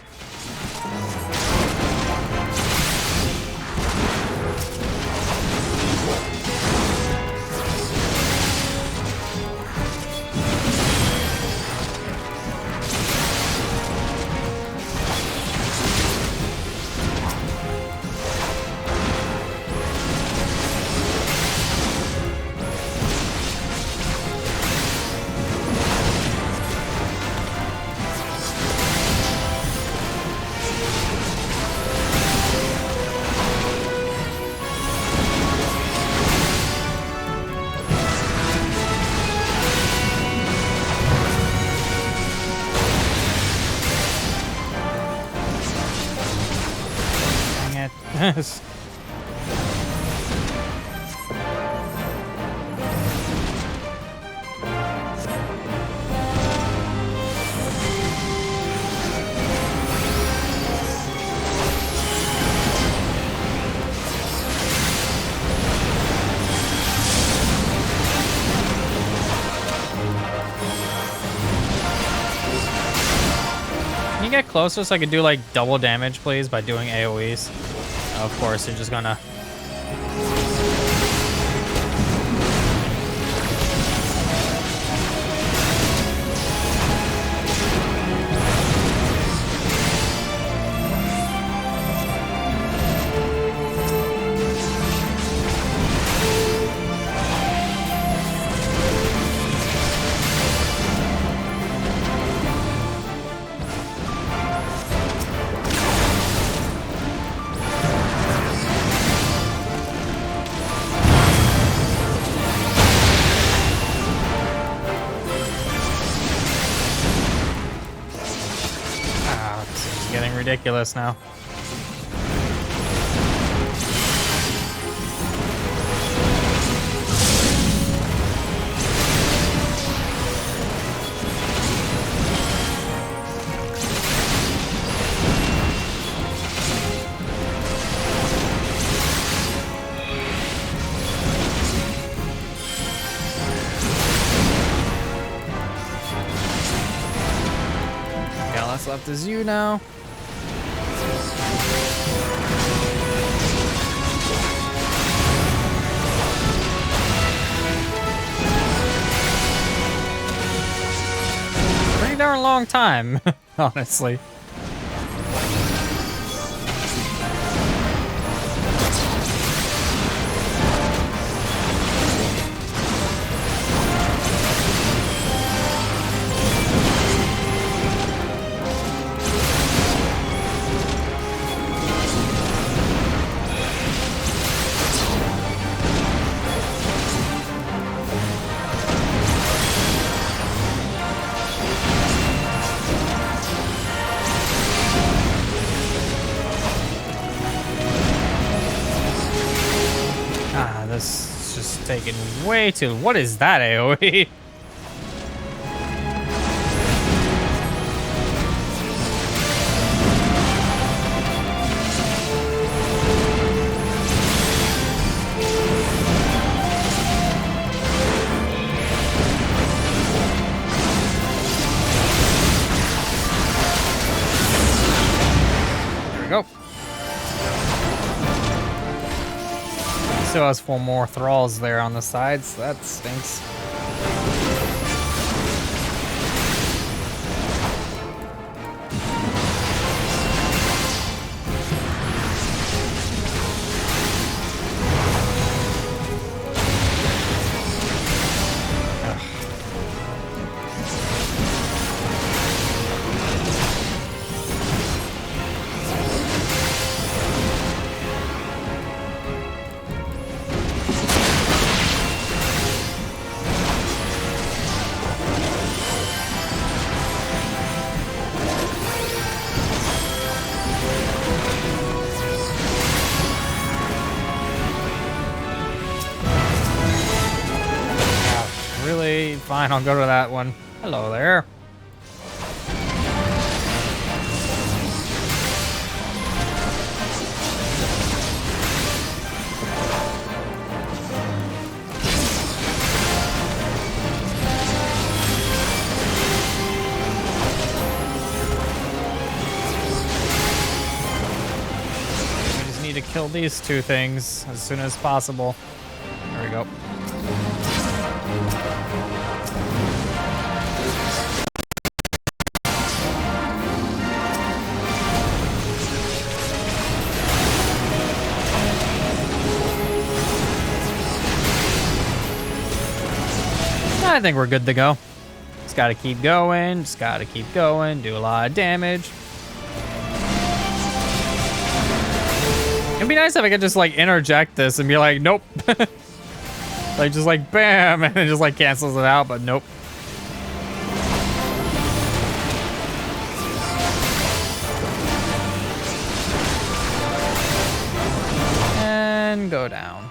Yes. Can you get closer so I can do like double damage, please, by doing AoEs? Of course, you're just gonna... ridiculous now. Okay, all that's left is you now. Pretty darn long time, honestly. This is just taking way too... What is that AoE? There we go. Still has 4 more thralls there on the sides. That stinks. Fine, I'll go to that one. Hello there. To kill these two things as soon as possible. There we go. I think we're good to go. Just gotta keep going, just gotta keep going, do a lot of damage. It'd be nice if I could just like interject this and be like, nope. Like just like bam, and it just like cancels it out, but nope. And go down.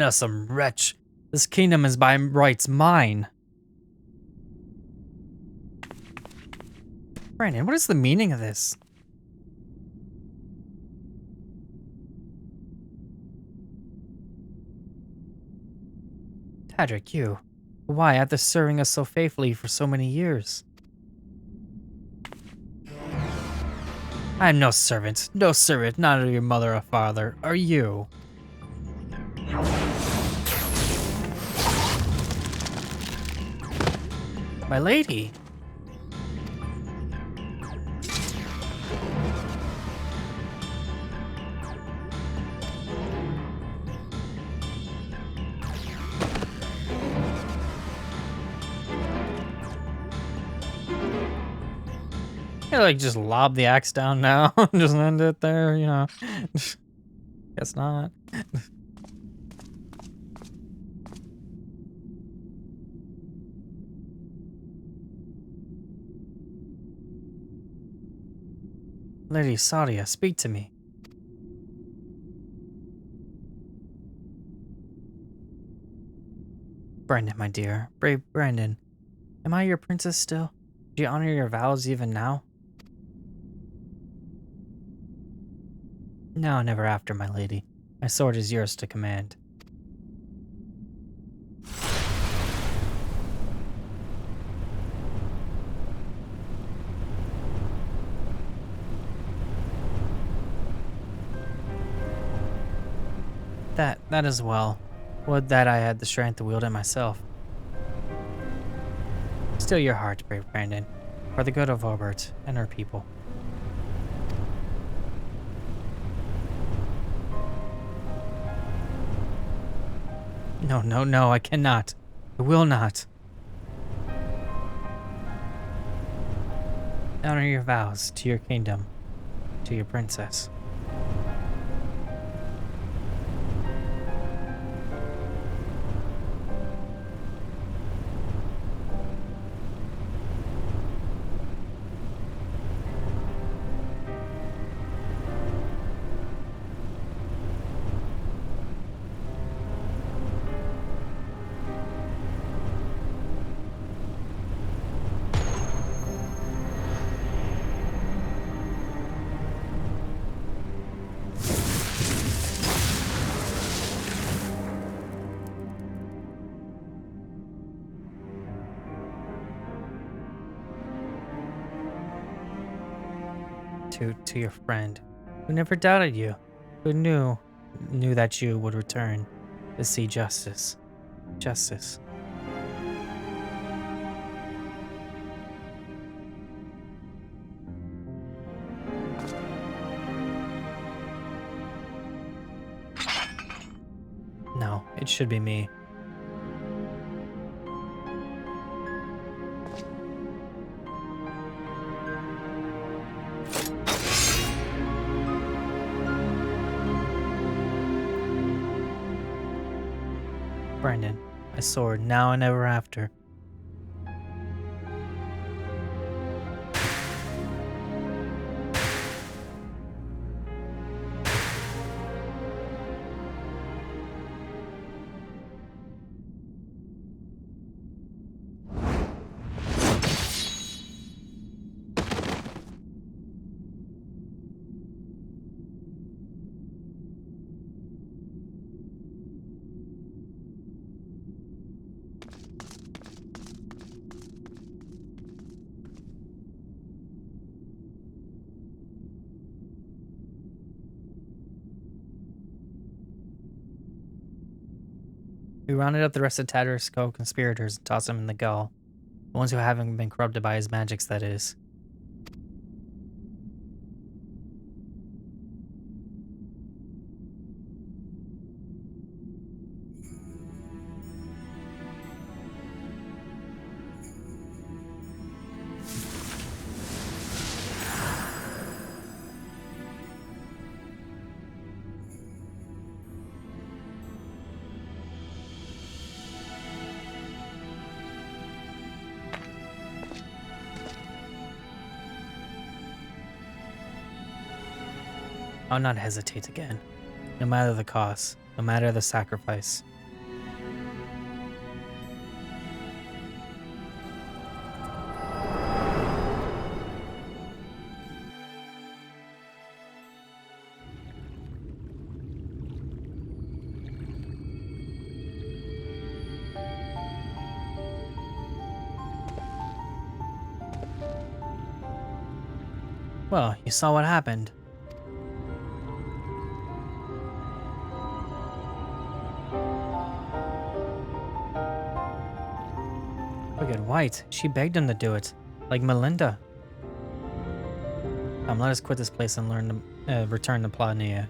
Some wretch. This kingdom is by rights mine. Brandon, what is the meaning of this? Tadric, you. Why, after serving us so faithfully for so many years? I am no servant, not of your mother or father. Are you? My lady. I like just lob the axe down now. Just end it there, you know. Guess not. Lady Sadia, speak to me. Brandon, my dear. Brave Brandon. Am I your princess still? Do you honor your vows even now? No, never after, my lady. My sword is yours to command. That as well. Would that I had the strength to wield it myself. Still your heart, brave Brandon, for the good of Obert and her people. No, I cannot. I will not. Honor your vows to your kingdom, to your princess. To your friend, who never doubted you, who knew that you would return to see justice. Justice. No, it should be me. Brandon, my sword, now and ever after. We rounded up the rest of Tatter's co-conspirators and tossed them in the gully. The ones who haven't been corrupted by his magics, that is. I'll not hesitate again, no matter the cost, no matter the sacrifice. Well, you saw what happened. Look at White. She begged him to do it, like Melinda. Let us quit this place and return to Plania.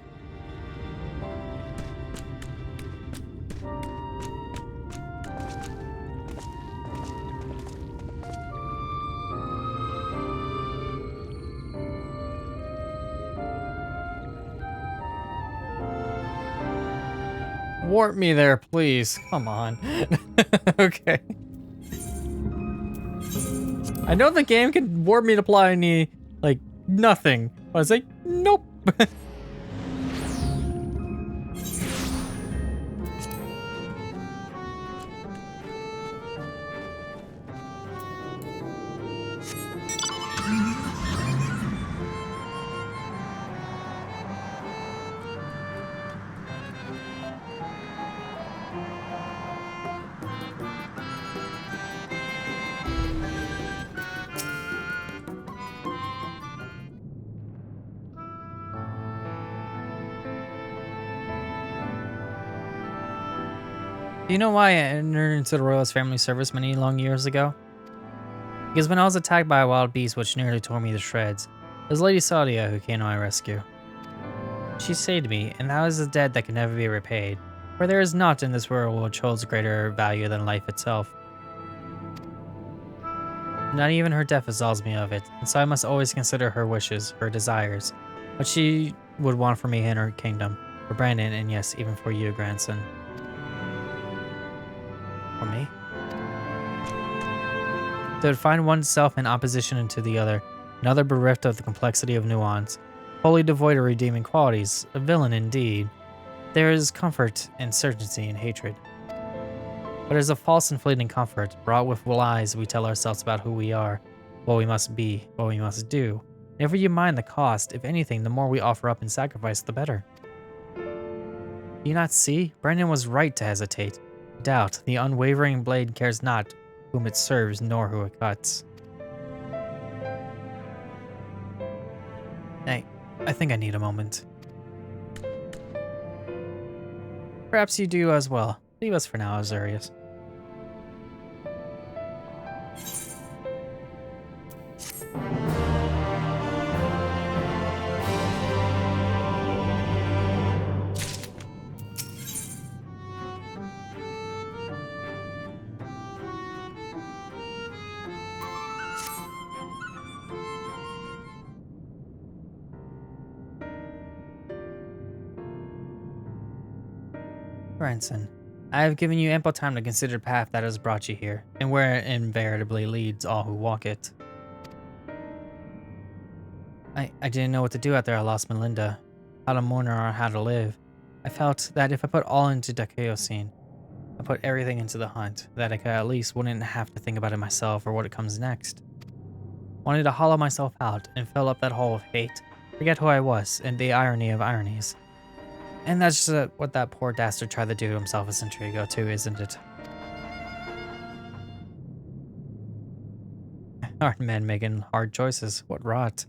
Warp me there, please. Come on. Okay. I know the game can warp me to Pliny like nothing. I was like, nope. Do you know why I entered into the Royalist family service many long years ago? Because when I was attacked by a wild beast which nearly tore me to shreds, it was Lady Saudia who came to my rescue. She saved me, and that was a debt that can never be repaid, for there is naught in this world which holds greater value than life itself. Not even her death absolves me of it, and so I must always consider her wishes, her desires, what she would want for me in her kingdom, for Brandon, and yes, even for you, grandson. For me? To find oneself in opposition to the other, another bereft of the complexity of nuance, wholly devoid of redeeming qualities, a villain indeed. There is comfort and certainty in hatred. But it is a false and fleeting comfort, brought with lies we tell ourselves about who we are, what we must be, what we must do. Never you mind the cost, if anything, the more we offer up in sacrifice, the better. Do you not see? Brandon was right to hesitate. Doubt, the unwavering blade cares not whom it serves nor who it cuts. Hey, I think I need a moment. Perhaps you do as well. Leave us for now, Azurius. Grandson, I have given you ample time to consider the path that has brought you here, and where it invariably leads all who walk it. I didn't know what to do after I lost Melinda, how to mourn her or how to live. I felt that if I put all into Extinguishing, I put everything into the hunt, that I could at least wouldn't have to think about it myself or what comes next. Wanted to hollow myself out and fill up that hole of hate, forget who I was, and the irony of ironies. And that's just what that poor dastard tried to do to himself a century ago too, isn't it? Aren't men making hard choices? What rot.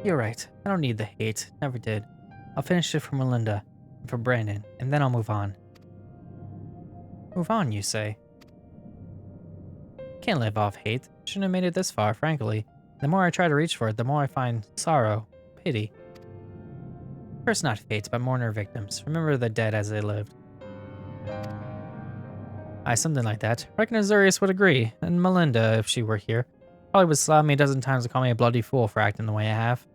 You're right. I don't need the hate. Never did. I'll finish it for Melinda and for Brandon, and then I'll move on. Move on, you say? Can't live off hate. Shouldn't have made it this far, frankly. The more I try to reach for it, the more I find sorrow, pity. Curse not fate, but mourn her victims. Remember the dead as they lived. Aye, something like that. Reckon Azurius would agree, and Melinda, if she were here, probably would slap me a dozen times and call me a bloody fool for acting the way I have.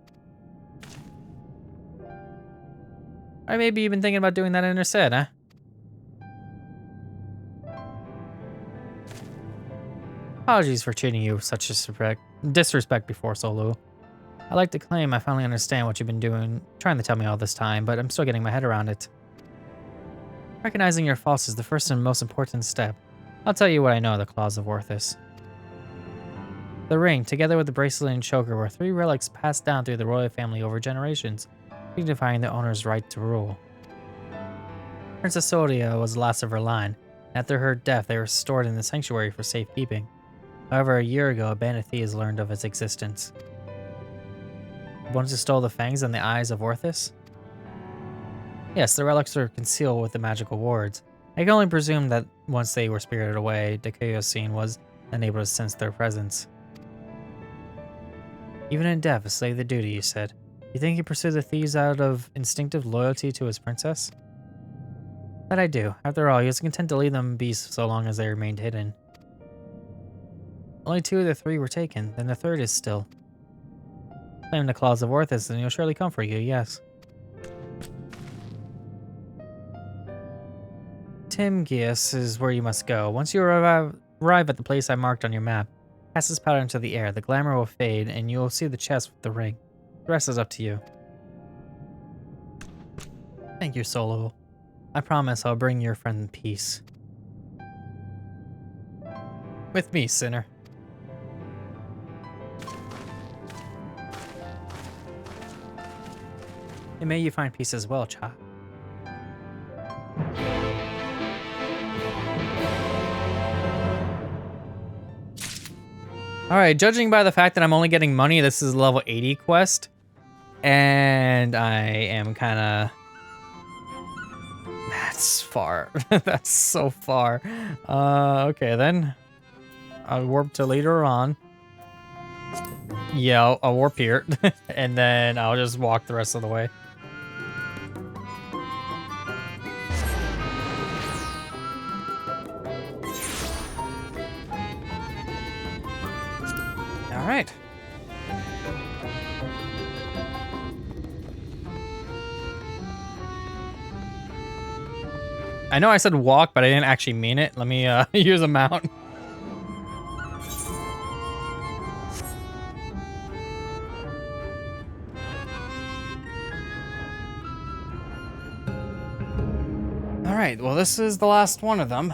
Or maybe you've been thinking about doing that in her stead, huh? Apologies for treating you with such disrespect before, Solo. I like to claim I finally understand what you've been trying to tell me all this time, but I'm still getting my head around it. Recognizing your faults is the first and most important step. I'll tell you what I know of the claws of Orthus. The ring, together with the bracelet and choker, were 3 relics passed down through the royal family over generations, signifying the owner's right to rule. Princess Sodia was the last of her line, and after her death they were stored in the sanctuary for safekeeping. However, a year ago, a band of thieves learned of its existence. The ones who stole the fangs and the eyes of Orthus? Yes, the relics are concealed with the magical wards. I can only presume that once they were spirited away, Extinguishing was unable to sense their presence. Even in death, a slave to duty, you said. You think he pursued the thieves out of instinctive loyalty to his princess? That I do. After all, he was content to leave them be so long as they remained hidden. Only 2 of the 3 were taken, then the 3rd is still. Claim the claws of Orthus, and he'll surely come for you, yes. Timgius is where you must go. Once you arrive at the place I marked on your map, cast this powder into the air. The glamour will fade, and you will see the chest with the ring. The rest is up to you. Thank you, Solo. I promise I'll bring your friend peace. With me, sinner. And may you find peace as well, child. Alright, judging by the fact that I'm only getting money, this is a level 80 quest. And I am kind of... That's far. That's so far. Okay, then. I'll warp to later on. Yeah, I'll warp here. And then I'll just walk the rest of the way. All right. I know I said walk, but I didn't actually mean it. Let me use a mount. All right, well, this is the last one of them.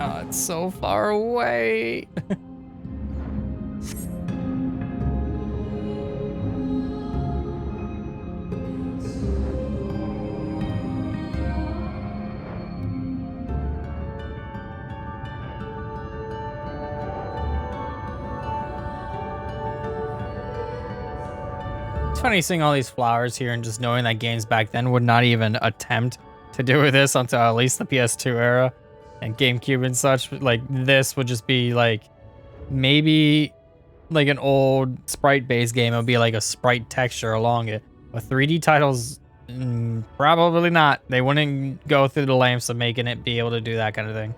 Oh, it's so far away. It's funny seeing all these flowers here and just knowing that games back then would not even attempt to do with this until at least the PS2 era and GameCube and such. Like, this would just be like maybe like an old sprite-based game. It would be like a sprite texture along it. But 3D titles, probably not. They wouldn't go through the lengths of making it be able to do that kind of thing.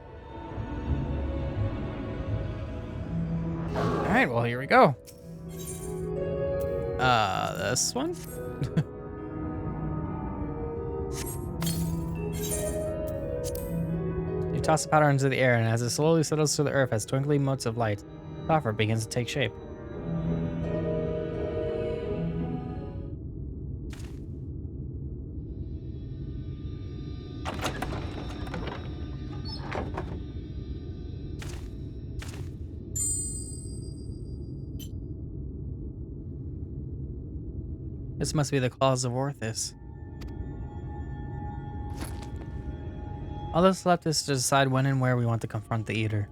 All right, well, here we go. This one? You toss the powder into the air, and as it slowly settles to the earth as twinkling motes of light, the offer begins to take shape. This must be the claws of Orthus. All that's left is to decide when and where we want to confront the Eater.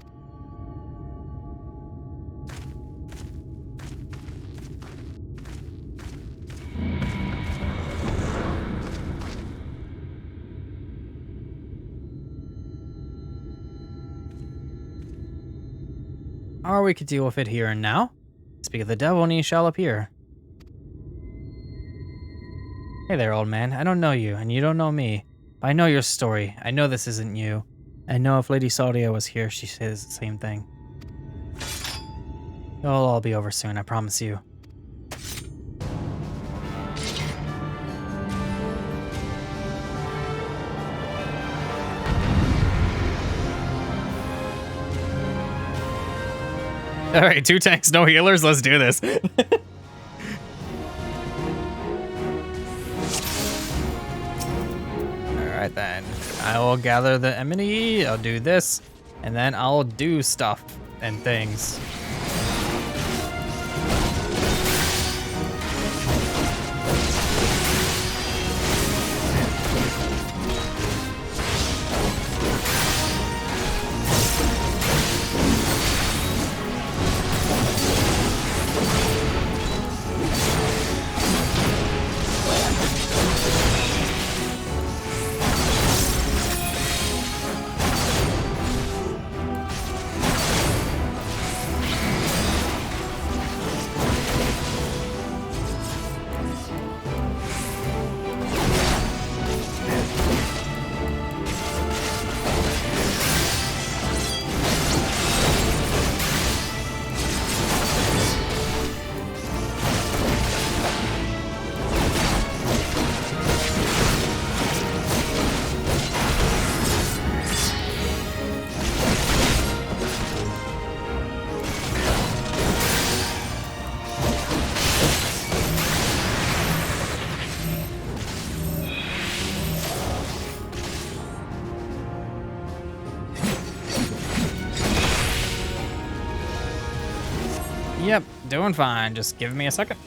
Or we could deal with it here and now. Speak of the devil and he shall appear. Hey there, old man. I don't know you, and you don't know me. But I know your story. I know this isn't you. I know if Lady Saudia was here, she'd say the same thing. It'll all be over soon, I promise you. Alright, 2 tanks, no healers, let's do this. Alright then, I will gather the enmity, I'll do this, and then I'll do stuff and things. Yep, doing fine. Just give me a second.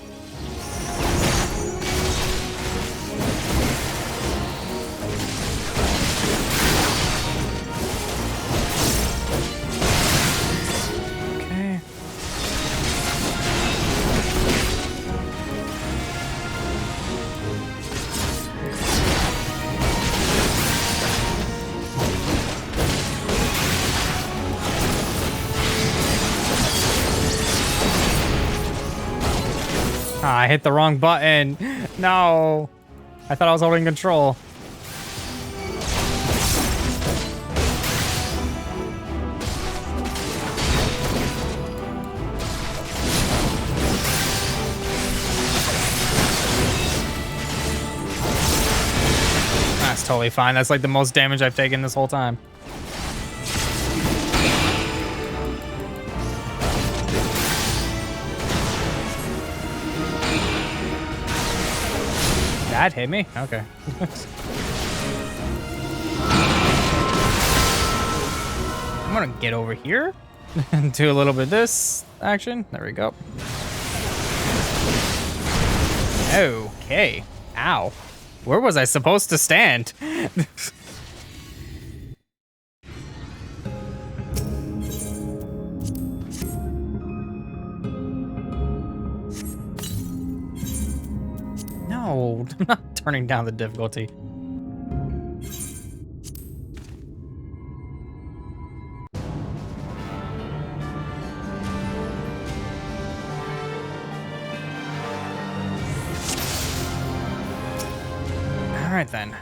Okay. Ah, I hit the wrong button. No. I thought I was holding control. That's totally fine. That's like the most damage I've taken this whole time. That hit me? Okay. I'm gonna get over here and do a little bit of this action. There we go. Okay. Ow. Where was I supposed to stand? No, I'm not turning down the difficulty. Alright then.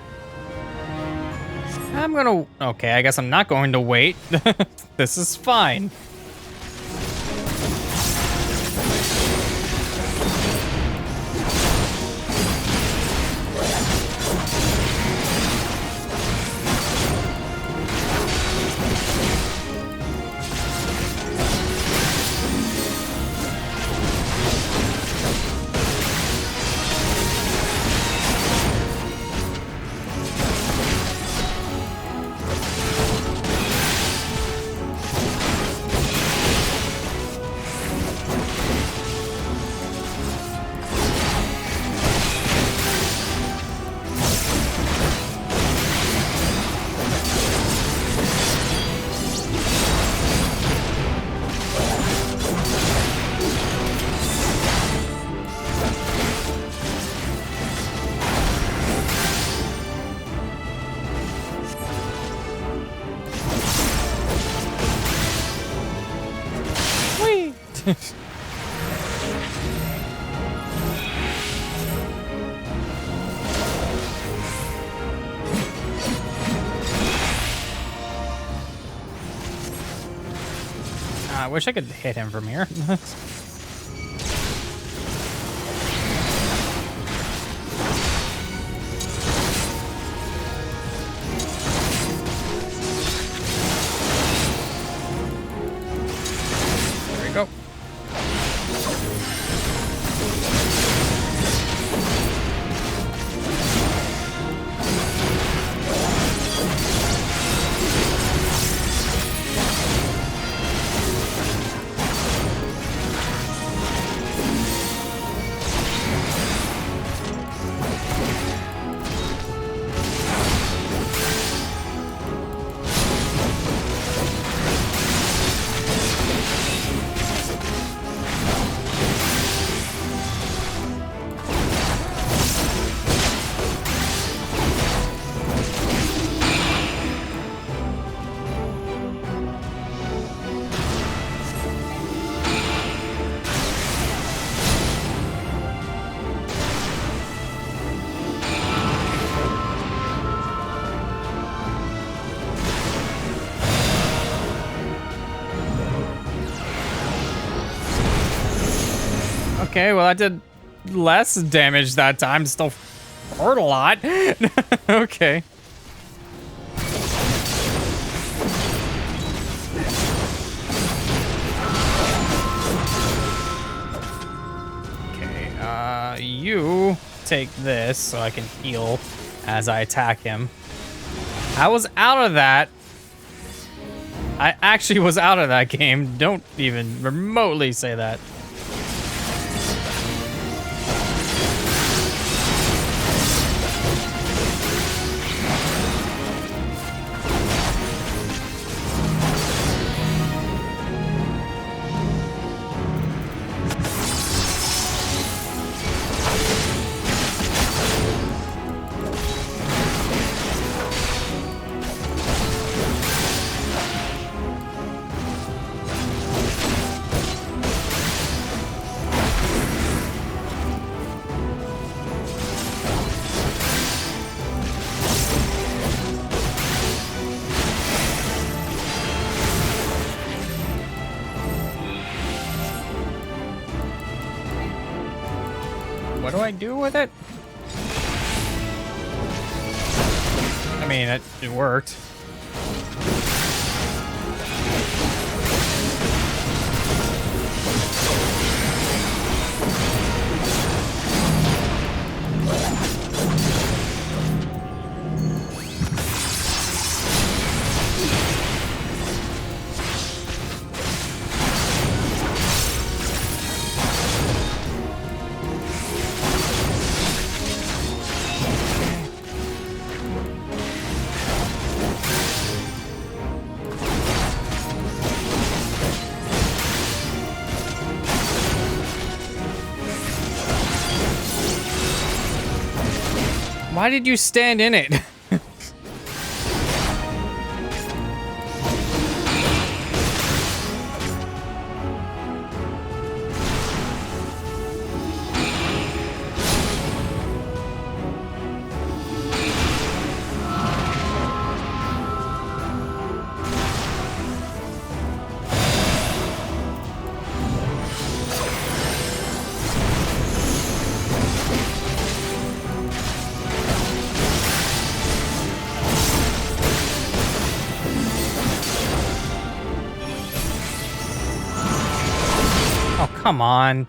I'm gonna... Okay, I guess I'm not going to wait. This is fine. I wish I could hit him from here. There we go. Okay, well, I did less damage that time. Still hurt a lot. Okay. Okay, you take this so I can heal as I attack him. I was out of that. I actually was out of that game. Don't even remotely say that. What do I do with it? I mean, it worked. Why did you stand in it? Oh, come on.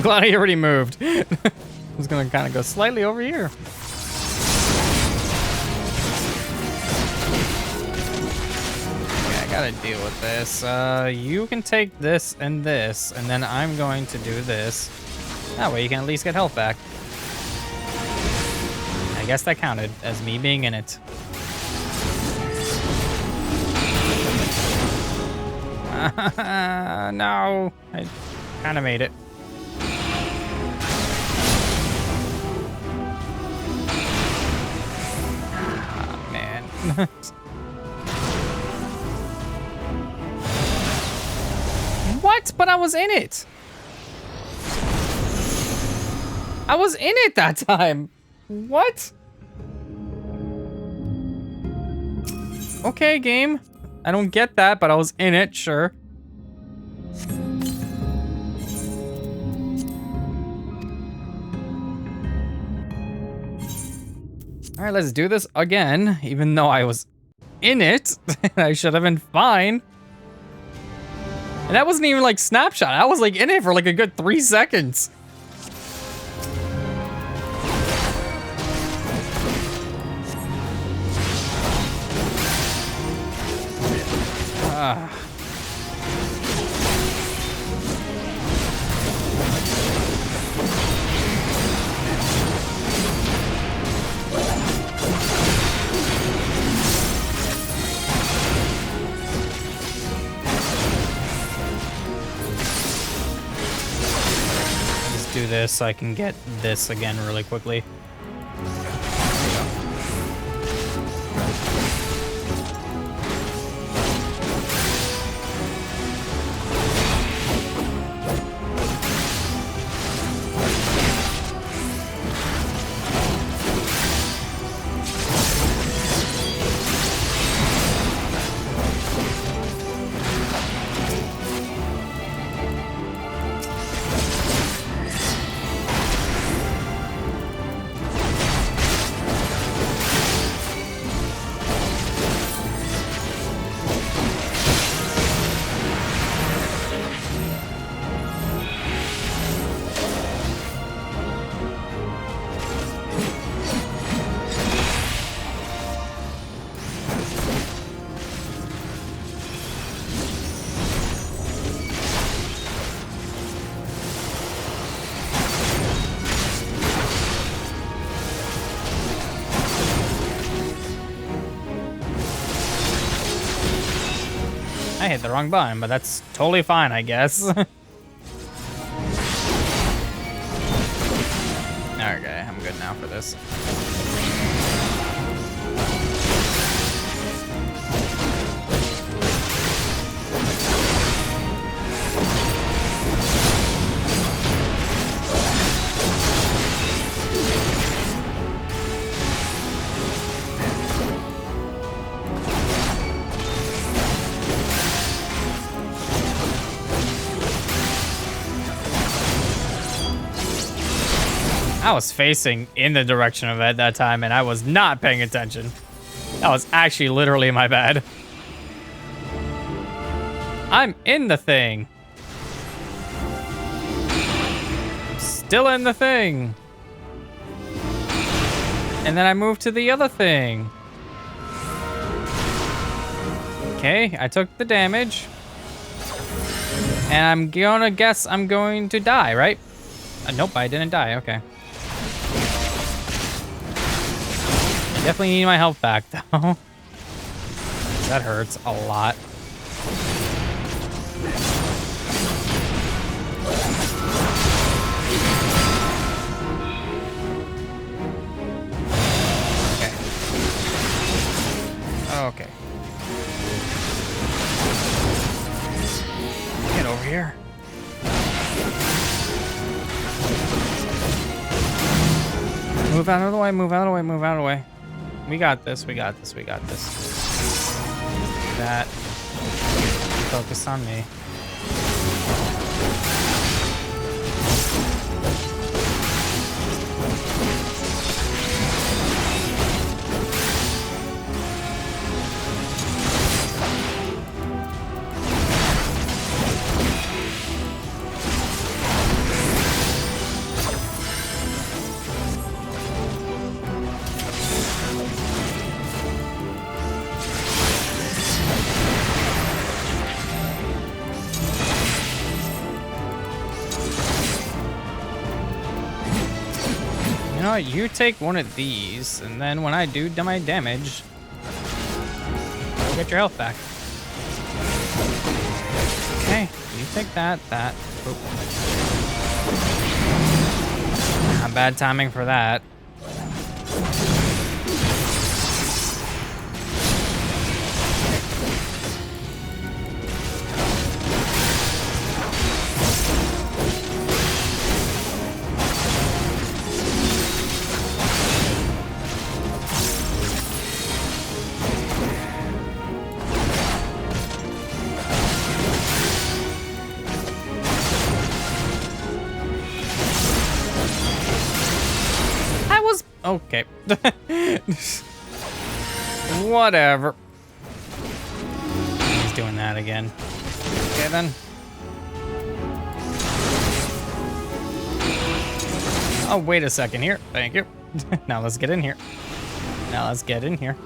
Glad he already moved. I was gonna kind of go slightly over here. Okay, I gotta deal with this. You can take this, and then I'm going to do this. That way you can at least get health back. I guess that counted as me being in it. No, I kind of made it. What? But I was in it. I was in it that time. What? Okay, game. I don't get that, but I was in it, sure. All right, let's do this again, even though I was in it. I should have been fine. And that wasn't even like snapshot. I was like in it for like a good 3 seconds. Do this so I can get this again really quickly. I hit the wrong button, but that's totally fine, I guess. Okay, I'm good now for this. I was facing in the direction of it that time, and I was not paying attention. That was actually literally my bad. I'm in the thing. Still in the thing. And then I moved to the other thing. Okay, I took the damage. And I'm gonna guess I'm going to die, right? Nope, I didn't die, okay. Definitely need my health back, though. That hurts a lot. Okay. over here. Move out of the way, move out of the way, move out of the way. We got this, we got this, we got this. That. Focus on me. You know what, you take one of these, and then when I do my damage, you'll get your health back. Okay, you take that. Oop. Not bad timing for that. Okay. Whatever. He's doing that again. Okay then. Oh, wait a second here. Thank you. Now let's get in here. Now let's get in here.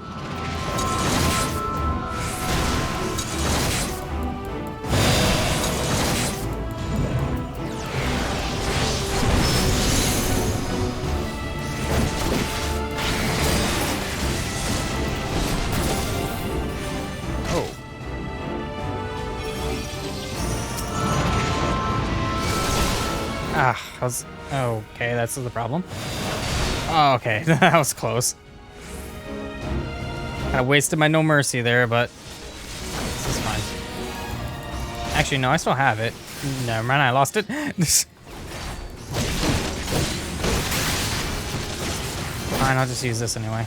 Okay, that's the problem. Oh, okay, that was close. I wasted my no mercy there, but this is fine. Actually, no, I still have it. Never mind, I lost it. Fine, I'll just use this anyway.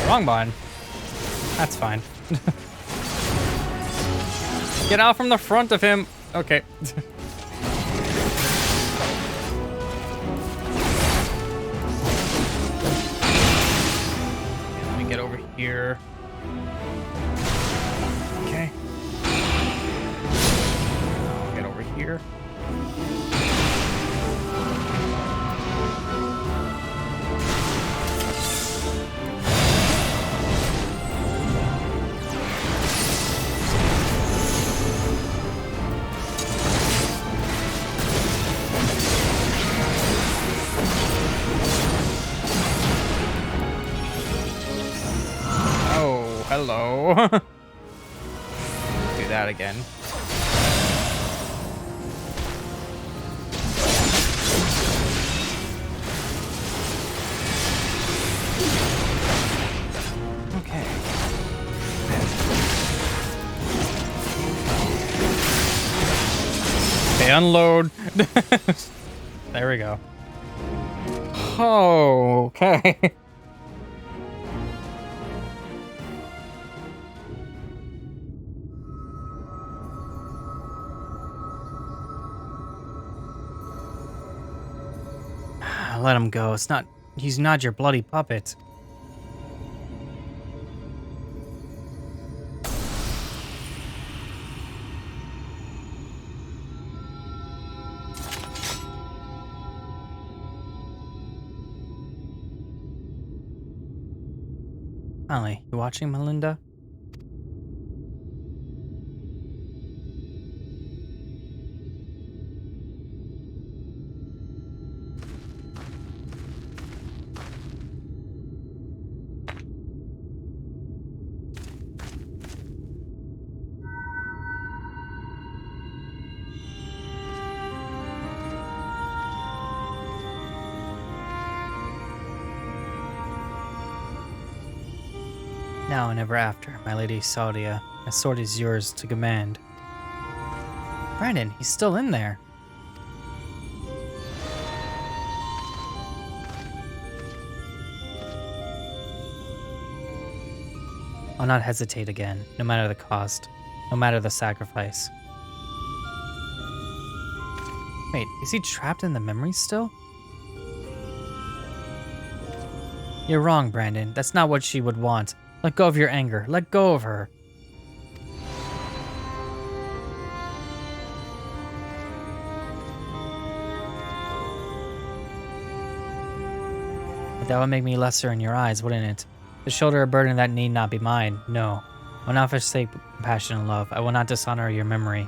Wrong button. That's fine. Get out from the front of him. Okay. Let me get over here. Okay. I'll get over here. Hello. Do that again. Okay. Okay, unload. There we go. Oh, okay. Let him go. It's not. He's not your bloody puppet. Finally, you watching, Melinda? Now and ever after, my lady Saudia, my sword is yours to command. Brandon, he's still in there. I'll not hesitate again, no matter the cost, no matter the sacrifice. Wait, is he trapped in the memories still? You're wrong, Brandon. That's not what she would want. Let go of your anger. Let go of her. But that would make me lesser in your eyes, wouldn't it? To shoulder a burden that need not be mine. No. I will not forsake compassion and love. I will not dishonor your memory.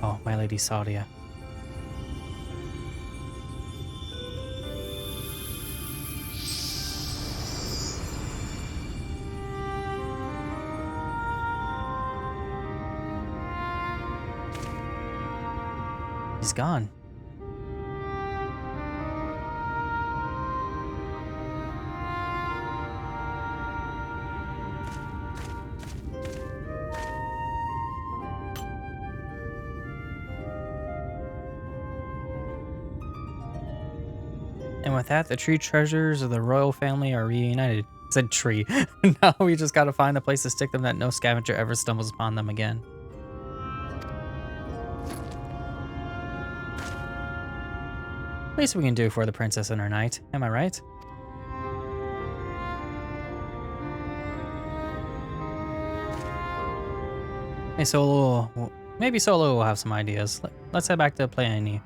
Oh, my lady Saudia. He's gone. And with that, the tree treasures of the royal family are reunited. I said tree. Now we just gotta find a place to stick them that no scavenger ever stumbles upon them again. Least we can do for the princess and her knight. Am I right? Hey, Solo. Maybe Solo will have some ideas. Let's head back to Playani.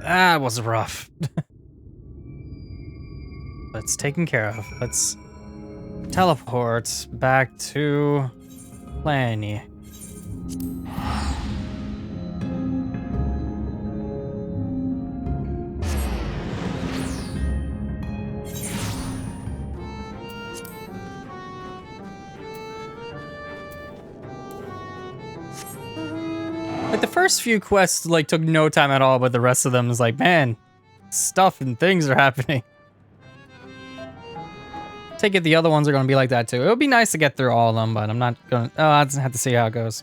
That was rough. But it's taken care of. Let's teleport back to Playani. Like the first few quests like took no time at all, but the rest of them is like, man, stuff and things are happening. Take it the other ones are gonna be like that too. It would be nice to get through all of them, but I'm not gonna. Oh, I just have to see how it goes.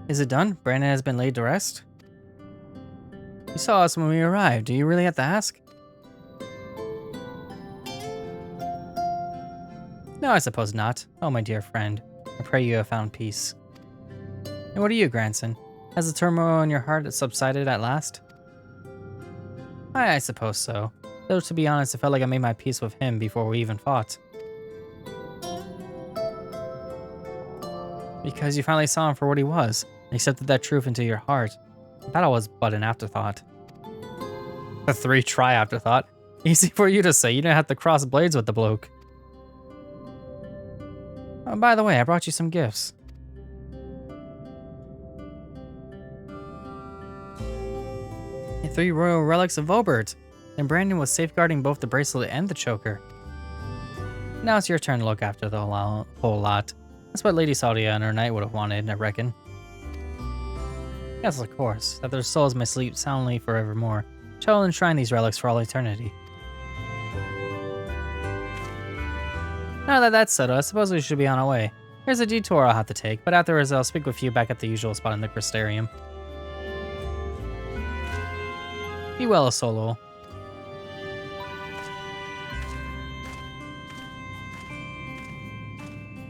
Is it done? Brandon has been laid to rest? You saw us when we arrived. Do you really have to ask? No, I suppose not. Oh, my dear friend. I pray you have found peace. And what are you, grandson? Has the turmoil in your heart subsided at last? I suppose so. Though, to be honest, it felt like I made my peace with him before we even fought. Because you finally saw him for what he was, and accepted that truth into your heart. The battle was but an afterthought. A 3-try afterthought. Easy for you to say, you didn't have to cross blades with the bloke. Oh, by the way, I brought you some gifts. The 3 royal relics of Obert. And Brandon was safeguarding both the bracelet and the choker. Now it's your turn to look after the whole lot. That's what Lady Saudia and her knight would have wanted, I reckon. Yes, of course, that their souls may sleep soundly forevermore. Shall enshrine these relics for all eternity. Now that that's settled, I suppose we should be on our way. Here's a detour I'll have to take, but afterwards I'll speak with you back at the usual spot in the Crystarium. Be well, Solo.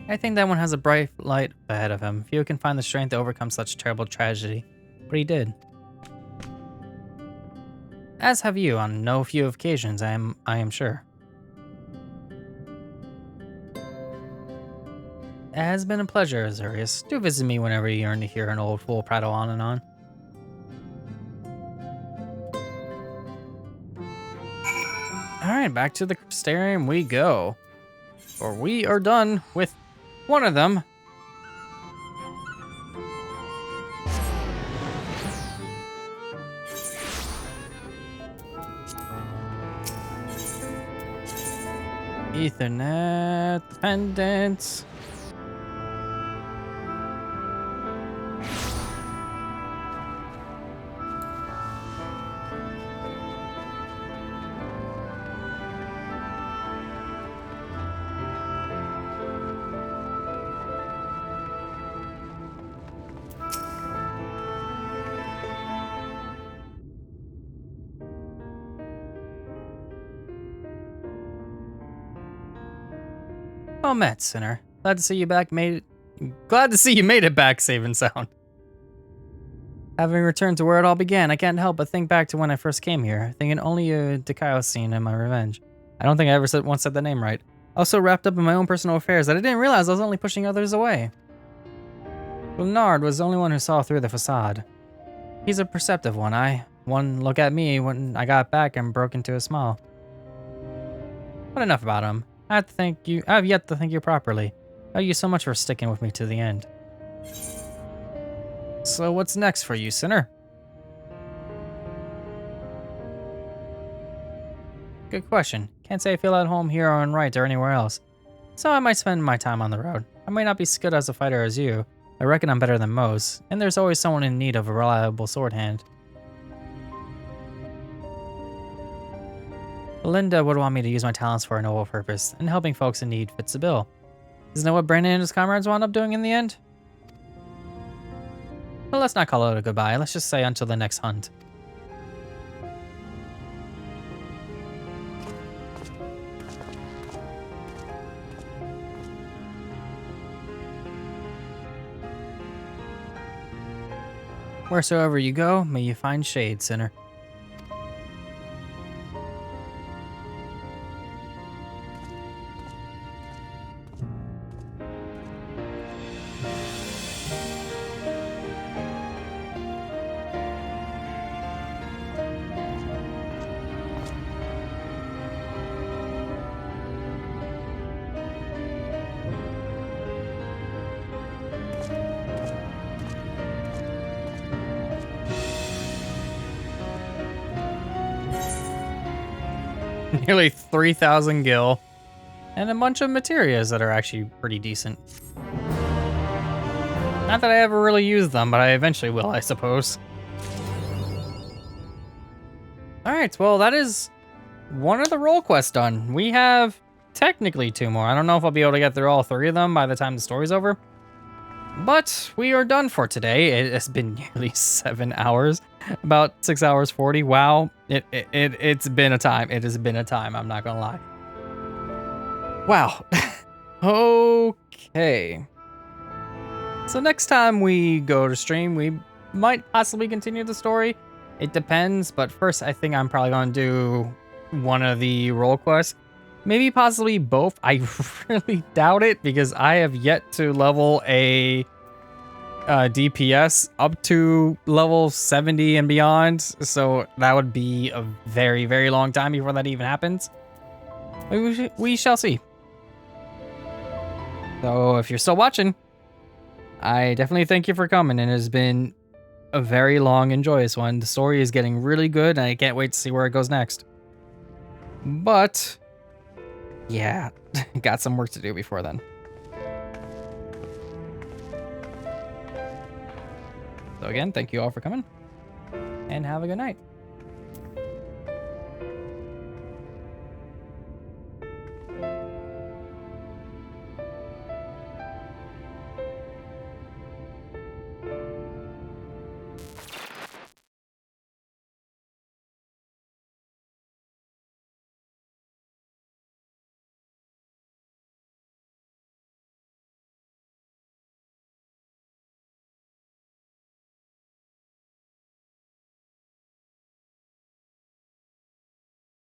I think that one has a bright light ahead of him. Few can find the strength to overcome such terrible tragedy, but he did. As have you on no few occasions, I am sure. It has been a pleasure, Azurius. Do visit me whenever you yearn to hear an old fool prattle on and on. Alright, back to the Crystarium we go. Or we are done with one of them. Ethernet pendants. Well met, Sinner. Glad to see you made it back safe and sound. Having returned to where it all began, I can't help but think back to when I first came here, thinking only of Dikaiosine and my revenge. I don't think I ever once said the name right. I was so wrapped up in my own personal affairs that I didn't realize I was only pushing others away. Bernard was the only one who saw through the facade. He's a perceptive one. One look at me when I got back and broke into a smile. But enough about him. I have yet to thank you properly. Thank you so much for sticking with me to the end. So what's next for you, Sinner? Good question. Can't say I feel at home here or in Wright or anywhere else. So I might spend my time on the road. I might not be as good as a fighter as you. I reckon I'm better than most, and there's always someone in need of a reliable sword hand. Belinda would want me to use my talents for a noble purpose, and helping folks in need fits the bill. Isn't that what Brandon and his comrades wound up doing in the end? Well, let's not call it a goodbye. Let's just say until the next hunt. Wheresoever you go, may you find shade, Sinner. Nearly 3,000 gil, and a bunch of materials that are actually pretty decent. Not that I ever really use them, but I eventually will, I suppose. Alright, well that is one of the role quests done. We have technically 2 more. I don't know if I'll be able to get through all 3 of them by the time the story's over. But we are done for today. It has been nearly 7 hours. About 6 hours 40. Wow. It's been a time. It has been a time. I'm not gonna lie. Wow. Okay. So next time we go to stream, we might possibly continue the story. It depends, but first I think I'm probably gonna do one of the role quests. Maybe possibly both. I really doubt it because I have yet to level a DPS up to level 70 and beyond. So that would be a very, very long time before that even happens. We shall see. So if you're still watching, I definitely thank you for coming. It has been a very long and joyous one. The story is getting really good and I can't wait to see where it goes next. But yeah, got some work to do before then. So again, thank you all for coming, and have a good night.